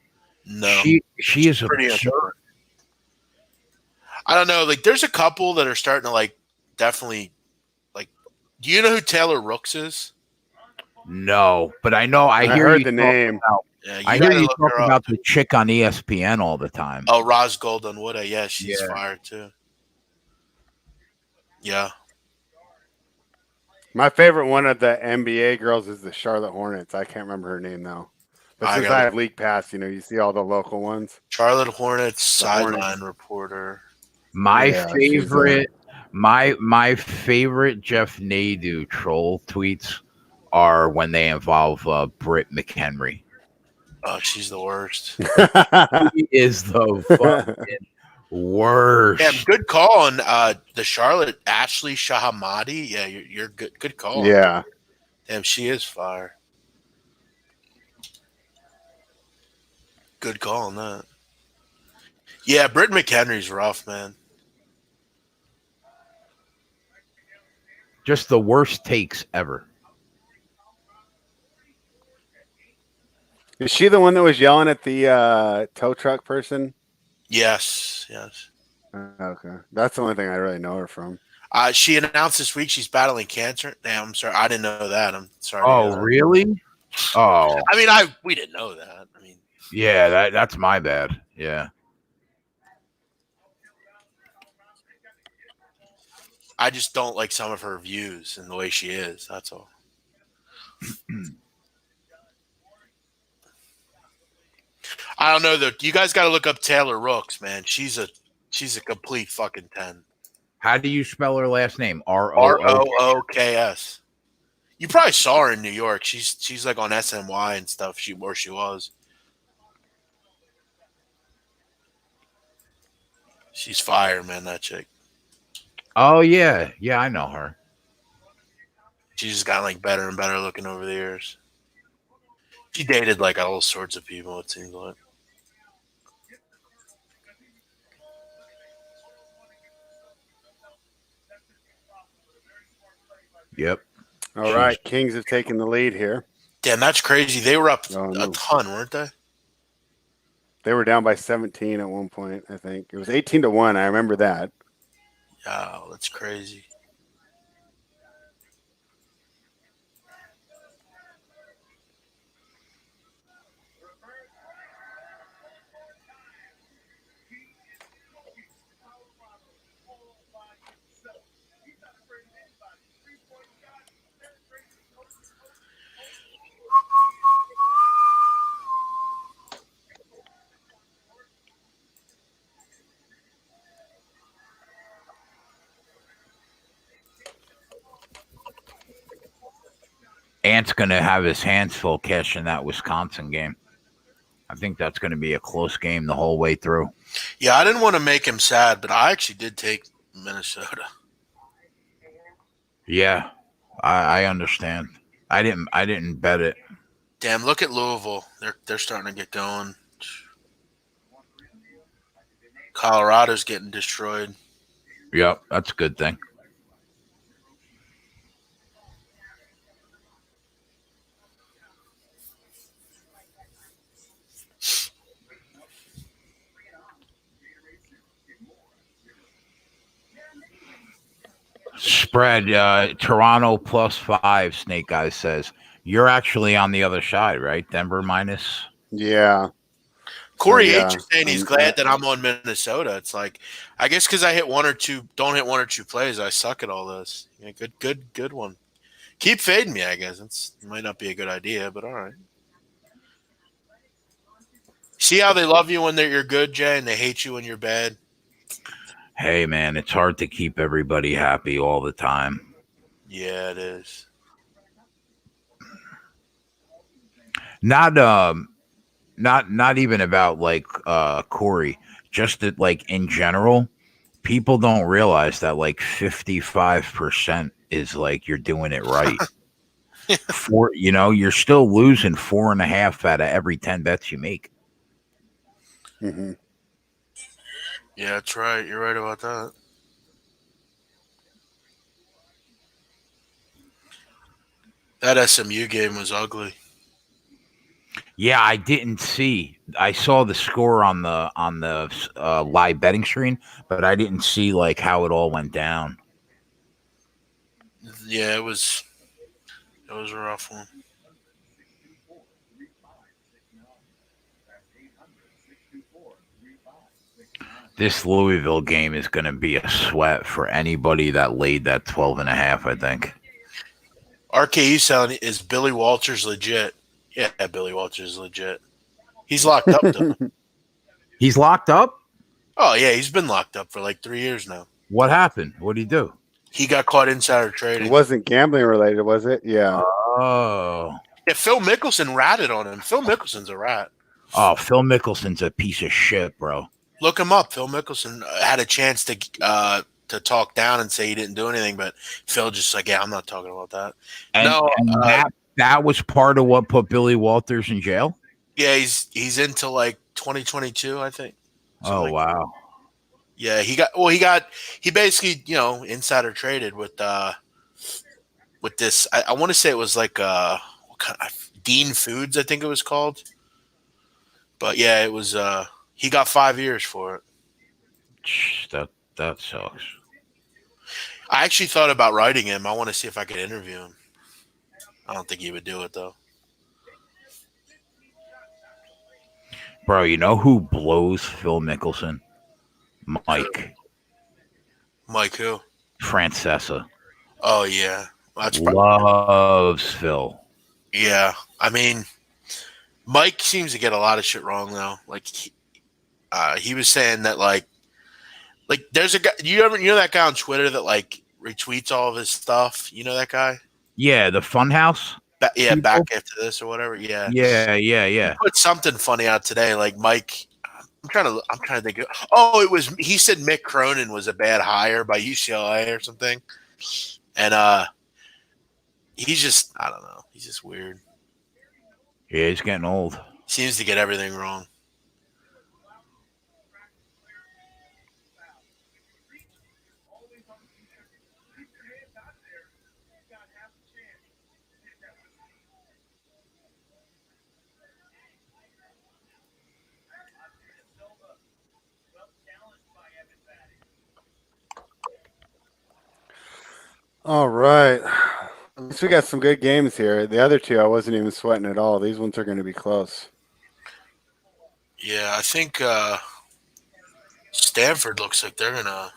No, She is pretty absurd. I don't know. Like, there's a couple that are starting to like definitely like. Do you know who Taylor Rooks is? No, but I know. I heard the name. Yeah, I hear you talk about the chick on ESPN all the time. Oh, Roz Golden Wood. Yeah, she's fired too. Yeah. My favorite one of the NBA girls is the Charlotte Hornets. I can't remember her name though. But since I have League Pass, you see all the local ones. Charlotte Hornets sideline reporter. My favorite, my favorite Jeff Nadeau troll tweets are when they involve Britt McHenry. Oh, she's the worst. She is the fucking worst. Damn, good call on the Charlotte Ashley Shahamadi. Yeah, you're good. Good call. Yeah. Damn, she is fire. Good call on that. Yeah, Britt McHenry's rough, man. Just the worst takes ever. Is she the one that was yelling at the tow truck person? Yes. Okay. That's the only thing I really know her from. She announced this week she's battling cancer. Damn, I'm sorry. I didn't know that. I'm sorry. Oh, really? Oh. I mean, we didn't know that. I mean, yeah, that's my bad. Yeah. I just don't like some of her views and the way she is. That's all. I don't know though. You guys got to look up Taylor Rooks, man. She's a complete fucking 10. How do you spell her last name? Rooks. You probably saw her in New York. She's like on SNY and stuff. Where she was. She's fire, man. That chick. Oh yeah, I know her. She's just gotten like better and better looking over the years. She dated like all sorts of people. It seems like. Yep. All right, Kings have taken the lead here. Damn, that's crazy. They were up a ton, weren't they? They were down by 17 at one point, I think. It was 18-1. I remember that. Oh, that's crazy. Ant's going to have his hands full cashing that Wisconsin game. I think that's going to be a close game the whole way through. Yeah, I didn't want to make him sad, but I actually did take Minnesota. Yeah, I understand. I didn't bet it. Damn, look at Louisville. They're starting to get going. Colorado's getting destroyed. Yep, that's a good thing. Spread Toronto +5. Snake Eyes says you're actually on the other side, right? Denver minus. Yeah. Corey Yeah. H is saying he's glad that I'm on Minnesota. It's like, I guess because I don't hit one or two plays, I suck at all this. Yeah, good one. Keep fading me, I guess. It might not be a good idea, but all right. See how they love you when you're good, Jay, and they hate you when you're bad? Hey, man, it's hard to keep everybody happy all the time. Yeah, it is. Not even about like Corey, just that like in general, people don't realize that like 55% is like you're doing it right. You're still losing 4.5 out of every 10 bets you make. Mm-hmm. Yeah, that's right. You're right about that. That SMU game was ugly. Yeah, I didn't see. I saw the score on the live betting screen, but I didn't see like how it all went down. Yeah, it was a rough one. This Louisville game is going to be a sweat for anybody that laid that 12.5, I think. RKE selling is Billy Walters legit? Yeah, Billy Walters is legit. He's locked up, though. He's locked up? Oh, yeah, he's been locked up for like 3 years now. What happened? What did he do? He got caught insider trading. It wasn't gambling related, was it? Yeah. Oh. Yeah, Phil Mickelson ratted on him. Phil Mickelson's a rat. Oh, Phil Mickelson's a piece of shit, bro. Look him up. Phil Mickelson had a chance to talk down and say he didn't do anything, but Phil just like, yeah, I'm not talking about that. And that was part of what put Billy Walters in jail? Yeah, he's into like 2022, I think. Oh, wow. Yeah, he basically, insider traded with this. I want to say it was like what kind of, Dean Foods, I think it was called. But yeah, it was he got 5 years for it. That sucks. I actually thought about writing him. I want to see if I could interview him. I don't think he would do it though. Bro, you know who blows Phil Mickelson? Mike. Mike who? Francesa. Oh yeah, Loves Phil. Yeah, I mean, Mike seems to get a lot of shit wrong though. Like he was saying that like there's a guy. You know that guy on Twitter that like retweets all of his stuff. You know that guy? Yeah, the Funhouse. Back after this or whatever. Yeah. Yeah. He put something funny out today. Like Mike, I'm trying to think. He said Mick Cronin was a bad hire by UCLA or something, and he's just, I don't know. He's just weird. Yeah, he's getting old. Seems to get everything wrong. All right. At least we got some good games here. The other two, I wasn't even sweating at all. These ones are going to be close. Yeah, I think Stanford looks like they're gonna.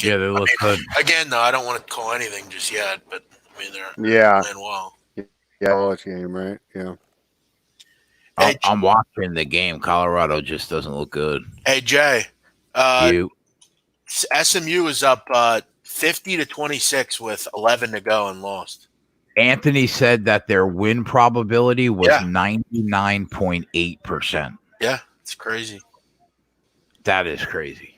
Yeah, they look good. Again, though, I don't want to call anything just yet, but I mean they're playing well. Yeah, college game, right? Yeah. I'm watching the game. Colorado just doesn't look good. Hey Jay, SMU is up 50-26 with 11 to go and lost. Anthony said that their win probability was Yeah. 99.8%. Yeah, it's crazy. That is crazy.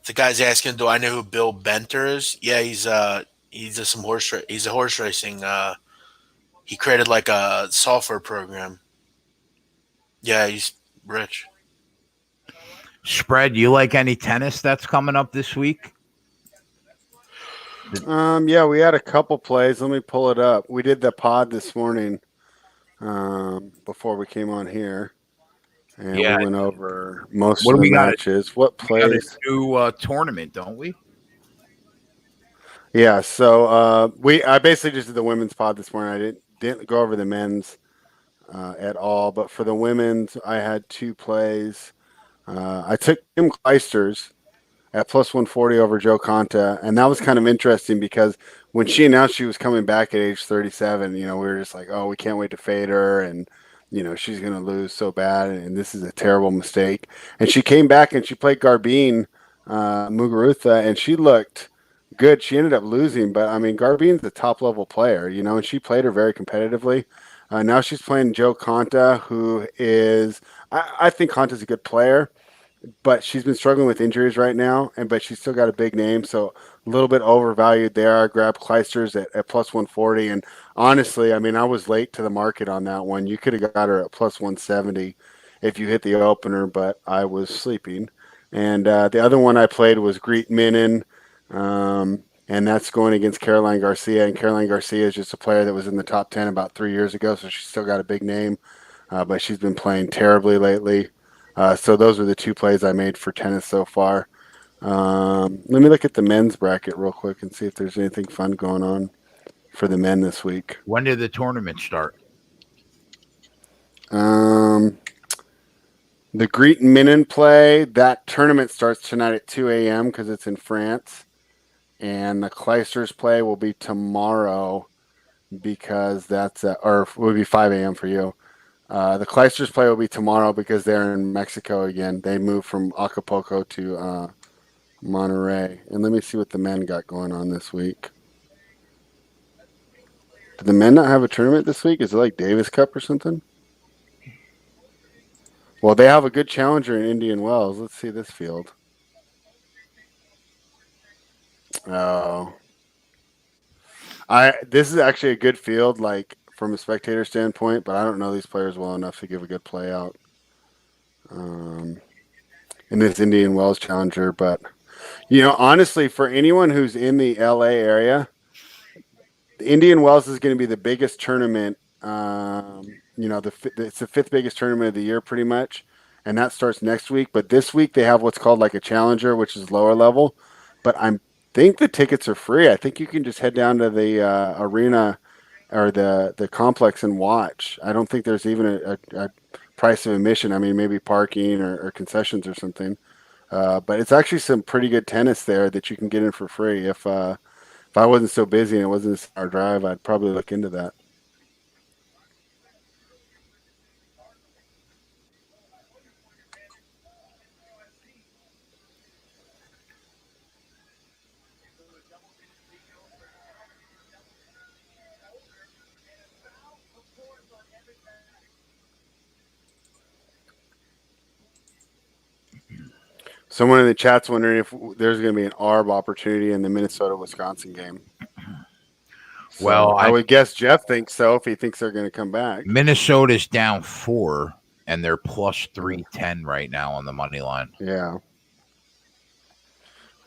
The guy's asking, "Do I know who Bill Benter is?" Yeah, he's a he's a horse racing. He created like a software program. Yeah, he's rich. Spread, you like any tennis that's coming up this week? Yeah, we had a couple plays. Let me pull it up. We did the pod this morning before we came on here, and Yeah. we went over most What of do the we got? matches. What We got a plays? new tournament, don't we? Yeah, so I basically just did the women's pod this morning. I didn't go over the men's at all, but for the women's, I had two plays. I took Kim Kleisters at plus 140 over Joe Conta, and that was kind of interesting because when she announced she was coming back at age 37, we were just like, oh, we can't wait to fade her, and she's going to lose so bad, and this is a terrible mistake. And she came back and she played Garbine Muguruza, and she looked good. She ended up losing, but I mean, Garbine's a top level player, and she played her very competitively. Now she's playing Joe Conta, who is, I think Conta's a good player, but she's been struggling with injuries right now, but she's still got a big name, so a little bit overvalued there. I grabbed Kleisters at plus 140, and honestly, I mean, I was late to the market on that one. You could have got her at plus 170 if you hit the opener, but I was sleeping. And the other one I played was Greet Minin, and that's going against Caroline Garcia, and Caroline Garcia is just a player that was in the top 10 about 3 years ago, so she's still got a big name, but she's been playing terribly lately. So those are the two plays I made for tennis so far. Let me look at the men's bracket real quick and see if there's anything fun going on for the men this week. When did the tournament start? The Greet Minin play, that tournament starts tonight at 2 a.m. because it's in France. And the Kleisters play will be tomorrow because that's, or it would be 5 a.m. for you. The Kleisters play will be tomorrow because they're in Mexico again. They moved from Acapulco to Monterey. And let me see what the men got going on this week. Did the men not have a tournament this week? Is it like Davis Cup or something? Well, they have a good challenger in Indian Wells. Let's see this field. Oh. This is actually a good field, like from a spectator standpoint, but I don't know these players well enough to give a good play out in this Indian Wells challenger. But honestly, for anyone who's in the LA area, the Indian Wells is going to be the biggest tournament. It's the fifth biggest tournament of the year, pretty much, and that starts next week. But this week they have what's called like a challenger, which is lower level. But I think the tickets are free. I think you can just head down to the arena or the complex and watch. I don't think there's even a price of admission. I mean, maybe parking or concessions or something. But it's actually some pretty good tennis there that you can get in for free. If I wasn't so busy and it wasn't our drive, I'd probably look into that. Someone in the chat's wondering if there's going to be an ARB opportunity in the Minnesota-Wisconsin game. So Well, I would guess Jeff thinks so if he thinks they're going to come back. Minnesota's down 4, and they're plus 310 right now on the money line. Yeah.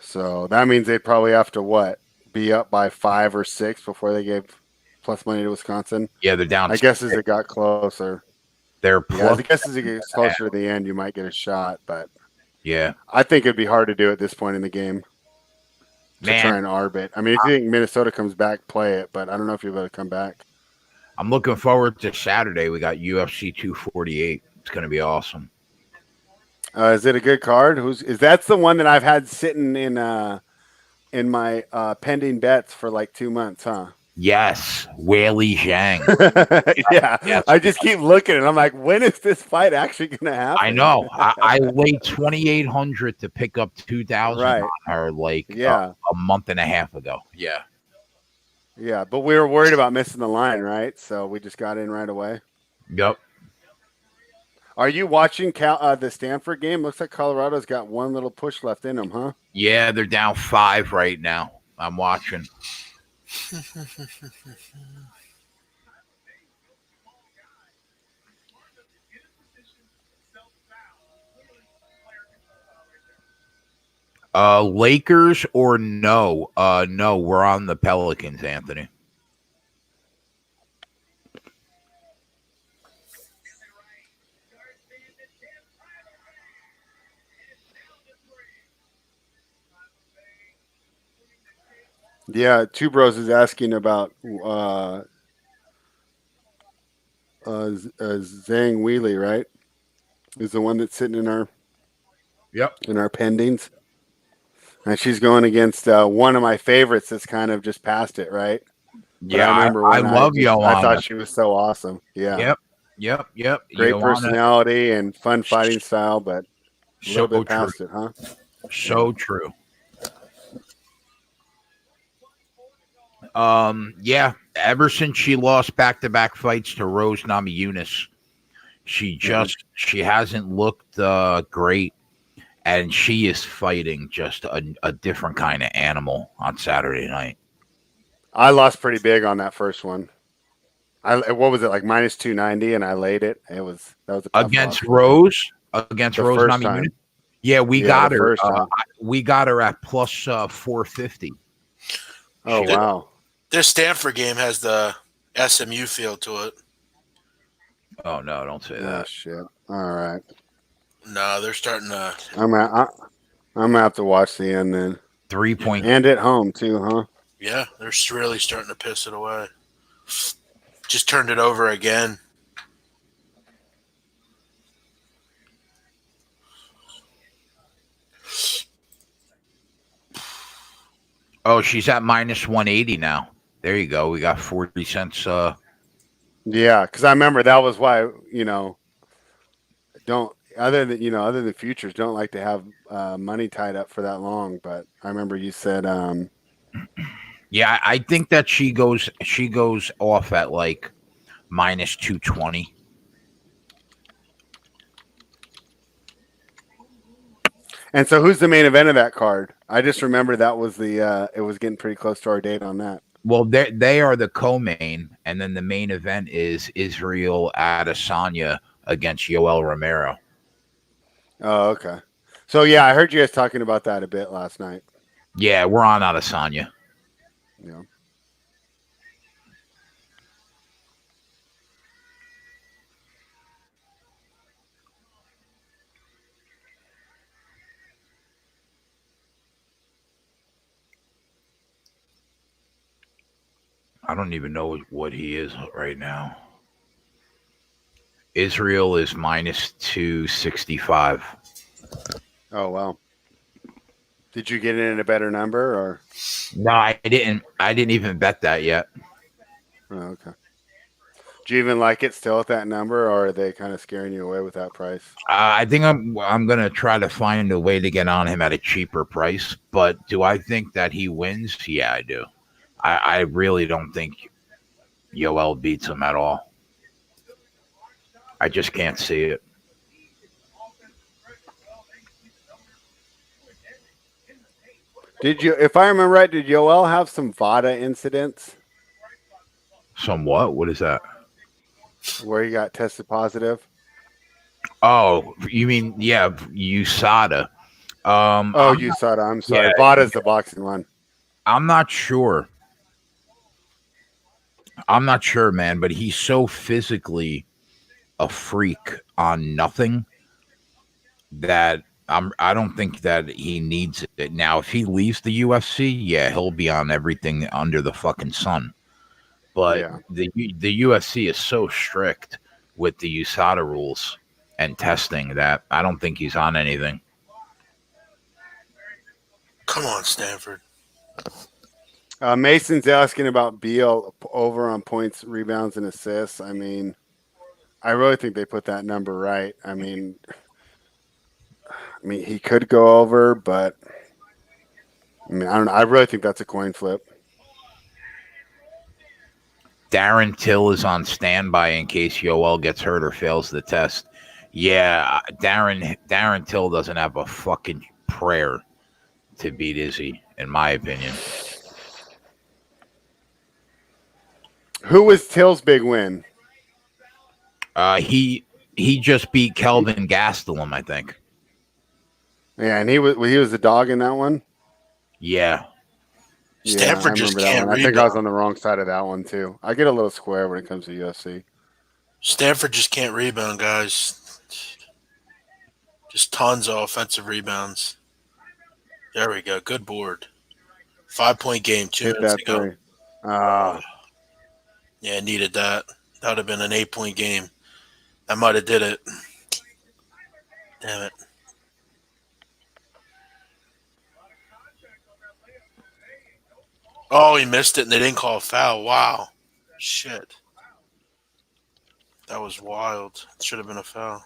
So that means they'd probably have to be up by 5 or 6 before they gave plus money to Wisconsin. Yeah, they're down. I guess as it got closer. They're plus. I guess as it gets closer to the end, you might get a shot, but yeah, I think it'd be hard to do at this point in the game to try and arb it. I mean, if you think Minnesota comes back, play it, but I don't know if you'll be able to come back. I'm looking forward to Saturday. We got UFC 248. It's going to be awesome. Is it a good card? That's the one that I've had sitting in my pending bets for like 2 months, huh? Yes, Weili Zhang. Yeah, Yes. I just keep looking and I'm like, when is this fight actually going to happen? I know. I laid 2,800 to pick up 2,000 Right. on her like Yeah. a month and a half ago. Yeah. Yeah, but we were worried about missing the line, right? So we just got in right away. Yep. Are you watching the Stanford game? Looks like Colorado's got one little push left in them, huh? Yeah, they're down 5 right now. I'm watching. Lakers or no? No, we're on the Pelicans, Anthony. Yeah, Two Bros is asking about Zhang Wheelie, right? Is the one that's sitting in our pendings, and she's going against one of my favorites that's kind of just past it, right? But Yeah, I remember I when love I Joanna. thought she was so awesome. Yeah. Yep. Great Joanna, personality and fun fighting style, but a so little bit true. past it, huh? So true. Yeah. Ever since she lost back-to-back fights to Rose Namajunas, she hasn't looked great, and she is fighting just a different kind of animal on Saturday night. I lost pretty big on that first one. What was it, like minus 290, and I laid it. That was a tough Against loss. Rose first Namajunas. time. Yeah, we got her. First time. We got her at plus 450. Oh wow! This Stanford game has the SMU feel to it. Oh no! Don't say that. Shit! All right. No, they're starting to. I'm gonna have to watch the end then. 3 point. And at home too, huh? Yeah, they're really starting to piss it away. Just turned it over again. Oh, she's at minus 180 now. There you go. We got 40 cents. Yeah, because I remember that was why don't other than futures don't like to have money tied up for that long. But I remember you said Yeah, I think that she goes off at like minus 220. And so who's the main event of that card? I just remember that was it was getting pretty close to our date on that. Well, they are the co-main, and then the main event is Israel Adesanya against Yoel Romero. Oh, okay. So yeah, I heard you guys talking about that a bit last night. Yeah, we're on Adesanya. Yeah. I don't even know what he is right now. Israel is minus 265. Oh wow. Did you get in a better number or? No, I didn't. I didn't even bet that yet. Oh, okay. Do you even like it still at that number, or are they kind of scaring you away with that price? I think I'm gonna try to find a way to get on him at a cheaper price. But do I think that he wins? Yeah, I do. I really don't think Yoel beats him at all. I just can't see it. Did you, if I remember right, did Yoel have some VADA incidents Somewhat. What is that? where he got tested positive? Oh, you mean USADA? USADA. I'm sorry. Yeah. VADA's the boxing one. I'm not sure. Man, but he's so physically a freak on nothing that I don't think that he needs it. Now, if he leaves the UFC, yeah, he'll be on everything under the fucking sun. But Yeah. the UFC is so strict with the USADA rules and testing that I don't think he's on anything. Come on, Stanford. Mason's asking about Beal over on points, rebounds, and assists. I mean, I really think they put that number right. I mean, he could go over, but I mean, I don't know. I really think that's a coin flip. Darren Till is on standby in case Yoel gets hurt or fails the test. Yeah, Darren Till doesn't have a fucking prayer to beat Izzy, in my opinion. Who was Till's big win? He just beat Kelvin Gastelum, I think. Yeah, and he was the dog in that one. Yeah. Stanford I just remember that can't one. I think I was rebound. on the wrong side of that one too. I get a little square when it comes to UFC. Stanford just can't rebound, guys. Just tons of offensive rebounds. There we go. Good board. 5-point game. 2 Hit minutes that to go. three. Ah, Yeah, needed that. That would have been an 8-point game. That might have did it. Damn it. Oh, he missed it and they didn't call a foul. Wow. Shit. That was wild. It should have been a foul.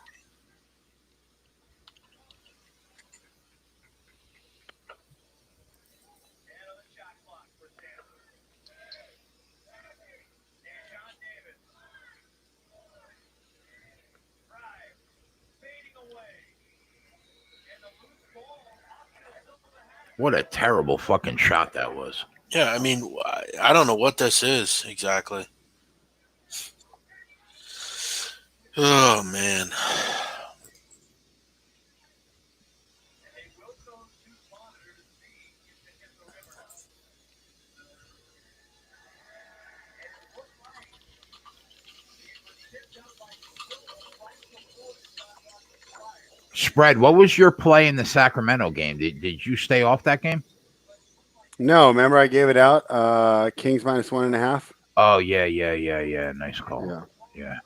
What a terrible fucking shot that was. Yeah, I mean, I don't know what this is exactly. Oh, man. Spread, what was your play in the Sacramento game? Did you stay off that game? no! Remember, I gave it out. Kings minus 1.5. Oh, yeah. Nice call. Yeah.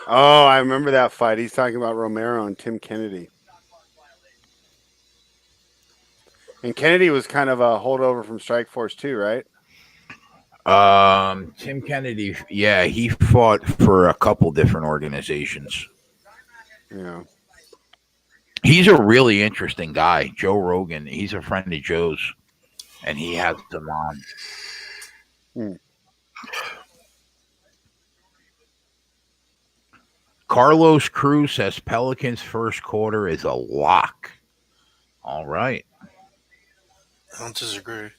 Oh, I remember that fight. He's talking about Romero and Tim Kennedy. And Kennedy was kind of a holdover from Strikeforce too, right? Tim Kennedy, yeah, he fought for a couple different organizations. Yeah. He's a really interesting guy. Joe Rogan, he's a friend of Joe's, and he has him on. Carlos Cruz says Pelicans first quarter is a lock. All right. I don't disagree.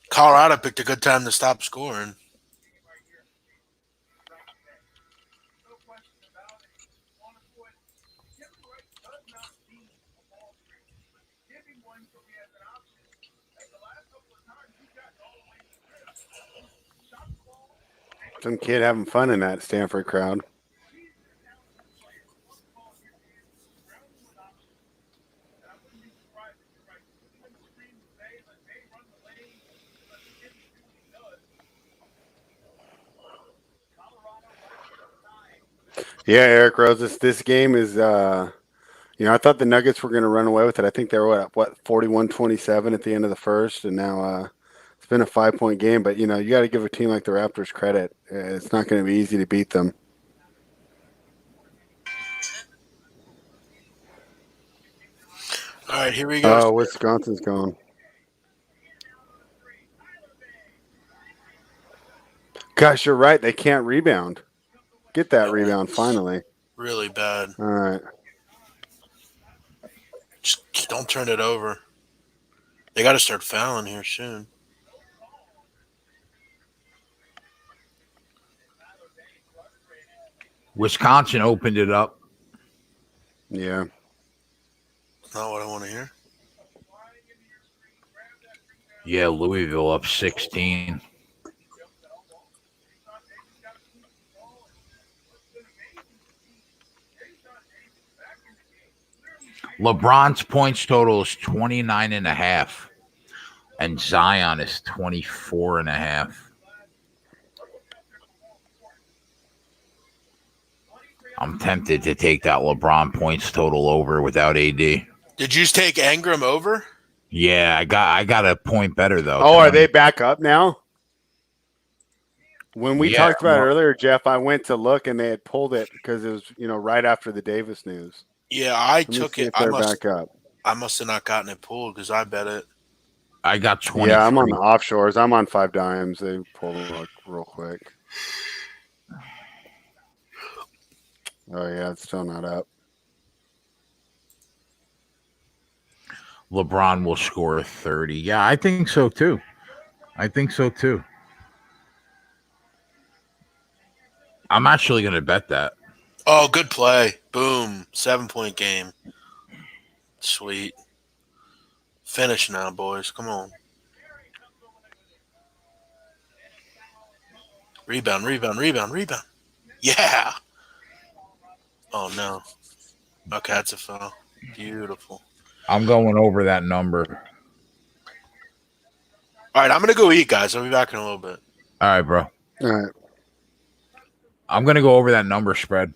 Colorado picked a good time to stop scoring. Some kid having fun in that Stanford crowd. Yeah, Eric Rose, this game is I thought the Nuggets were going to run away with it. I think they were what 41-27 at the end of the first, and now it's been a 5-point game. But you got to give a team like the Raptors credit. It's not going to be easy to beat them. All right, here we go. Oh, Wisconsin's gone. Gosh, you're right. They can't rebound. Get that rebound finally. Really bad. All right. Just don't turn it over. They got to start fouling here soon. Wisconsin opened it up. Yeah. Not what I want to hear. Yeah, Louisville up 16. LeBron's points total is 29.5, and Zion is 24.5. I'm tempted to take that LeBron points total over without AD. Did you just take Ingram over? Yeah, I got a point better though. Oh, are they back up now? When we Yeah, talked about it well- earlier, Jeff, I went to look and they had pulled it because it was, right after the Davis news. Yeah, I Let me took see it. if they're back up. I must have not gotten it pulled because I bet it. I got 23. Yeah, I'm on the offshores. I'm on 5 dimes. They pulled them real quick. Oh yeah, it's still not up. LeBron will score 30. Yeah, I think so too. I'm actually going to bet that. Oh, good play. Boom. 7-point game. Sweet. Finish now, boys. Come on. Rebound. Yeah. Oh, no. Okay, that's a foul. Beautiful. I'm going over that number. All right, I'm going to go eat, guys. I'll be back in a little bit. All right, bro. All right. I'm going to go over that number spread.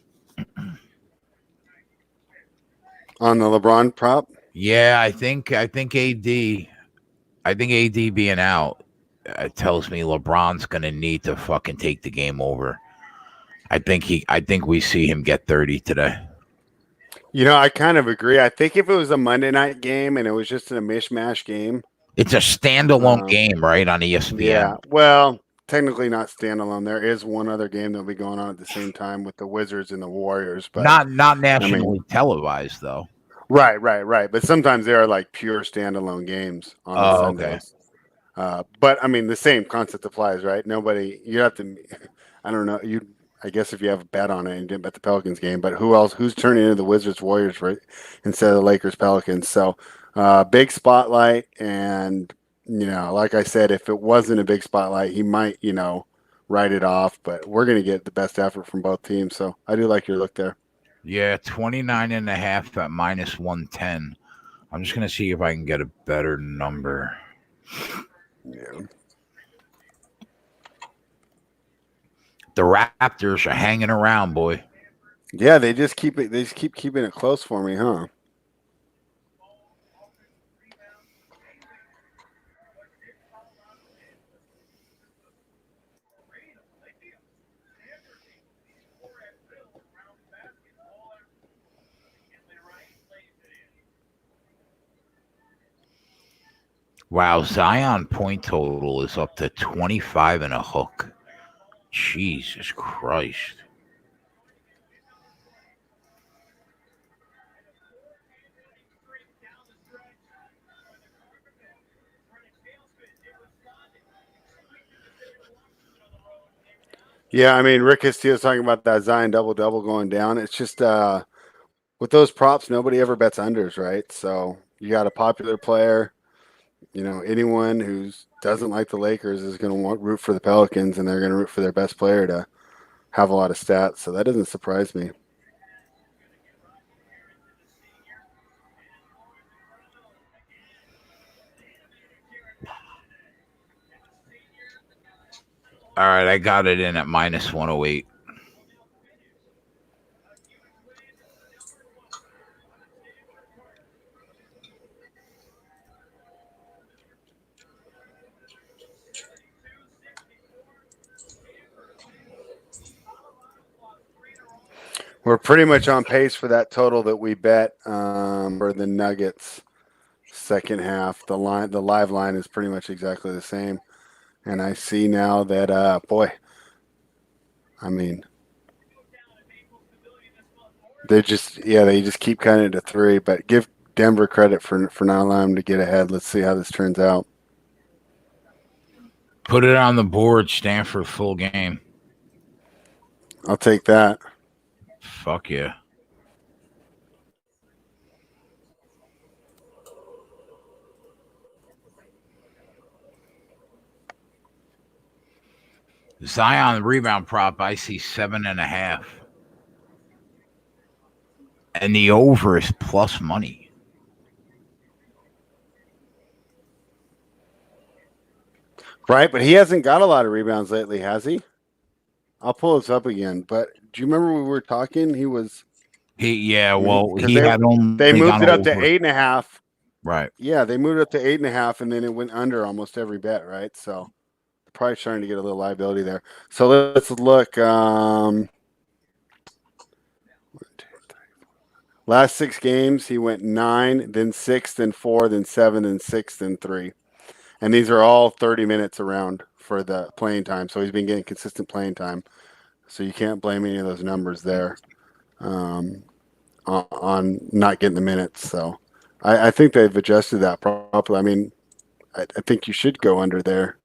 On the LeBron prop? Yeah, I think AD being out tells me LeBron's going to need to fucking take the game over. I think we see him get 30 today. I kind of agree. I think if it was a Monday night game and it was just a mishmash game. It's a standalone game, right, on ESPN. Yeah. Well, technically not standalone. There is one other game that'll be going on at the same time with the Wizards and the Warriors, but not nationally televised though. Right. But sometimes they are like pure standalone games on Sundays. Okay. But I mean, the same concept applies, right? You have to. I don't know. I guess if you have a bet on it and you didn't bet the Pelicans game, but who's turning into the Wizards Warriors right instead of the Lakers Pelicans? So big spotlight, and like I said, if it wasn't a big spotlight, he might write it off. But we're gonna get the best effort from both teams, so I do like your look there. Yeah, 29.5 at minus 110. I'm just gonna see if I can get a better number. Yeah. The Raptors are hanging around, boy. Yeah, they just keep keeping it close for me, huh? Wow, Zion point total is up to 25 and a hook. Jesus Christ. Yeah, I mean, Rick Castillo's talking about that Zion double-double going down. It's just with those props, nobody ever bets unders, right? So you got a popular player. Anyone who doesn't like the Lakers is going to root for the Pelicans, and they're going to root for their best player to have a lot of stats. So that doesn't surprise me. All right, I got it in at minus 108. We're pretty much on pace for that total that we bet for the Nuggets second half. The live line is pretty much exactly the same. And I see now that, they just keep cutting it to 3. But give Denver credit for not allowing them to get ahead. Let's see how this turns out. Put it on the board, Stanford full game. I'll take that. Fuck yeah. Zion rebound prop, I see 7.5. And the over is plus money. Right, but he hasn't got a lot of rebounds lately, has he? I'll pull this up again. But do you remember we were talking? He was Well, he they had only moved gone it up to over. 8.5. Right. Yeah, they moved it up to 8.5, and then it went under almost every bet. Right, so probably trying to get a little liability there. So let's look. Last 6 games, he went 9, then 6, then 4, then 7, then 6, then 3. And these are all 30 minutes around for the playing time. So he's been getting consistent playing time. So you can't blame any of those numbers there on not getting the minutes. So I think they've adjusted that properly. I mean, I think you should go under there.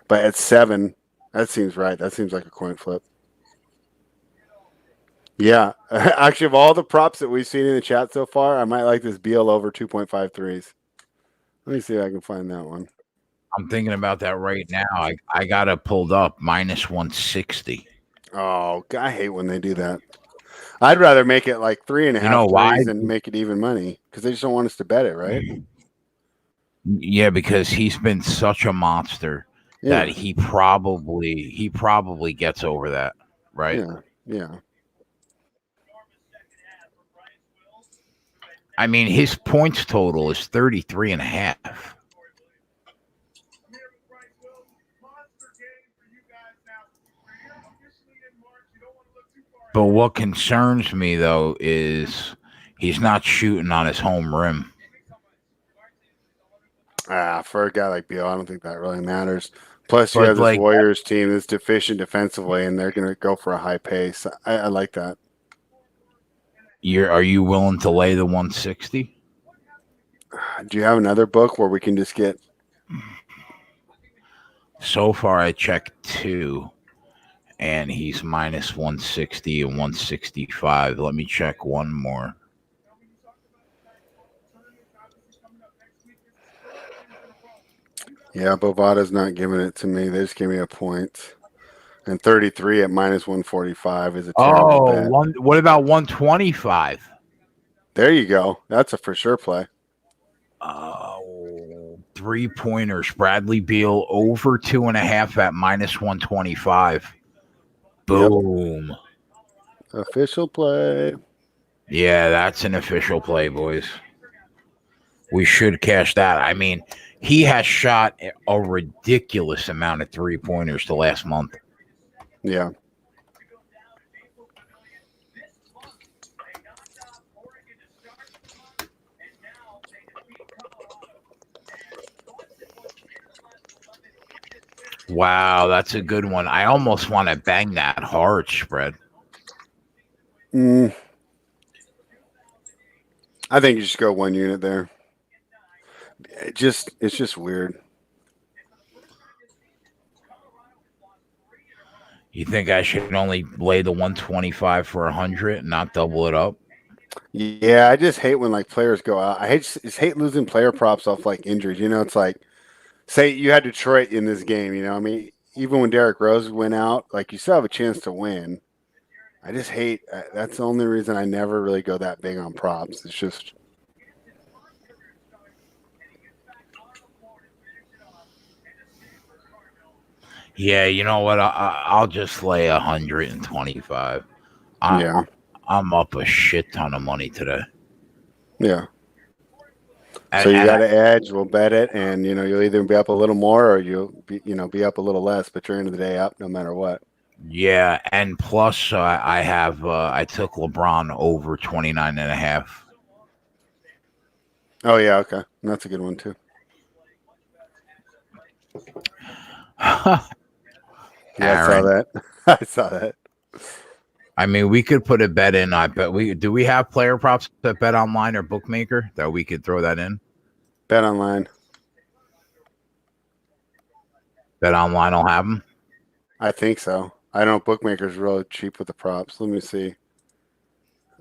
But at 7, that seems right. That seems like a coin flip. Yeah. Actually, of all the props that we've seen in the chat so far, I might like this Beal over 2.53s. Let me see if I can find that one. I'm thinking about that right now. I got it pulled up minus 160. Oh, I hate when they do that. I'd rather make it like 3.5 You know why? threes and make it even money because they just don't want us to bet it, right? Yeah, because he's been such a monster Yeah, that he probably gets over that, right? yeah. I mean, his points total is 33 and a half. But what concerns me though is he's not shooting on his home rim. For a guy like Beal, I don't think that really matters. Plus, you But have this like, Warriors team that's deficient defensively, and they're going to go for a high pace. I like that. are you willing to lay the 160? Do you have another book where we can just get? So far, I checked 2, and he's minus 160 and 165. Let me check one more. Yeah, Bovada's not giving it to me. They just gave me a point. And 33 at minus 145 is a terrible bet. What about 125? There you go. That's a for sure play. 3-pointers. Bradley Beal over 2.5 at minus 125. Boom. Yep. Official play. Yeah, that's an official play, boys. We should cash that. I mean, he has shot a ridiculous amount of 3-pointers the last month. Yeah. Wow, that's a good one. I almost want to bang that hard spread. I think you just go 1 unit there. It's just weird. You think I should only lay the 125 for 100 and not double it up? Yeah, I just hate when like players go out. Just hate losing player props off like injuries. You know, it's like say you had Detroit in this game. You know, I mean, even when Derrick Rose went out, like you still have a chance to win. I just hate. That's the only reason I never really go that big on props. It's just. Yeah, you know what? I'll just lay 125. Yeah. I'm up a shit ton of money today. Yeah. And, So you got to edge. We'll bet it, and you know you'll either be up a little more or you'll be up a little less. But you're end of the day up no matter what. Yeah, and plus I have I took LeBron over 29.5. Oh yeah, okay, that's a good one too. Yeah, I saw that. I saw that. I mean, we could put a bet in. I bet do we have player props at Bet Online or Bookmaker that we could throw that in? Bet Online. Bet Online will have them. I think so. I know Bookmaker's really cheap with the props. Let me see.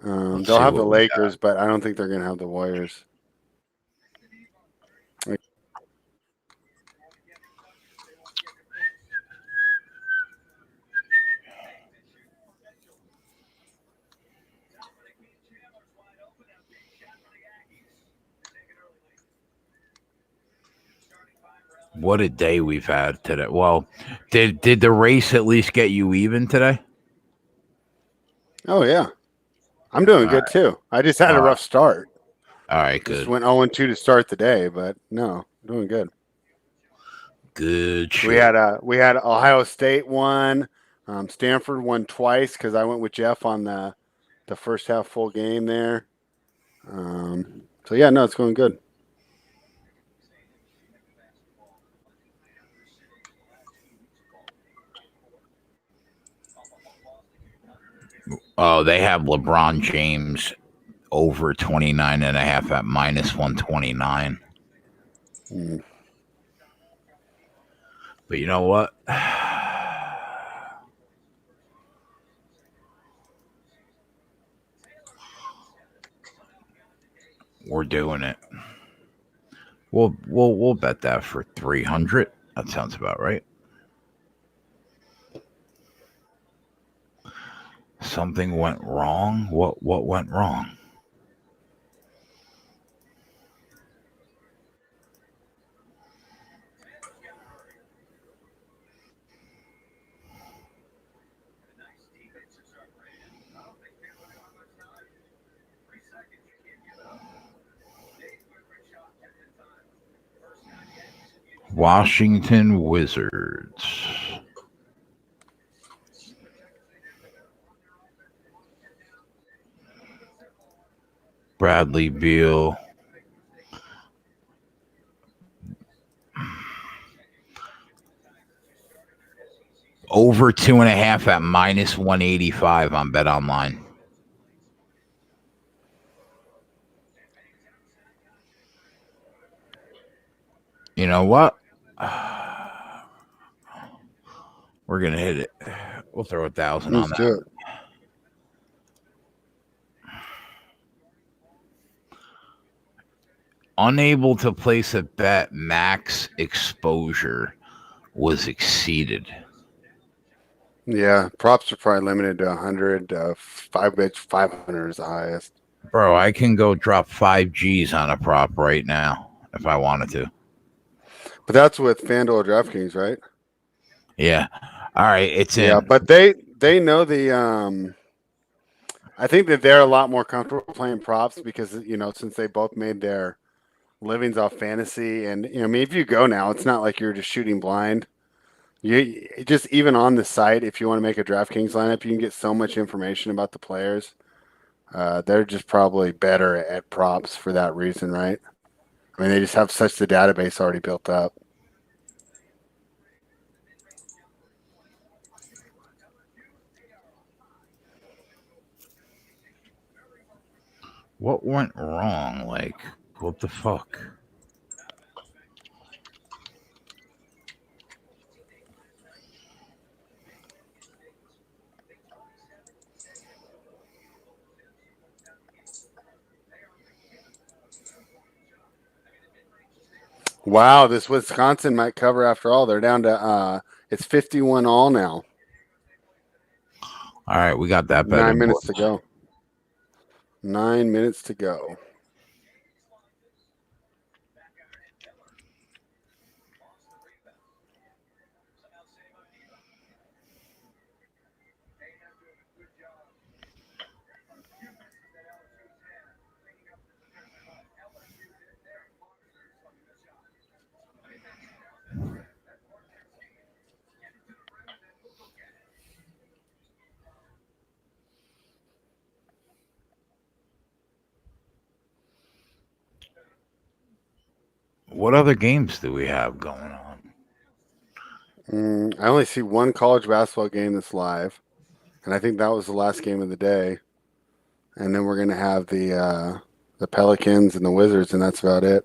They'll have the Lakers, but I don't think they're going to have the Warriors. What a day we've had today. Well, did the race at least get you even today? Oh yeah, I'm doing good too. I just had a rough start. All right, Just good. went 0-2 to start the day, but no, doing good. Good shit. We had Ohio State won, Stanford won twice because I went with Jeff on the first half full game there. So yeah, no, it's going good. Oh, they have LeBron James over 29.5 at minus 129. Mm. But you know what? We're doing it. We'll bet that for 300. That sounds about right. Something went wrong. What went wrong? Washington Wizards. Bradley Beal. Over 2.5 at minus 185 on Bet Online. You know what? We're gonna hit it. We'll throw 1,000 on Let's that. do it. Unable to place a bet, max exposure was exceeded. Yeah, props are probably limited to 100. 500 is the highest. Bro, I can go drop 5 G's on a prop right now if I wanted to. But that's with FanDuel or DraftKings, right? Yeah. All right, it's in. Yeah, but they know the I think that they're a lot more comfortable playing props because since they both made their livings off fantasy, and I mean, if you go now, it's not like you're just shooting blind. You just even on the site, if you want to make a DraftKings lineup, you can get so much information about the players. They're just probably better at props for that reason, right? I mean, they just have such the database already built up. What went wrong? Like, what the fuck? Wow, this Wisconsin might cover after all. They're down to it's 51 all now. All right, we got that better. 9 minutes to go. 9 minutes to go. What other games do we have going on? I only see one college basketball game that's live, and I think that was the last game of the day. And then we're going to have the Pelicans and the Wizards, and that's about it.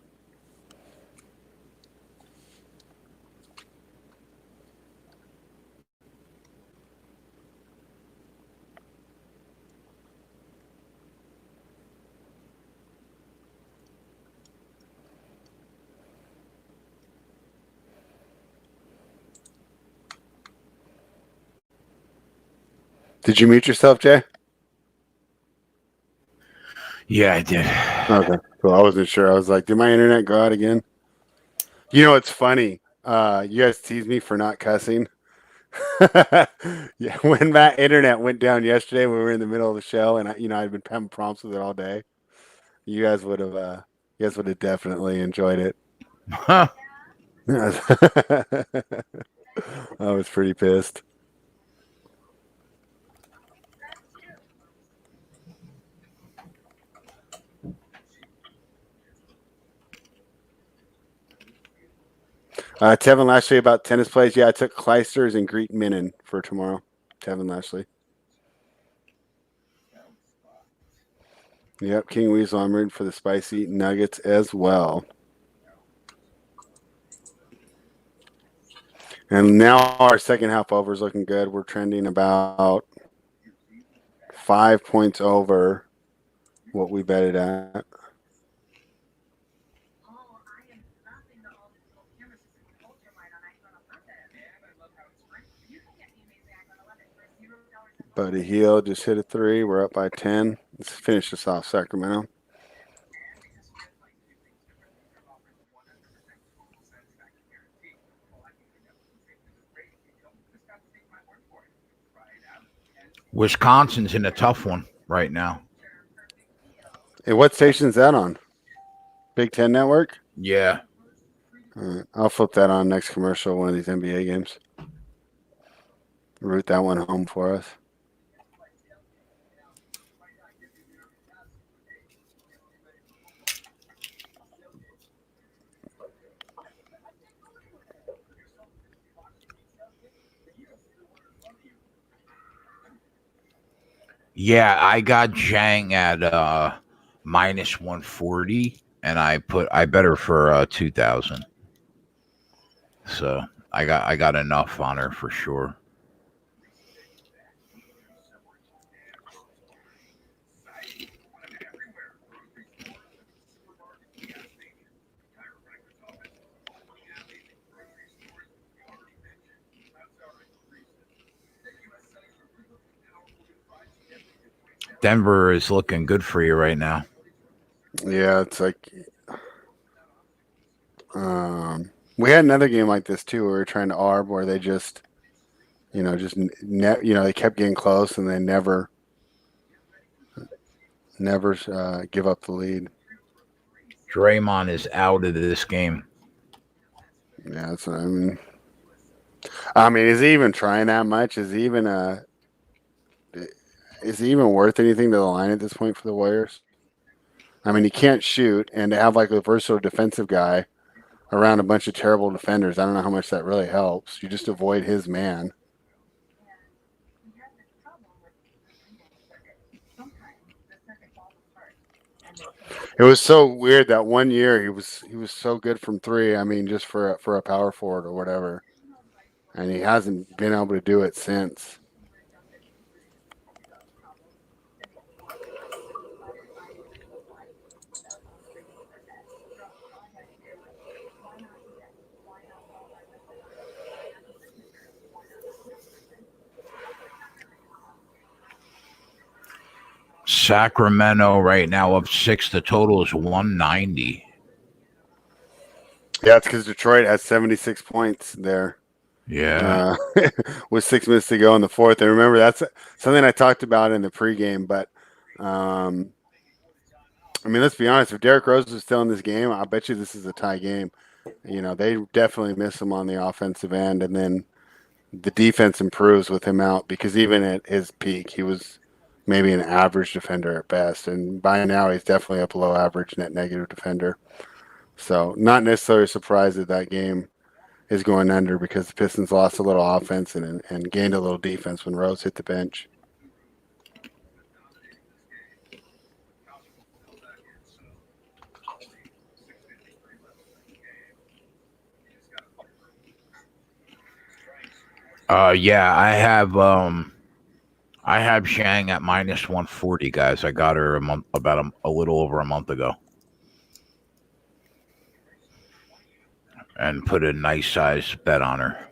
Did you mute yourself, Jay? Yeah, I did. Okay. Well, I wasn't sure. I was like, did my internet go out again? You know, it's funny. You guys tease me for not cussing. Yeah, when that internet went down yesterday, we were in the middle of the show, and I'd been having problems with it all day. You guys would have definitely enjoyed it. Huh. I was pretty pissed. Tevin Lashley about tennis plays. Yeah, I took Kleisters and Greek Minin for tomorrow. Tevin Lashley. Yep, King Weasel. I'm rooting for the spicy nuggets as well. And now our second half over is looking good. We're trending about 5 points over what we betted at. Buddy Heel just hit a 3. We're up by 10. Let's finish this off, Sacramento. Wisconsin's in a tough one right now. Hey, what station's that on? Big Ten Network? Yeah. All right, I'll flip that on next commercial, one of these NBA games. Root that one home for us. Yeah, I got Zhang at minus 140, and I bet her for 2,000. So I got enough on her for sure. Denver is looking good for you right now. Yeah, it's like we had another game like this too. Where we were trying to arb where they just, they kept getting close and they never give up the lead. Draymond is out of this game. Yeah, that's what I mean. Is he even trying that much? Is he even worth anything to the line at this point for the Warriors? He can't shoot, and to have like a versatile defensive guy around a bunch of terrible defenders, I don't know how much that really helps. You just avoid his man. It was so weird that one year he was so good from three. Just for a power forward or whatever, and he hasn't been able to do it since. Sacramento right now up 6. The total is 190. Yeah, it's because Detroit has 76 points there. Yeah. With 6 minutes to go in the fourth. And remember, that's something I talked about in the pregame. But, let's be honest. If Derrick Rose is still in this game, I bet you this is a tie game. They definitely miss him on the offensive end. And then the defense improves with him out because even at his peak, he was maybe an average defender at best. And by now, he's definitely a below average net negative defender. So not necessarily surprised that game is going under because the Pistons lost a little offense and gained a little defense when Rose hit the bench. Yeah, I have Zhang at minus 140, guys. I got her a little over a month ago. And put a nice size bet on her.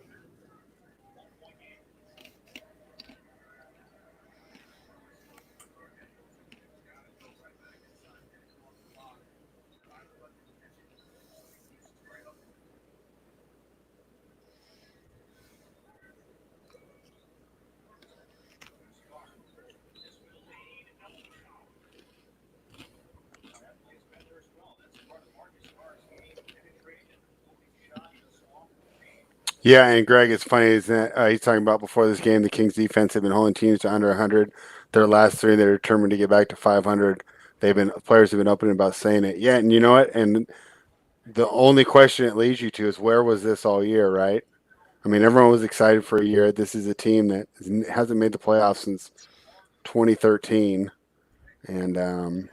Yeah, and Greg, it's funny. Is that, he's talking about before this game, the Kings defense have been holding teams to under 100. Their last three, they're determined to get back to 500. Players have been open about saying it. Yeah, and you know what? And the only question it leads you to is where was this all year, right? I mean, everyone was excited for a year. This is a team that hasn't made the playoffs since 2013, and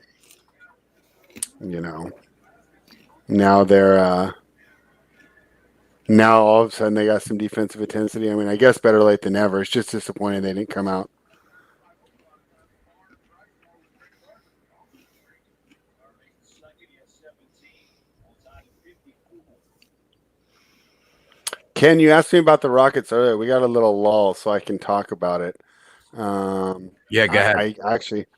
you know, now they're now all of a sudden they got some defensive intensity. I mean, I guess better late than never. It's just disappointing they didn't come out. Ken, you asked me about the Rockets earlier. We got a little lull, so I can talk about it. Yeah, go ahead.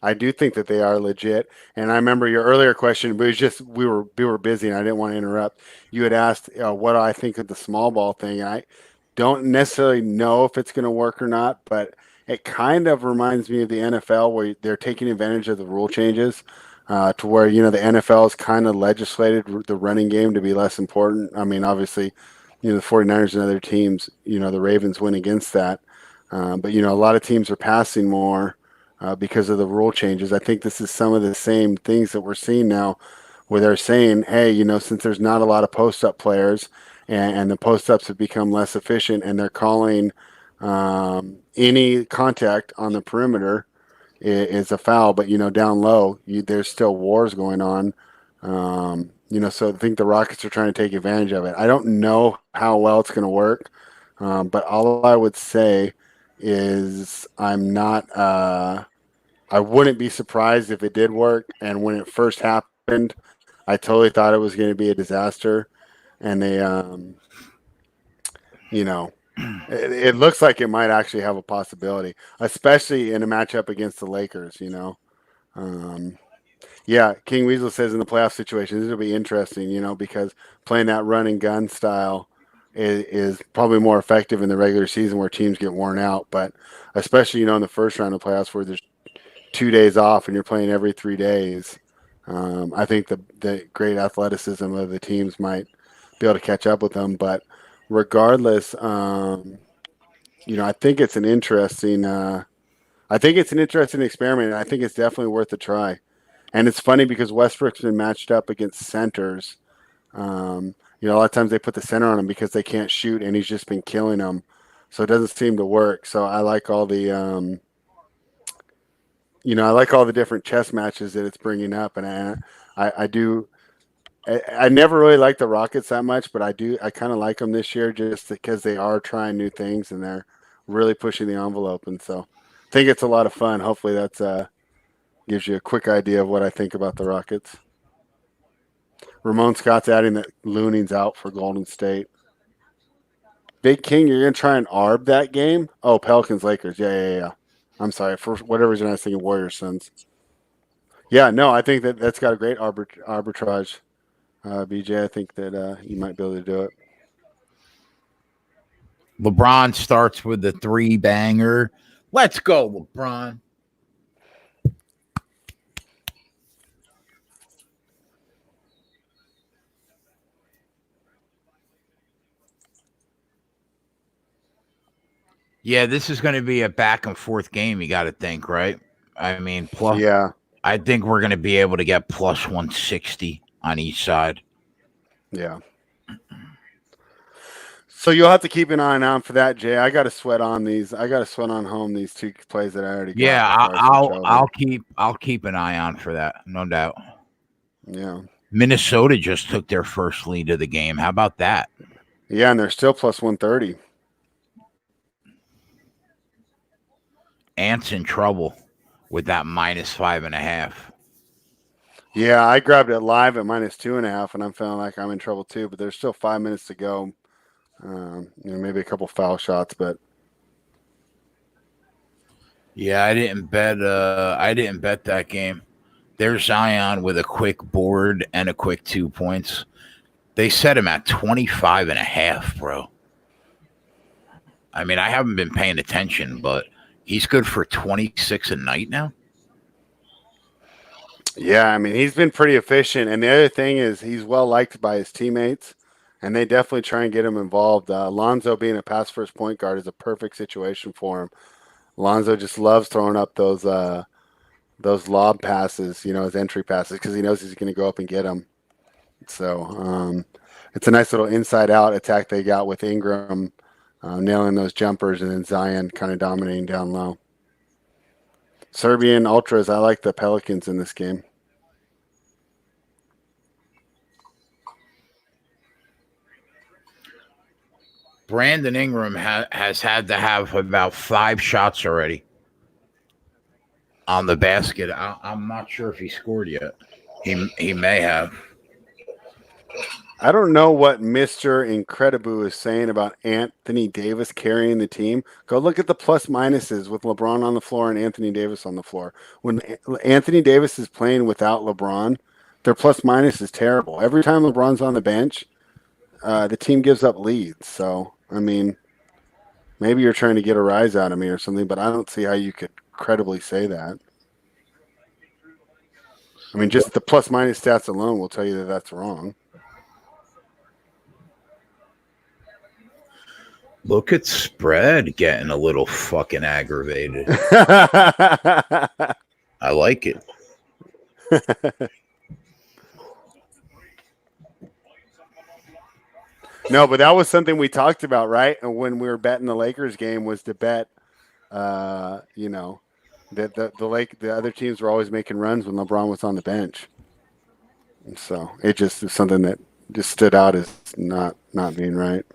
I do think that they are legit. And I remember your earlier question, but it was just we were busy, and I didn't want to interrupt. You had asked what I think of the small ball thing. I don't necessarily know if it's going to work or not, but it kind of reminds me of the NFL where they're taking advantage of the rule changes. To where the NFL has kind of legislated the running game to be less important. I mean, obviously, the 49ers and other teams, the Ravens went against that. But a lot of teams are passing more because of the rule changes. I think this is some of the same things that we're seeing now, where they're saying, "Hey, since there's not a lot of post-up players, and the post-ups have become less efficient, and they're calling any contact on the perimeter is a foul, but down low, there's still wars going on." So I think the Rockets are trying to take advantage of it. I don't know how well it's going to work, but all I would say is I'm not. I wouldn't be surprised if it did work. And when it first happened, I totally thought it was going to be a disaster. And they, it looks like it might actually have a possibility, especially in a matchup against the Lakers. Yeah, King Weasel says in the playoff situation, this will be interesting, because playing that run and gun style is probably more effective in the regular season where teams get worn out. But especially, in the first round of playoffs where there's 2 days off and you're playing every 3 days, I think the great athleticism of the teams might be able to catch up with them. But regardless, I think it's an interesting. I think it's an interesting experiment. And I think it's definitely worth a try. And it's funny because Westbrook's been matched up against centers. A lot of times they put the center on him because they can't shoot, and he's just been killing them. So it doesn't seem to work. So I like all the, I like all the different chess matches that it's bringing up, and I do. I never really liked the Rockets that much, but I do. I kind of like them this year just because they are trying new things and they're really pushing the envelope. And so I think it's a lot of fun. Hopefully that's gives you a quick idea of what I think about the Rockets. Ramon Scott's adding that Looney's out for Golden State. Big King, you're going to try and arb that game? Oh, Pelicans, Lakers. Yeah. I'm sorry. For whatever reason, I was thinking Warriors, Suns. Yeah, no, I think that's got a great arbitrage, BJ. I think that you might be able to do it. LeBron starts with the 3-banger. Let's go, LeBron. Yeah, this is going to be a back and forth game. You got to think, right? I mean, Yeah. I think we're going to be able to get plus 160 on each side. Yeah. So you'll have to keep an eye on for that, Jay. I got to sweat on these. I got to sweat on home these 2 plays that I already got. Yeah, I'll keep an eye on for that, no doubt. Yeah. Minnesota just took their first lead of the game. How about that? Yeah, and they're still plus 130. Ant's in trouble with that minus 5.5. Yeah, I grabbed it live at minus 2.5, and I'm feeling like I'm in trouble too. But there's still 5 minutes to go. Maybe a couple foul shots, but yeah, I didn't bet that game. There's Zion with a quick board and a quick 2 points. They set him at 25.5, bro. I mean, I haven't been paying attention, but he's good for 26 a night now. Yeah, I mean, he's been pretty efficient. And the other thing is he's well liked by his teammates. And they definitely try and get him involved. Lonzo being a pass-first point guard is a perfect situation for him. Lonzo just loves throwing up those lob passes, his entry passes, because he knows he's going to go up and get them. So it's a nice little inside-out attack they got with Ingram nailing those jumpers, and then Zion kind of dominating down low. Serbian Ultras, I like the Pelicans in this game. Brandon Ingram has had to have about 5 shots already on the basket. I'm not sure if he scored yet. He may have. I don't know what Mr. Incredible is saying about Anthony Davis carrying the team. Go look at the plus minuses with LeBron on the floor and Anthony Davis on the floor. When Anthony Davis is playing without LeBron, their plus minus is terrible. Every time LeBron's on the bench, the team gives up leads. So, I mean, maybe you're trying to get a rise out of me or something, but I don't see how you could credibly say that. I mean, just the plus minus stats alone will tell you that that's wrong. Look at spread getting a little fucking aggravated. I like it. No, but that was something we talked about, right? And when we were betting the Lakers game was to bet, that the other teams were always making runs when LeBron was on the bench. And so it just is something that just stood out as not being right.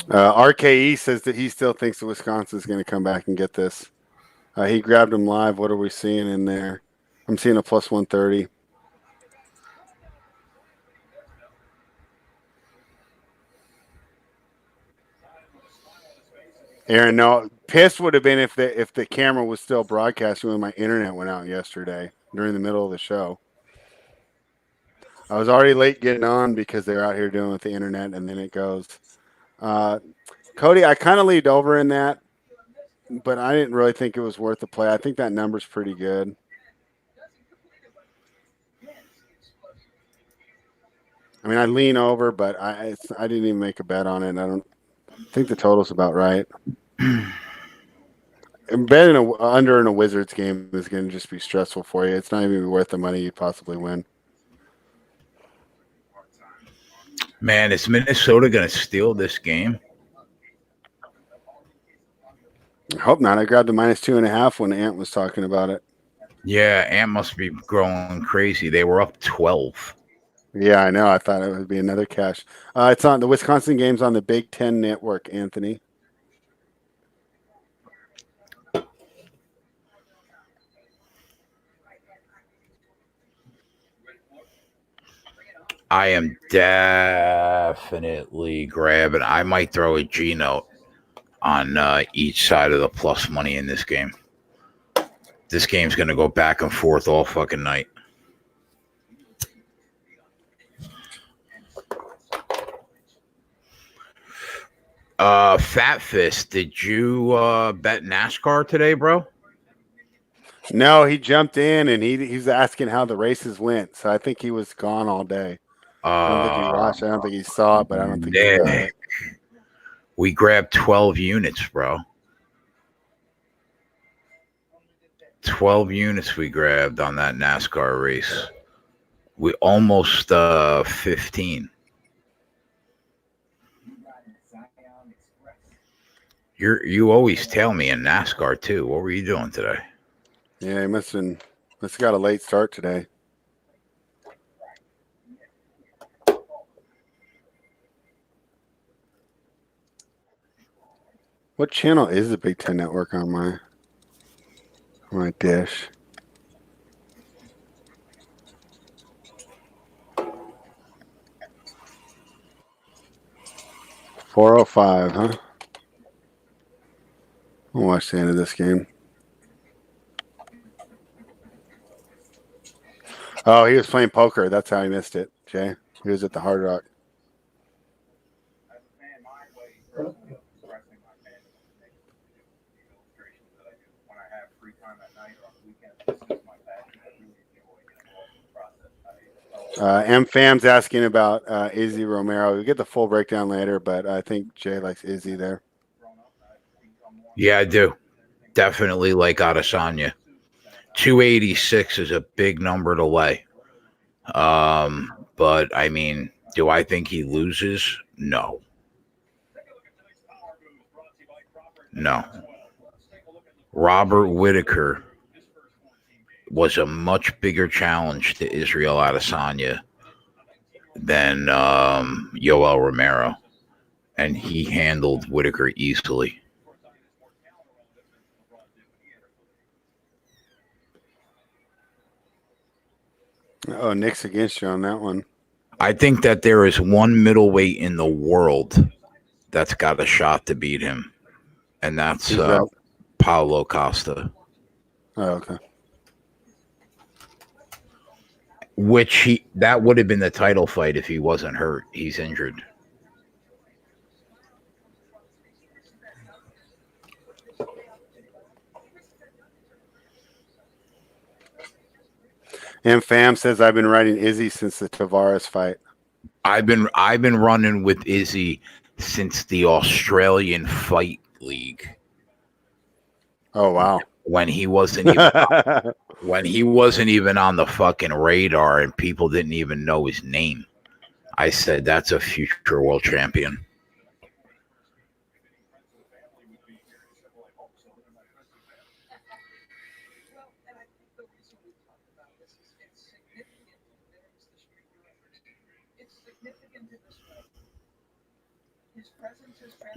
RKE says that he still thinks that Wisconsin's going to come back and get this. He grabbed him live. What are we seeing in there? I'm seeing a plus 130. Aaron, no, pissed would have been if the camera was still broadcasting when my internet went out yesterday during the middle of the show. I was already late getting on because they're out here doing with the internet, and then it goes. Cody, I kind of leaned over in that, but I didn't really think it was worth the play. I think that number's pretty good. I mean, I lean over, but I didn't even make a bet on it. I don't think the total's about right. Betting under in a Wizards game is going to just be stressful for you. It's not even worth the money you possibly win. Man, is Minnesota going to steal this game? I hope not. I grabbed the minus 2.5 when Ant was talking about it. Yeah, Ant must be growing crazy. They were up 12. Yeah, I know. I thought it would be another cash. It's on the Wisconsin game's on the Big Ten Network, Anthony. I am definitely grabbing. I might throw a G note on each side of the plus money in this game. This game's going to go back and forth all fucking night. Fat Fist, did you bet NASCAR today, bro? No, he jumped in and he's asking how the races went. So I think he was gone all day. I don't think he watched. I don't think he saw it, but I don't think he got it. We grabbed 12 units, bro. 12 units we grabbed on that NASCAR race. We almost 15. You always tell me in NASCAR too. What were you doing today? Yeah, he must have got a late start today. What channel is the Big Ten Network on my dish? $4.05, huh? I'll watch the end of this game. Oh, he was playing poker. That's how he missed it, Jay. He was at the Hard Rock. M-Fam's asking about Izzy Romero. We'll get the full breakdown later, but I think Jay likes Izzy there. Yeah, I do. Definitely like Adesanya. 286 is a big number to lay. But I mean, do I think he loses? No. No. Robert Whitaker was a much bigger challenge to Israel Adesanya than Yoel Romero, and he handled Whitaker easily. Oh, Nick's against you on that one. I think that there is one middleweight in the world that's got a shot to beat him, and that's that? Paulo Costa. Oh, okay. That would have been the title fight if he wasn't hurt. He's injured. M-Fam says I've been riding Izzy since the Tavares fight. I've been running with Izzy since the Australian Fight League. Oh wow! When he wasn't even on the fucking radar and people didn't even know his name. I said that's a future world champion.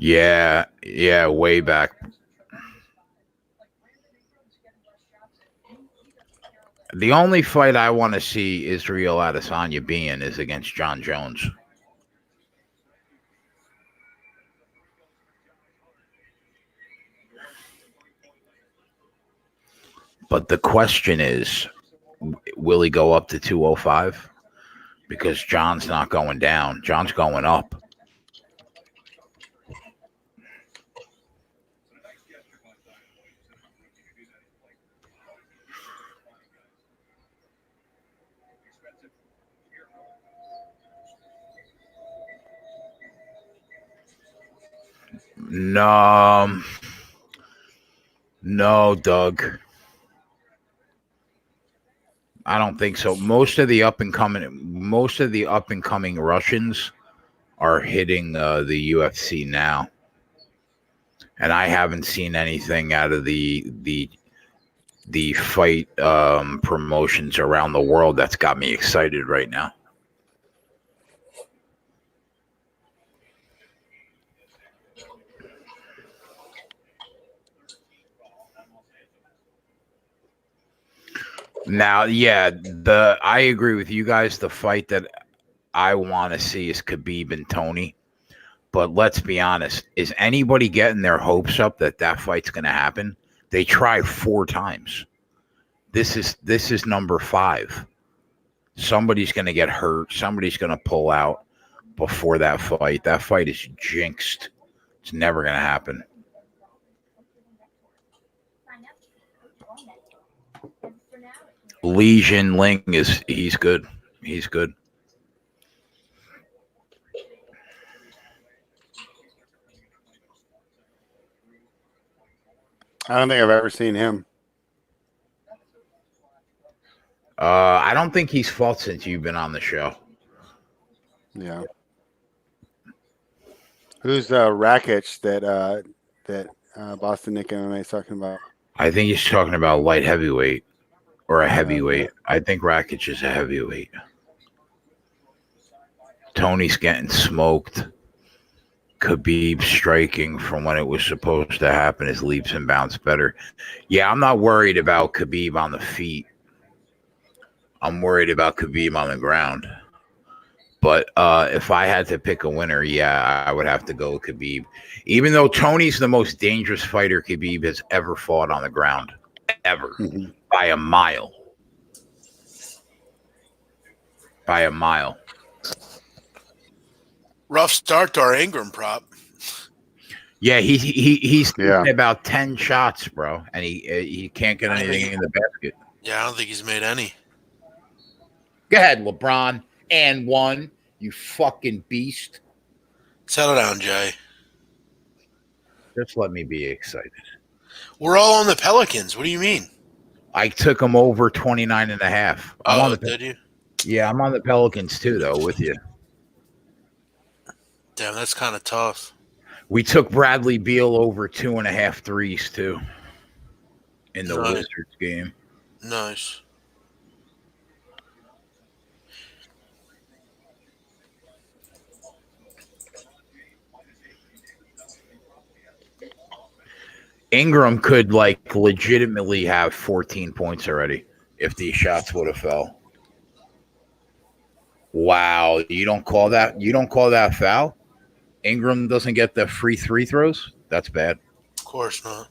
Yeah, way back. The only fight I want to see Israel Adesanya being is against John Jones. But the question is, will he go up to 205? Because John's not going down. John's going up. No, Doug. I don't think so. Most of the up and coming Russians are hitting the UFC now, and I haven't seen anything out of the fight promotions around the world that's got me excited right now. Now, yeah, I agree with you guys. The fight that I want to see is Khabib and Tony. But let's be honest. Is anybody getting their hopes up that fight's going to happen? They tried 4 times. This is number 5. Somebody's going to get hurt. Somebody's going to pull out before that fight. That fight is jinxed. It's never going to happen. Li Jinling he's good. He's good. I don't think I've ever seen him. I don't think he's fought since you've been on the show. Yeah. Who's Rakic that Boston Nick MMA is talking about? I think he's talking about light heavyweight or a heavyweight. I think Rakic is a heavyweight. Tony's getting smoked. Khabib striking from when it was supposed to happen. His leaps and bounds better. Yeah, I'm not worried about Khabib on the feet. I'm worried about Khabib on the ground. But if I had to pick a winner, yeah, I would have to go with Khabib. Even though Tony's the most dangerous fighter Khabib has ever fought on the ground. Ever. Mm-hmm. By a mile. By a mile. Rough start to our Ingram prop. Yeah, he's about 10 shots, bro, and he can't get anything in the basket. Yeah, I don't think he's made any. Go ahead, LeBron. and 1. You fucking beast. Settle down, Jay. Just let me be excited. We're all on the Pelicans. What do you mean? I took them over 29.5. Oh, did you? Yeah, I'm on the Pelicans too, though, with you. Damn, that's kind of tough. We took Bradley Beal over 2.5 threes too in the Nice. Wizards game. Nice. Ingram could like legitimately have 14 points already if these shots would have fell. Wow, you don't call that? You don't call that foul? Ingram doesn't get the free throws? That's bad. Of course not.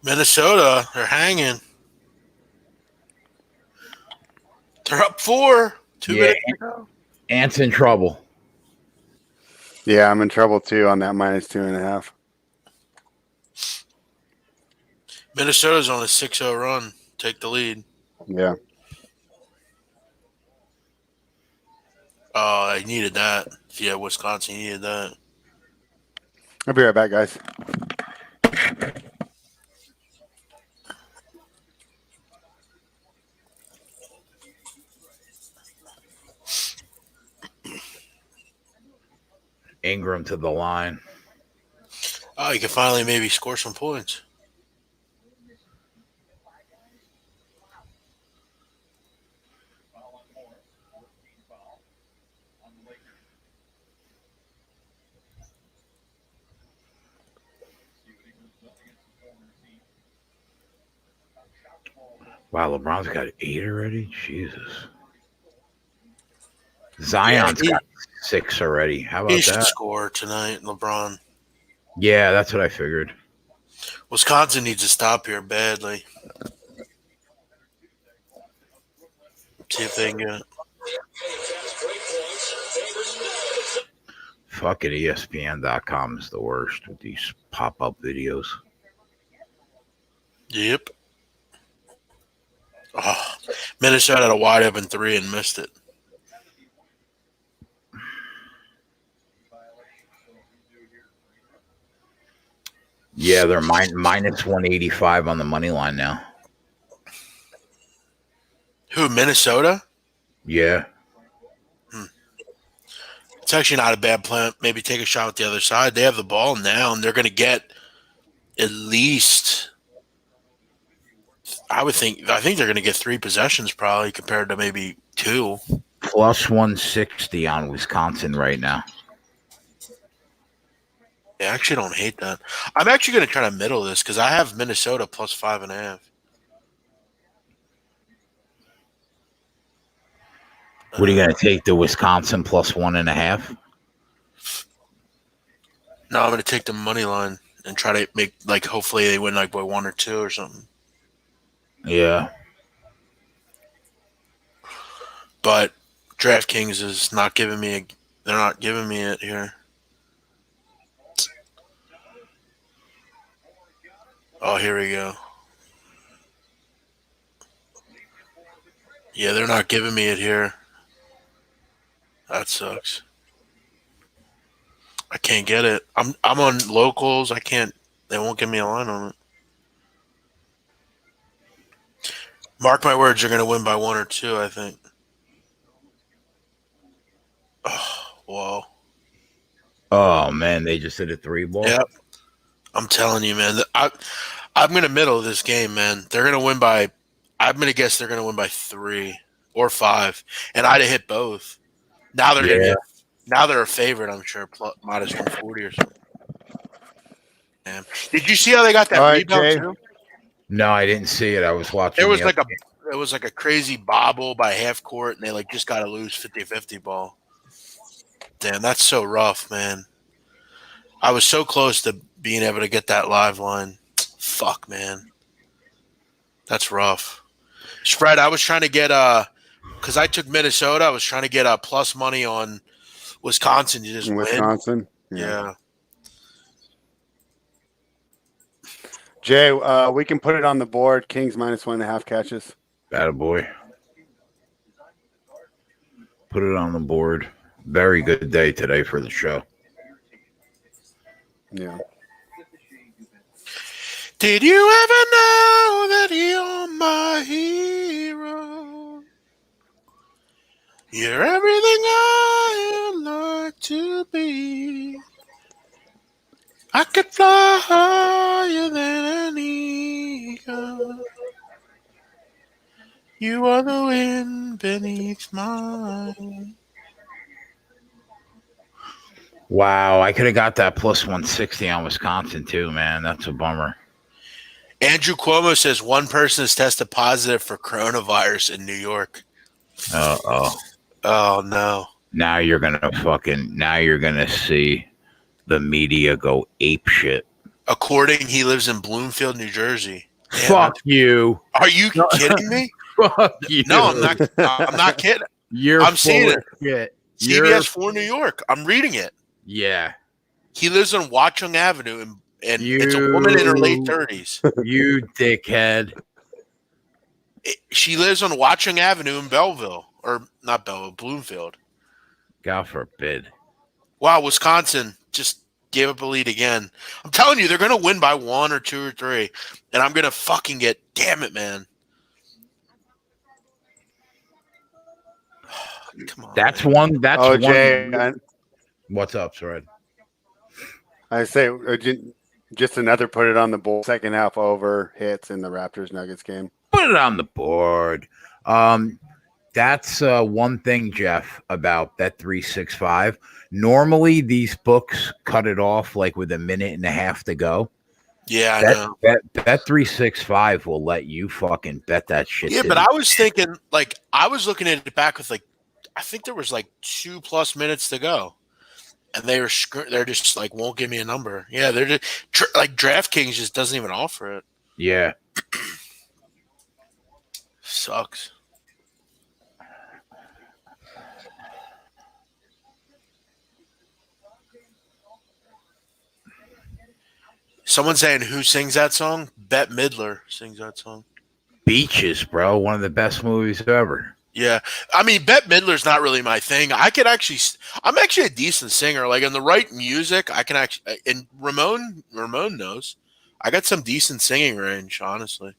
Minnesota, they're hanging. They're up 4. 2 minutes to go. Ant's in trouble. Yeah, I'm in trouble too on that -2.5. Minnesota's on a 6-0 run. Take the lead. Yeah. Oh, I needed that. Yeah, Wisconsin needed that. I'll be right back, guys. Ingram to the line. Oh, you can finally maybe score some points. Wow, LeBron's got 8 already? Jesus. Zion's got 6 already. How about He should that? score tonight, LeBron. Yeah, that's what I figured. Wisconsin needs to stop here badly. See if they can get it. Fucking ESPN.com is the worst with these pop-up videos. Yep. Oh, Minnesota had a wide open 3 and missed it. Yeah, they're minus 185 on the money line now. Who, Minnesota? Yeah. It's actually not a bad plan. Maybe take a shot with the other side. They have the ball now, and they're going to get at least, I think they're going to get 3 possessions probably compared to maybe 2. Plus 160 on Wisconsin right now. I actually don't hate that. I'm actually going to try to middle this because I have Minnesota plus 5.5. What are you going to take, the Wisconsin plus 1.5? No, I'm going to take the money line and try to make, like, hopefully they win, like, by 1 or 2 or something. Yeah. But DraftKings is not giving me they're not giving me it here. Oh, here we go. Yeah, they're not giving me it here. That sucks. I can't get it. I'm on locals. I can't. They won't give me a line on it. Mark my words, you're going to win by 1 or 2, I think. Oh, whoa. Oh, man, they just hit a 3 ball? Yep. I'm telling you, man. I'm going to middle this game, man. They're going to win by, I'm going to guess they're going to win by 3 or 5. And I'd have hit both. Now they're going to get, now they're a favorite, I'm sure, plus, minus 140 or something. Damn. Did you see how they got that rebound, Jay. too? No, I didn't see it. I was watching. There was like a crazy bobble by half court, and they like just got a loose 50-50 ball. Damn, that's so rough, man. I was so close to being able to get that live line. Fuck, man. That's rough. Spread, I was trying to get because I took Minnesota, I was trying to get plus money on Wisconsin to just Wisconsin. win. Yeah. Jay, we can put it on the board. Kings minus 1.5 catches. Attaboy. Put it on the board. Very good day today for the show. Yeah. Did you ever know that you're my hero? You're everything I would like to be. I could fly higher than an eagle. You are the wind beneath my. Wow, I could have got that plus 160 on Wisconsin too, man. That's a bummer. Andrew Cuomo says one person has tested positive for coronavirus in New York. Oh. Oh no. Now you're gonna see the media go ape shit. According, he lives in Bloomfield, New Jersey. Damn, Fuck you. Are you kidding me? Fuck you. No, I'm not. I'm not kidding. I'm seeing it. Shit. CBS 4 New York. I'm reading it. Yeah. He lives on Watchung Avenue, and it's a woman in her late 30s. You dickhead. She lives on Watchung Avenue in Belleville, or not Belleville, Bloomfield. God forbid. Wow, Wisconsin just gave up a lead again. I'm telling you, they're going to win by 1 or 2 or 3, and I'm going to fucking get. Damn it, man. Come on. That's man. one. That's Oh, one. Jay, What's up, Fred? I say just another put it on the board. Second half over hits in the Raptors Nuggets game. Put it on the board. That's one thing, Jeff, about Bet365. Normally, these books cut it off like with a minute and a half to go. Yeah, I know. Bet365 will let you fucking bet that shit. Yeah, but I was thinking, like, I was looking at it back with, like, I think there was like 2+ minutes to go, and they're just like won't give me a number. Yeah, they're just like DraftKings just doesn't even offer it. Yeah. Sucks. Someone saying who sings that song? Bette Midler sings that song. Beaches, bro. One of the best movies ever. Yeah. I mean, Bette Midler's not really my thing. I'm actually a decent singer. Like, in the right music, I can actually, and Ramon knows. I got some decent singing range, honestly.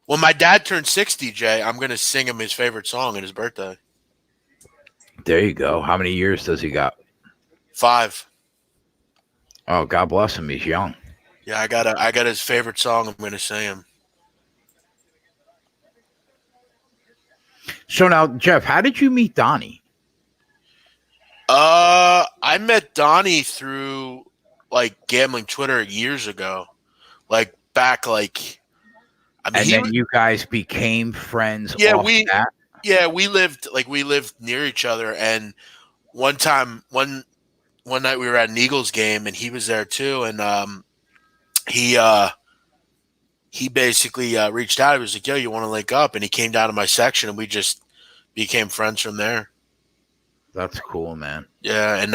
When my dad turned 60, Jay, I'm going to sing him his favorite song at his birthday. There you go. How many years does he got? 5. Oh, God bless him. He's young. Yeah, I got his favorite song. I'm going to sing him. So now, Jeff, how did you meet Donnie? I met Donnie through like gambling Twitter years ago, like back like. I mean, and then you guys became friends. Yeah, off that? Yeah, we lived near each other, and one night we were at an Eagles game, and he was there too, and he basically reached out. He was like, "Yo, you want to link up?" And he came down to my section, and we just became friends from there. That's cool, man. Yeah, and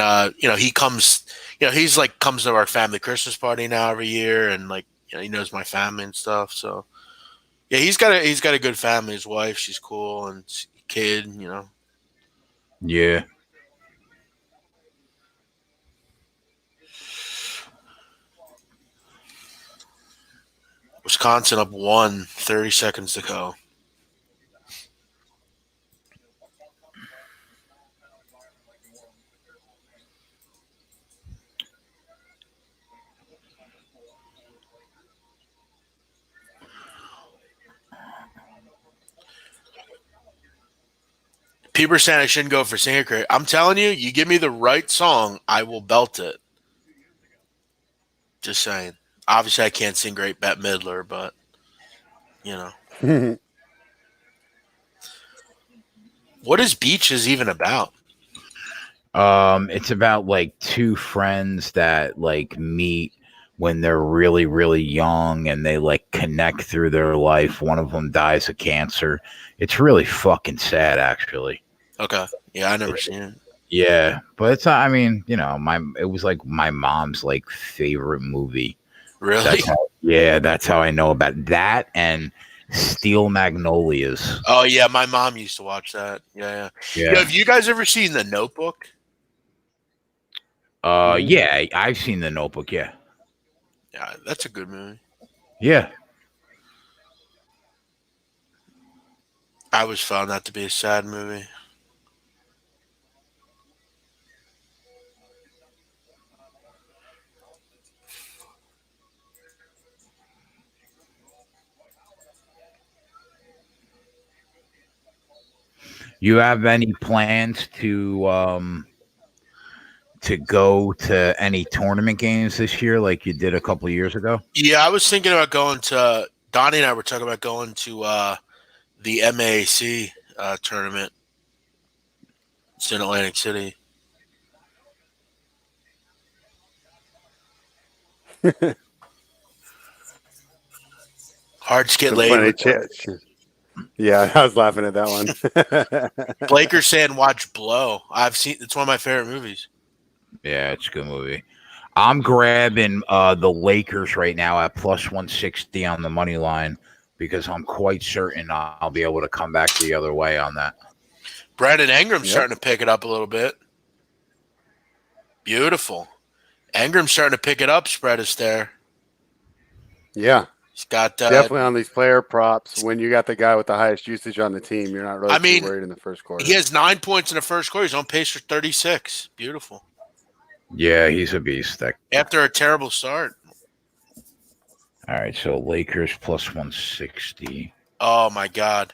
he comes, he's like comes to our family Christmas party now every year, and like he knows my family and stuff. So yeah, he's got a good family. His wife, she's cool, and kid, Yeah. Wisconsin up 1, 30 seconds to go. People are saying I shouldn't go for singer career. I'm telling you, you give me the right song, I will belt it. Just saying. Obviously, I can't sing great Bette Midler, but What is Beaches even about? It's about like two friends that like meet when they're really, really young and they like connect through their life. One of them dies of cancer. It's really fucking sad, actually. Okay. Yeah, I never seen it. Yeah, but it's not, I mean, it was like my mom's like favorite movie. Really? That's how I know about that. And Steel Magnolias. Oh yeah, my mom used to watch that. Yeah. Yo, have you guys ever seen The Notebook? Yeah, I've seen The Notebook. Yeah. Yeah, that's a good movie. Yeah. I always found that to be a sad movie. You have any plans to go to any tournament games this year like you did a couple of years ago? Yeah, I was thinking about going to. Donnie and I were talking about going to the MAAC tournament. It's in Atlantic City. Hard to get Some laid. funny With them. Yeah, I was laughing at that one. Blaker's saying watch Blow. I've seen. It's one of my favorite movies. Yeah, it's a good movie. I'm grabbing the Lakers right now at plus 160 on the money line because I'm quite certain I'll be able to come back the other way on that. Brandon Ingram's starting to pick it up a little bit. Beautiful. Ingram's starting to pick it up. Spread is there. Yeah. He's got definitely on these player props. When you got the guy with the highest usage on the team, you're not really too worried in the first quarter. He has 9 points in the first quarter. He's on pace for 36. Beautiful. Yeah, he's a beast. After a terrible start. All right, so Lakers plus 160. Oh my God.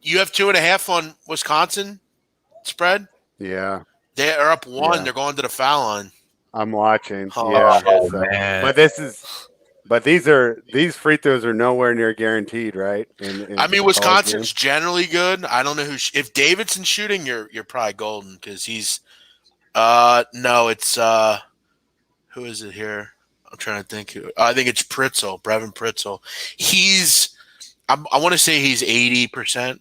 You have 2.5 on Wisconsin spread? Yeah. They are up 1. Yeah. They're going to the foul line. I'm watching. Oh, yeah. Oh, man. But these free throws are nowhere near guaranteed, right? I mean, Wisconsin's generally good. I don't know who if Davidson's shooting, you're probably golden because he's no, it's who is it here? I'm trying to think who. I think it's Pritzel, Brevin Pritzel. I want to say he's 80%.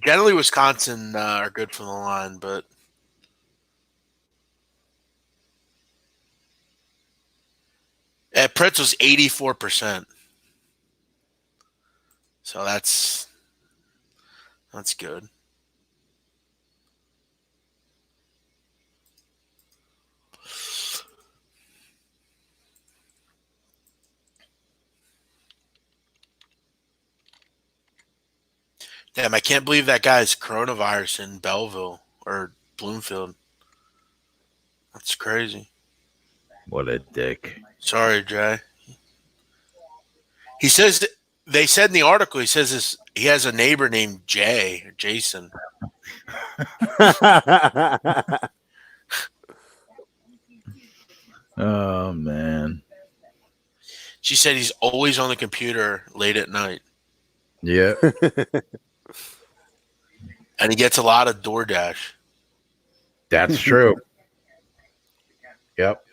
Generally, Wisconsin are good from the line, but Pritzel's 84%. So that's good. Damn, I can't believe that guy's coronavirus in Belleville or Bloomfield. That's crazy. What a dick. Sorry, Jay. He says they said in the article. He says he has a neighbor named Jay or Jason. Oh man. She said he's always on the computer late at night. Yeah. And he gets a lot of DoorDash. That's true. Yep.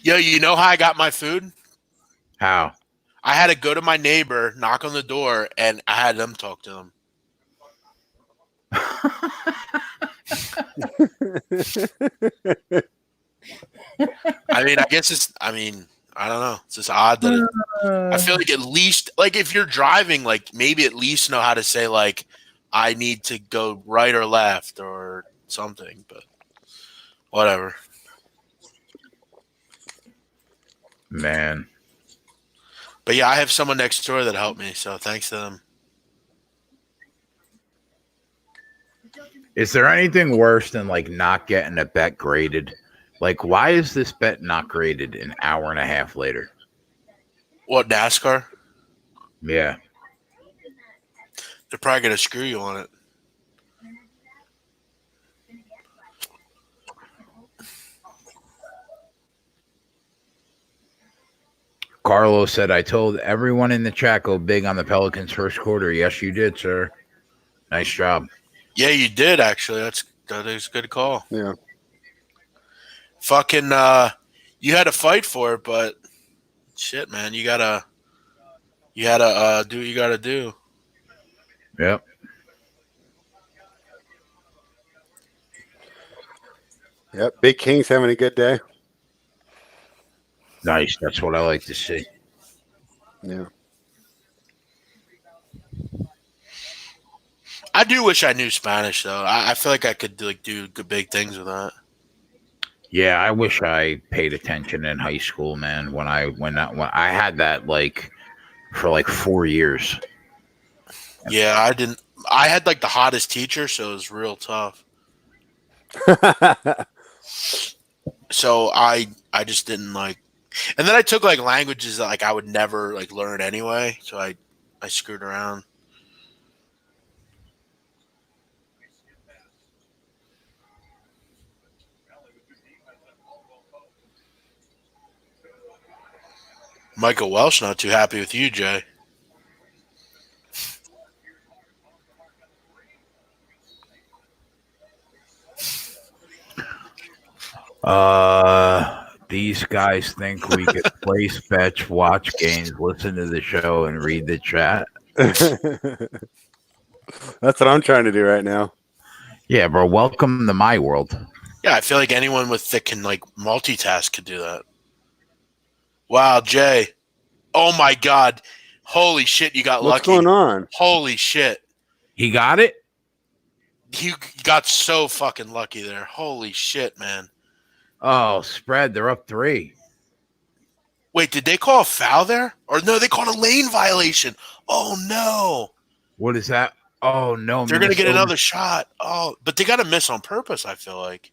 Yo, you know how I got my food? How? I had to go to my neighbor, knock on the door, and I had them talk to him. I mean, I don't know. It's just odd that I feel like at least, like if you're driving, like maybe at least know how to say like, I need to go right or left or something, but whatever. Man. But yeah, I have someone next door that helped me, so thanks to them. Is there anything worse than like not getting a bet graded? Like, why is this bet not graded an hour and a half later? What, NASCAR? Yeah. They're probably going to screw you on it. Carlos said, I told everyone in the chat go big on the Pelicans first quarter. Yes, you did, sir. Nice job. Yeah, you did, actually. That is a good call. Yeah. Fucking, you had to fight for it, but shit, man, you gotta do what you gotta do. Yep. Yep. Big King's having a good day. Nice. That's what I like to see. Yeah. I do wish I knew Spanish though. I feel like I could do good big things with that. Yeah, I wish I paid attention in high school, man. When I had that for 4 years. Yeah, I didn't. I had like the hottest teacher, so it was real tough. So I just didn't like. And then I took like languages that like I would never like learn anyway. So I screwed around. Michael Welsh not too happy with you, Jay. These guys think we could place bets, watch games, listen to the show, and read the chat. That's what I'm trying to do right now. Yeah, bro. Welcome to my world. Yeah, I feel like anyone that can like multitask could do that. Wow, Jay. Oh my God. Holy shit, you got What's lucky. going on? Holy shit. He got it. You got so fucking lucky there. Holy shit, man. Oh, spread. They're up 3. Wait, did they call a foul there? Or no, they called a lane violation. Oh no. What is that? Oh no, They're gonna get Minnesota. another shot. Oh, but they gotta miss on purpose, I feel like.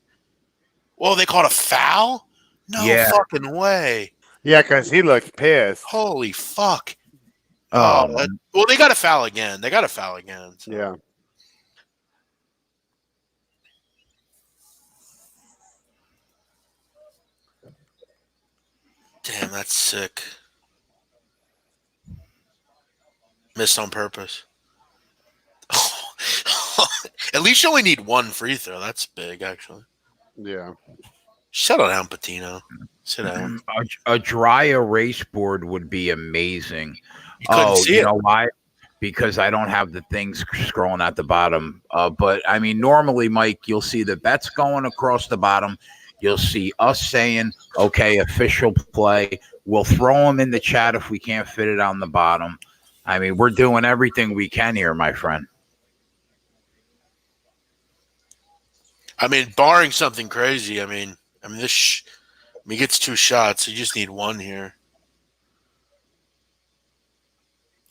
Well, they called a foul? No Yeah. fucking way. Yeah, because he looked pissed. Holy fuck. Oh, Well, they got to foul again. So. Yeah. Damn, that's sick. Missed on purpose. At least you only need one free throw. That's big, actually. Yeah. Settle down, Patino. Sit down. a dry erase board would be amazing. You couldn't see you it. know why? Because I don't have the things scrolling at the bottom. But I mean, normally, Mike, you'll see the bets going across the bottom. You'll see us saying, "Okay, official play." We'll throw them in the chat if we can't fit it on the bottom. I mean, we're doing everything we can here, my friend. I mean, barring something crazy, I mean, this. He gets 2 shots. You just need one here.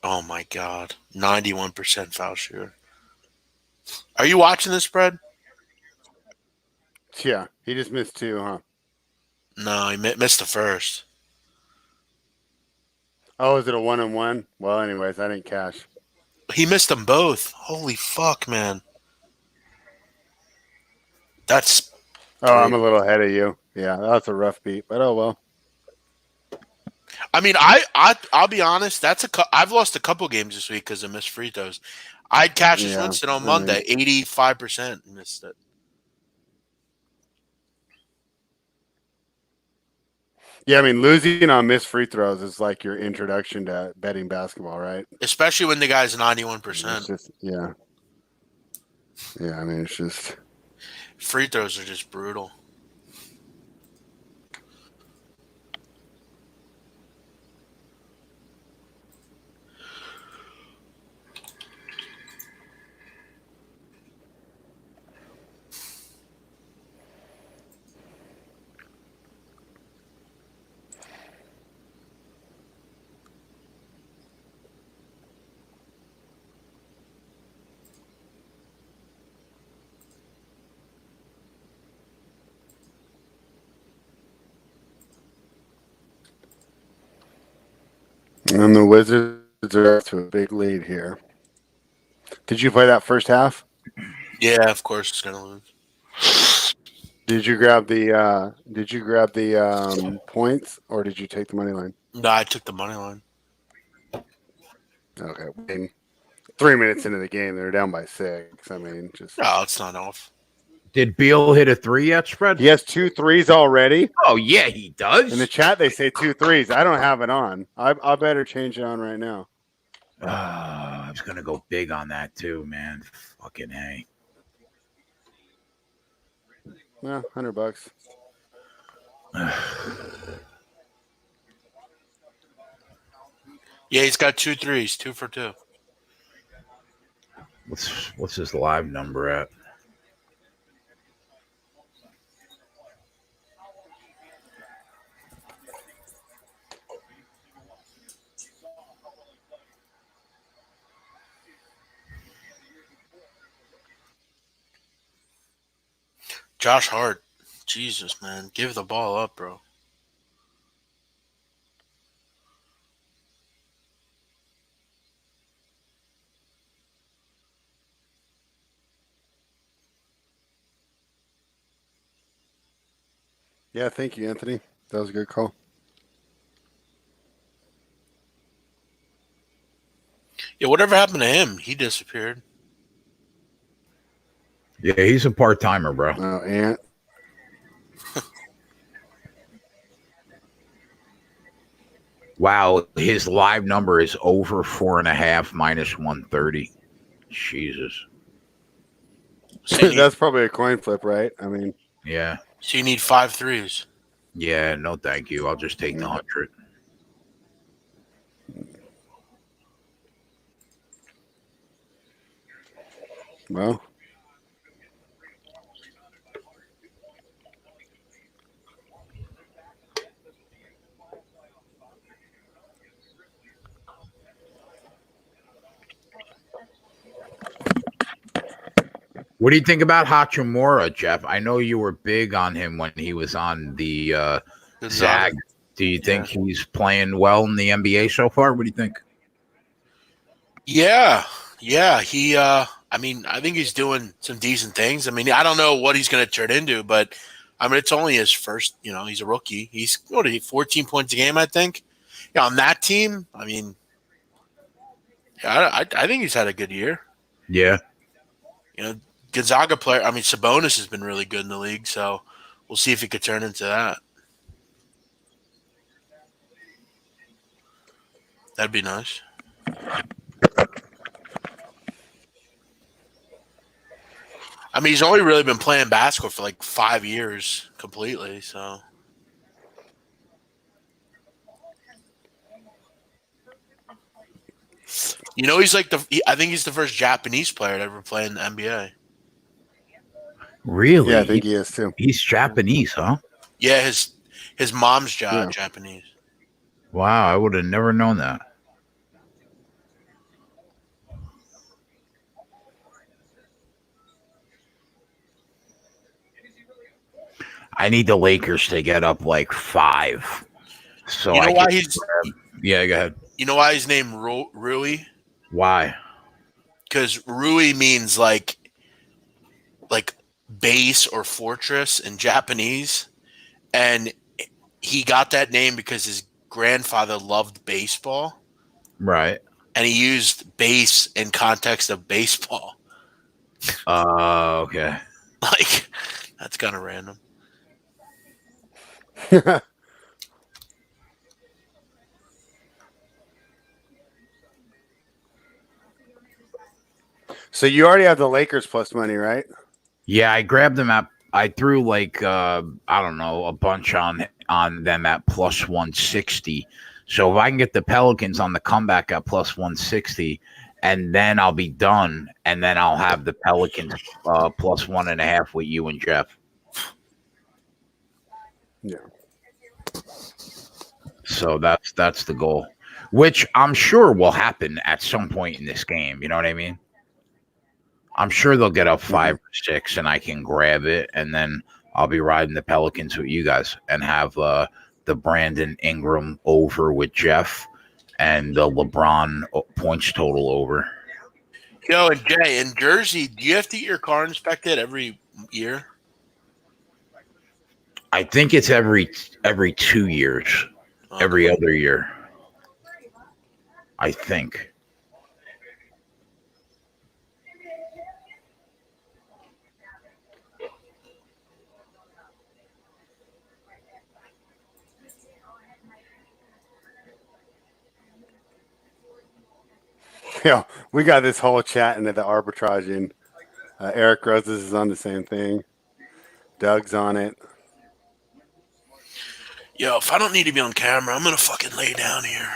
Oh my God, 91% foul shooter. Are you watching this spread? Yeah. He just missed 2, huh? No, he missed the first. Oh, is it a 1-on-1? Well, anyways, I didn't cash. He missed them both. Holy fuck, man. That's. Oh, I'm a little ahead of you. Yeah, that's a rough beat, but oh well. I mean, I'll be honest. I've lost a couple games this week because of missed free throws. I'd Cassius Winston on Monday, 85% missed it. Yeah, I mean, losing on missed free throws is like your introduction to betting basketball, right? Especially when the guy's 91%. It's just, yeah. Yeah, I mean, it's just. Free throws are just brutal. And the Wizards are up to a big lead here. Did you play that first half? Yeah, of course it's gonna lose. Did you grab the points, or did you take the money line? No, I took the money line. Okay, I mean, 3 minutes into the game, they're down by 6. I mean, just No, it's not off. Did Beal hit a 3 yet, spread? he has 2 threes already. Oh yeah, he does. In the chat, they say 2 threes. I don't have it on. I better change it on right now. I was gonna go big on that too, man. Fucking A. Yeah, $100. Yeah, he's got 2 threes, 2 for 2. What's his live number at? Josh Hart. Jesus, man. Give the ball up, bro. Yeah, thank you, Anthony. That was a good call. Yeah, whatever happened to him? He disappeared. Yeah, he's a part timer, bro. Oh, Ant. Wow, his live number is over 4.5 minus 130. Jesus. So you need, That's probably a coin flip, right? I mean, Yeah. so you need 5 threes. Yeah, no thank you. I'll just take the 100. well, What do you think about Hachimura, Jeff? I know you were big on him when he was on the Zag. Do you think he's playing well in the NBA so far? What do you think? Yeah. Yeah. He I mean, I think he's doing some decent things. I mean, I don't know what he's gonna turn into, but I mean it's only his first, he's a rookie. He's 14 points a game, I think. Yeah, on that team, I mean, yeah, I think he's had a good year. Yeah. Gonzaga player. I mean, Sabonis has been really good in the league, so we'll see if he could turn into that. That'd be nice. I mean, he's only really been playing basketball for like 5 years completely, so. He's like I think he's the first Japanese player to ever play in the NBA. Really? yeah, I think he is too. He's Japanese, huh? Yeah, his mom's Yeah. Japanese. Wow, I would have never known that. I need the Lakers to get up like 5. So You know I why can he's Yeah, go ahead. You know why he's named Rui? Why? Because Rui means like base or fortress in Japanese, and he got that name because his grandfather loved baseball, Right. and he used base in context of baseball. Okay. Like, that's kind of random. So you already have the Lakers plus money, right? Yeah, I grabbed them at. I threw like I don't know, a bunch on them at plus 160. So if I can get the Pelicans on the comeback at plus 160, and then I'll be done, and then I'll have the Pelicans plus 1.5 with you and Jeff. Yeah. So that's the goal, which I'm sure will happen at some point in this game. You know what I mean? I'm sure they'll get up 5 or 6, and I can grab it, and then I'll be riding the Pelicans with you guys and have the Brandon Ingram over with Jeff and the LeBron points total over. And Jay, in Jersey, do you have to get your car inspected every year? I think it's every 2 years, every other year. I think. Yeah, we got this whole chat into the arbitraging. Eric Roses is on the same thing. Doug's on it. Yo, if I don't need to be on camera, I'm gonna fucking lay down here.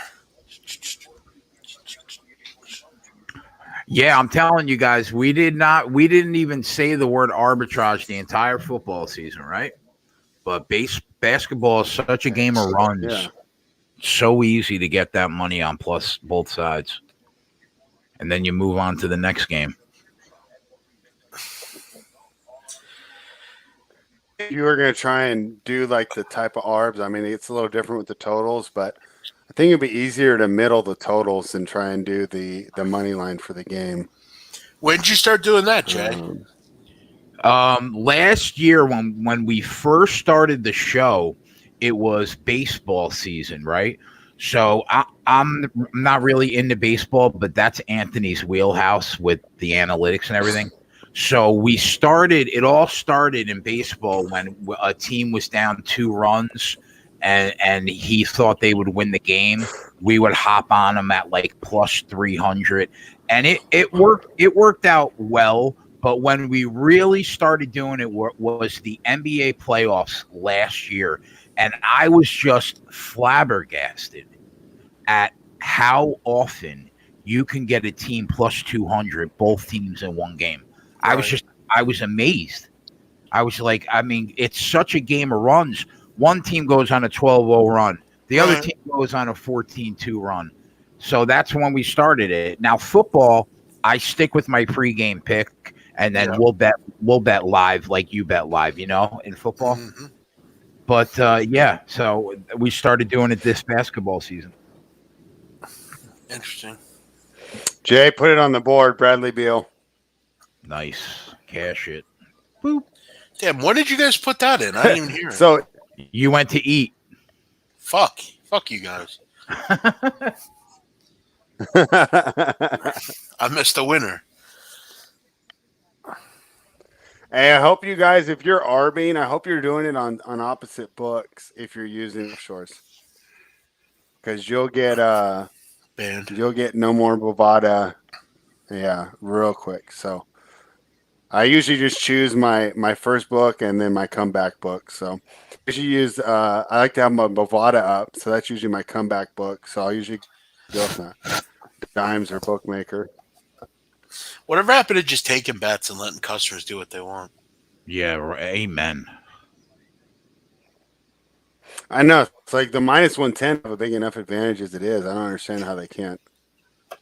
Yeah, I'm telling you guys, we didn't even say the word arbitrage the entire football season, right? But basketball is such a game of runs. Yeah. So easy to get that money on plus both sides. And then you move on to the next game. You were going to try and do like the type of arbs. I mean, it's a little different with the totals, but I think it'd be easier to middle the totals than try and do the money line for the game. When did you start doing that, Jay? Last year when we first started the show, it was baseball season, right? So I'm not really into baseball, but that's Anthony's wheelhouse with the analytics and everything. So it all started in baseball when a team was down 2 runs and he thought they would win the game. We would hop on them at like plus 300 and it worked out well. But when we really started doing it was the NBA playoffs last year. And I was just flabbergasted at how often you can get a team plus 200, both teams in one game. Right. I was amazed. I was like, I mean, it's such a game of runs. One team goes on a 12-0 run. The other team goes on a 14-2 run. So that's when we started it. Now, football, I stick with my pregame pick, and then we'll bet live like you bet live, in football. Mm-hmm. But, so we started doing it this basketball season. Interesting. Jay, put it on the board, Bradley Beal. Nice. Cash it. Boop. Damn, when did you guys put that in? I didn't even hear it. So you went to eat. Fuck you guys. I missed the winner. Hey, I hope you guys, if you're arbing, I hope you're doing it on opposite books if you're using offshores. Because you'll get Banned. You'll get no more Bovada, real quick. So I usually just choose my first book and then my comeback book. So I usually use I like to have my Bovada up, so that's usually my comeback book. So I'll usually go with that Dimes or Bookmaker. Whatever happened to just taking bets and letting customers do what they want? Yeah, amen. I know. It's like the minus 110 have a big enough advantage as it is. I don't understand how they can't.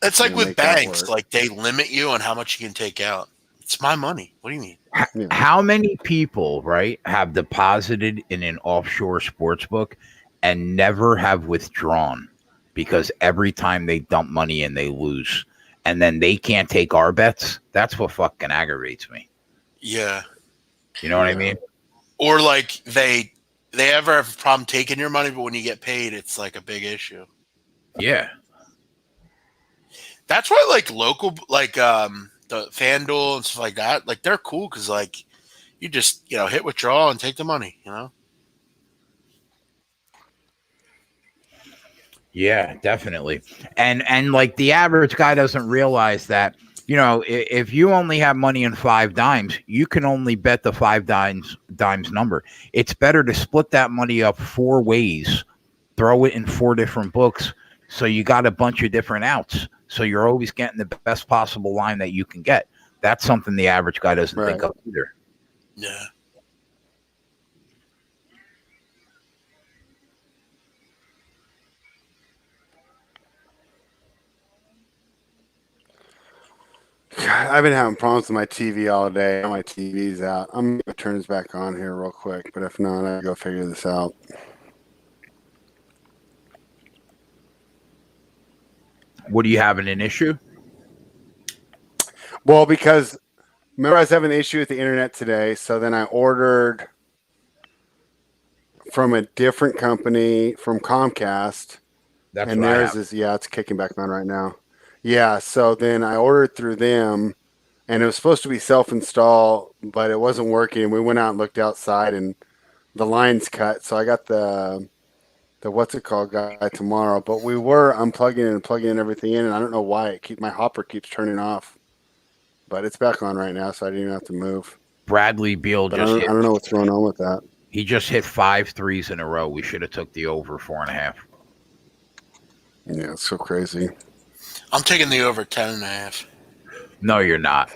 It's like with make that banks, work. like they limit you on how much you can take out. It's my money. What do you mean? How many people, right, have deposited in an offshore sports book and never have withdrawn because every time they dump money in, they lose, and then they can't take our bets? That's what fucking aggravates me. Yeah. You know what I mean? Or like they ever have a problem taking your money, but when you get paid, it's like a big issue. Yeah. That's why like local, like the FanDuel and stuff like that, like they're cool because like you just hit withdrawal and take the money. Yeah, definitely. And like the average guy doesn't realize that, if you only have money in 5 dimes, you can only bet the 5 dimes number. It's better to split that money up 4 ways, throw it in 4 different books, so you got a bunch of different outs. So you're always getting the best possible line that you can get. That's something the average guy doesn't think of either. Yeah. God, I've been having problems with my TV all day. My TV's out. I'm going to turn this back on here real quick, but if not, I'll go figure this out. What are you having an issue? Well, because remember I was having an issue with the internet today, so then I ordered from a different company, from Comcast. That's and what I theirs have. is, it's kicking back on right now. Yeah, so then I ordered through them, and it was supposed to be self-install, but it wasn't working. We went out and looked outside, and the line's cut. So I got the what's it called guy tomorrow. But we were unplugging and plugging everything in, and I don't know why my hopper keeps turning off. But it's back on right now, so I didn't even have to move. Bradley Beal But I don't know what's going on with that. He just hit 5 threes in a row. We should have took the over 4.5. Yeah, it's so crazy. I'm taking the over 10.5. No, you're not.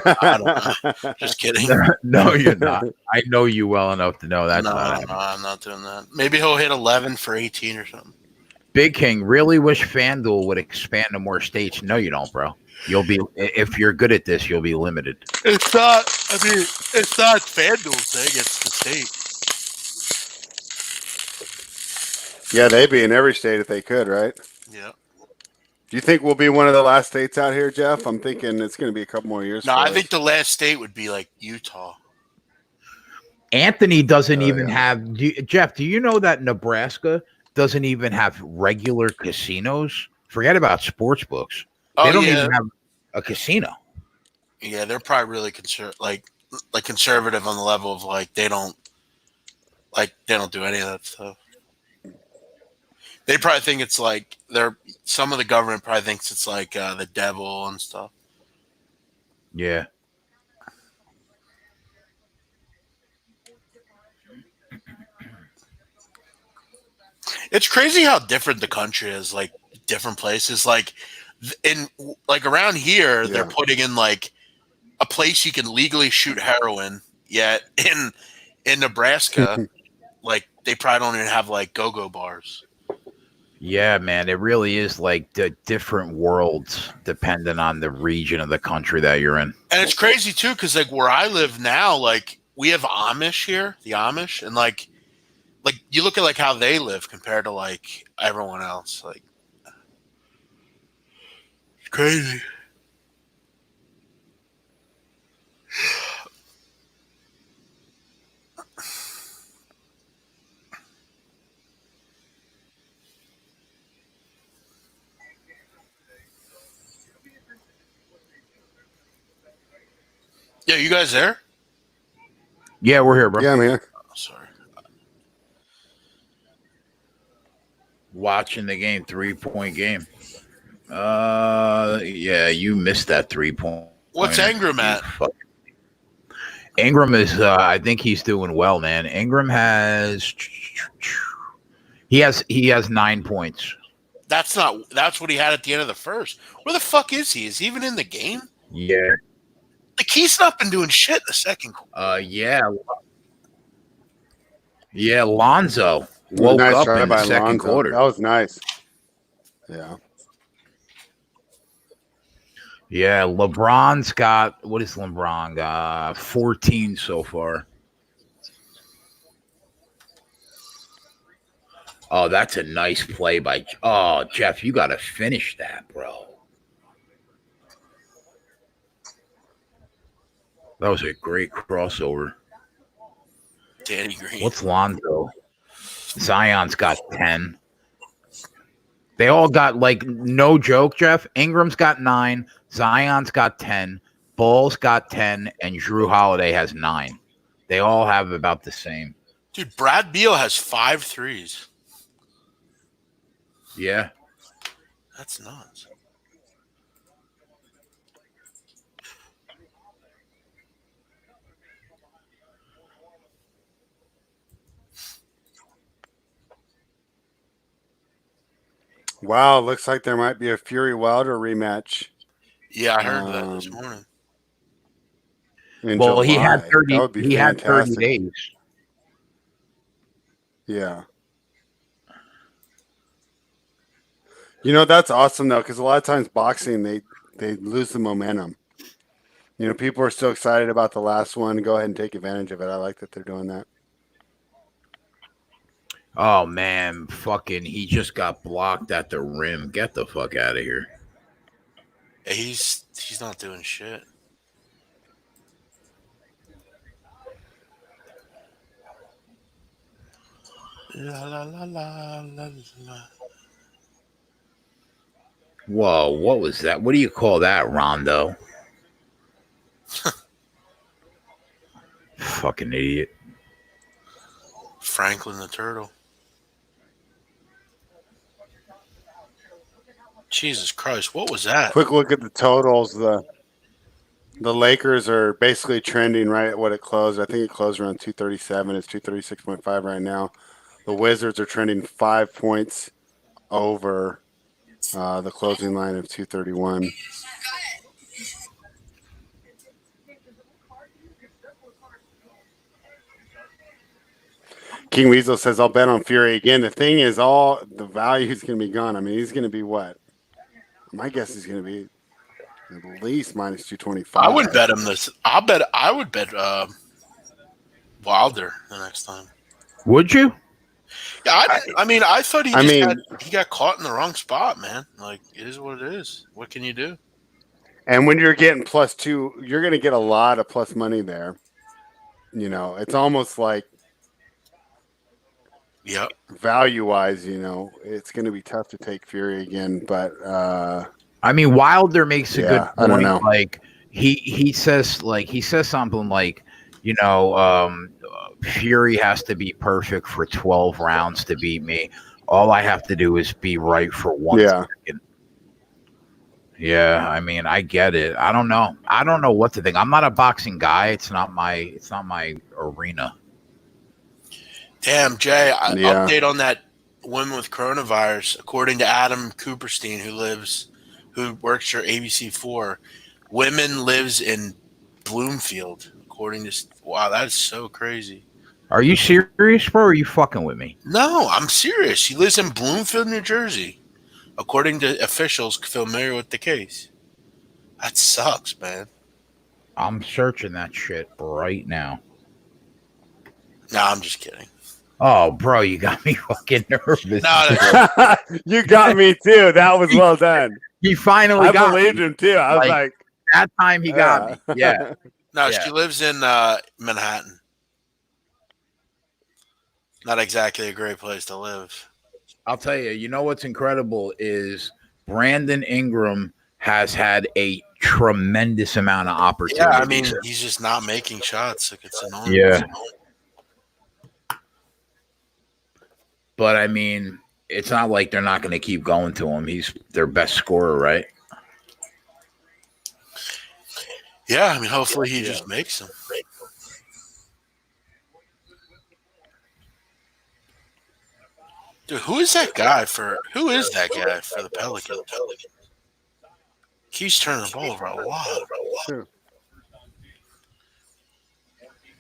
I don't know. Just kidding. No, you're not. I know you well enough to know that's No, not happening. I'm not doing that. Maybe he'll hit 11 for 18 or something. Big King, really wish FanDuel would expand to more states. No, you don't, bro. You'll be if you're good at this, you'll be limited. It's not. I mean, it's not FanDuel's thing. It's the state. Yeah, they'd be in every state if they could, right? Yeah. Do you think we'll be one of the last states out here, Jeff? I'm thinking it's going to be a couple more years. No, for I us. think the last state would be like Utah. Anthony doesn't even yeah. have. Jeff, do you know that Nebraska doesn't even have regular casinos? Forget about sports books. They don't even have a casino. Yeah, they're probably really conservative on the level of they don't do any of that stuff. They probably think it's like some of the government probably thinks it's like the devil and stuff. Yeah. It's crazy how different the country is, like different places. Like around here, they're putting in like a place you can legally shoot heroin. Yet in Nebraska, like they probably don't even have like go-go bars. Yeah, man, it really is like the different worlds depending on the region of the country that you're in. And it's crazy too, because like where I live now, like we have Amish here, the Amish, and like you look at like how they live compared to like everyone else. Like it's crazy. Yeah, you guys there? Yeah, we're here, bro. Yeah, I'm here. Oh, sorry. Watching the game, 3-point game. Yeah, you missed that 3-point. What's Ingram at? Ingram is, I think he's doing well, man. Ingram has 9 points. That's what he had at the end of the first. Where the fuck is he? Is he even in the game? Yeah. Like he's not been doing shit in the second quarter. Yeah. Yeah, Lonzo woke up in the second quarter. That was nice. Yeah. Yeah, LeBron's got, what is LeBron got? 14 so far. Oh, that's a nice play by, Jeff, you got to finish that, bro. That was a great crossover. Danny Green. What's Lonzo? Zion's got 10. They all got, like, no joke, Jeff. Ingram's got 9. Zion's got 10. Ball's got 10. And Drew Holiday has 9. They all have about the same. Dude, Brad Beal has 5 threes. Yeah. That's nuts. Wow, looks like there might be a Fury Wilder rematch. Yeah, I heard that this morning. Well, he had 30. That would be he had 30 fantastic. days. Yeah. You know, that's awesome though, because a lot of times boxing they lose the momentum. You know, people are so excited about the last one. Go ahead and take advantage of it. I like that they're doing that. Oh man, fucking! He just got blocked at the rim. Get the fuck out of here. Yeah, he's not doing shit. La la la la la la. Whoa, what was that? What do you call that, Rondo? Fucking idiot. Franklin the Turtle. Jesus Christ, what was that? Quick look at the totals. The Lakers are basically trending right at what it closed. I think it closed around 237. It's 236.5 right now. The Wizards are trending 5 points over the closing line of 231. King Weasel says, I'll bet on Fury again. The thing is, all the value is going to be gone. I mean, he's going to be what? My guess is going to be at least minus 225. I wouldn't bet him this. I would bet Wilder the next time. Would you? Yeah, I thought he got caught in the wrong spot, man. Like, it is what it is. What can you do? And when you're getting +2, you're going to get a lot of plus money there. You know, it's almost like value-wise, you know, it's going to be tough to take Fury again. But I mean, Wilder makes a good point. I don't know. Like he says something like, you know, Fury has to be perfect for 12 rounds to beat me. All I have to do is be right for 1 second. Yeah, I mean, I get it. I don't know what to think. I'm not a boxing guy. It's not my arena. Damn, Jay, update on that woman with coronavirus. According to Adam Cooperstein, who works for ABC4, women lives in Bloomfield. According to that is so crazy. Are you serious, bro? Or are you fucking with me? No, I'm serious. She lives in Bloomfield, New Jersey. According to officials familiar with the case. That sucks, man. I'm searching that shit right now. No, I'm just kidding. Oh, bro, you got me fucking nervous. No. You got me too. That was well done. He finally got me. I believed him too. I was like that time he got me. Yeah. No, she lives in Manhattan. Not exactly a great place to live. I'll tell you, you know what's incredible is Brandon Ingram has had a tremendous amount of opportunities. Yeah, I mean, he's just not making shots. Like, it's annoying. Yeah. But, I mean, it's not like they're not going to keep going to him. He's their best scorer, right? Yeah, I mean, hopefully he just makes them. Dude, who is that guy for the Pelicans? He's turning the ball over a lot. Sure.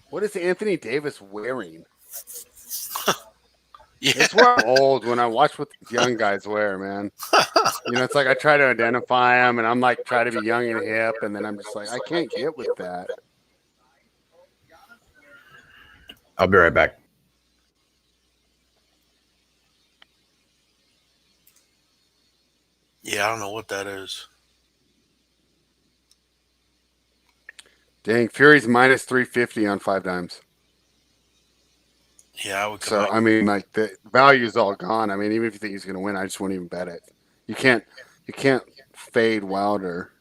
What is Anthony Davis wearing? It's where I'm old when I watch what these young guys wear, man. You know, it's like I try to identify them, and I'm like, try to be young and hip, and then I'm just like, I can't get with that. I'll be right back. Yeah, I don't know what that is. Dang, Fury's minus 350 on 5 dimes. Yeah, I would. So I mean, like the value's all gone. I mean, even if you think he's going to win, I just won't even bet it. You can't fade Wilder.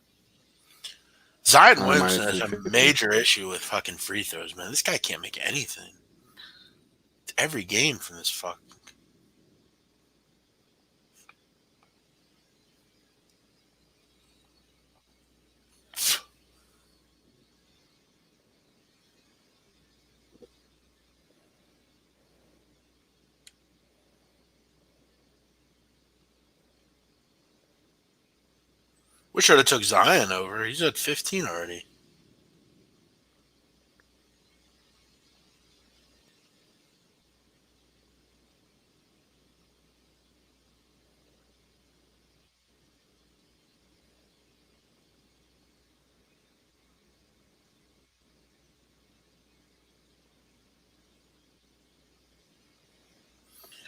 Zion Williamson has a major issue with fucking free throws, man. This guy can't make anything. It's every game from this fuck. We should have took Zion over. He's at 15 already.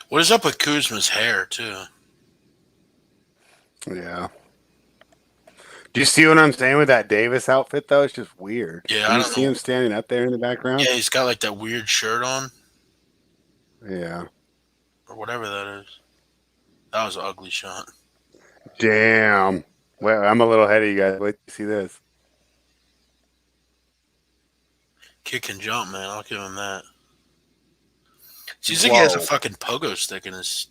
What is up with Kuzma's hair, too? Yeah. Do you see what I'm saying with that Davis outfit, though? It's just weird. Yeah, Do you see him standing up there in the background? Yeah, he's got like that weird shirt on. Yeah. Or whatever that is. That was an ugly shot. Damn. Well, I'm a little ahead of you guys. Wait to see this. Kick and jump, man. I'll give him that. Seems like he has a fucking pogo stick in his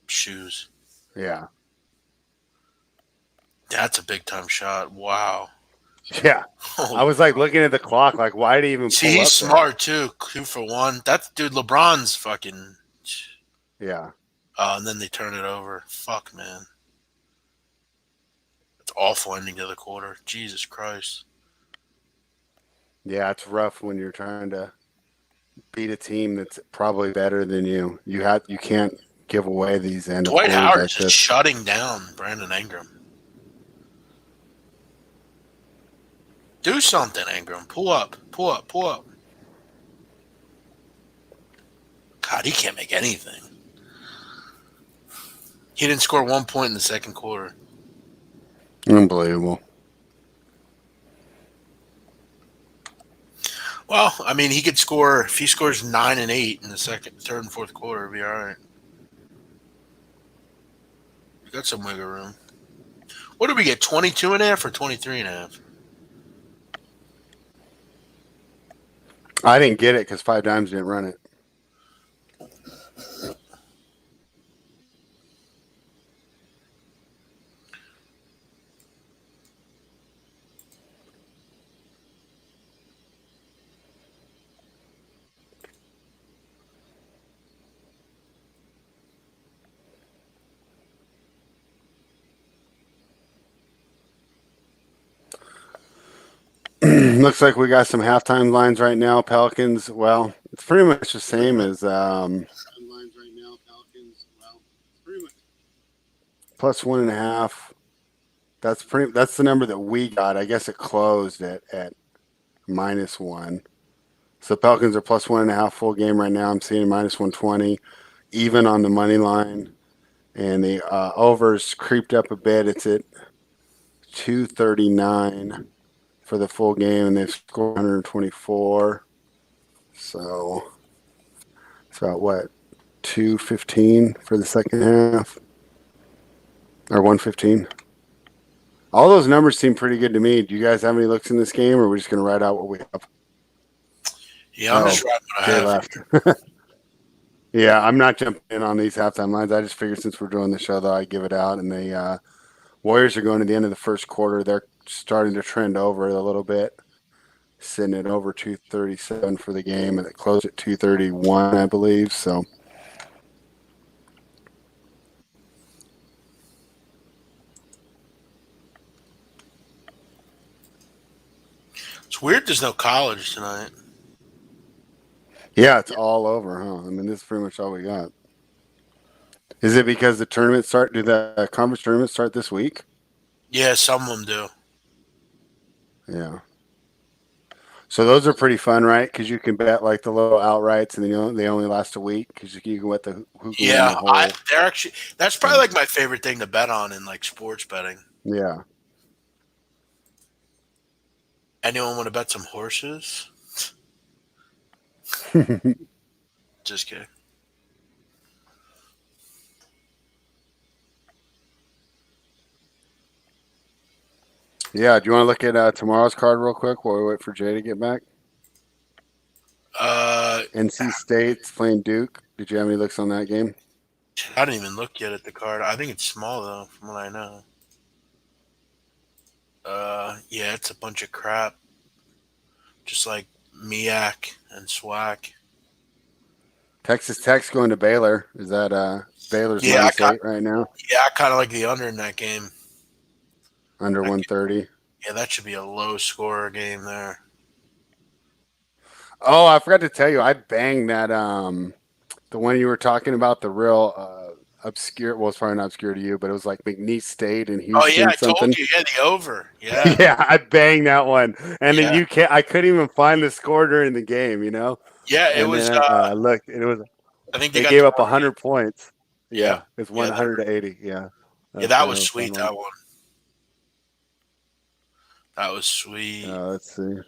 shoes. Yeah. That's a big time shot. Wow. Yeah. I was like looking at the clock, like, why did he even see, he's smart too. 2 for 1. That's dude, LeBron's fucking. Yeah. And then they turn it over. Fuck, man. It's awful ending to the quarter. Jesus Christ. Yeah, it's rough when you're trying to beat a team that's probably better than you. You can't give away these end of Dwight quarters Howard like is just this. shutting down Brandon Ingram. Do something, Ingram. Pull up. God, he can't make anything. He didn't score 1 point in the second quarter. Unbelievable. Well, I mean, he could score if he scores 9 and 8 in the third, and fourth quarter. It'd be all right. We got some wiggle room. What did we get? 22.5 or 23.5? I didn't get it because 5 Dimes didn't run it. Looks like we got some halftime lines right now. Pelicans, well, it's pretty much the same as plus 1.5. That's the number that we got. I guess it closed at -1. So Pelicans are plus 1.5 full game right now. I'm seeing -120, even on the money line, and the overs creeped up a bit. It's at 239 for the full game, and they've scored 124. So it's about what, 215 for the second half, or 115. All those numbers seem pretty good to me. Do you guys have any looks in this game, or are we just going to write out what we have? Yeah, I'm just writing what I Jay have. left. Yeah, I'm not jumping in on these halftime lines. I just figured since we're doing the show, though, I'd give it out. And the Warriors are going to the end of the first quarter. They're starting to trend over a little bit, sitting at over 237 for the game, and it closed at 231, I believe. So. It's weird there's no college tonight. Yeah, it's all over, huh? I mean, this is pretty much all we got. Is it because the tournaments start? Do the conference tournaments start this week? Yeah, some of them do. Yeah. So those are pretty fun, right? Because you can bet like the little outrights, and then they only last a week because you can bet who can win the whole. They're actually that's probably like my favorite thing to bet on in like sports betting. Yeah. Anyone want to bet some horses? Just kidding. Yeah. Do you want to look at tomorrow's card real quick while we wait for Jay to get back? NC State's playing Duke. Did you have any looks on that game? I didn't even look yet at the card. I think it's small though, from what I know. Yeah, it's a bunch of crap. Just like Miak and Swack. Texas Tech's going to Baylor. Is that Baylor's -8 right now? Yeah, I kind of like the under in that game. Under 130. Yeah, that should be a low scorer game there. Oh, I forgot to tell you, I banged that the one you were talking about, the real obscure. Well, it's probably not obscure to you, but it was like McNeese State and Houston. Oh yeah, I something. told you, yeah, the over. Yeah, yeah, I banged that one, and then I couldn't even find the score during the game. You know. Yeah, it was. Look, it was. I think they gave up 100 points. Yeah, it's 100 to 80. Yeah. Yeah, that was sweet. That one. That was sweet. Let's see.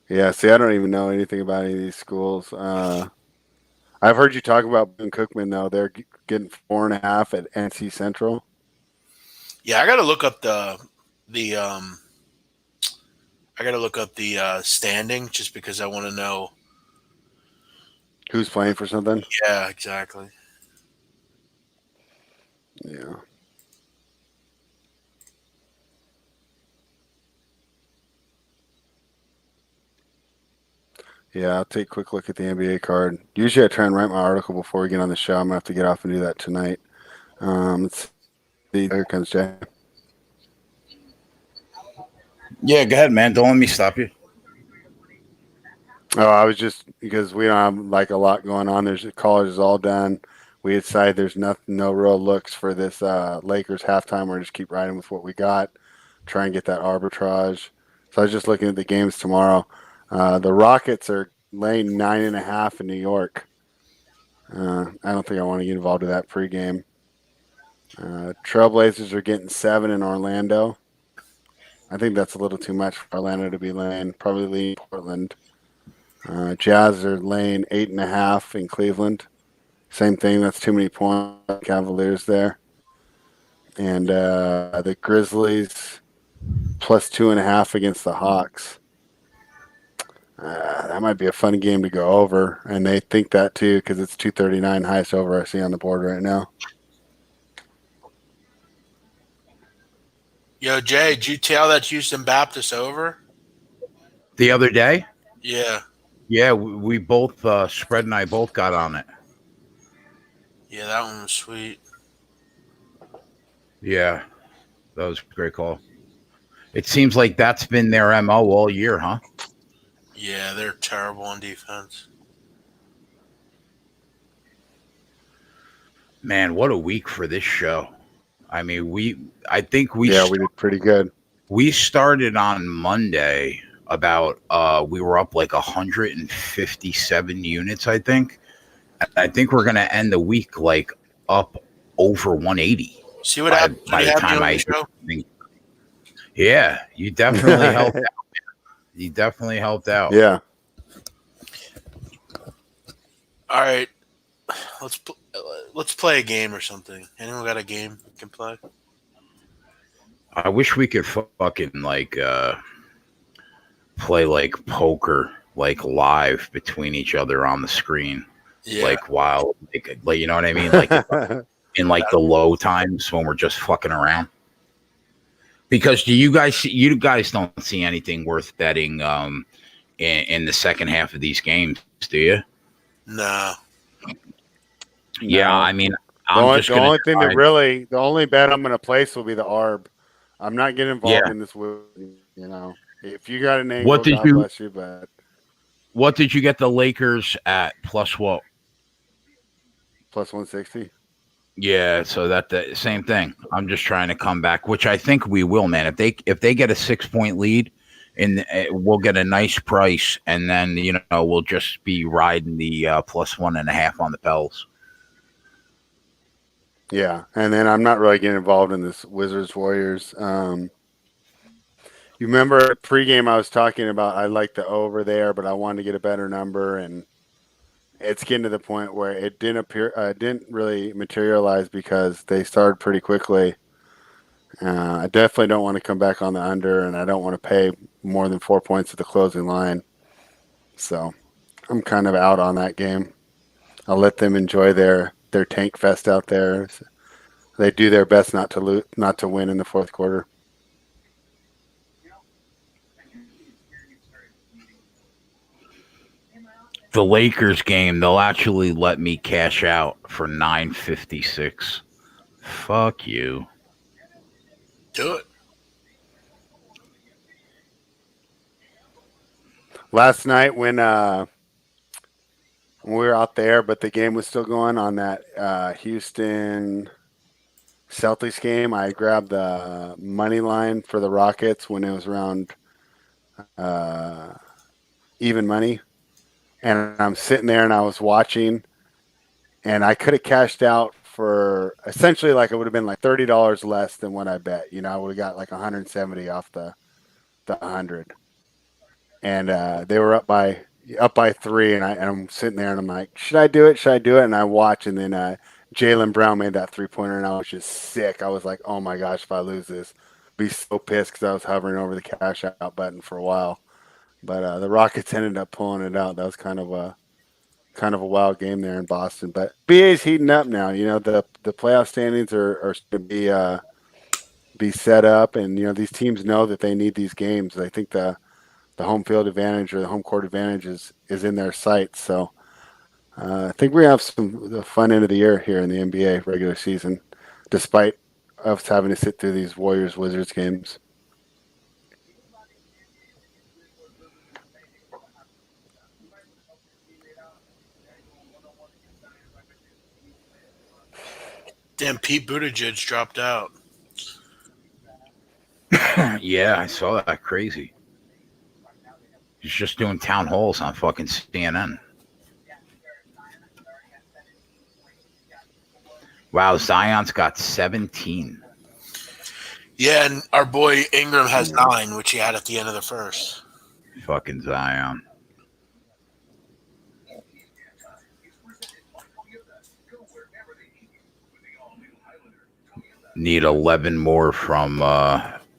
Yeah, see, I don't even know anything about any of these schools. I've heard you talk about Boone Cookman, though. They're getting 4.5 at NC Central. Yeah, I got to look up the standing just because I want to know who's playing for something. Yeah, exactly. Yeah. Yeah, I'll take a quick look at the NBA card. Usually I try and write my article before we get on the show. I'm going to have to get off and do that tonight. Let's see. Here comes Jay. Yeah, go ahead, man. Don't let me stop you. Oh, I was just because we don't have like a lot going on. There's college is all done. We decided there's nothing, no real looks for this Lakers halftime. We're just keep riding with what we got, try and get that arbitrage. So I was just looking at the games tomorrow. The Rockets are laying 9.5 in New York. I don't think I want to get involved in that pregame. Trailblazers are getting 7 in Orlando. I think that's a little too much for Orlando to be laying. Probably lean Portland. Jazz are laying 8.5 in Cleveland. Same thing. That's too many points. Cavaliers there, and the Grizzlies plus 2.5 against the Hawks. That might be a fun game to go over, and they think that too because it's 239, highest over I see on the board right now. Yo, Jay, did you tell that Houston Baptist over? The other day, Yeah. yeah, we both Spread and I both got on it. Yeah, that one was sweet. Yeah, that was a great call. It seems like that's been their MO all year, huh? Yeah, they're terrible on defense. Man, what a week for this show. I mean, we did pretty good. We started on Monday about we were up like 157 units, I think. And I think we're gonna end the week like up over 180. See what happens by the time I think. Yeah, you definitely helped out. You definitely helped out. Yeah. All right, let's play a game or something. Anyone got a game we can play? I wish we could fucking like play like poker like live between each other on the screen. Yeah. Like while like you know what I mean? Like in like the low times when we're just fucking around. Because you guys don't see anything worth betting in the second half of these games, do you? No. Yeah, I mean, the only bet I'm going to place will be the ARB. I'm not getting involved in this. You know, if you got an angle, God bless you. But what did you get the Lakers at plus what? Plus 160. Yeah, so that the same thing. I'm just trying to come back, which I think we will, man. If they get a 6-point lead, and we'll get a nice price, and then we'll just be riding the plus 1.5 on the Pels. Yeah, and then I'm not really getting involved in this Wizards Warriors. You remember pregame I was talking about I like the over there, but I wanted to get a better number, and it's getting to the point where it didn't really materialize because they started pretty quickly. I definitely don't want to come back on the under, and I don't want to pay more than 4 points at the closing line. So I'm kind of out on that game. I'll let them enjoy their tank fest out there. They do their best not to win in the fourth quarter. The Lakers game, they'll actually let me cash out for $9.56. Fuck you. Do it. Last night when we were out there, but the game was still going on that Houston Celtics game, I grabbed the money line for the Rockets when it was around even money. And I'm sitting there and I was watching, and I could have cashed out for essentially like it would have been like $30 less than what I bet. I would have got like 170 off the 100. And they were up by 3, and I'm sitting there and I'm like, should I do it? Should I do it? And I watch, and then Jaylen Brown made that 3-pointer, and I was just sick. I was like, oh my gosh, if I lose this, I'd be so pissed because I was hovering over the cash out button for a while. But the Rockets ended up pulling it out. That was kind of a wild game there in Boston. But BA's heating up now. The playoff standings are to be set up, and these teams know that they need these games. I think the home field advantage or the home court advantage is in their sights. So I think we have the fun end of the year here in the NBA regular season, despite us having to sit through these Warriors-Wizards games. Damn, Pete Buttigieg dropped out. Yeah, I saw that. Crazy. He's just doing town halls on fucking CNN. Wow, Zion's got 17. Yeah, and our boy Ingram has 9, which he had at the end of the first. Fucking Zion. Need 11 more from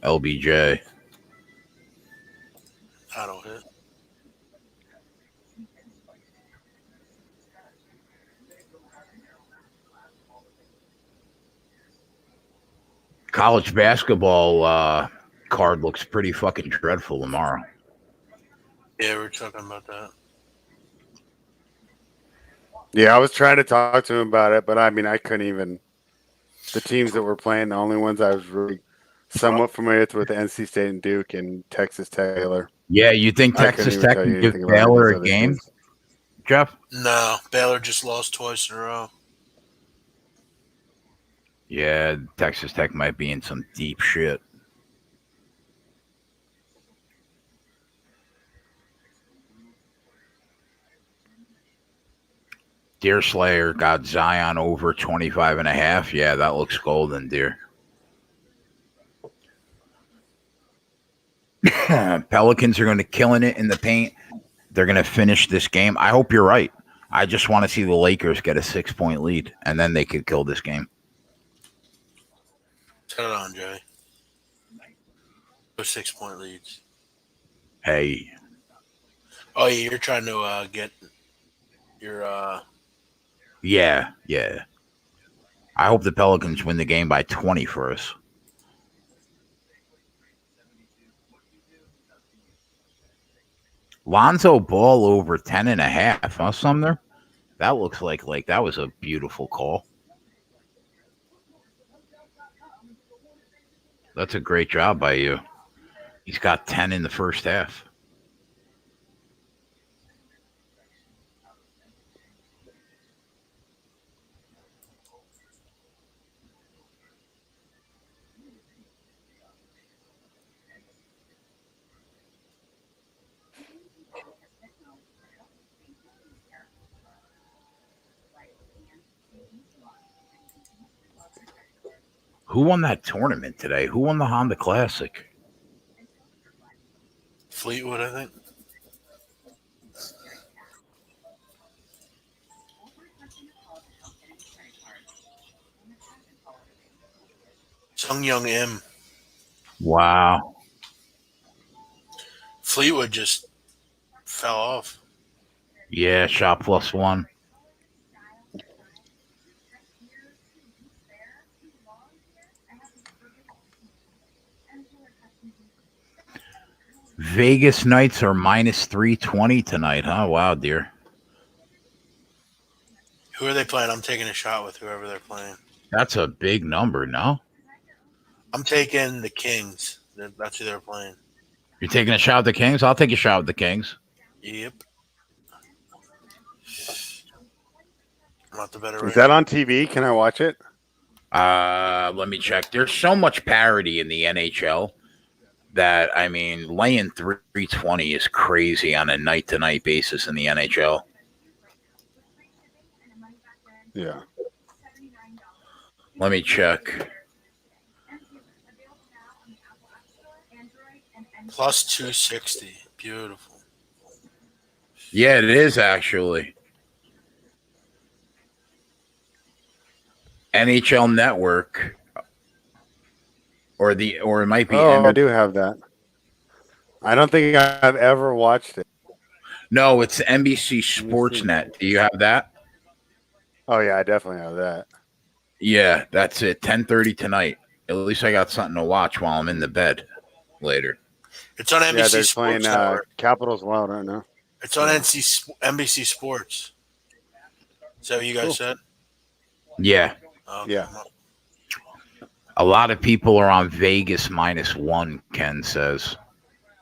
LBJ. That'll hit. College basketball card looks pretty fucking dreadful tomorrow. Yeah, we're talking about that. Yeah, I was trying to talk to him about it, but I mean, I couldn't even. The teams that were playing, the only ones I was really somewhat familiar with were the NC State and Duke and Texas Taylor. Yeah, you think I couldn't Texas even Tech tell you can give anything about any of Baylor these a other game, teams. Jeff? No, Baylor just lost twice in a row. Yeah, Texas Tech might be in some deep shit. Deer Slayer got Zion over 25.5. Yeah, that looks golden, Deer. Pelicans are going to killing it in the paint. They're going to finish this game. I hope you're right. I just want to see the Lakers get a 6-point lead, and then they could kill this game. Turn it on, Jay. Those 6-point leads. Hey. Oh, yeah, you're trying to get your Yeah. I hope the Pelicans win the game by 20 for us. Lonzo Ball over 10.5, huh, Sumner? That looks like that was a beautiful call. That's a great job by you. He's got 10 in the first half. Who won that tournament today? Who won the Honda Classic? Fleetwood, I think. Sung Young M. Wow. Fleetwood just fell off. Yeah, shot +1. Vegas Knights are -320 tonight, huh? Wow, dear. Who are they playing? I'm taking a shot with whoever they're playing. That's a big number, no? I'm taking the Kings. That's who they're playing. You're taking a shot at the Kings? I'll take a shot at the Kings. Yep. I'm not the better. Is that on TV? Can I watch it? Let me check. There's so much parity in the NHL that, I mean, laying 320 is crazy on a night-to-night basis in the NHL. Yeah. Let me check. Plus 260. Beautiful. Yeah, it is actually. NHL Network, or it might be. Oh, I do have that. I don't think I've ever watched it. No, it's NBC Sportsnet. Do you have that? Oh yeah, I definitely have that. Yeah, that's it. 10:30 tonight. At least I got something to watch while I'm in the bed later. It's on NBC Yeah, they're Sports playing Network. Capitals Wild right now. It's on NBC Sports. Is that what you guys said? Yeah. Okay. Yeah. A lot of people are on Vegas -1, Ken says.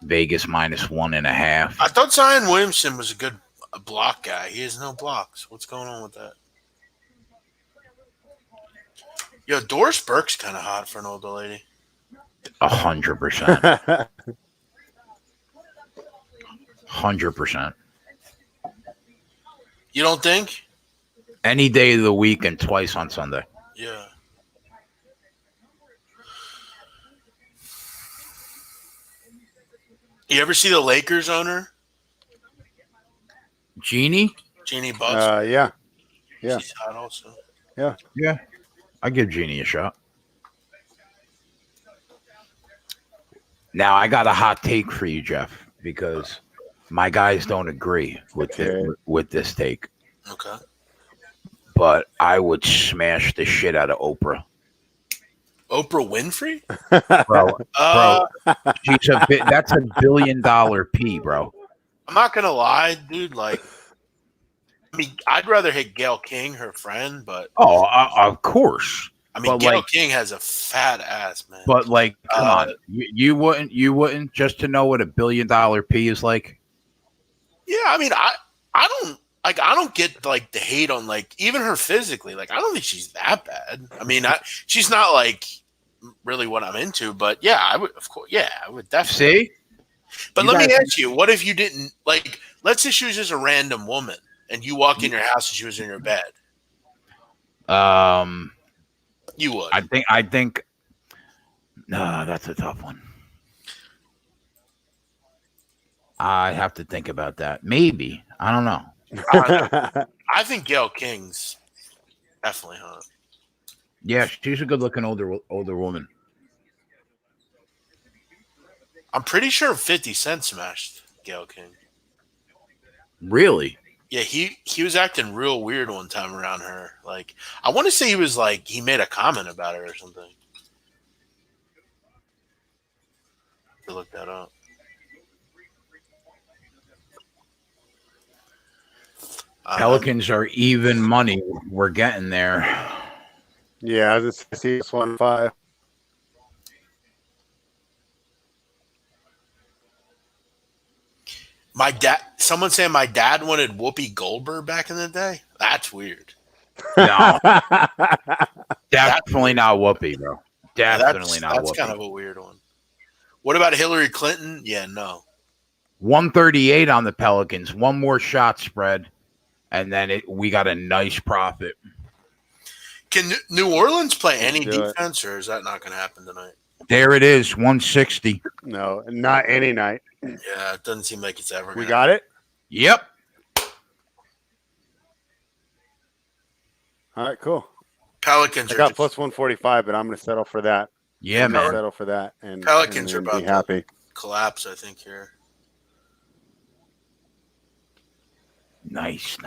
Vegas -1.5. I thought Zion Williamson was a good block guy. He has no blocks. What's going on with that? Yo, Doris Burke's kind of hot for an older lady. 100%. 100%. You don't think? Any day of the week and twice on Sunday. Yeah. You ever see the Lakers owner? Jeannie? Jeannie Buss. Yeah. Yeah. She's hot also. Yeah. Yeah. I give Jeannie a shot. Now, I got a hot take for you, Jeff, because my guys don't agree with this take. Okay. But I would smash the shit out of Oprah. Oprah Winfrey? Bro, that's $1 billion P, bro. I'm not going to lie, dude. Like, I mean, I'd rather hit Gail King, her friend, but. Oh, of course. I mean, Gail King has a fat ass, man. But, like, come on. You wouldn't just to know what $1 billion P is like? Yeah, I mean, I don't get like the hate on like even her physically. Like I don't think she's that bad. I mean, she's not like really what I'm into, but yeah, I would of course. Yeah, I would definitely. See, but let me ask you: what if you didn't like? Let's say she was just a random woman, and you walk in your house and she was in your bed. You would. I think. No, that's a tough one. I have to think about that. Maybe. I don't know. I think Gail King's definitely hot. Yeah, she's a good-looking older woman. I'm pretty sure 50 Cent smashed Gail King. Really? Yeah, he was acting real weird one time around her. Like, I want to say he was like he made a comment about her or something. Look that up. Pelicans are even money. We're getting there. Yeah, I just see this 1-5. My dad. Someone saying my dad wanted Whoopi Goldberg back in the day. That's weird. No, definitely not Whoopi, bro. Definitely not Whoopi. That's kind of a weird one. What about Hillary Clinton? Yeah, no. 138 on the Pelicans. One more shot spread. And then we got a nice profit. Can New Orleans play any defense, or is that not going to happen tonight? There it is, 160. No, not any night. Yeah, it doesn't seem like it's ever. We got it? Yep. All right, cool. Pelicans I got plus 145, but I'm going to settle for that. Yeah, man. Settle for that. And Pelicans and are about be happy. to collapse, I think, here. Nice.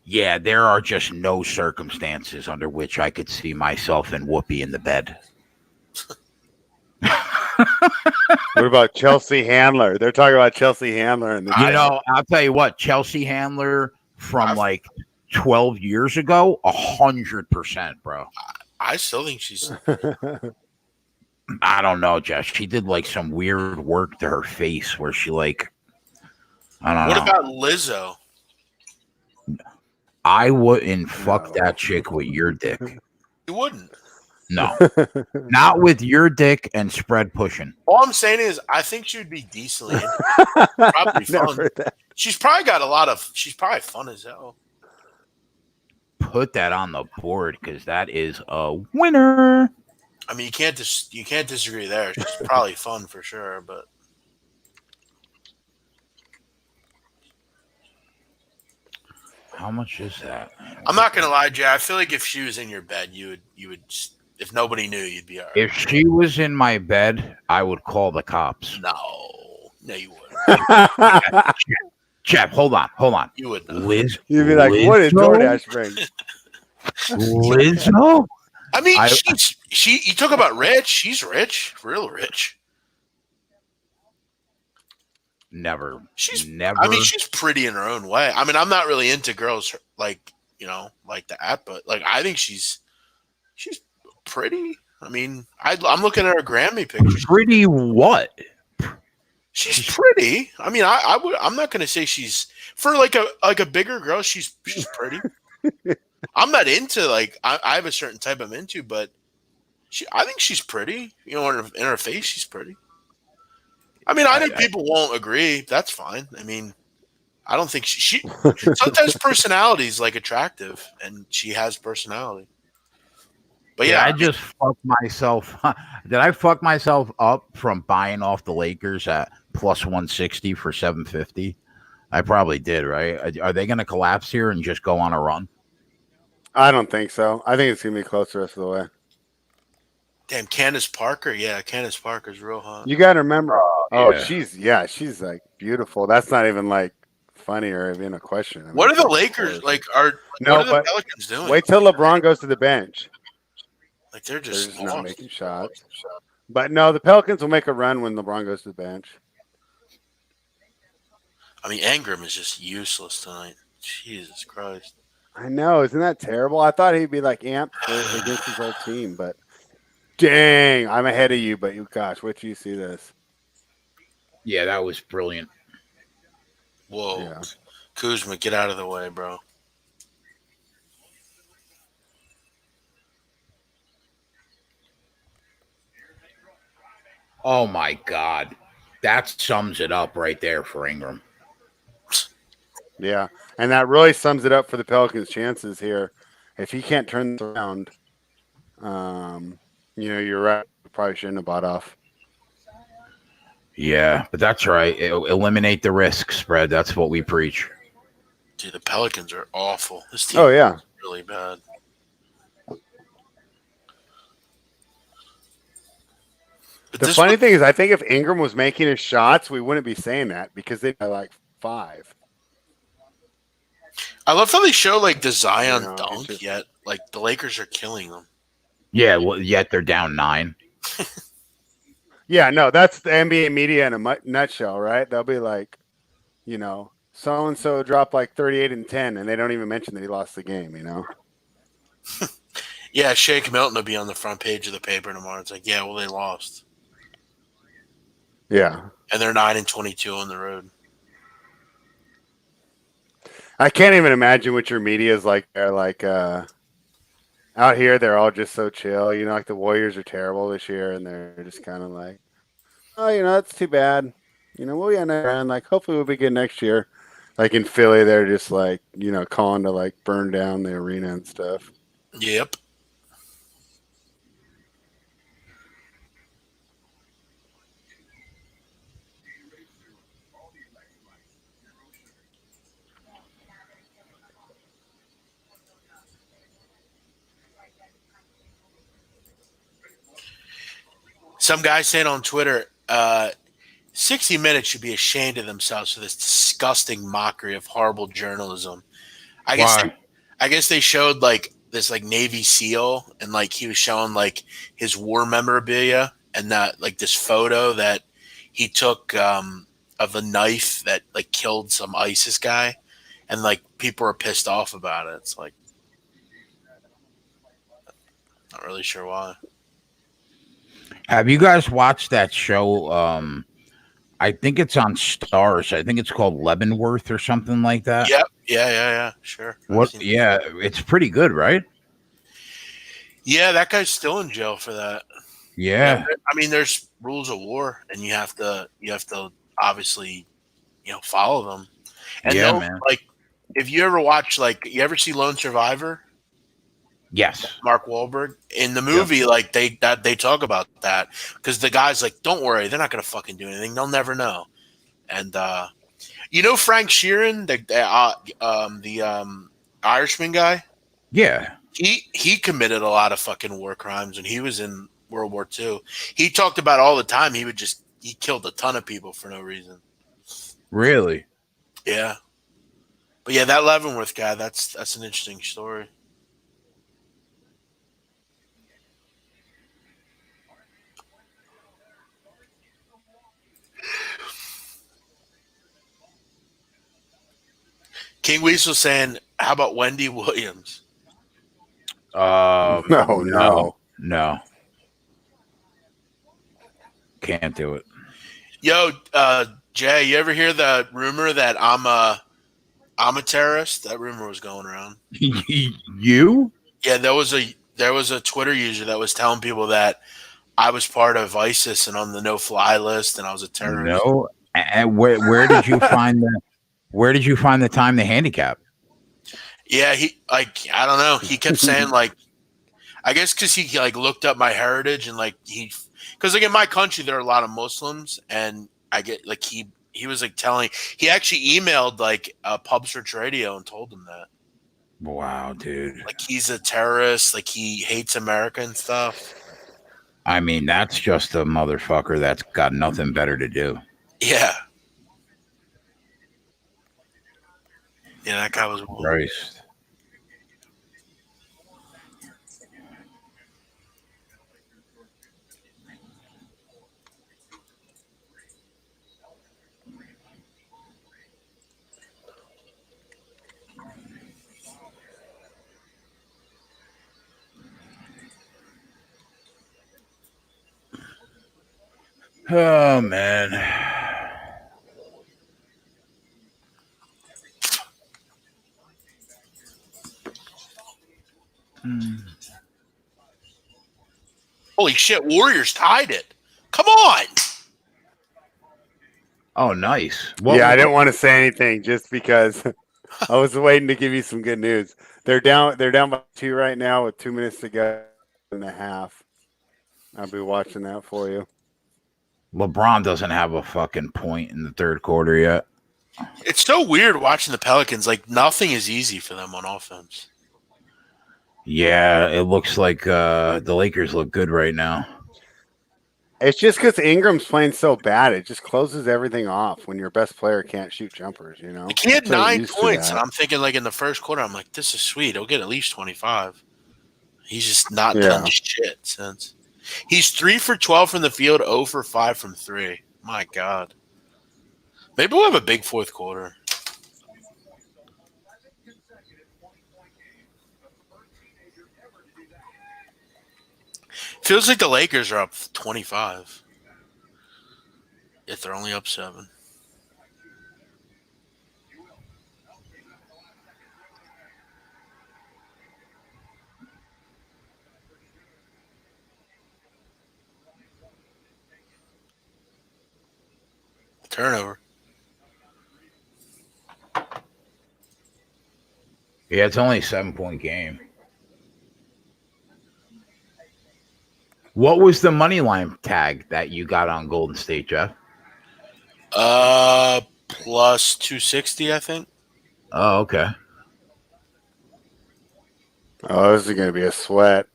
Yeah, there are just no circumstances under which I could see myself and Whoopi in the bed. What about Chelsea Handler? They're talking about Chelsea Handler. I'll tell you what, Chelsea Handler from like 12 years ago, 100%, bro. I still think she's... I don't know, Jess. She did like some weird work to her face where she like, I don't know. What about Lizzo? I wouldn't fuck that chick with your dick. You wouldn't? No. Not with your dick and spread pushing. All I'm saying is I think she would be decently probably fun. She's probably got she's probably fun as hell. Put that on the board because that is a winner. I mean, you can't disagree there. She's probably fun for sure, but how much is that? I'm not gonna lie, Jay. I feel like if she was in your bed, you would. If nobody knew, you'd be all right. If she was in my bed, I would call the cops. No, you wouldn't. Chap, hold on. You would not. Liz, you'd be like, what did DoorDash bring? Lizzo? I mean, you talk about rich. She's rich, real rich. Never. I mean, she's pretty in her own way. I mean, I'm not really into girls like that, but like I think she's pretty. I mean, I'm looking at her Grammy pictures. Pretty what? She's pretty. I mean, I'm not gonna say she's for like a bigger girl. She's pretty. I'm not into like I have a certain type I'm into, but I think she's pretty. You know, in her face, she's pretty. I mean, I know people won't agree. That's fine. I mean, I don't think she sometimes personality is like attractive, and she has personality. But Did yeah, I just fuck myself? Did I fuck myself up from buying off the Lakers at plus 160 for 750? I probably did, right? Are they going to collapse here and just go on a run? I don't think so. I think it's gonna be close the rest of the way. damn, Candace Parker. Yeah, Candace Parker's real hot. You got to remember. Oh, yeah. she's like beautiful. That's not even like funny or even a question. I mean, What are the of Lakers course. like? No, what are the but Pelicans doing? wait till LeBron goes to the bench. Like they're just not lost. making shots. But no, the Pelicans will make a run when LeBron goes to the bench. I mean, Ingram is just useless tonight. Jesus Christ. I know, isn't that terrible? I thought he'd be like amped against his old team, but dang, I'm ahead of you. But gosh, wait till you see this. Yeah, that was brilliant. Whoa, Yeah. Kuzma, get out of the way, bro. Oh my God, that sums it up right there for Ingram. Yeah, and that really sums it up for the Pelicans' chances here. If he can't turn this around, you're right. Probably shouldn't have bought off. Yeah, but that's right. Eliminate the risk spread. That's what we preach. Dude, the Pelicans are awful. This team is really bad. The funny thing is, I think if Ingram was making his shots, we wouldn't be saying that because they'd be like 5. I love how they show like the Zion dunk, yet like the Lakers are killing them. Yeah, well, yet they're down 9. Yeah, no, that's the NBA media in a nutshell, right? They'll be like, so and so dropped like 38 and 10, and they don't even mention that he lost the game. Yeah, Shake Milton will be on the front page of the paper tomorrow. It's like, yeah, well, they lost. Yeah, and they're 9-22 on the road. I can't even imagine what your media is like. They're like out here, they're all just so chill. Like the Warriors are terrible this year, and they're just kind of like, oh, that's too bad. We'll be on that run. Like, hopefully, we'll be good next year. Like in Philly, they're just like, calling to like burn down the arena and stuff. Yep. Some guy saying on Twitter, 60 Minutes should be ashamed of themselves for this disgusting mockery of horrible journalism. I guess they showed like this like Navy SEAL, and like he was showing like his war memorabilia, and that like this photo that he took of a knife that like killed some ISIS guy, and like people are pissed off about it. It's like not really sure why. Have you guys watched that show? I think it's on Stars. I think it's called Leavenworth or something like that. Yep. Yeah. Sure. What? Yeah, it's pretty good, right? Yeah, that guy's still in jail for that. Yeah. I mean, there's rules of war, and you have to obviously, follow them. And yeah, man. Like, if you ever watch, like, you ever see Lone Survivor? Yes. Mark Wahlberg in the movie, like they talk about that because the guy's like, "Don't worry, they're not gonna fucking do anything. They'll never know." And Frank Sheeran, the Irishman guy. Yeah. He committed a lot of fucking war crimes when he was in World War II. He talked about all the time. He killed a ton of people for no reason. Really? Yeah. But yeah, that Leavenworth guy, that's an interesting story. King Weasel saying, "How about Wendy Williams?" No. Can't do it. Yo, Jay, you ever hear the rumor that I'm a terrorist? That rumor was going around. You? Yeah, there was a Twitter user that was telling people that I was part of ISIS and on the no-fly list, and I was a terrorist. No. And where did you find the where did you find the time to handicap? Yeah, I don't know. He kept saying like, I guess because he like looked up my heritage and like because like in my country there are a lot of Muslims, and I get like he was like telling he actually emailed like Pub Search Radio and told them that Wow, dude. like he's a terrorist, like he hates America and stuff. I mean, that's just a motherfucker that's got nothing better to do. Yeah, yeah, that guy was. Christ. Oh man. Holy shit! Warriors tied it. Come on. Oh, nice. I didn't want to say anything just because I was waiting to give you some good news. They're down by 2 right now with 2 minutes to go and a half. I'll be watching that for you. LeBron doesn't have a fucking point in the third quarter yet. It's so weird watching the Pelicans. Like nothing is easy for them on offense. Yeah, it looks like the Lakers look good right now. It's just because Ingram's playing so bad. It just closes everything off when your best player can't shoot jumpers, you know? Like, he had So 9 used to points, that. and I'm thinking like in the first quarter, I'm like, this is sweet. He'll get at least 25. He's just not Yeah. done shit since. He's 3 for 12 from the field, 0 for 5 from 3. My God. Maybe we'll have a big fourth quarter. Feels like the Lakers are up 25. Yet they're only up 7. Turnover. Yeah, it's only a 7-point game. What was the money line tag that you got on Golden State, Jeff? Plus 260, I think. Oh, okay. Oh, this is going to be a sweat.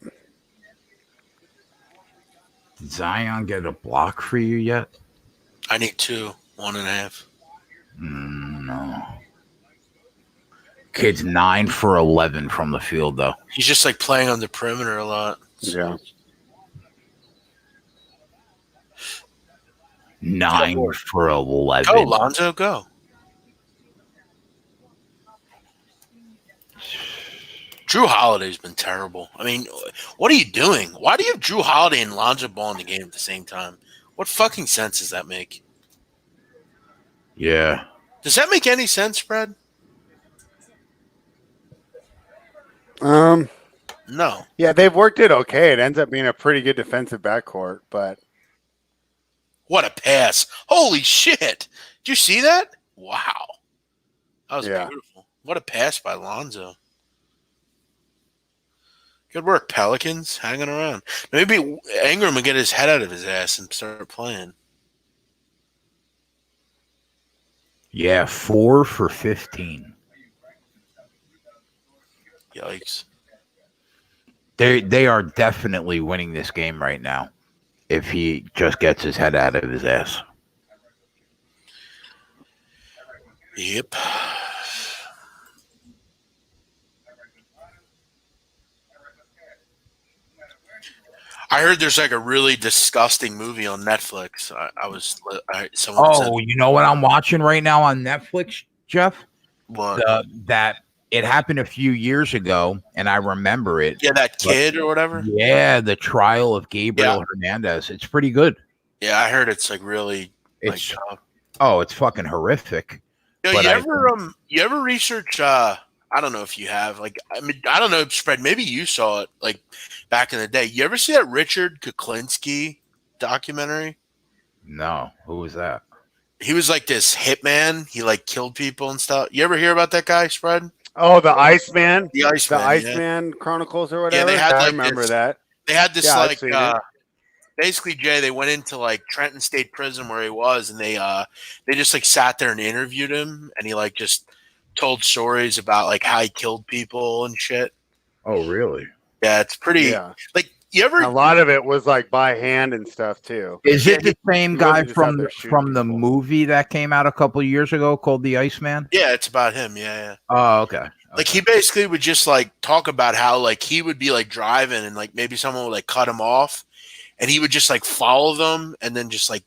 Did Zion get a block for you yet? I need 2, 1.5. No. Kid's 9 for 11 from the field, though. He's just like playing on the perimeter a lot. Yeah. 9 for 11. Go, Lonzo, go. Drew Holiday's been terrible. I mean, what are you doing? Why do you have Drew Holiday and Lonzo Ball in the game at the same time? What fucking sense does that make? Yeah. Does that make any sense, Brad? No. Yeah, they've worked it okay. It ends up being a pretty good defensive backcourt, but What a pass. Holy shit. Did you see that? Wow. That was beautiful. What a pass by Lonzo. Good work, Pelicans. Hanging around. Maybe Ingram will get his head out of his ass and start playing. Yeah, 4 for 15. Yikes. They are definitely winning this game right now if he just gets his head out of his ass. Yep. I heard there's like a really disgusting movie on Netflix. Someone said, You know what I'm watching right now on Netflix, Jeff? what? That it happened a few years ago, and I remember it. Yeah, that kid or whatever. Yeah, the trial of Gabriel Hernandez. It's pretty good. Yeah, I heard it's like really It's Like, it's fucking horrific. yo, But you ever research? I don't know if you have. Like, I mean, I don't know, spread. Maybe you saw it like back in the day. You ever see that Richard Kuklinski documentary? No, who was that? He was like this hitman. He like killed people and stuff. You ever hear about that guy, spread? Oh, the Iceman, The Iceman. the Iceman Chronicles or whatever. they had, I like, remember this- that. They had this Yeah, I've like seen it. basically, Jay, they went into like Trenton State Prison where he was, and they just like sat there and interviewed him, and he like just told stories about like how he killed people and shit. Oh, really? Yeah, it's pretty. Yeah, Like, you ever? a lot of it was like by hand and stuff too. Is it the same he guy wasn't just out from there shooting from the people. movie that came out a couple of years ago called The Iceman? Yeah, it's about him. Yeah. Oh, okay. Like, he basically would just like talk about how like he would be like driving and like maybe someone would like cut him off, and he would just like follow them and then just like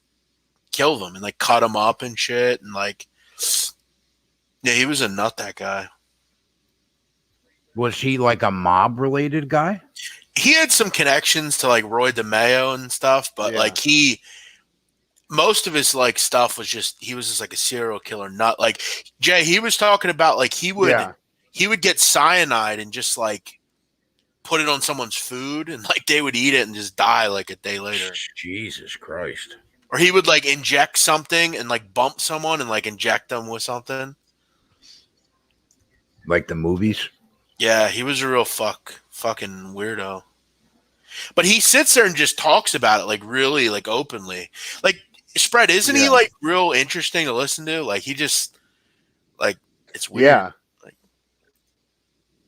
kill them and like cut them up and shit, and like, yeah, he was a nut, that guy. Was he like a mob related guy? He had some connections to like Roy DeMeo and stuff, but Yeah. like most of his like stuff was just, he was just like a serial killer nut. Like, Jay, he was talking about like he would get cyanide and just like put it on someone's food, and like they would eat it and just die like a day later. Jesus Christ. Or he would like inject something and like bump someone and like inject them with something. Like the movies? Yeah, he was a real fucking weirdo. But he sits there and just talks about it like really like openly. Like, spread, isn't he Yeah. like real interesting to listen to? Like, he just like, it's weird. Yeah. Like,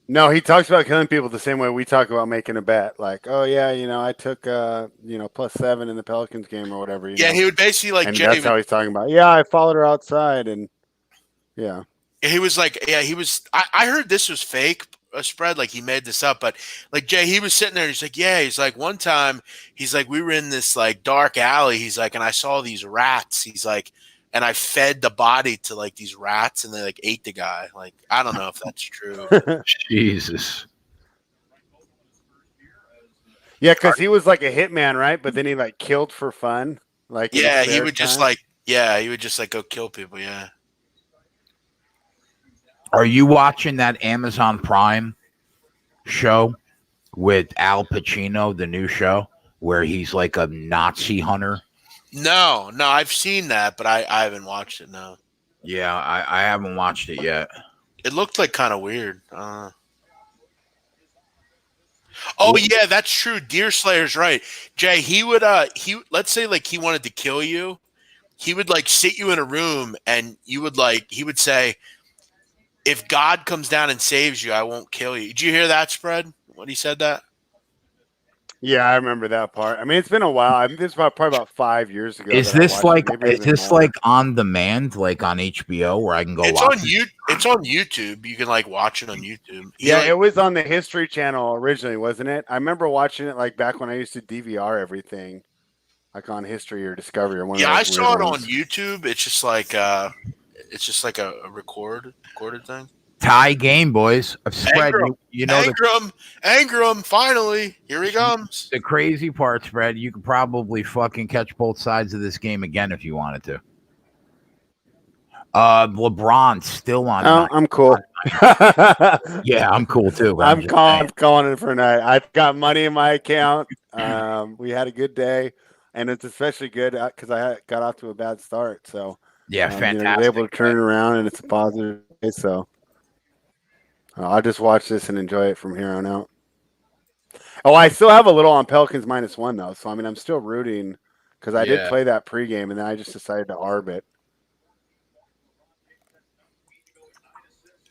No, he talks about killing people the same way we talk about making a bet. Like, oh yeah, I took +7 in the Pelicans game or whatever. yeah, know? he would basically like, and Jay that's how he's talking about. Yeah, I followed her outside, and yeah, he was like, yeah, he was. I heard this was fake, a spread, like he made this up, but like, Jay, he was sitting there and he's like, yeah, he's like, one time he's like, we were in this like dark alley, he's like, and I saw these rats, he's like, and I fed the body to like these rats and they like ate the guy. Like, I don't know if that's true. Jesus. yeah, because he was like a hitman, right? But then he like killed for fun. Like, in Yeah, his he spare would just time. he would just like go kill people. Yeah. Are you watching that Amazon Prime show with Al Pacino, the new show, where he's like a Nazi hunter? No, I've seen that, but I haven't watched it. No, Yeah, I haven't watched it yet. it looked like kind of weird. Oh yeah, that's true. Deerslayer's right. Jay, he would let's say like he wanted to kill you, he would like sit you in a room and he would say, if God comes down and saves you, I won't kill you. Did you hear that, spread? When he said that? Yeah, I remember that part. I mean, it's been a while. I think this was probably about 5 years ago. Is that I this watched like it, maybe is even this more. like on demand, like on HBO, where I can go It's watch on it? It's on YouTube. You can like watch it on YouTube. Yeah, it was on the History Channel originally, wasn't it? I remember watching it like back when I used to DVR everything, like on History or Discovery or one. Yeah, of I those saw weird it on ones. YouTube. It's just like a recorded thing. Tie game, boys. I've spread. Ingram. You know Ingram, finally, here he comes. the crazy part, spread. You could probably fucking catch both sides of this game again if you wanted to. LeBron's still on. Oh, I'm cool. Yeah, I'm cool too. But I'm just calling it for a night. I've got money in my account. We had a good day, and it's especially good because I got off to a bad start. So yeah, you're fantastic. able to turn it around, and it's a positive day. So I'll just watch this and enjoy it from here on out. Oh, I still have a little on Pelicans -1 though. So I mean, I'm still rooting because I did Yeah. play that pregame, and then I just decided to arb it.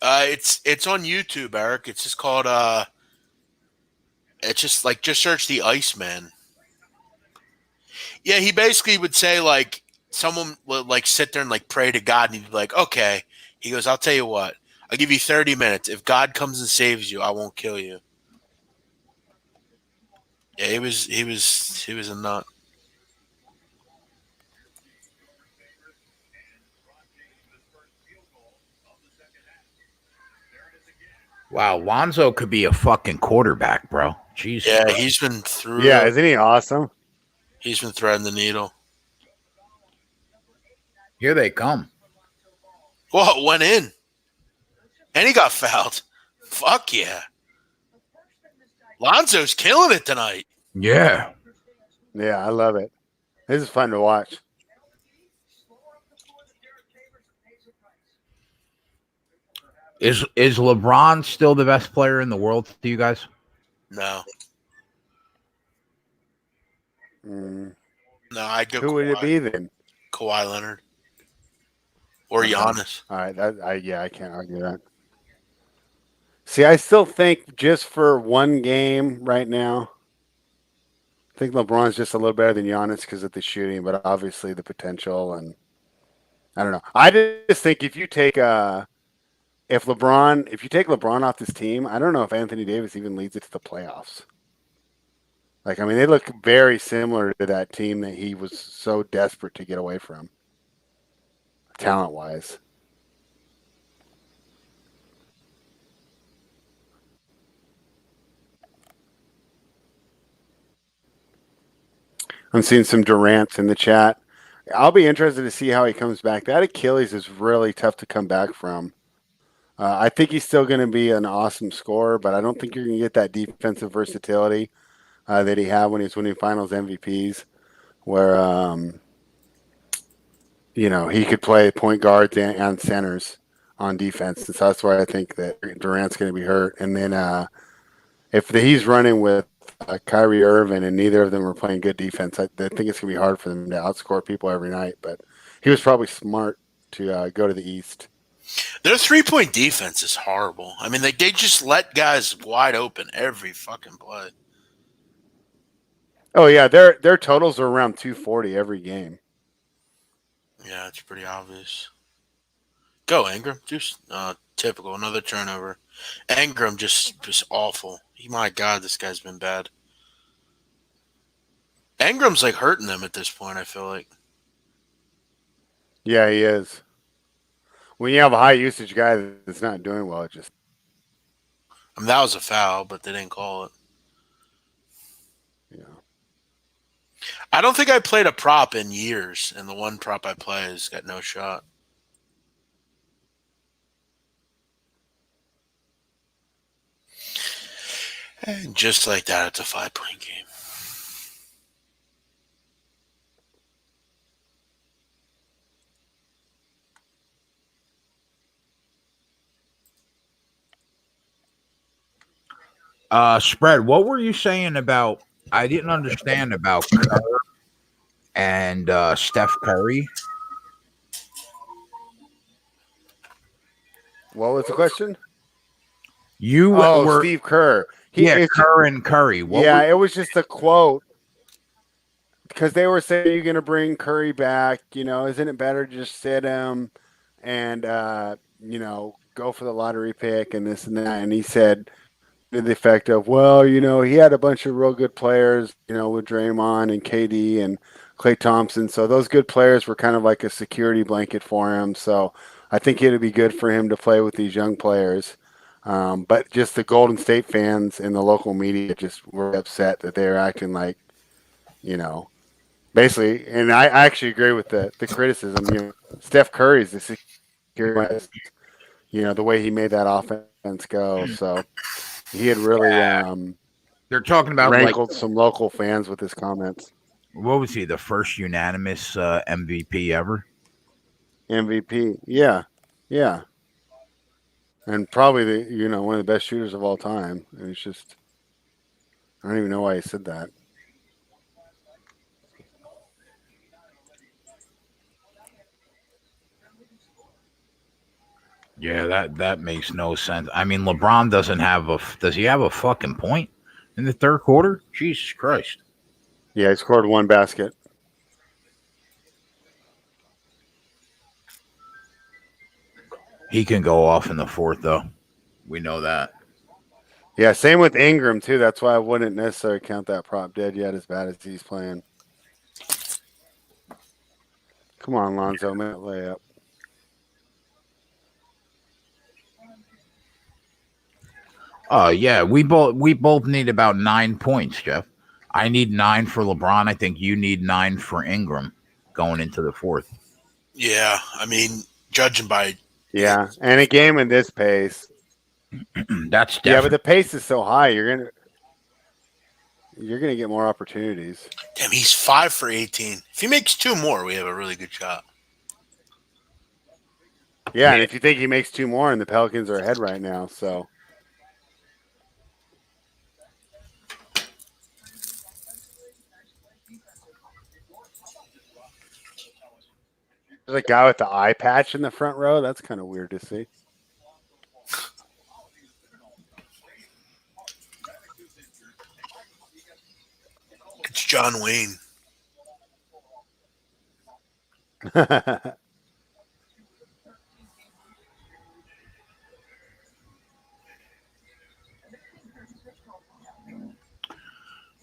It's on YouTube, Eric. It's just called it's just search the Iceman. Yeah, he basically would say like someone would like sit there and like pray to God, and he'd be like, okay. He goes, I'll tell you what, I'll give you 30 minutes. If God comes and saves you, I won't kill you. Yeah, he was a nut. Wow, Lonzo could be a fucking quarterback, bro. Jesus. Yeah, he's been through. Yeah, isn't he awesome? He's been threading the needle. Here they come. Well, it went in. And he got fouled. Fuck yeah. Lonzo's killing it tonight. Yeah. Yeah, I love it. This is fun to watch. Is LeBron still the best player in the world to you guys? No. Mm. No, I'd go Who would it be then? Kawhi Leonard. Or Giannis. All right, I can't argue that. See, I still think just for one game right now, I think LeBron's just a little better than Giannis because of the shooting, but obviously the potential, and I don't know. I just think if you take LeBron off this team, I don't know if Anthony Davis even leads it to the playoffs. Like, I mean, they look very similar to that team that he was so desperate to get away from, talent-wise. I'm seeing some Durant in the chat. I'll be interested to see how he comes back. That Achilles is really tough to come back from. I think he's still going to be an awesome scorer, but I don't think you're going to get that defensive versatility that he had when he was winning Finals MVPs, where he could play point guards and centers on defense. And so that's why I think that Durant's going to be hurt. And then if he's running with Kyrie Irving and neither of them are playing good defense, I think it's going to be hard for them to outscore people every night. But he was probably smart to go to the East. Their 3-point defense is horrible. I mean, they just let guys wide open every fucking play. Oh, yeah, their totals are around 240 every game. Yeah, it's pretty obvious. Go, Ingram. Just typical. Another turnover. Ingram just awful. My God, this guy's been bad. Ingram's like hurting them at this point, I feel like. Yeah, he is. When you have a high usage guy that's not doing well, it just. I mean, that was a foul, but they didn't call it. Yeah. I don't think I played a prop in years, and the one prop I play has got no shot. And just like that, it's a 5-point game. Spread, what were you saying about? I didn't understand about Kerr and Steph Curry. What was the question? You were Steve Kerr. Kerr and Curry. It was just a quote because they were saying you're going to bring Curry back. Isn't it better to just sit him and go for the lottery pick and this and that? And he said to the effect of, well, he had a bunch of real good players, with Draymond and KD and Klay Thompson. So those good players were kind of like a security blanket for him. So I think it'd be good for him to play with these young players. But just the Golden State fans and the local media just were upset that they were acting like, basically. And I actually agree with the criticism. Steph Curry's the security, the way he made that offense go. So he had really they're talking about rankled some local fans with his comments. What was he? The first unanimous MVP ever? MVP, yeah. And probably one of the best shooters of all time. And it's just, I don't even know why he said that. Yeah, that makes no sense. I mean, LeBron does he have a fucking point in the third quarter? Jesus Christ. Yeah, he scored one basket. He can go off in the fourth, though. We know that. Yeah, same with Ingram, too. That's why I wouldn't necessarily count that prop dead yet as bad as he's playing. Come on, Lonzo, make that layup. Yeah, we both need about 9 points, Jeff. I need 9 for LeBron. I think you need 9 for Ingram going into the fourth. Yeah, I mean, judging by Yeah, and a game in this pace. That's Yeah, but definitely. the pace is so high. You're gonna get more opportunities. damn, he's 5 for 18. If he makes two more, we have a really good shot. Yeah, and if you think he makes two more, and the Pelicans are ahead right now, so there's a guy with the eye patch in the front row. That's kind of weird to see. It's John Wayne.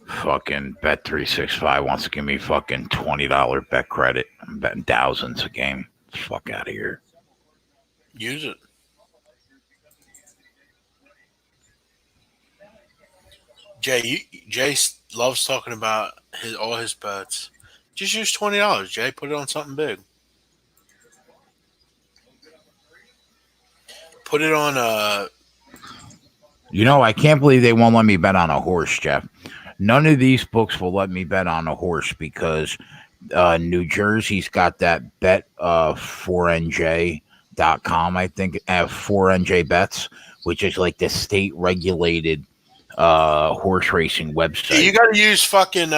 Fucking Bet365 wants to give me fucking $20 bet credit. I'm betting thousands a game. Fuck out of here. Use it. Jay loves talking about all his bets. Just use $20, Jay. Put it on something big. Put it on You know, I can't believe they won't let me bet on a horse, Jeff. None of these books will let me bet on a horse because New Jersey's got that bet 4NJ.com, I think, 4NJ bets, which is like the state regulated horse racing website. you got to use fucking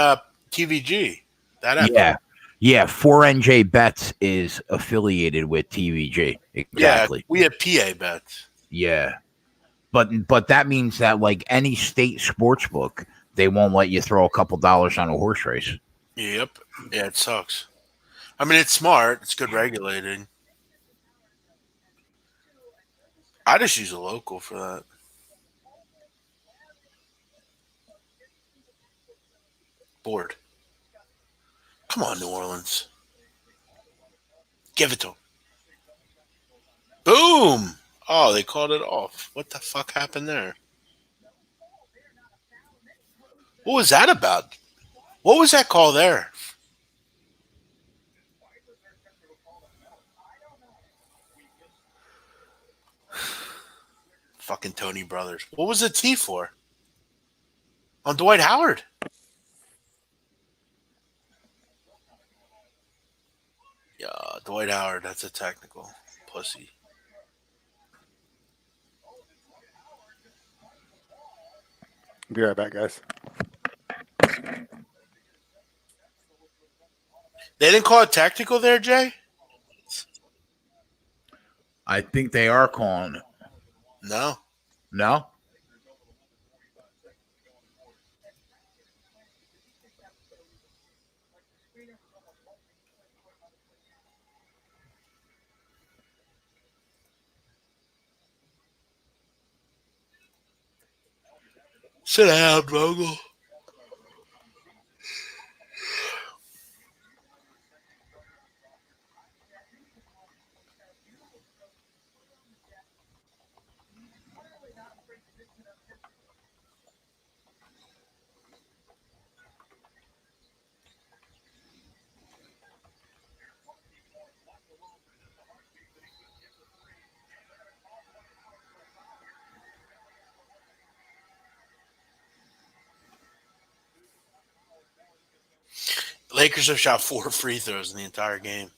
TVG. That app. Yeah. Yeah, 4NJ Bets is affiliated with TVG. Exactly. Yeah, we have PA bets. Yeah. But that means that like any state sports book, they won't let you throw a couple dollars on a horse race. Yep. Yeah, it sucks. I mean, it's smart. It's good regulated. I just use a local for that. Board. Come on, New Orleans. Give it to him. Boom! Oh, they called it off. What the fuck happened there? What was that about? What was that call there? Fucking Tony Brothers. What was the T for? On Dwight Howard. Yeah, Dwight Howard. That's a technical. Pussy. Be right back, guys. They didn't call it technical there, Jay? I think they are calling it. No. No? Sit down, Vogel. Lakers have shot 4 free throws in the entire game.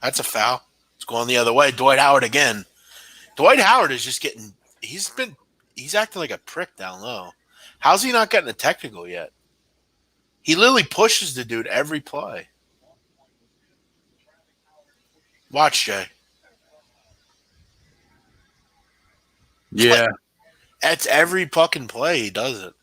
That's a foul. It's going the other way. Dwight Howard again. Dwight Howard is just getting. He's acting like a prick down low. How's he not getting a technical yet? He literally pushes the dude every play. Watch, Jay. Yeah. That's every fucking play he does it.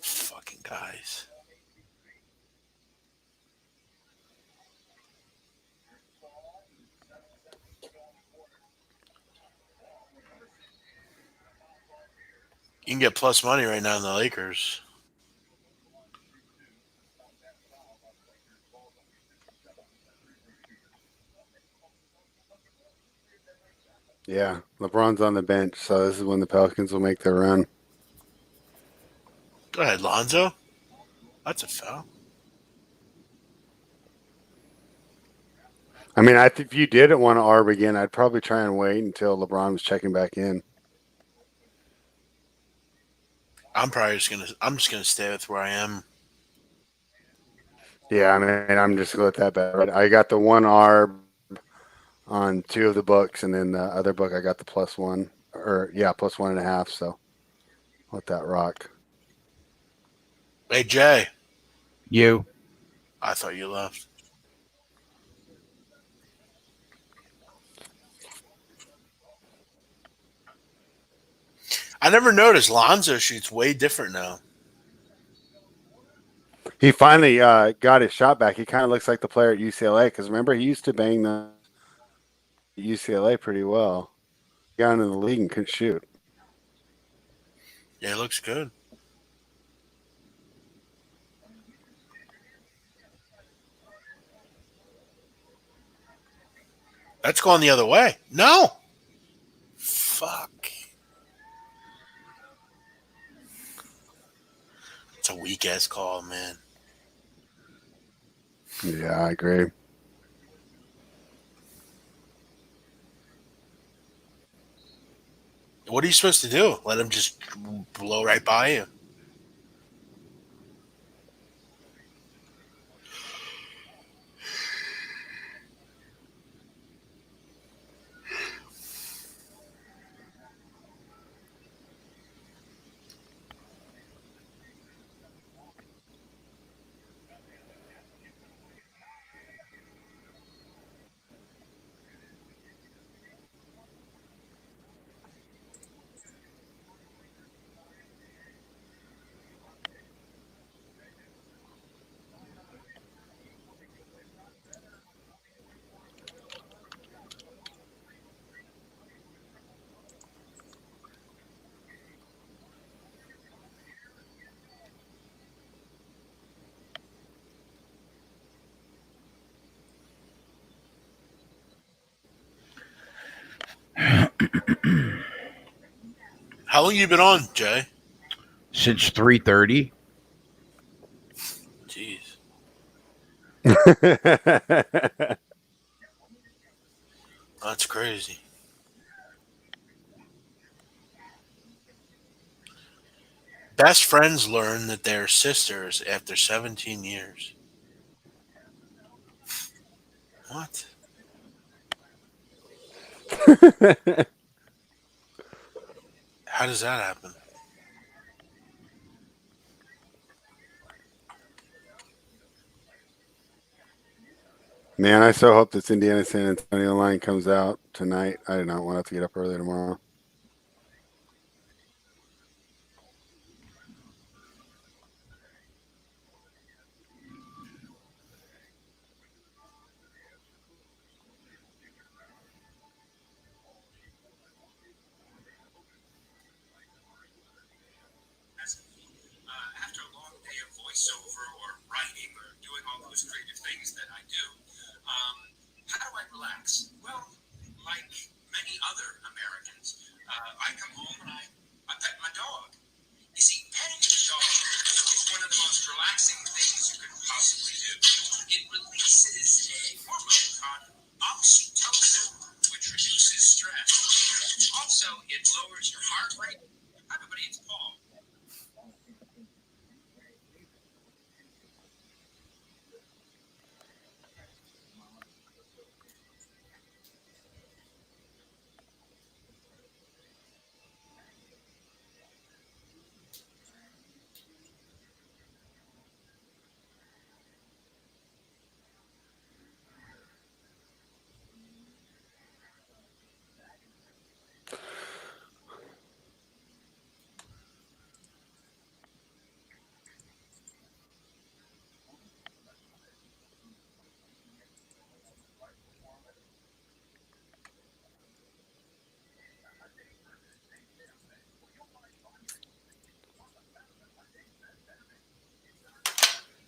Fucking guys. You can get plus money right now in the Lakers. Yeah, LeBron's on the bench, so this is when the Pelicans will make their run. Go ahead, Lonzo. That's a foul. I mean, if you didn't want to arb again, I'd probably try and wait until LeBron was checking back in. I'm just gonna stay with where I am. Yeah, I mean, I'm just going to let that bet. I got the one arb on two of the books, and then the other book I got the +1, or yeah, +1.5. So let that rock. Hey Jay, You. I thought you left. I never noticed Lonzo shoots way different now. He finally got his shot back. He kind of looks like the player at UCLA because remember he used to bang the UCLA pretty well. He got into the league and couldn't shoot. Yeah, it looks good. That's going the other way. No. Fuck. It's a weak ass call, man. Yeah, I agree. What are you supposed to do? Let him just blow right by you? How long you been on, Jay? Since 3:30. Jeez. That's crazy. Best friends learn that they're sisters after 17 years. What? How does that happen? Man, I so hope this Indiana San Antonio line comes out tonight. I do not want to have to get up early tomorrow. After a long day of voiceover or writing or doing all those creative things that I do, how do I relax? Well, like many other Americans,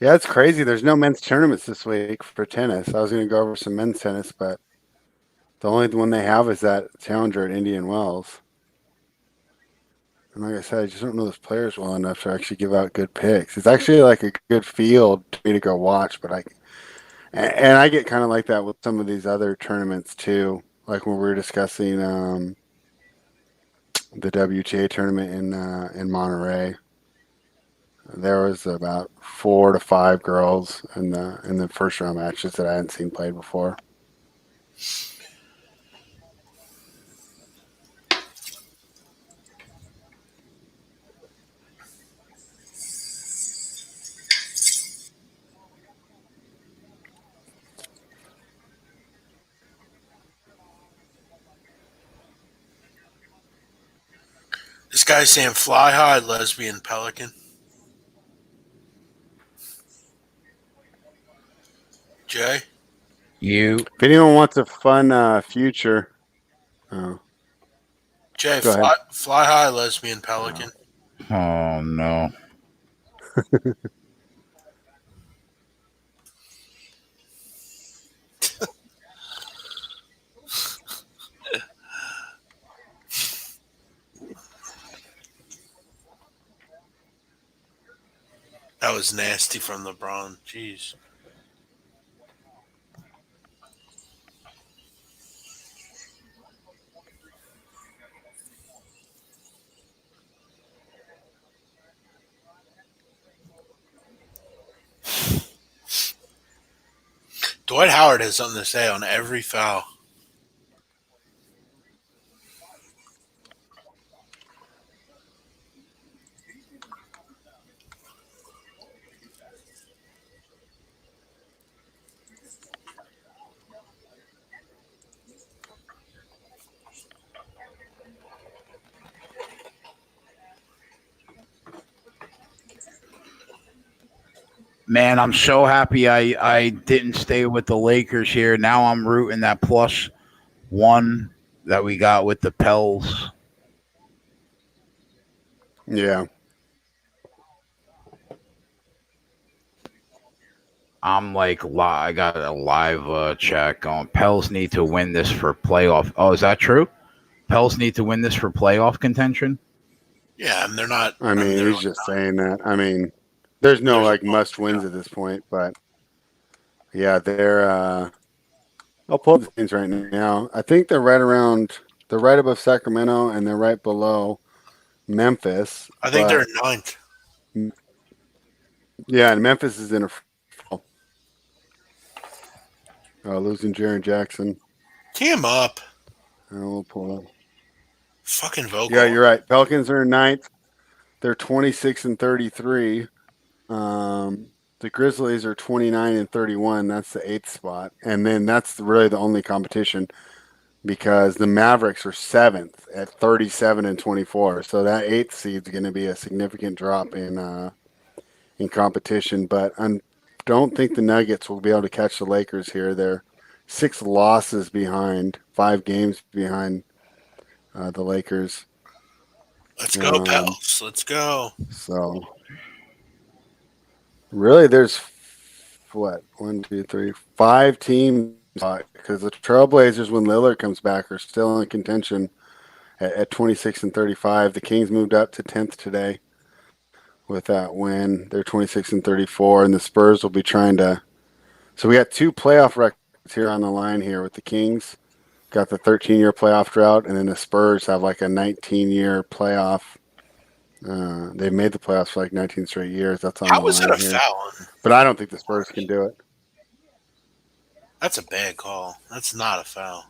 Yeah, it's crazy. There's no men's tournaments this week for tennis. I was going to go over some men's tennis, but the only one they have is that Challenger at Indian Wells. And like I said, I just don't know those players well enough to actually give out good picks. It's actually like a good field for me to go watch, but I get kind of like that with some of these other tournaments too. Like when we were discussing the WTA tournament in Monterey. There was about 4 to 5 girls in the first round matches that I hadn't seen played before. This guy's saying fly high, lesbian pelican. Jay? You If anyone wants a fun future, Jay, Go ahead. fly high, lesbian pelican. oh no. That was nasty from LeBron. Jeez. Dwight Howard has something to say on every foul. Man, I'm so happy I didn't stay with the Lakers here. Now I'm rooting that +1 that we got with the Pels. yeah. I'm like, I got a live chat going. Pels need to win this for playoff. Oh, is that true? Pels need to win this for playoff contention? Yeah, and they're not. I mean, they're he's just saying that. I mean, there's no There's like no- must wins at this point, but yeah, they're. I'll pull up the things right now. I think they're right above Sacramento, and they're right below Memphis. I think they're but- ninth. Yeah, and Memphis is in a losing Jaren Jackson. Tee him up. We'll pull up. Fucking vocal. Yeah, you're right. Pelicans are in ninth. They're 26 and 33. The Grizzlies are 29 and 31. That's the 8th spot. And then that's really the only competition because the Mavericks are 7th at 37 and 24. So that 8th seed is going to be a significant drop in competition. But I don't think the Nuggets will be able to catch the Lakers here. They're 6 losses behind, 5 games behind the Lakers. Let's go, Pels. Let's go. So really, there's what 1, 2, 3, 5 teams because the Trailblazers, when Lillard comes back, are still in contention at 26 and 35. The Kings moved up to 10th today with that win. They're 26 and 34, and the Spurs will be trying to. So we got 2 playoff records here on the line here with the Kings. Got the 13-year playoff drought, and then the Spurs have like a 19-year playoff. They've made the playoffs for like 19 straight years. That's on How the was line it a here. foul? But I don't think the Spurs can do it. That's a bad call. That's not a foul.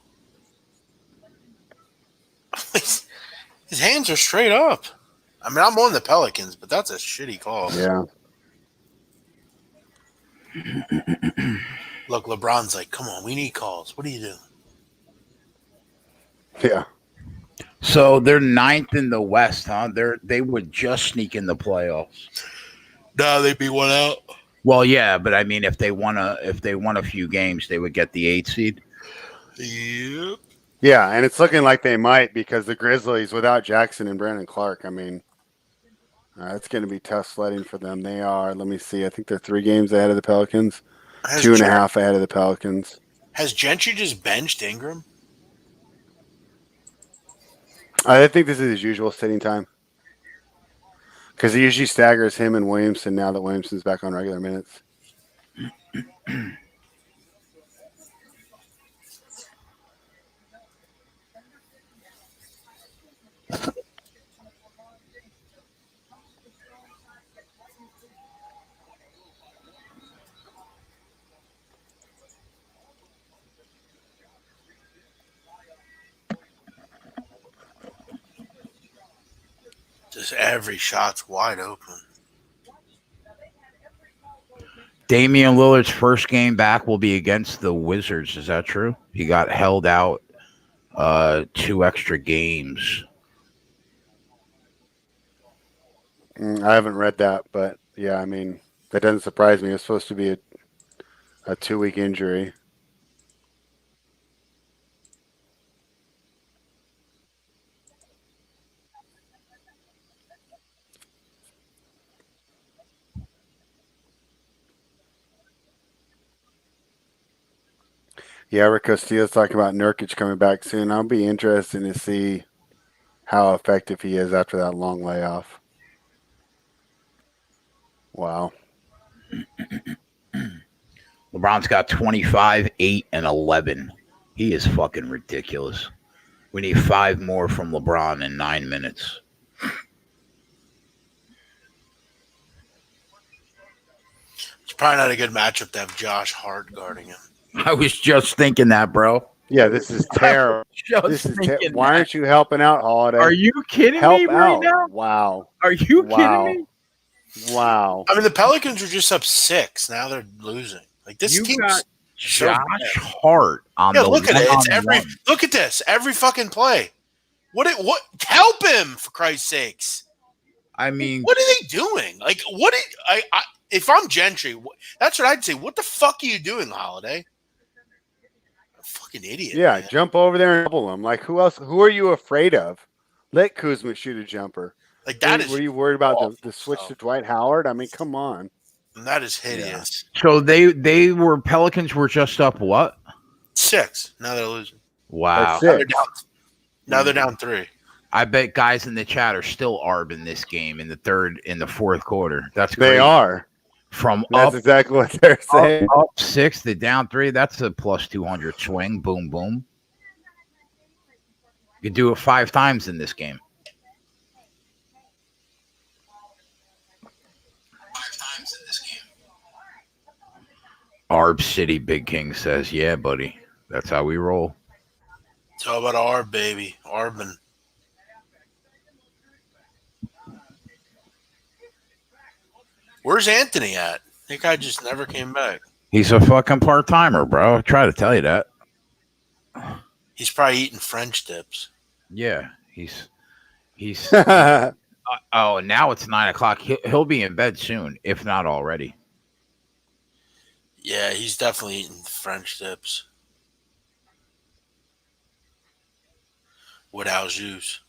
His hands are straight up. I mean, I'm on the Pelicans, but that's a shitty call. Yeah. Look, LeBron's like, come on, we need calls. What are you doing? Yeah. So they're 9th in the West, huh? They would just sneak in the playoffs. No, they'd be one out. Well, yeah, but I mean, if they won a few games, they would get the 8th seed. Yep. Yeah, and it's looking like they might because the Grizzlies, without Jackson and Brandon Clark, I mean, It's going to be tough sledding for them. They are. Let me see. I think they're 3 games ahead of the Pelicans. Has 2.5 ahead of the Pelicans. Has Gentry just benched Ingram? I think this is his usual sitting time. Because he usually staggers him and Williamson now that Williamson's back on regular minutes. Just every shot's wide open. Damian Lillard's first game back will be against the Wizards. Is that true? He got held out 2 extra games. I haven't read that, but yeah, I mean, that doesn't surprise me. It's supposed to be a 2-week injury. Yeah, Rick Castillo's talking about Nurkic coming back soon. I'll be interested to see how effective he is after that long layoff. Wow. LeBron's got 25, 8, and 11. He is fucking ridiculous. We need 5 more from LeBron in 9 minutes. It's probably not a good matchup to have Josh Hart guarding him. I was just thinking that, bro. Yeah, this is terrible. Why aren't you helping out, Holiday? Are you kidding me right now? Wow. Are you kidding me? Wow. I mean, the Pelicans were just up 6. Now they're losing. Like this You team's got so Josh bad. Hart on the Look at it. It's one-on-one. look at this. Every fucking play. What help him for Christ's sakes. I mean, What are they doing? Like if I'm Gentry, that's what I'd say. What the fuck are you doing, Holiday? A fucking idiot. Yeah, man. jump over there and double him. Like, who else? Who are you afraid of? Let Kuzma shoot a jumper. Like that Were you worried about awful, the switch so. to Dwight Howard? I mean, come on. That is hideous. so they were Pelicans were just up what? 6. Now they're losing. Wow. That's 6. Now they're down 3. I bet guys in the chat are still arbing this game in the fourth quarter. That's great. They are. From That's exactly what they're saying. up 6 to down 3. That's a plus 200 swing. Boom, boom. You do it 5 times in this game. 5 times in this game. Arb City Big King says, "Yeah, buddy, that's how we roll." It's all about Arb, baby. Arbin. Where's Anthony at? That guy just never came back. He's a fucking part timer, bro. I try to tell you that. He's probably eating French dips. Yeah, he's. Oh, now it's 9 o'clock. He'll be in bed soon, if not already. Yeah, he's definitely eating French dips. Without juice.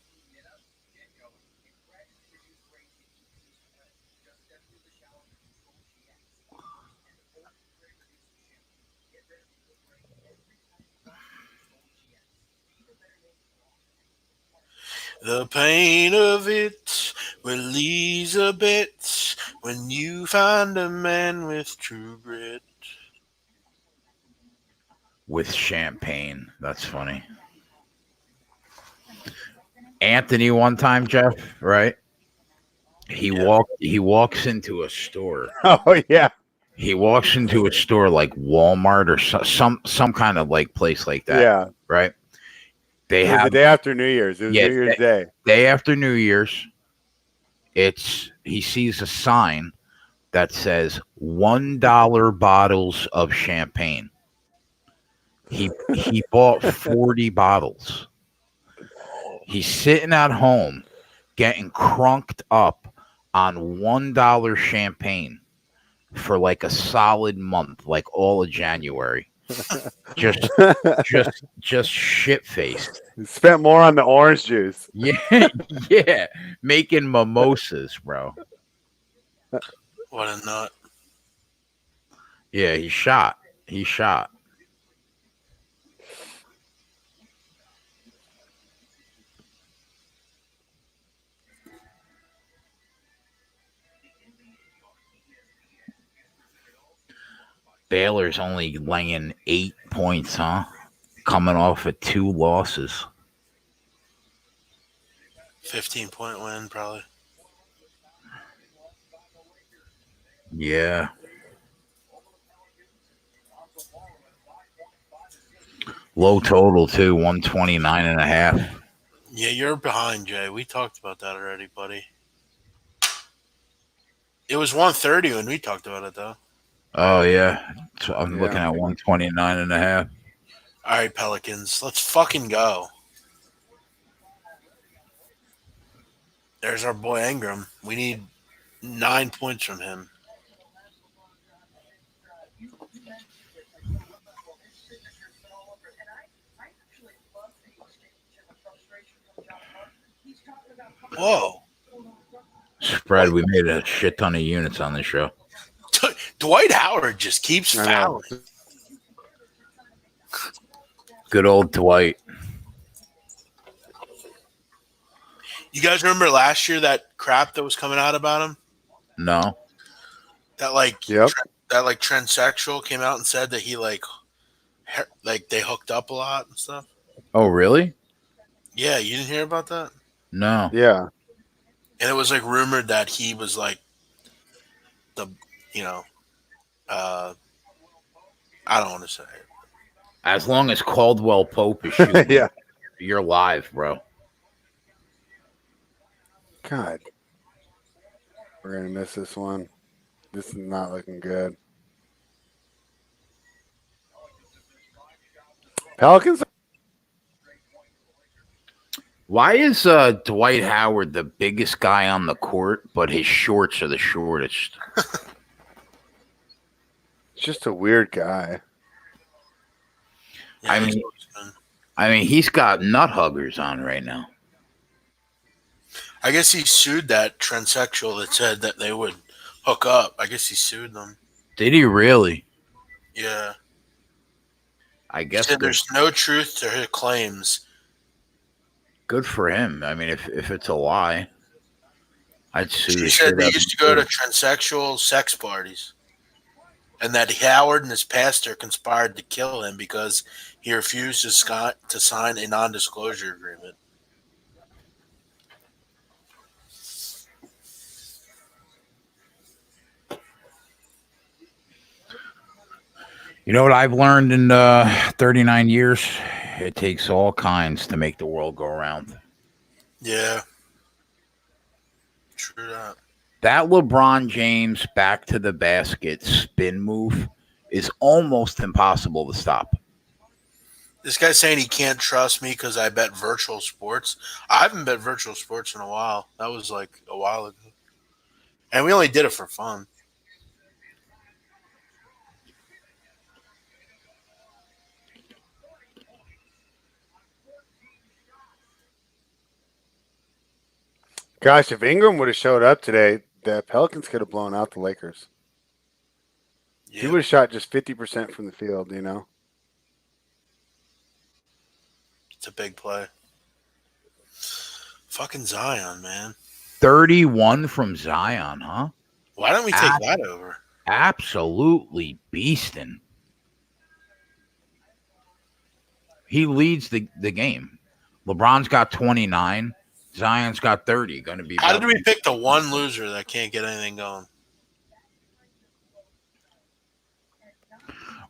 The pain of it relieves a bit when you find a man with true grit. With champagne. That's funny. Anthony one time, Jeff, right? He walks into a store. Oh yeah. He walks into a store like Walmart or some kind of like place like that. Yeah. Right? It was the day after New Year's. It was New Year's Day. Day after New Year's. He sees a sign that says $1 bottles of champagne. He bought 40 bottles. He's sitting at home getting crunked up on $1 champagne for like a solid month, like all of January. just shit faced. Spent more on the orange juice. Yeah, yeah, making mimosas, bro. What a nut. Yeah, he shot. He shot. Baylor's only laying 8 points, huh? Coming off of 2 losses. 15-point win, probably. Yeah. Low total, too, 129.5. Yeah, you're behind, Jay. We talked about that already, buddy. It was 130 when we talked about it, though. Oh, yeah. So I'm looking Yeah. at 129.5. All right, Pelicans, let's fucking go. There's our boy Ingram. We need 9 points from him. Whoa. Spread, we made a shit ton of units on this show. Dwight Howard just keeps I know. fouling. Good old Dwight. You guys remember last year that crap that was coming out about him? No. That like Yep. that like transsexual came out and said that he like they hooked up a lot and stuff. Oh, really? Yeah, you didn't hear about that? No. Yeah. And it was like rumored that he was like the I don't want to say it. As long as Caldwell Pope is shooting, Yeah. you're live, bro. God. We're going to miss this one. This is not looking good. Pelicans. Why is Dwight Howard the biggest guy on the court, but his shorts are the shortest? It's just a weird guy. Yeah, I he's mean- always been- I mean, he's got nut huggers on right now. I guess he sued that transsexual that said that they would hook up. I guess he sued them. Did he really? Yeah. I He guess said good, there's no truth to her claims. good for him. I mean, if it's a lie, I'd sue She the said shit they out used to of go him. to transsexual sex parties. And that Howard and his pastor conspired to kill him because he refused to sign a non-disclosure agreement. You know what I've learned in 39 years? It takes all kinds to make the world go around. Yeah. True that. That LeBron James back to the basket spin move is almost impossible to stop. This guy's saying he can't trust me because I bet virtual sports. I haven't bet virtual sports in a while. That was like a while ago. And we only did it for fun. Gosh, if Ingram would have showed up today, the Pelicans could have blown out the Lakers. He Yeah. would have shot just 50% from the field, you know? It's a big play. Fucking Zion, man. 31 from Zion, huh? Why don't we take that over? Absolutely beasting. He leads the game. LeBron's got 29. Zion's got 30. Going to be. How did we pick the one loser that can't get anything going?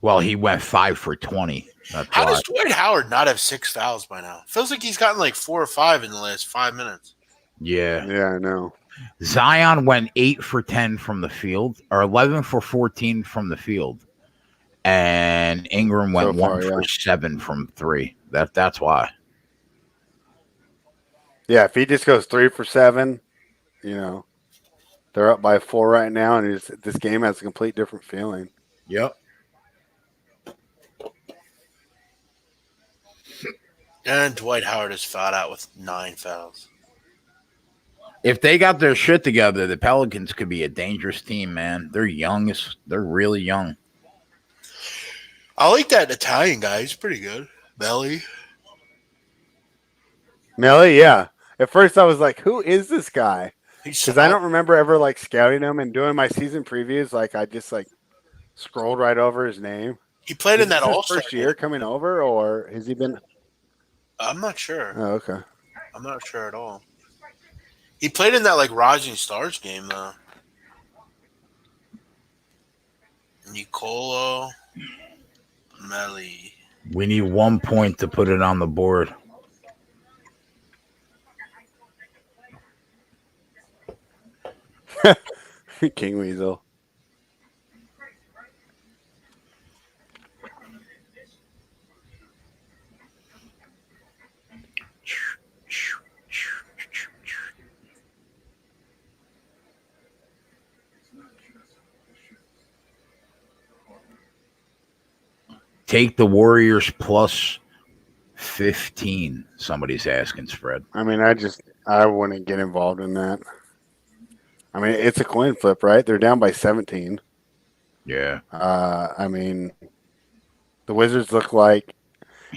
Well, he went 5 for 20. That's How why. does Dwight Howard not have 6 fouls by now? Feels like he's gotten like 4 or 5 in the last 5 minutes. Yeah. Yeah, I know. Zion went 8 for 10 from the field, or 11 for 14 from the field, and Ingram went So far, 1 for 7 from 3. That's why. Yeah, if he just goes 3 for 7, you know, they're up by 4 right now, and this game has a complete different feeling. Yep. And Dwight Howard is fouled out with 9 fouls. If they got their shit together, the Pelicans could be a dangerous team, man. They're young. They're really young. I like that Italian guy. He's pretty good. Belly. Millie, yeah. At first, I was like, "Who is this guy?" He's Because I don't remember ever like scouting him and doing my season previews. Like I just like scrolled right over his name. He played Is in that this his All-Star first year coming over, or has he been? I'm not sure. Oh, okay. I'm not sure at all. He played in that like Rising Stars game though. Nicolo Melli. We need 1 point to put it on the board. King Weasel. Take the Warriors plus 15. Somebody's asking, spread. I mean, I wouldn't get involved in that. I mean, it's a coin flip, right? They're down by 17. Yeah. I mean, the Wizards look like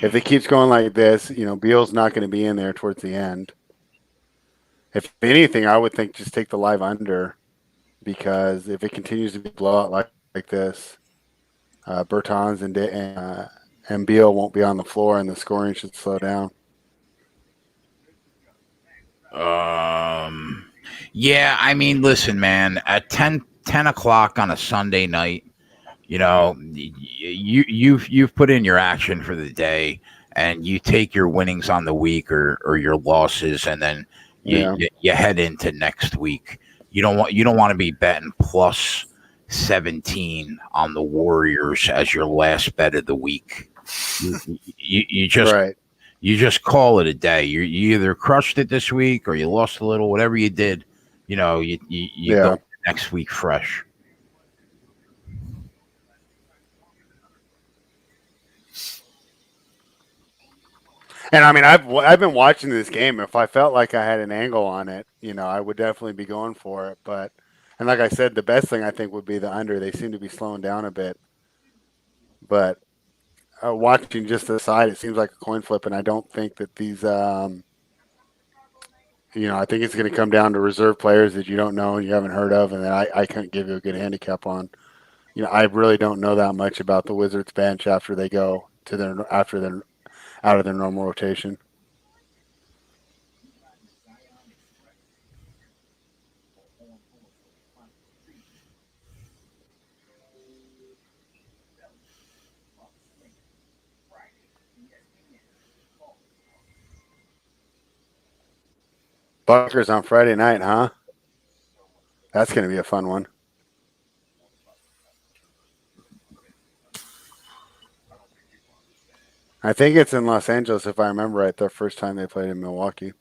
if it keeps going like this, Beal's not going to be in there towards the end. If anything, I would think just take the live under, because if it continues to be blowout like this, Bertans and Beal won't be on the floor, and the scoring should slow down. Yeah, I mean, listen, man, at 10 o'clock on a Sunday night, you've put in your action for the day, and you take your winnings on the week or your losses, and then you head into next week. You don't want to be betting plus 17 on the Warriors as your last bet of the week. You just Right. You just call it a day. You either crushed it this week or you lost a little. Whatever you did, you go next week fresh. And I mean, I've been watching this game. If I felt like I had an angle on it, I would definitely be going for it. And like I said, the best thing I think would be the under. They seem to be slowing down a bit. But watching just the side, it seems like a coin flip, and I don't think that these. I think it's going to come down to reserve players that you don't know and you haven't heard of, and then I couldn't give you a good handicap on. I really don't know that much about the Wizards bench after they go to their out of their normal rotation. Buckers on Friday night, huh? That's going to be a fun one. I think it's in Los Angeles, if I remember right, the first time they played in Milwaukee.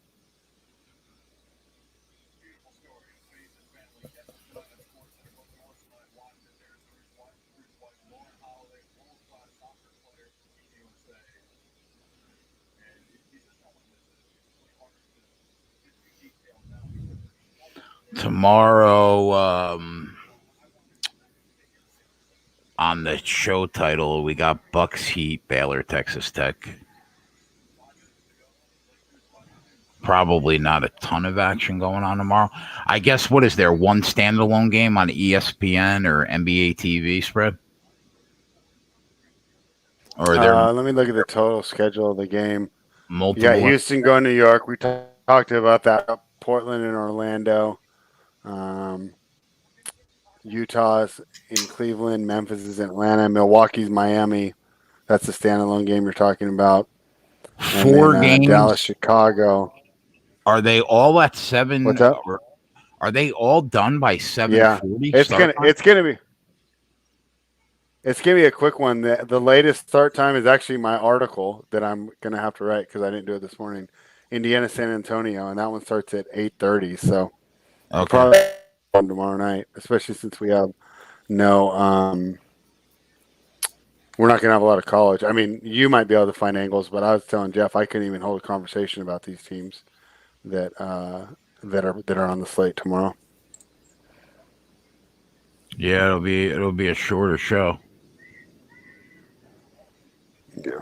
Tomorrow, on the show title, we got Bucks Heat, Baylor, Texas Tech. Probably not a ton of action going on tomorrow. I guess, what is there, one standalone game on ESPN or NBA TV spread? Or there let me look at the total schedule of the game. multiple? You got Houston going to New York. We talked about that. Portland and Orlando. Utah's in Cleveland. Memphis is in Atlanta. Milwaukee's Miami. That's the standalone game you're talking about. And Four games. Dallas, Chicago. Are they all at 7? What's up? Are they all done by 7:40? Yeah, it's gonna be a quick one. The latest start time is actually my article that I'm gonna have to write because I didn't do it this morning. Indiana, San Antonio, and that one starts at 8:30. So probably tomorrow night, especially since we have no We're not going to have a lot of college. I mean, you might be able to find angles, but I was telling Jeff I couldn't even hold a conversation about these teams that are on the slate tomorrow. Yeah, it'll be a shorter show. Yeah.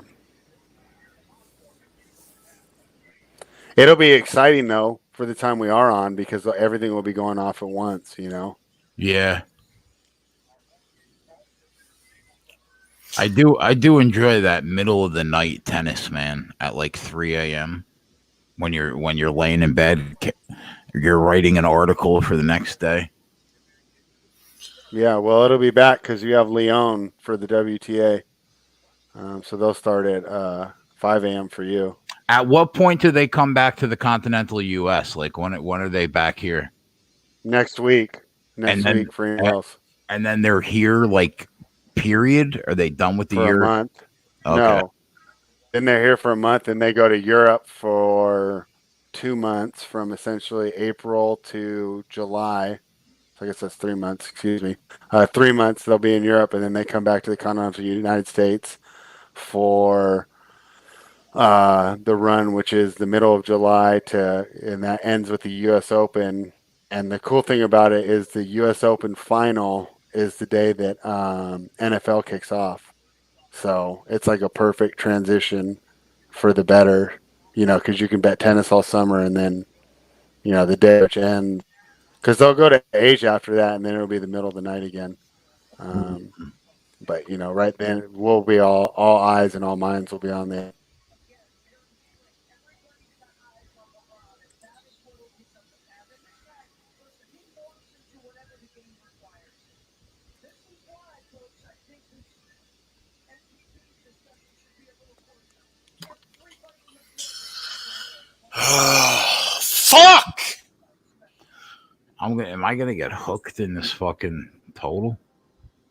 It'll be exciting though for the time we are on because everything will be going off at once, you know. Yeah. I do enjoy that middle of the night tennis, man, at like 3 a.m. when you're laying in bed, you're writing an article for the next day. Yeah, well, it'll be back because you have Lyon for the WTA, so they'll start at 5 a.m. for you. At what point do they come back to the continental U.S.? Like when are they back here? Next week. And then- Week for anyone else And then they're here, like, period? Are they done with the for year? a month. Okay. No, then they're here for a month, and they go to Europe for 2 months from essentially April to July. So I guess that's 3 months. Excuse me. 3 months they'll be in Europe, and then they come back to the continental United States for the run, which is the middle of July and that ends with the U.S. Open. And the cool thing about it is the U.S. Open final is the day that NFL kicks off. So it's like a perfect transition for the better, you know, because you can bet tennis all summer and then, you know, the day which ends. Because they'll go to Asia after that, and then it'll be the middle of the night again. But, you know, right then we'll be all eyes and all minds will be on there. Fuck! Am I gonna get hooked in this fucking total?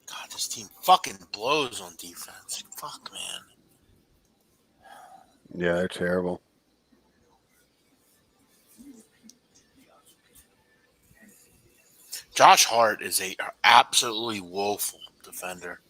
God, this team fucking blows on defense. Fuck, man. Yeah, they're terrible. Josh Hart is a absolutely woeful defender.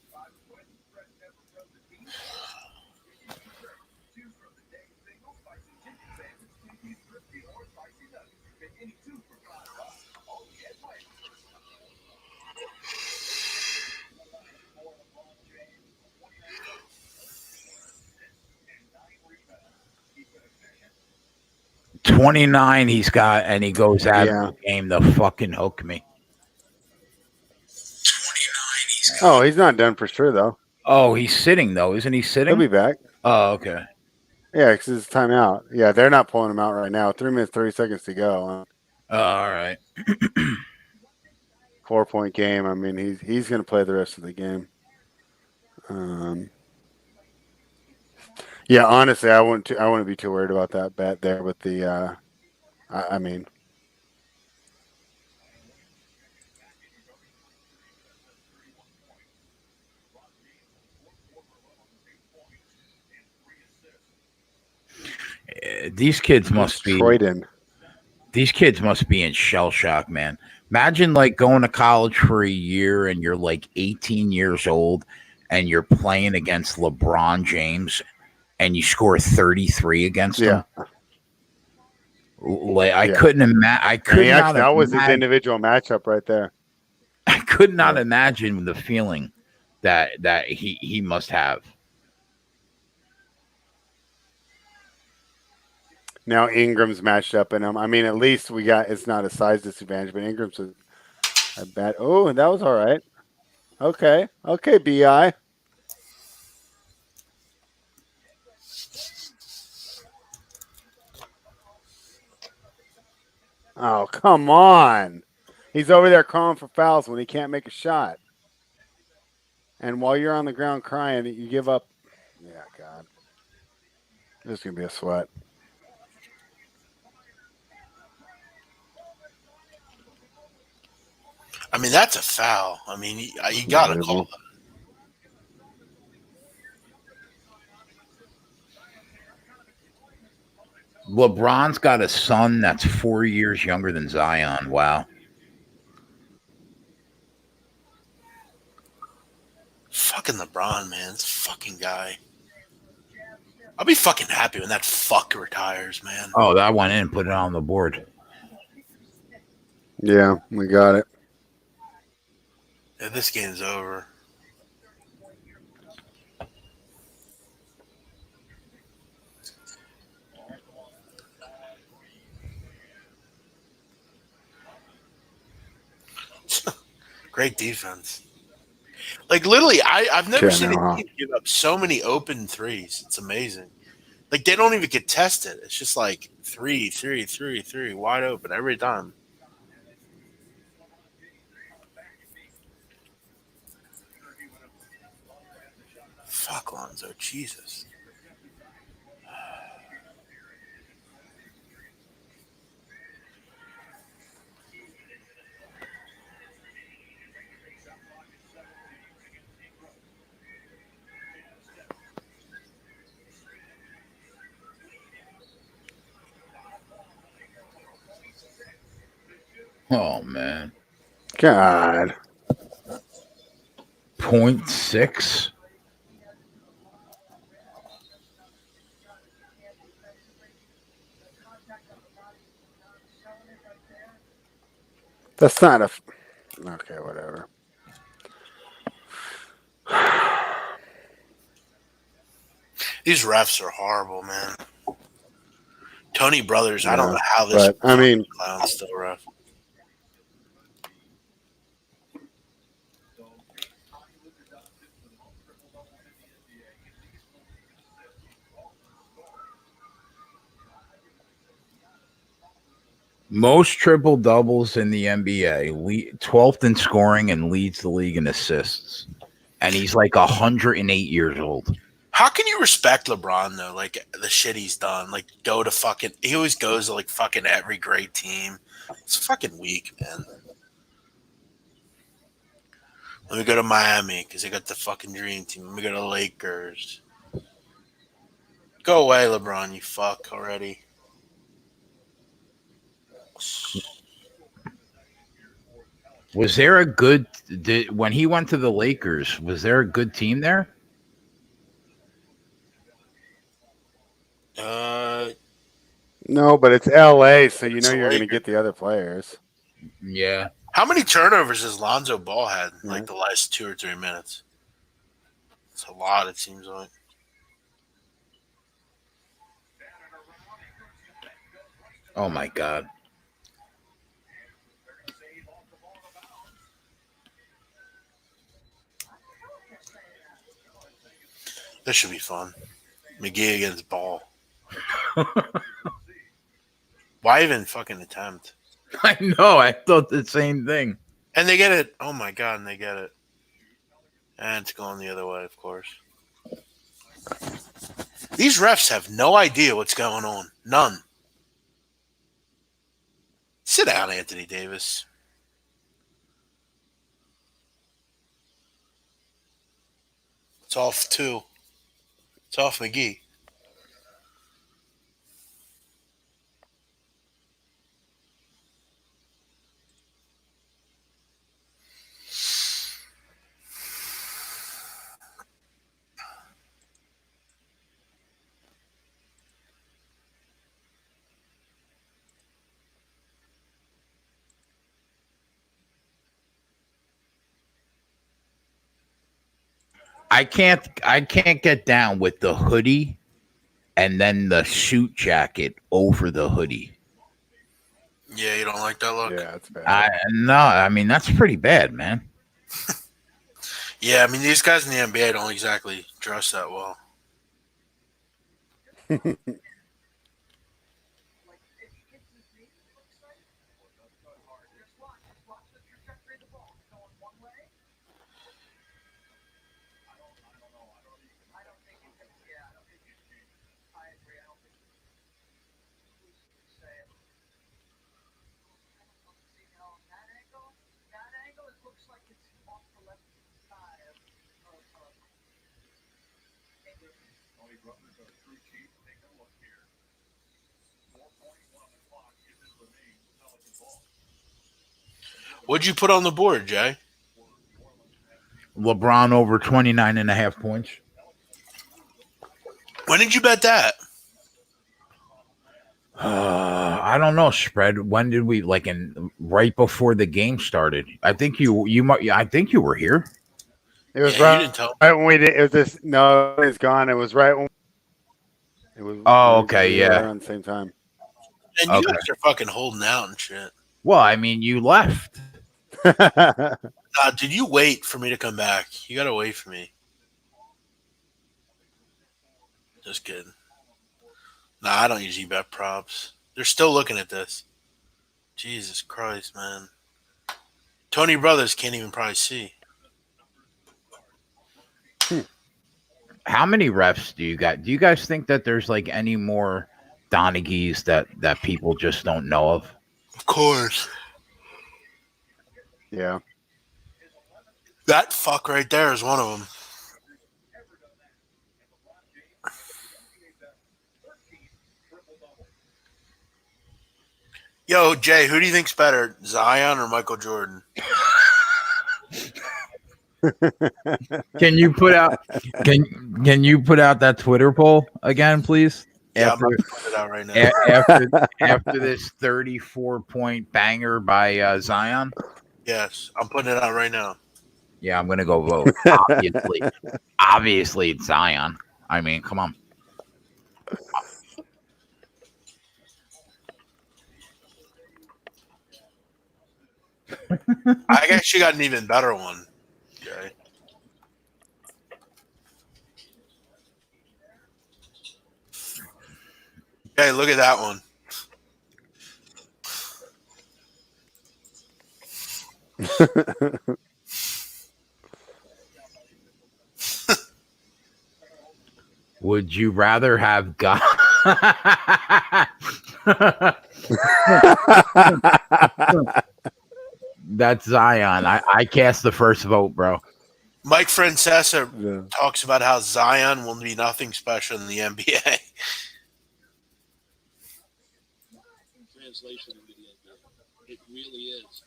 $29 he's got, and he goes out Yeah. of the game to fucking hook me. 29. Oh, he's not done for sure, though. Oh, he's sitting though, isn't he sitting? He'll be back. Oh, okay. Yeah, because it's timeout. Yeah, they're not pulling him out right now. 3 minutes, 30 seconds to go. All right. 4-point game. I mean, he's going to play the rest of the game. Yeah, honestly, I wouldn't be too worried about that bet there with the. I mean, These kids must be Croydon. These kids must be in shell shock, man. Imagine like going to college for a year and you're like 18 years old and you're playing against LeBron James and you score 33 against him. Like I couldn't imagine. That was his individual matchup right there. I could not imagine the feeling that he must have. Now Ingram's matched up in him. I mean, at least it's not a size disadvantage, but Ingram's a bad. Oh, and that was all right. Okay, Bi. Oh, come on. He's over there calling for fouls when he can't make a shot. And while you're on the ground crying, you give up. Yeah, God. This is going to be a sweat. I mean, that's a foul. I mean, you got to call that. LeBron's got a son that's 4 years younger than Zion. Wow. Fucking LeBron. LeBron, man. This fucking guy. I'll be fucking happy when that fuck retires, man. Oh, that went in. Put it on the board. Yeah, we got it. Yeah, this game's over. Great defense. Like literally, I've never Yeah, seen no, a huh? team give up so many open threes. It's amazing. Like they don't even contest it. It's just like three, wide open every time. Fuck Lonzo, Jesus. Oh man. God. 0.6. That's not a. Okay, whatever. These refs are horrible, man. Tony Brothers, I don't Yeah, know how this but I mean, clown's still ref. Most triple doubles in the NBA. 12th in scoring and leads the league in assists. And he's like 108 years old. How can you respect LeBron though? Like the shit he's done. Like go to fucking. He always goes to like fucking every great team. It's fucking weak, man. Let me go to Miami because they got the fucking dream team. Let me go to Lakers. Go away, LeBron. You fuck already. Was there a good when he went to the Lakers? Was there a good team there? no, but it's LA, so you It's know the you're going to Lakers. get the other players. Yeah. How many turnovers has Lonzo Ball had in like Yeah. the last 2 or 3 minutes? It's a lot. It seems like. Oh my God. This should be fun. McGee against Ball. Why even fucking attempt? I know. I thought the same thing. And they get it. Oh my God, and they get it. And it's going the other way, of course. These refs have no idea what's going on. None. Sit down, Anthony Davis. It's off 2. It's off McGee. I can't get down with the hoodie and then the suit jacket over the hoodie. Yeah, you don't like that look? Yeah, it's bad. I mean that's pretty bad, man. Yeah, I mean, these guys in the NBA don't exactly dress that well. What'd you put on the board, Jay? LeBron over 29.5 points. When did you bet that? I don't know, spread. When did we right before the game started? I think I think you were here. It was You right, didn't tell. right when we did. It was this. No, it's gone. It was right when. It was. Oh, okay, we were yeah. around the same time. And you guys are fucking holding out and shit. Well, I mean, you left. Did you wait for me to come back? You gotta wait for me. Just kidding. Nah, I don't usually bet props. They're still looking at this. Jesus Christ, man. Tony Brothers can't even probably see. How many refs do you got? Do you guys think that there's any more Donegies that people just don't know of? Of course. Yeah. That fuck right there is one of them. Yo, Jay, who do you think's better, Zion or Michael Jordan? Can you put out that Twitter poll again, please? Yeah, I'm After, about to put it out right now. after this 34-point banger by Zion. Yes, I'm putting it out right now. Yeah, I'm gonna go vote. Obviously, it's Zion. I mean, come on. I actually got an even better one, Jay. Hey, look at that one. Would you rather have God? That's Zion. I cast the first vote, bro. Mike Francesa talks about how Zion will be nothing special in the NBA. Translation into the NBA. It really is.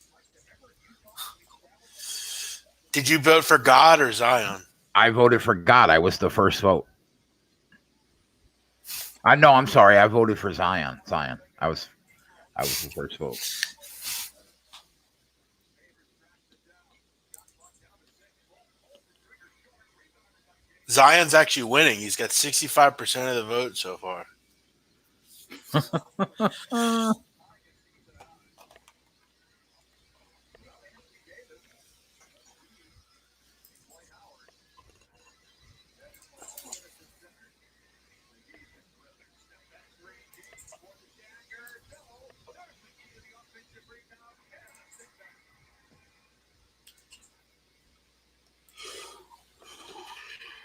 Did you vote for God or Zion? I voted for God. I was the first vote. I'm sorry. I voted for Zion. I was the first vote. Zion's actually winning. He's got 65% of the vote so far.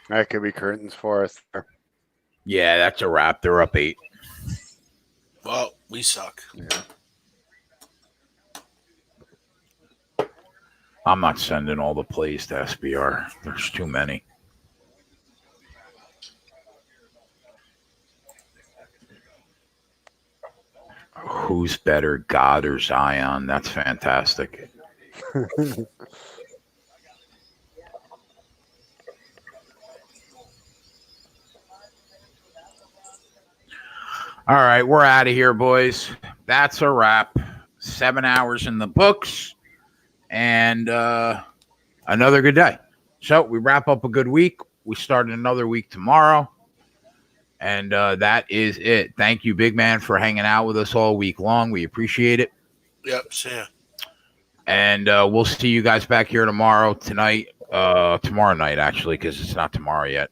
That could be curtains for us. Yeah, that's a wrap. They're up 8. Well, we suck. Yeah. I'm not sending all the plays to SBR. There's too many. Who's better, God or Zion? That's fantastic. All right, we're out of here, boys. That's a wrap. 7 hours in the books and another good day. So we wrap up a good week. We start another week tomorrow. And that is it. Thank you, big man, for hanging out with us all week long. We appreciate it. Yep, see ya. And we'll see you guys back here tomorrow night, actually, because it's not tomorrow yet.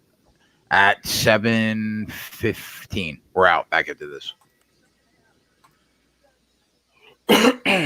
At 7:15. We're out. Back into this.